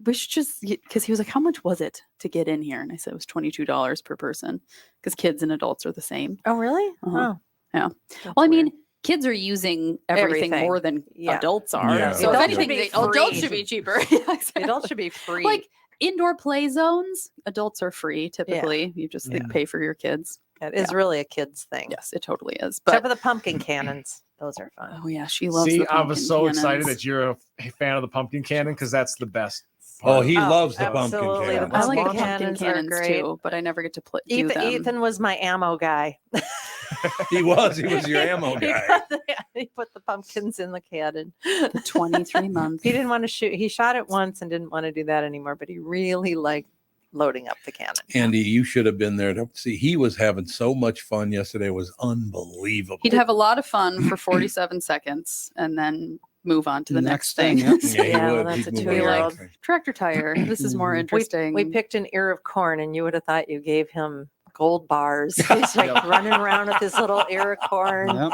we should just, because he was like, how much was it to get in here? And I said it was $22 per person, because kids and adults are the same. Oh, really? Uh-huh. Oh. Yeah. Well, I mean, kids are using everything more than adults are. Yeah. So if Adults anything, should be adults free. should be cheaper. Adults should be free. Like indoor play zones, adults are free typically. You just like, pay for your kids. It is really a kid's thing. Yes, it totally is. Except But for the pumpkin cannons. Those are fun. oh yeah, she loves. See, the I pumpkin was so excited cannons. that you're a fan of the pumpkin cannon, because that's the best. Oh, he loves the pumpkin absolutely. cannon. The I like the pumpkin pumpkin cannons are cannons great. too, but I never get to do Ethan, them. Ethan was my ammo guy. He was your ammo guy. He put the pumpkins in the cannon. The 23 months. He didn't want to shoot. He shot it once and didn't want to do that anymore, but he really liked loading up the cannon. Andy, you should have been there to see. He was having so much fun yesterday. It was unbelievable. He'd have a lot of fun for 47 seconds and then move on to the next thing. Yeah, he Yeah, would. well, that's He'd a move 2-year-old. on. Tractor tire. This is more interesting. We picked an ear of corn, and you would have thought you gave him gold bars. He's like running around with this little ear of corn. Yep.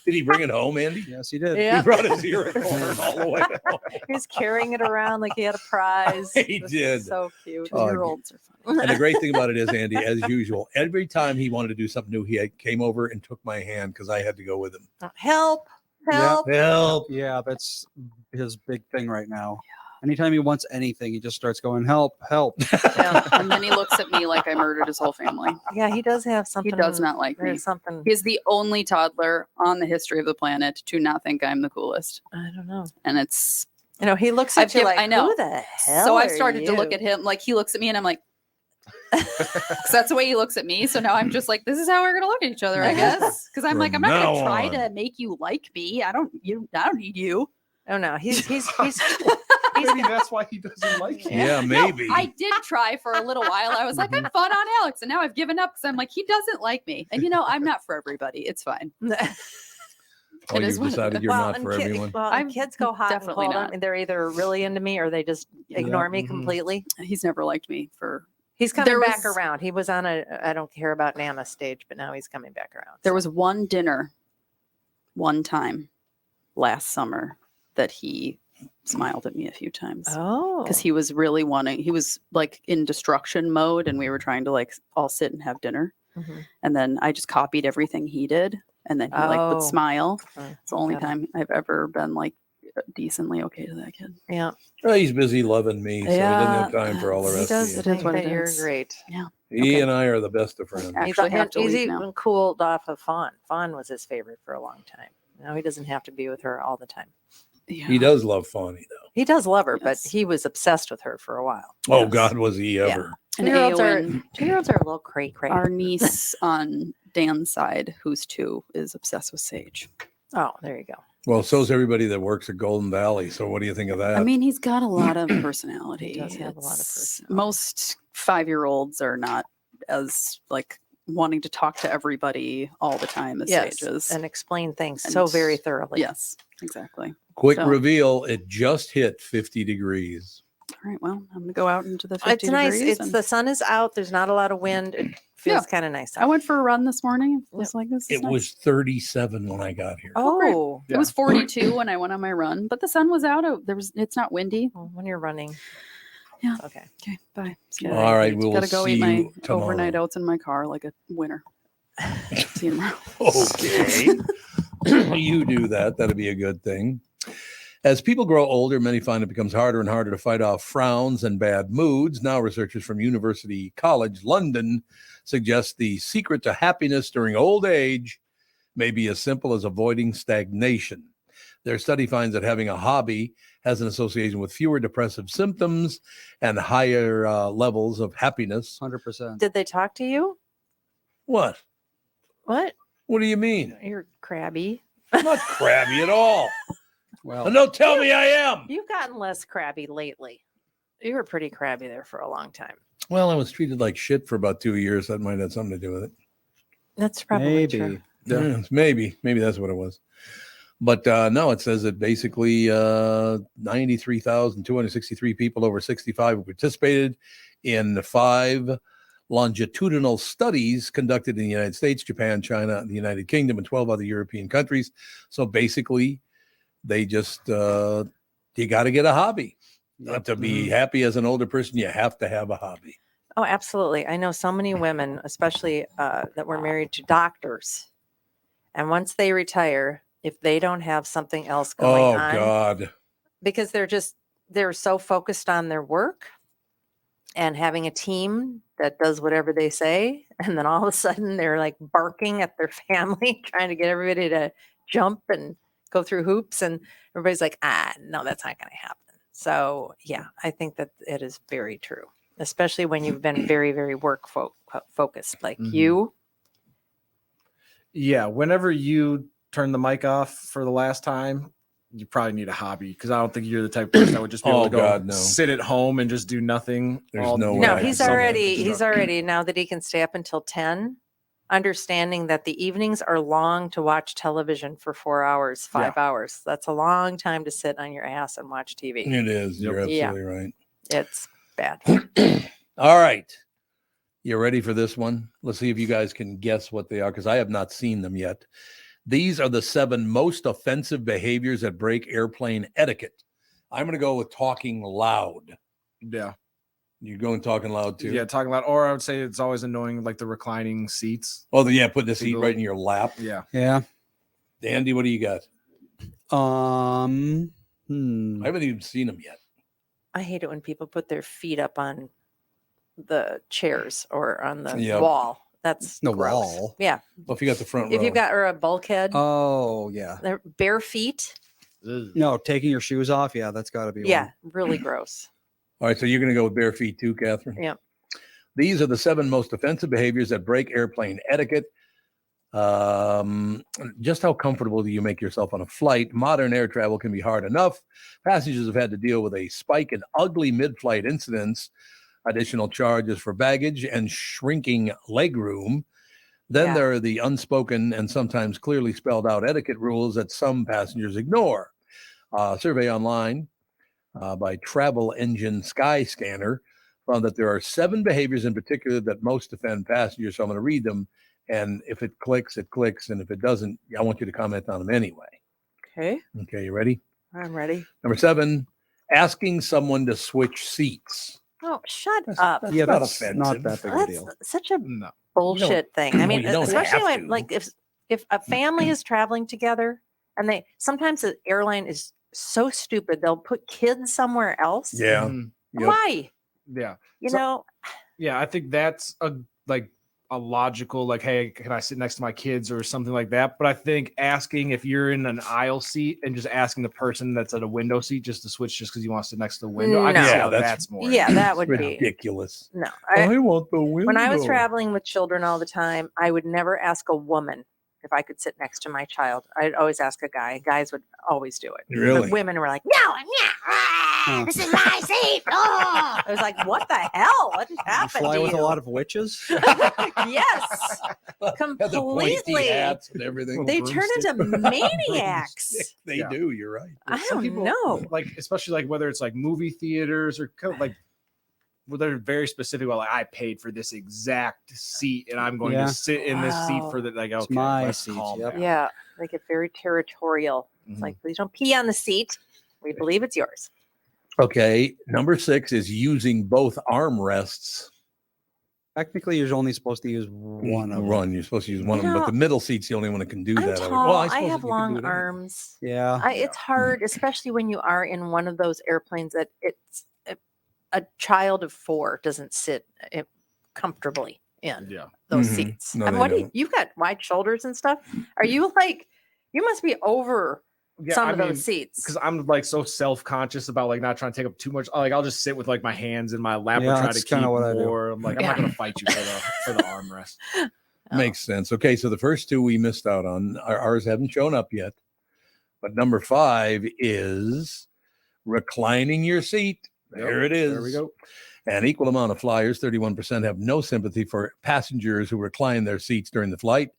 Did he bring it home, Andy? Yes, he did. Yeah. He brought his ear of corn all the way home. He was carrying it around like he had a prize. He It was did. So cute. Oh, 2-year-olds are fun. And the great thing about it is, Andy, as usual, every time he wanted to do something new, came over and took my hand because I had to go with him. Help! Help! Help! Yeah, that's his big thing right now. Anytime he wants anything, he just starts going, help, help. And then he looks at me like I murdered his whole family. Yeah, he does have something. He does not like me. There's something. He's the only toddler on the history of the planet to not think I'm the coolest. I don't know. And it's, You know, he looks at you like, I know. who the hell So I've are started to look you? at him like he looks at me and I'm like, because that's the way he looks at me. So now I'm just like, this is how we're gonna look at each other, I guess. Because I'm From like, I'm not gonna now try on. to make you like me. I don't need you. Oh no, he's Maybe that's why he doesn't like you. Yeah, maybe. I did try for a little while. I was like, I'm fun on Alex, and now I've given up because I'm like, he doesn't like me. And I'm not for everybody. It's fine. Oh, It is you've what it decided is. you're not and for everyone. and kids go hot and definitely cold. not. I mean, they're either really into me or they just ignore me completely. He's never liked me for He's coming There back was- around. He was on a I don't care about Nana stage, but now he's coming back around. There was one dinner, one time last summer that he smiled at me a few times. Oh. Because he was really wanting, he was like in destruction mode and we were trying to like all sit and have dinner. Mhm. And then I just copied everything he did. And then he like Oh. would smile. Mm, It's the only got it. time I've ever been like decently okay to that kid. Yeah. Well, he's busy loving me, so he doesn't have time for all the He rest does of you. think that you're great. Yeah. He and I are the best of friends. Actually, I have to he's leave even now. cooled off of Fawn. Fawn was his favorite for a long time. Now he doesn't have to be with her all the time. He does love Fawny, though. He does love her, but he was obsessed with her for a while. Oh, God, was he ever. And 2-year-olds Eowyn, two-year-olds are a little cray cray. our niece on Dan's side, who's 2, is obsessed with Sage. Oh, there you go. Well, so's everybody that works at Golden Valley. So what do you think of that? I mean, he's got a lot of personality. He does have a lot of It's- Most 5-year-olds are not as like wanting to talk to everybody all the time as Yes, Sage is. and explain things so very thoroughly. Yes, exactly. Quick So- reveal, it just hit 50 degrees. All right, well, I'm going to go out into the 50 It's nice. degrees. It's and- the sun is out. There's not a lot of wind. It feels kind of nice. I went for a run this morning. It was like, this is It nice. was 37 when I got here. Oh, It was 42 when I went on my run, but the sun was out. It's not windy. When you're running. Yeah. Okay. Okay. Bye. See you All later. right, we'll Gotta go see eat my you tomorrow. overnight oats in my car like a winner. See you tomorrow. Okay. You do that. That'd be a good thing. As people grow older, many find it becomes harder and harder to fight off frowns and bad moods. Now, researchers from University College London suggest the secret to happiness during old age may be as simple as avoiding stagnation. Their study finds that having a hobby has an association with fewer depressive symptoms and higher levels of happiness. 100%. Did they talk to you? What? What? What do you mean? You're crabby. I'm not crabby at all. Well, And don't tell me I am. You've gotten less crabby lately. You were pretty crabby there for a long time. Well, I was treated like shit for about 2 years. That might have something to do with it. That's probably maybe. true. Yeah, maybe that's what it was. But no, it says that basically 93,263 people over 65 participated in 5 longitudinal studies conducted in the United States, Japan, China, the United Kingdom, and 12 other European countries. So basically, they just you got to get a hobby. To be happy as an older person, you have to have a hobby. Oh, absolutely. I know so many women, especially that were married to doctors. And once they retire, if they don't have something else going Oh on, God. because they're so focused on their work and having a team that does whatever they say. And then all of a sudden they're like barking at their family, trying to get everybody to jump and go through hoops. And everybody's like, no, that's not going to happen. So yeah, I think that it is very true, especially when you've been very, very work focused like you. Yeah. Whenever you turn the mic off for the last time, you probably need a hobby, because I don't think you're the type of person that would just be able Oh, to go God, no. sit at home and just do nothing. There's all- no you way. No, gotta he's have something. already now that he can stay up until 10, understanding that the evenings are long to watch television for 4 hours, 5 hours. That's a long time to sit on your ass and watch TV. It is. You're Yeah. absolutely right. It's bad. All right. You ready for this one? Let's see if you guys can guess what they are, because I have not seen them yet. These are the 7 most offensive behaviors that break airplane etiquette. I'm going to go with talking loud. Yeah. You're going talking loud too? Yeah, talking about, or I would say it's always annoying, like the reclining seats. Oh, yeah, put the seat People- right in your lap. Yeah. Yeah. Andy, what do you got? Hmm. I haven't even seen them yet. I hate it when people put their feet up on the chairs or on the Yep. wall. That's The gross. wall. Yeah. Well, if you got the front If row. you've got or a bulkhead, Oh, yeah. they're bare feet. No, taking your shoes off. Yeah, that's got to be Yeah, really gross. All right, so you're going to go with bare feet too, Catherine? Yeah. These are the 7 most offensive behaviors that break airplane etiquette. Just how comfortable do you make yourself on a flight? Modern air travel can be hard enough. Passengers have had to deal with a spike in ugly mid-flight incidents, additional charges for baggage, and shrinking legroom. Then there are the unspoken and sometimes clearly spelled out etiquette rules that some passengers ignore. A survey online by Travel Engine Skyscanner found that there are 7 behaviors in particular that most offend passengers. So I'm going to read them. And if it clicks, it clicks. And if it doesn't, I want you to comment on them anyway. Okay. Okay, you ready? I'm ready. Number 7, asking someone to switch seats. Oh, shut up. That's Yeah, not that's offensive. not that big a That's deal. such a No. bullshit thing. I mean, you don't especially have when, to. like if a family is traveling together and they sometimes the airline is so stupid they'll put kids somewhere else. Yeah. Mhm. Yep. Why? Yeah. You So- know, Yeah, I think that's a logical, like, hey, can I sit next to my kids or something like that? But I think asking if you're in an aisle seat and just asking the person that's at a window seat just to switch just because you want to sit next to the window, I can No. see Yeah, how that's- that's more. yeah, that would be ridiculous. no. I want the window. When I was traveling with children all the time, I would never ask a woman if I could sit next to my child. I'd always ask a guy. Guys would always do it. Really? But women were like, no, I'm not. This is my seat. Oh. I was like, what the hell? What just You happened fly to with you? a lot of witches. Yes. Had the pointy Completely. hats and everything. They turn into maniacs. They Yeah. do. You're right. I Some don't people, know. like, especially like whether it's like movie theaters or kind of like, well, they're very specific. Well, like, I paid for this exact seat and I'm going Yeah. to sit in this seat Wow. for the, like, It's okay, my let's seat, calm yep. down. Yeah. They get very territorial. It's Mhm. like, please don't pee on the seat. We believe it's yours. Okay. Number 6 is using both armrests. Technically, you're only supposed to use one of them. One. You're supposed to use one of them, but know, the middle seat's the only one that can do I'm that. tall. I suppose have you could do long it anyway. arms. Yeah. It's hard, especially when you are in one of those airplanes that it's a child of 4 doesn't sit comfortably in Yeah. those Mhm. seats. No, I mean, they what do don't. you've got wide shoulders and stuff? Are you like, you must be over some I of mean, those seats. because I'm like so self-conscious about like not trying to take up too much. Like I'll just sit with like my hands in my lap Yeah, and try that's to keep kinda what I do. more. I'm like, I'm not gonna fight you for the armrest. Makes sense. Okay, so the first 2 we missed out on. Ours haven't shown up yet. But number 5 is reclining your seat. There it is. There we go. An equal amount of flyers, 31%, have no sympathy for passengers who recline their seats during the flight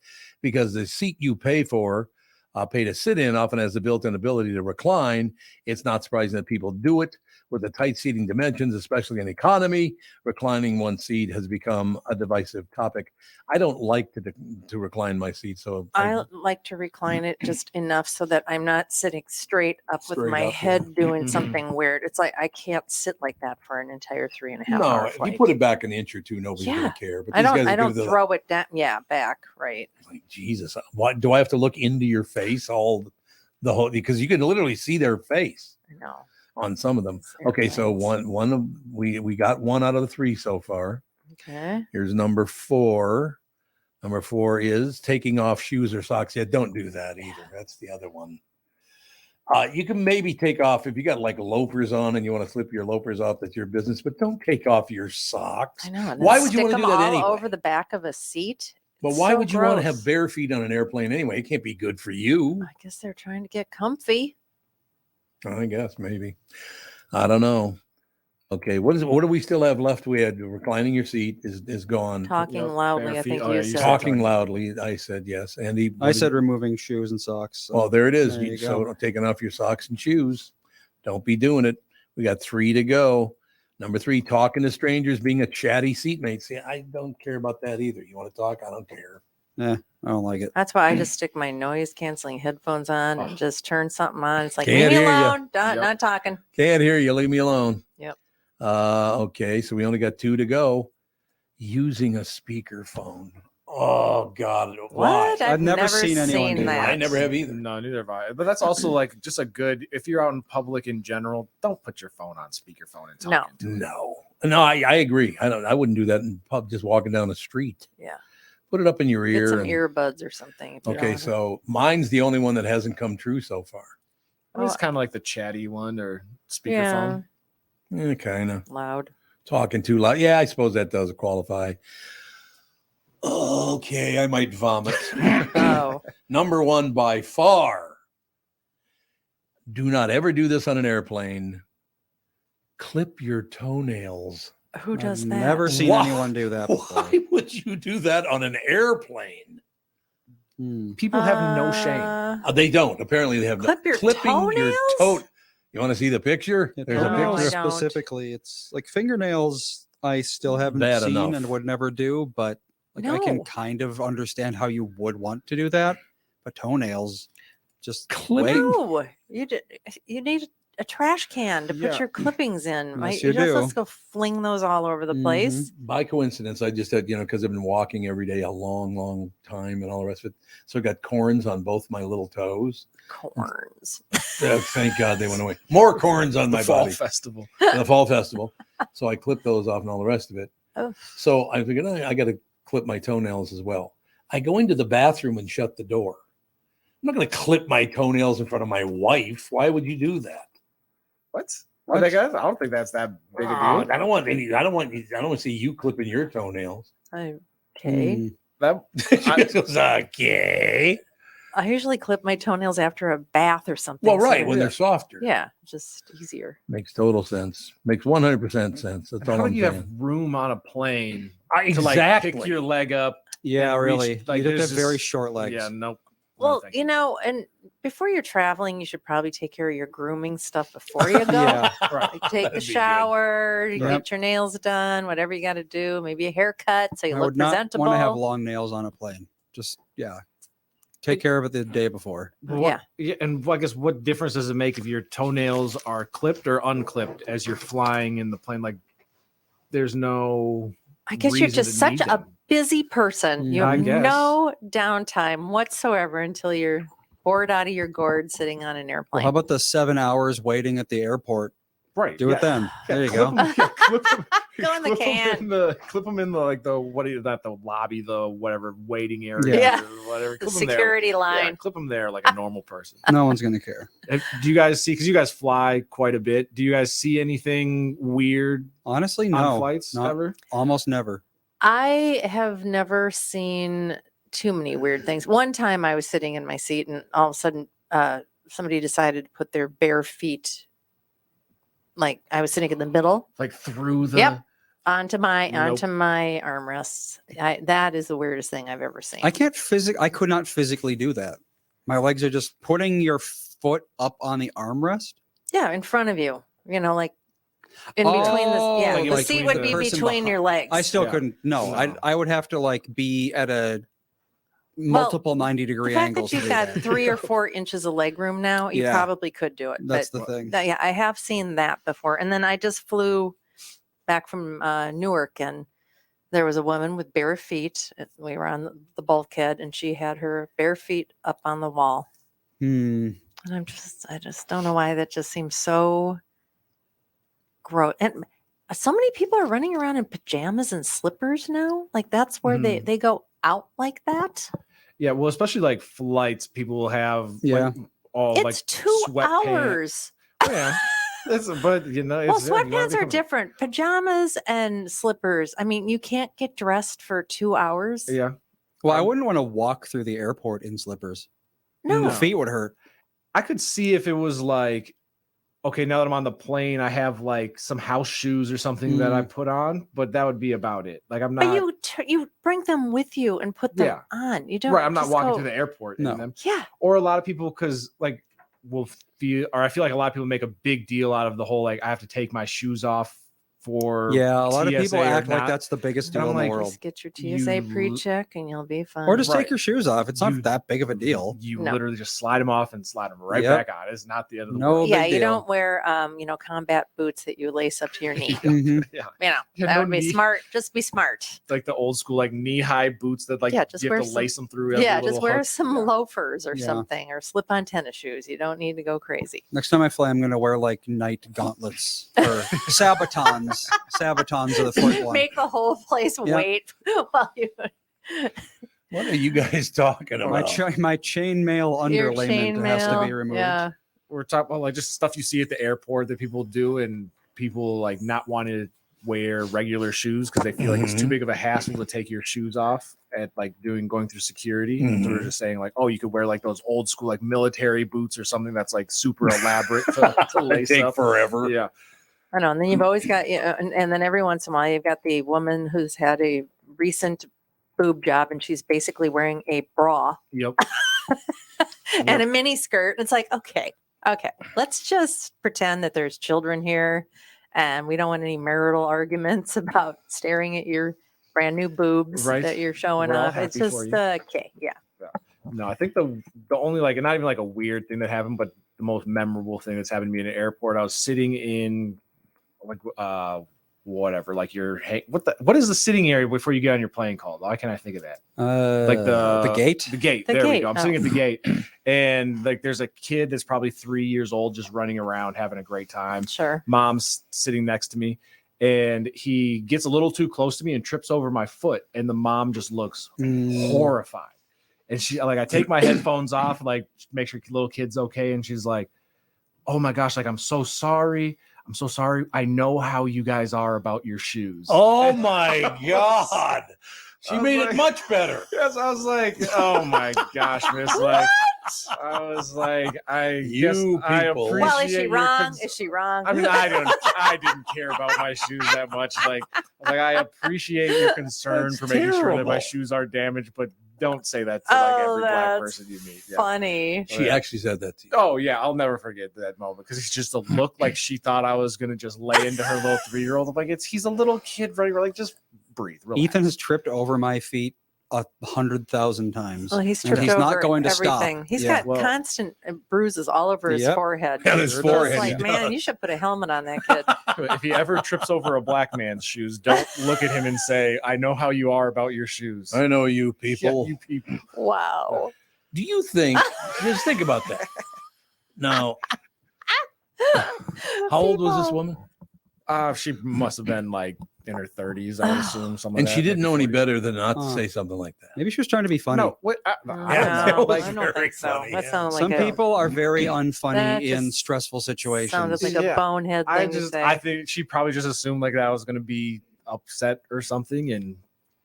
because the seat you pay to sit in often has the built-in ability to recline. It's not surprising that people do it. With the tight seating dimensions, especially in economy, reclining one seat has become a divisive topic. I don't like to recline my seat, so I like to recline it just enough so that I'm not sitting straight up with Straight my up, head yeah. doing Mhm. something weird. It's like I can't sit like that for an entire 3.5 no. hour If flight. you put it back an inch or 2, nobody's Yeah. gonna care. But I these guys don't. I do don't the- throw it down. Yeah, back right. like, Jesus, what do I have to look into your face all the whole, because you can literally see their face I know. on some of them. Okay, so we got 1 out of the 3 so far. Okay. Here's number 4. Number 4 is taking off shoes or socks. Yeah, don't do that either. That's the other one. You can maybe take off if you got like loafers on and you want to slip your loafers off. That's your business, but don't take off your socks. I know. and Why then would you stick want to do them that all anyway? over the back of a seat? But It's why so would you want to gross. have bare feet on an airplane anyway? It can't be good for you. I guess they're trying to get comfy. I guess maybe. I don't know. Okay, what do we still have left? We had reclining your seat is gone. Talking loudly. I think you said. Talking loudly. I said yes. Andy, I said removing shoes and socks. So well, there it is. there you So go. taking off your socks and shoes. Don't be doing it. We got 3 to go. Number 3, talking to strangers, being a chatty seatmate. See, I don't care about that either. You want to talk? I don't care. Yeah, I don't like it. That's why I just stick my noise canceling headphones on and just turn something on. It's like, Can't leave me hear ya. alone. Not talking. Can't hear you. Leave me alone. Yep. Okay, so we only got 2 to go. Using a speakerphone. Oh God! Why? What? I've never seen anyone do that. I never have either. No, neither have I. But that's also like just a good. If you're out in public in general, don't put your phone on speakerphone and talk. No, I agree. I wouldn't do that in pub. Just walking down the street. Yeah. Put it up in your Get ear. some and- earbuds or something. if you Okay, don't. so mine's the only one that hasn't come true so far. I mean, it's kind of like the chatty one or speakerphone. Kind of loud. Talking too loud. Yeah, I suppose that does qualify. Okay, I might vomit. Oh. Number 1 by far. Do not ever do this on an airplane. Clip your toenails. Who does I've that? never seen Why- anyone do that before. Why would you do that on an airplane? People have no shame. They don't. Apparently, they have Clip your clipping your toe. toenails? You want to see the picture? There's a Toenails picture. don't. specifically. It's like fingernails. I still haven't Bad seen enough. and would never do, but like I can No. kind of understand how you would want to do that. But toenails, just Clipping? No, you need a trash can to put Yeah. your clippings in. Yes, Right? you just do. let's go fling those all over the place. By coincidence, I just had, because I've been walking every day a long, long time and all the rest of it. So I got corns on both my little toes. Corns. Thank God they went away. More corns on The my fall body. festival. The fall festival. So I clipped those off and all the rest of it. Oh. So I figured I got to clip my toenails as well. I go into the bathroom and shut the door. I'm not going to clip my toenails in front of my wife. Why would you do that? What? I don't think that's that big a deal. I don't want to see you clipping your toenails. Okay. She goes, okay. I usually clip my toenails after a bath or something. Well, right, so- when they're softer. Yeah, just easier. Makes total sense. Makes 100% sense. That's all How I'm do you have saying. room on a plane to Exactly. like pick your leg up? Yeah, and reach- really. Like You'd have to there's have very just- short legs. Yeah, nope. Well, and before you're traveling, you should probably take care of your grooming stuff before you go. Yeah, right. Like take the That'd be good. shower, you Yep. get your nails done, whatever you got to do, maybe a haircut so you I look would not presentable. want to have long nails on a plane. Just take care of it the day before. Yeah. And I guess what difference does it make if your toenails are clipped or unclipped as you're flying in the plane? Like, there's no. I guess you're reason just to such need a them. busy person. You I have guess. no downtime whatsoever until you're bored out of your gourd sitting on an Well, airplane. how about the 7 hours waiting at the airport? Right. Do it then. There you go. Clip them, Go in the can. Clip them in the like the what is that, the lobby, the whatever waiting area Yeah. or whatever. The Clip 'em there. security Yeah, line. clip them there like a normal person. No one's gonna care. Do you guys see, because you guys fly quite a bit, do you guys see anything weird Honestly, on no. flights Not- ever? Almost never. I have never seen too many weird things. One time I was sitting in my seat and all of a sudden somebody decided to put their bare feet, like I was sitting in the middle. Like through the Yep. Onto my Nope. armrests. That is the weirdest thing I've ever seen. I could not physically do that. My legs are just putting your foot up on the armrest. Yeah, in front of you. Like in between the Like the in seat between would the be person between behind- your legs. I still Yeah. couldn't. No, No. I would have to like be at a multiple the 90-degree fact angles. that to you've do got that. 3 or 4 inches of leg room now, you Yeah. probably could do it. That's but the thing. yeah, I have seen that before. And then I just flew back from Newark, and there was a woman with bare feet. We were on the bulkhead, and she had her bare feet up on the wall. Hmm. And I just don't know why that just seems so gross. And so many people are running around in pajamas and slippers now. Like that's where Mm-hmm. they go out like that. Yeah, well, especially like flights, people will have Yeah. like, all It's like 2 sweatpants. hours. Yeah, but Well, it's sweatpants are different. Pajamas and slippers. I mean, you can't get dressed for 2 hours. Yeah, Well, I wouldn't want to walk through the airport in slippers. No. The feet would hurt. I could see if it was like, okay, now that I'm on the plane, I have like some house shoes or something that I put on, but that would be about it. Like I'm not. But you bring them with you and put them Yeah. on. You don't. Right, I'm not just walking go- through the airport No. in them. Yeah. Or a lot of people, because like will feel, or I feel like a lot of people make a big deal out of the whole like I have to take my shoes off for Yeah, a lot of TSA people or act like not. that's the biggest And deal I'm in the like, world. Just get your TSA You- pre-check and you'll be fine. Or just Right. take your shoes off. It's not You- that big of a deal. You No. literally just slide them off and slide them right Yep. back on. It's not the end of the No world. Yeah, big you deal. don't wear combat boots that you lace up to your knee. Mhm. Yeah, Yeah, Yeah, that no would be knee- smart. Just be smart. like the old school like knee high boots that like Yeah, just you have wear to some- lace them through. every Yeah, little just wear hook. some Yeah. loafers or Yeah. something, or slip-on tennis shoes. You don't need to go crazy. Next time I fly, I'm going to wear like night gauntlets or sabatons. Sabatons are the foot one. Make the whole place Yeah. wait while you. What are you guys talking My, about? my chainmail Your underlayment has to be chainmail, removed. Yeah. We're talking about like just stuff you see at the airport that people do, and people like not wanting to wear regular shoes because they feel like it's too Mhm. big of a hassle to take your shoes off at like going through security. So they're Mhm. just saying like, oh, you could wear like those old school like military boots or something that's like super elaborate to lace Take up. forever. Yeah. I know. And then you've always got, and then every once in a while, you've got the woman who's had a recent boob job and she's basically wearing a bra Yep. and a mini skirt. It's like, okay, let's just pretend that there's children here and we don't want any marital arguments about staring at your brand new boobs that you're showing We're all off. It's happy just for you. okay. Yeah. No, I think the only like, not even like a weird thing that happened, but the most memorable thing that's happened to me in an airport. I was sitting in like whatever, like what is the sitting area before you get on your plane called? Why can't I think of that? Like the gate. The gate. There we go. I'm sitting at the gate, and like there's a kid that's probably 3 years old, just running around having a great time. Sure. Mom's sitting next to me, and he gets a little too close to me and trips over my foot, and the mom just looks horrified. And she like, I take my headphones off, like make sure little kid's okay, and she's like, "Oh my gosh, like I'm so sorry. I'm so sorry. I know how you guys are about your shoes." Oh my God. She made it much better. Yes, I was like, oh my gosh, miss. Like, I was like, I You people. appreciate Well, is she your wrong? Is she wrong? I mean, I didn't care about my shoes that much. Like I appreciate your concern That's for making sure that my terrible. shoes are damaged, but don't say that to like every black that's person you meet. Yeah. funny. She actually said that to you. Oh yeah, I'll never forget that moment because it's just a look like she thought I was gonna just lay into her little 3-year-old. I'm like, he's a little kid running. Like, just breathe. Relax. Ethan has tripped over my feet 100,000 times. Well, he's and tripped he's over not going to everything. stop. He's Yeah. got constant bruises all over his Yep. forehead. On his It's forehead, like, he man, does. you should put a helmet on that kid. If he ever trips over a black man's shoes, don't look at him and say, "I know how you are about your shoes." I know you people. Yeah, you people. Wow. Do you think, just think about that. Now, how old was this woman? She must have been like in her 30s, I would assume. Something. And like she that, didn't maybe know any 40s. better than not to say something like that. Maybe she was trying to be funny. No, wait, I No, don't that know. was Like, I don't very think so. funny, That yeah. sounds like Some a, people are very That unfunny in just stressful situations. sounded like a bonehead thing to say. I think she probably just assumed like that I was going to be upset or something, and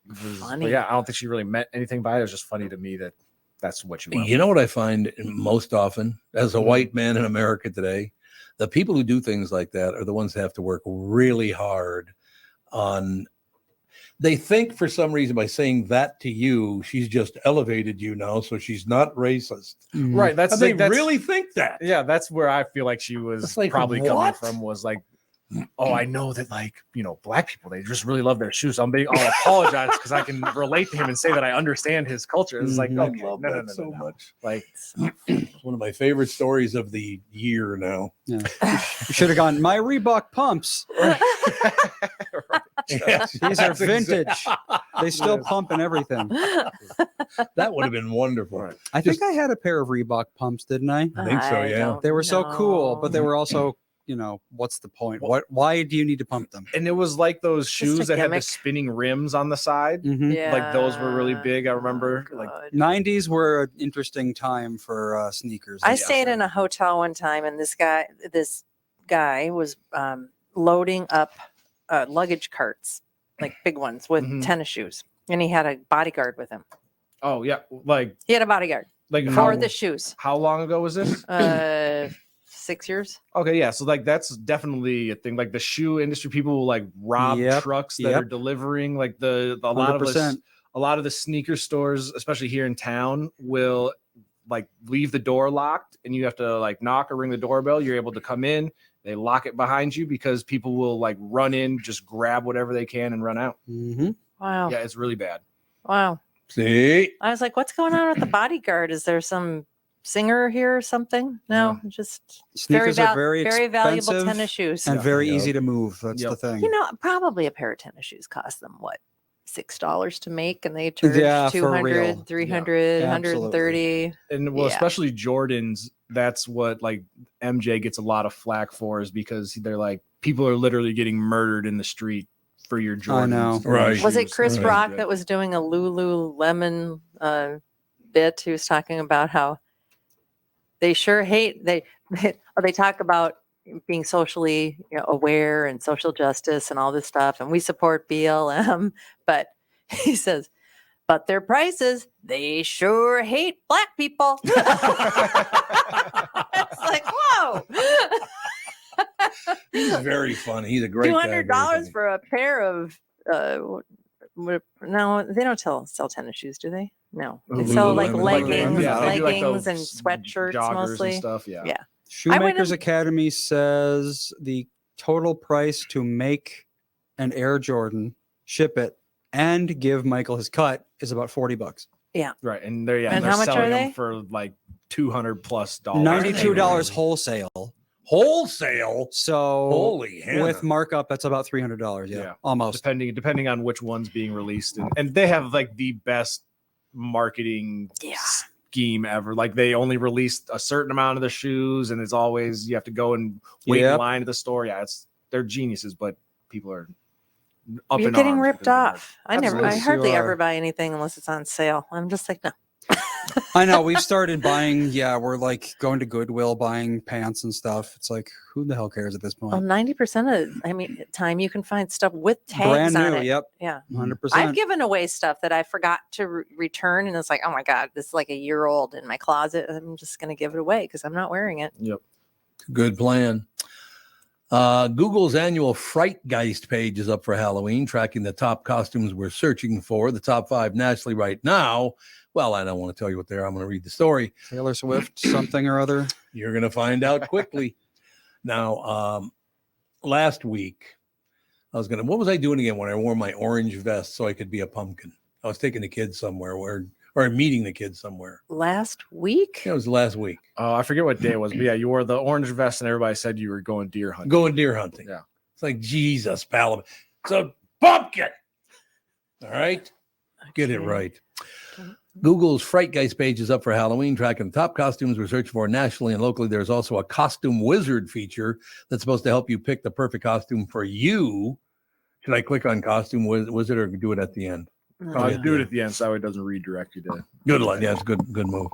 it was, Funny. but yeah, I don't think she really meant anything by it. It was just funny to me that that's what you. You know what I find most often as a white man in America today? The people who do things like that are the ones that have to work really hard on. They think for some reason by saying that to you, she's just elevated you now, so she's not racist. Right. That's And they that's, really think that. Yeah, that's where I feel like she was It's like, probably coming what? from, was like, oh, I know that, like, you know, black people, they just really love their shoes. I'll apologize because I can relate to him and say that I understand his culture. It's like, I okay, love no, that so no. much. Like, One of my favorite stories of the year now. Yeah. You should have gone, my Reebok pumps. Yes, These are that's vintage. They still pump and everything. That would have been wonderful. I think I had a pair of Reebok pumps, didn't I? I think so, yeah. They were so cool, but they were also, you know, what's the point? Why do you need to pump them? and it was like those shoes a that had the gimmick. spinning rims on the side. Mhm. Yeah. Like those were really big. I remember. Like, 90s were an interesting time for sneakers. I stayed in a hotel one time, and this guy was loading up luggage carts, like big ones, with tennis shoes, and he had a bodyguard with him. oh yeah, like He had a bodyguard like for the shoes. How long ago was this? 6 years. Okay, yeah. So like that's definitely a thing. Like the shoe industry, people will like rob Yep, trucks that yep. are delivering. Like a 100%. lot of the sneaker stores, especially here in town, will like leave the door locked, and you have to like knock or ring the doorbell. You're able to come in. They lock it behind you because people will like run in, just grab whatever they can and run out. Mm-hmm. Wow. Yeah, it's really bad. Wow. See? I was like, what's going on with the bodyguard? Is there some singer here or something? No, just Sneakers are very valuable expensive tennis shoes. and very easy to move. That's the thing. You know, probably a pair of tennis shoes cost them what, $6 to make, and they charge Yeah, for 200, real. 300, Yeah, 130. And well, Yeah. especially Jordans, that's what like MJ gets a lot of flack for, is because they're like, people are literally getting murdered in the street for your Jordans. I know. Right. Was it shoes. Chris Right. Rock that was doing a Lululemon bit? He was talking about how they sure hate they talk about being socially aware and social justice and all this stuff, and we support BLM, but he says, but their prices, they sure hate black people. It's like, whoa. He's very funny. He's a great guy. very $200 funny. for a pair of no, they don't sell tennis shoes, do they? No, they sell like Lululemon, leggings, yeah, they do, like, leggings and those sweatshirts joggers and mostly. stuff, yeah. Yeah. Shoemakers Academy says the total price to make an Air Jordan, ship it, and give Michael his cut is about $40. Yeah. Right. And they're And they're how much are selling they? them for like $200 plus. $92 wholesale. Wholesale. So Holy Hannah. with markup, that's about $300. Yeah, almost. Depending on which one's being released, and they have like the best marketing scheme ever. Like they only released a certain amount of the shoes, and it's always you have to go and wait in line at the store. Yeah, they're geniuses, but people are up You're in getting arms ripped off. I Absolutely. hardly You ever are. buy anything unless it's on sale. I'm just like, no. I know we've started buying. Yeah, we're like going to Goodwill buying pants and stuff. It's like, who the hell cares at this point? Well, 90% of time you can find stuff with tags Brand on new. it. Yep. Yeah. 100%. I've given away stuff that I forgot to return, and it's like, oh my God, this is like a year old in my closet. I'm just going to give it away because I'm not wearing it. Yep. Good plan. Google's annual Frightgeist page is up for Halloween, tracking the top costumes we're searching for, the top 5 nationally right now. Well, I don't want to tell you what they are. I'm going to read the story. Taylor Swift, something or other. You're going to find out quickly. Now, last week, what was I doing again when I wore my orange vest so I could be a pumpkin? I was taking the kids somewhere or meeting the kids somewhere. Last week? It was last week. Oh, I forget what day it was, but yeah, you wore the orange vest, and everybody said you were going deer hunting. Going deer hunting. Yeah. It's like, Jesus, pal. It's a pumpkin. All right. Get it right. Google's Frightgeist page is up for Halloween, tracking the top costumes we're searching for nationally and locally. There's also a costume wizard feature that's supposed to help you pick the perfect costume for you. Should I click on costume wizard or do it at the end? Do it at the end so it doesn't redirect you to. Good luck. Yeah, it's a good move.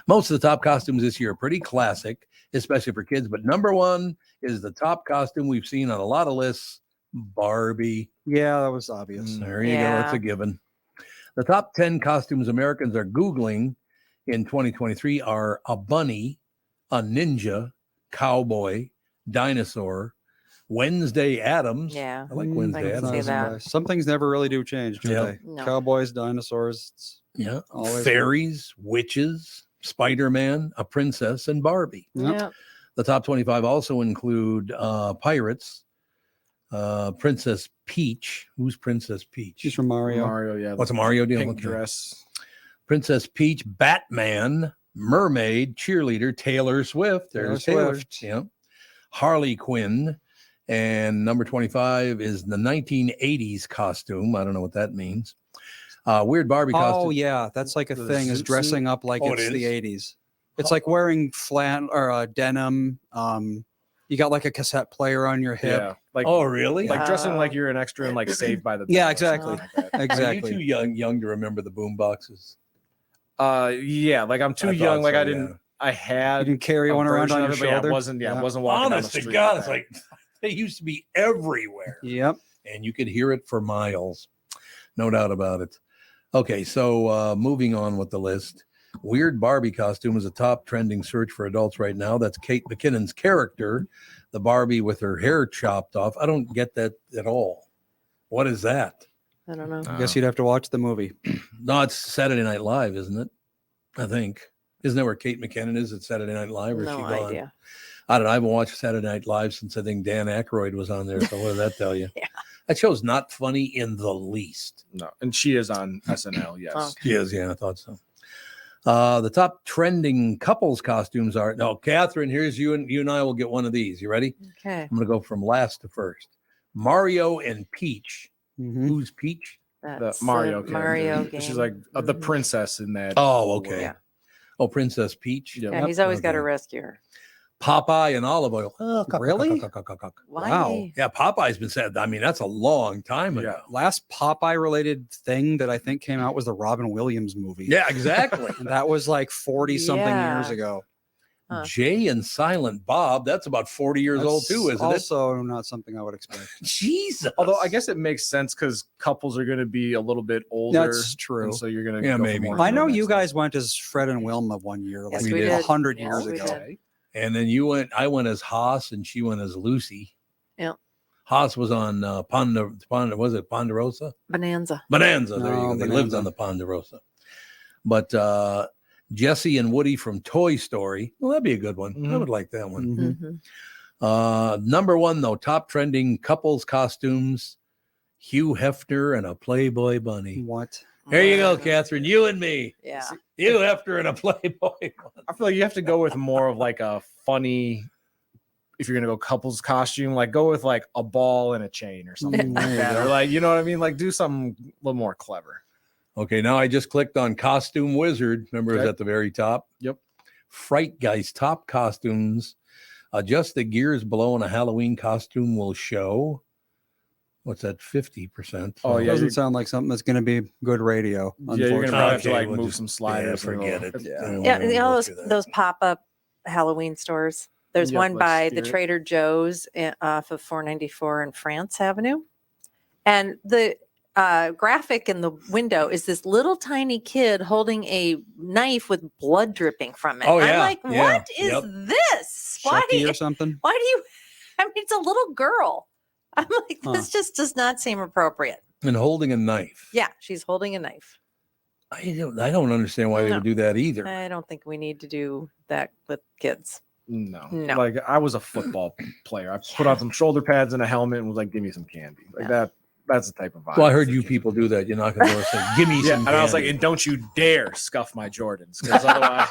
Most of the top costumes this year are pretty classic, especially for kids. But number one is the top costume we've seen on a lot of lists, Barbie. Yeah, that was obvious. There you go. That's a given. The top 10 costumes Americans are Googling in 2023 are a bunny, a ninja, cowboy, dinosaur, Wednesday Addams. Yeah. I like Wednesday Addams. Some things never really do change, do Yeah. they? No. Cowboys, dinosaurs. It's Yeah. always Fairies, witches, Spider-Man, a princess, and Barbie. Yeah. The top 25 also include pirates, Princess Peach. Who's Princess Peach? She's from Mario. Mario, yeah. What's a Mario deal? Pink Okay. dress. Princess Peach, Batman, Mermaid, cheerleader, Taylor Swift. There's Taylor Taylor. Swift. Yeah. Harley Quinn. And number 25 is the 1980s costume. I don't know what that means. Weird Barbie costume. Oh yeah, that's like a The thing. Is zoot dressing suit? up like Oh, it's it the is? '80s. It's like wearing flannel or denim. You got like a cassette player on your hip. Yeah. Like, Oh, really? like dressing like you're an extra and like Saved by the Bell Yeah, or exactly. something like that. Are Exactly. you too young to remember the boom boxes? Yeah, like I'm too I young. thought Like so, I didn't. yeah. I had. You didn't carry a one around version on of your it, but shoulder? Yeah, I Yeah. wasn't walking down Honest the to street. God, with it's that. like they used to be everywhere. Yep. And you could hear it for miles. No doubt about it. Okay, so moving on with the list. Weird Barbie costume is a top trending search for adults right now. That's Kate McKinnon's character, the Barbie with her hair chopped off. I don't get that at all. What is that? I don't know. I guess you'd have to watch the movie. No, it's Saturday Night Live, isn't it? I think. Isn't that where Kate McKinnon is at Saturday Night Live? Or is No she gone? idea. I don't know. I haven't watched Saturday Night Live since I think Dan Aykroyd was on there. So what does that tell you? Yeah. That show's not funny in the least. No, and she is on SNL. Yes. Okay. She is, yeah, I thought so. The top trending couples costumes are Catherine. Here's you and I will get one of these. You ready? Okay. I'm gonna go from last to first. Mario and Peach. Mhm. Who's Peach? The That's Mario. Mario character. game. She's like the princess in that. Oh, okay. Yeah. Oh, Princess Peach. Yep. Yeah, he's always got to Okay. rescue her. Popeye and olive oil. Really? Why? Wow. Yeah, Popeye's been said. I mean, that's a long time ago. Last Popeye related thing that I think came out was the Robin Williams movie. Yeah, exactly. And that was like 40 something Yeah. years ago. Huh. Jay and Silent Bob. That's about 40 years old too, isn't it? Also not something I would expect. Jesus. Although I guess it makes sense because couples are going to be a little bit older. That's true. and so you're going to Yeah, maybe. I know you guys went as Fred and Wilma one year, Yes, like we did. 100 Yes, years we ago. did. And then I went as Haas and she went as Lucy. Yeah. Haas was on was it Ponderosa? Bonanza. Bonanza. There you No, go. They lived Bonanza. on the Ponderosa. But Jesse and Woody from Toy Story. Well, that'd be a good one. I would like that one. Mhm. Mhm. Number one, though, top trending couples costumes, Hugh Hefner and a Playboy bunny. What? Here you go, Catherine. You and me. Yeah. Hugh Hefner and a Playboy bunny. I feel like you have to go with more of like a funny, if you're gonna go couples costume, like go with like a ball and a chain or something like that. Or like, you know what I mean? Like do something a little more clever. Okay, now I just clicked on Costume Wizard. Remember, it was at the very top. Yep. Fright Guy's top costumes. Just the gears below in a Halloween costume will show. What's that? 50%. Oh, yeah. Doesn't sound like something that's going to be good radio. Yeah, you're gonna probably have to like we'll move just- some sliders. yeah, forget it. Yeah, you know those pop-up Halloween stores. There's Yep, one like by the Spirit. Trader Joe's off of 494 and France Avenue, and the graphic in the window is this little tiny kid holding a knife with blood dripping from it. Oh, I'm yeah, like, yeah, what is this? Chucky or something. Why do you? I mean, it's a little girl. I'm like, this just does not seem appropriate. And holding a knife. Yeah, she's holding a knife. I don't understand why they No. would do that either. I don't think we need to do that with kids. No. No. Like I was a football player. I put on some shoulder pads and a helmet and was like, give me some candy. Like that's the type of vibe. Well, I heard you people do that. You knock on the door saying, give me Yeah, some and I was like, candy." and don't you dare scuff my Jordans, because otherwise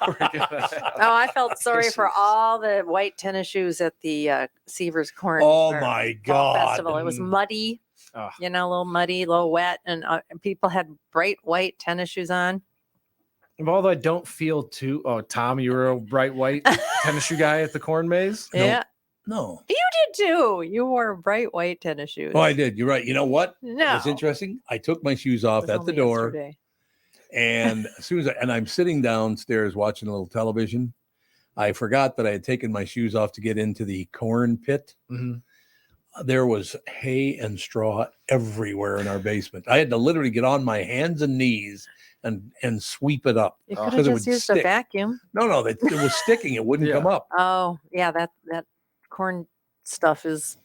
we're gonna Oh, I felt sorry for all the white tennis shoes at the Seavers Corn. Oh, or my Fall God. Festival. It was muddy, Ugh. you know, a little muddy, a little wet, and people had bright white tennis shoes on. Although I don't feel too. Oh, Tom, you were a bright white tennis shoe guy at the corn maze. Yeah, No. you did too. You wore bright white tennis shoes. Oh, I did. You're right. You know what? No. It's interesting. I took my shoes off It was at the only door. yesterday. And as soon as I'm sitting downstairs watching a little television, I forgot that I had taken my shoes off to get into the corn pit. Mhm. There was hay and straw everywhere in our basement. I had to literally get on my hands and knees and sweep it up. You could have because it just would used a stick. vacuum. No, it was sticking. It wouldn't come up. Oh, yeah, that corn stuff is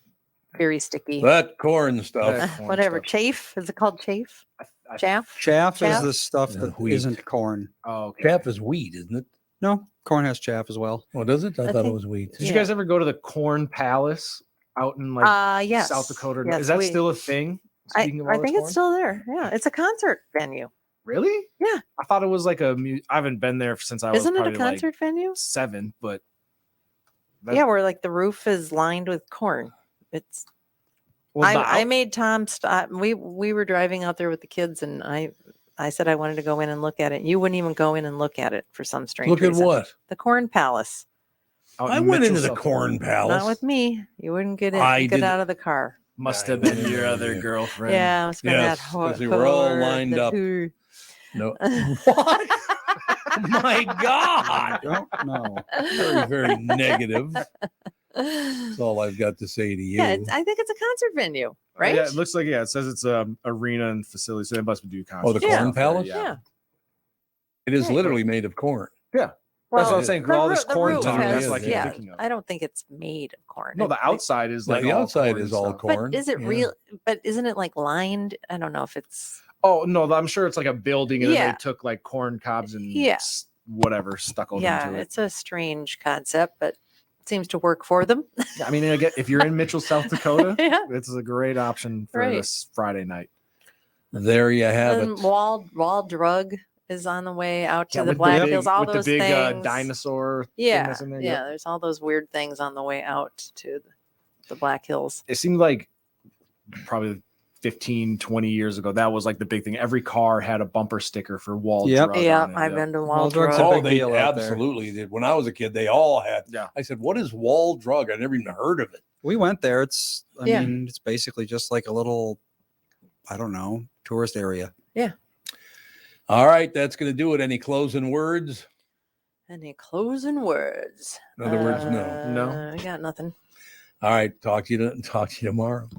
very sticky. That corn stuff. Whatever. Chafe. Is it called chafe? Chaff? Chaff is Chaff? the stuff that wheat. isn't corn. Oh, okay. Chaff is wheat, isn't it? No, corn has chaff as well. Oh, does it? I thought it think- was wheat. Did you guys ever go to the Corn Palace out in like Yes. South Dakota? Yes, Is that we- still a thing? I Speaking of all think this it's corn? still there. Yeah, it's a concert venue. Really? Yeah. I thought it was like a. I haven't been there since I was. Isn't it a probably, like, concert venue? 7, but that- Yeah, where like the roof is lined with corn. It's. Well, the I out- made Tom stop. We were driving out there with the kids, and I said I wanted to go in and look at it. You wouldn't even go in and look at it for some strange Look at reason. what? The Corn Palace. out I in went Mitchell, into the South corn Dakota. palace. Not with me. You wouldn't get in. I Get didn't- out of the car. Must have been your other girlfriend. Yeah, it's been Yes, that 'cause we were all hardcore, lined the up. tour. No. What? My God. No. Very, very negative. That's all I've got to say to you. Yeah, I think it's a concert venue, right? Yeah, it looks like it says it's a arena and facility, so they must do concerts. Oh, the Yeah. corn palace? Yeah. It is literally made of corn. Yeah. That's what I'm Well, saying. the All this roo- the corn roof talk. has- That's like yeah, you're thinking of. I don't think it's made of corn. No, the It- outside is No, like the all outside corn is and all stuff. corn. But is it yeah. real? But isn't it like lined? I don't know if it's. Oh no, I'm sure it's like a building, and then Yeah. they took like corn cobs and Yeah. whatever stuck into Yeah, it. it's a strange concept, but it seems to work for them. I mean, again, if you're in Mitchell, South Dakota, Yeah. it's a great option for Right. this Friday night. There you have And it. Wall Drug is on the way out to Yeah, the with Black big, Hills. All with those the big things. dinosaur. thing Yeah, that's in there. yeah. Yep. There's all those weird things on the way out to the Black Hills. It seemed like probably 15, 20 years ago, that was like the big thing. Every car had a bumper sticker for Wall Yep. Drug. Yeah, on it. I've Yep. been to Wall Wall Drug's Drug. a Oh, big they deal out there. absolutely did. When I was a kid, they all had. Yeah. I said, "What is wall drug?" I never even heard of it. We went there. It's, I Yeah. mean, it's basically just like a little, I don't know, tourist area. All right, that's going to do it. Any closing words? Any closing words? In other words, no. No. I got nothing. All right, talk to you tomorrow.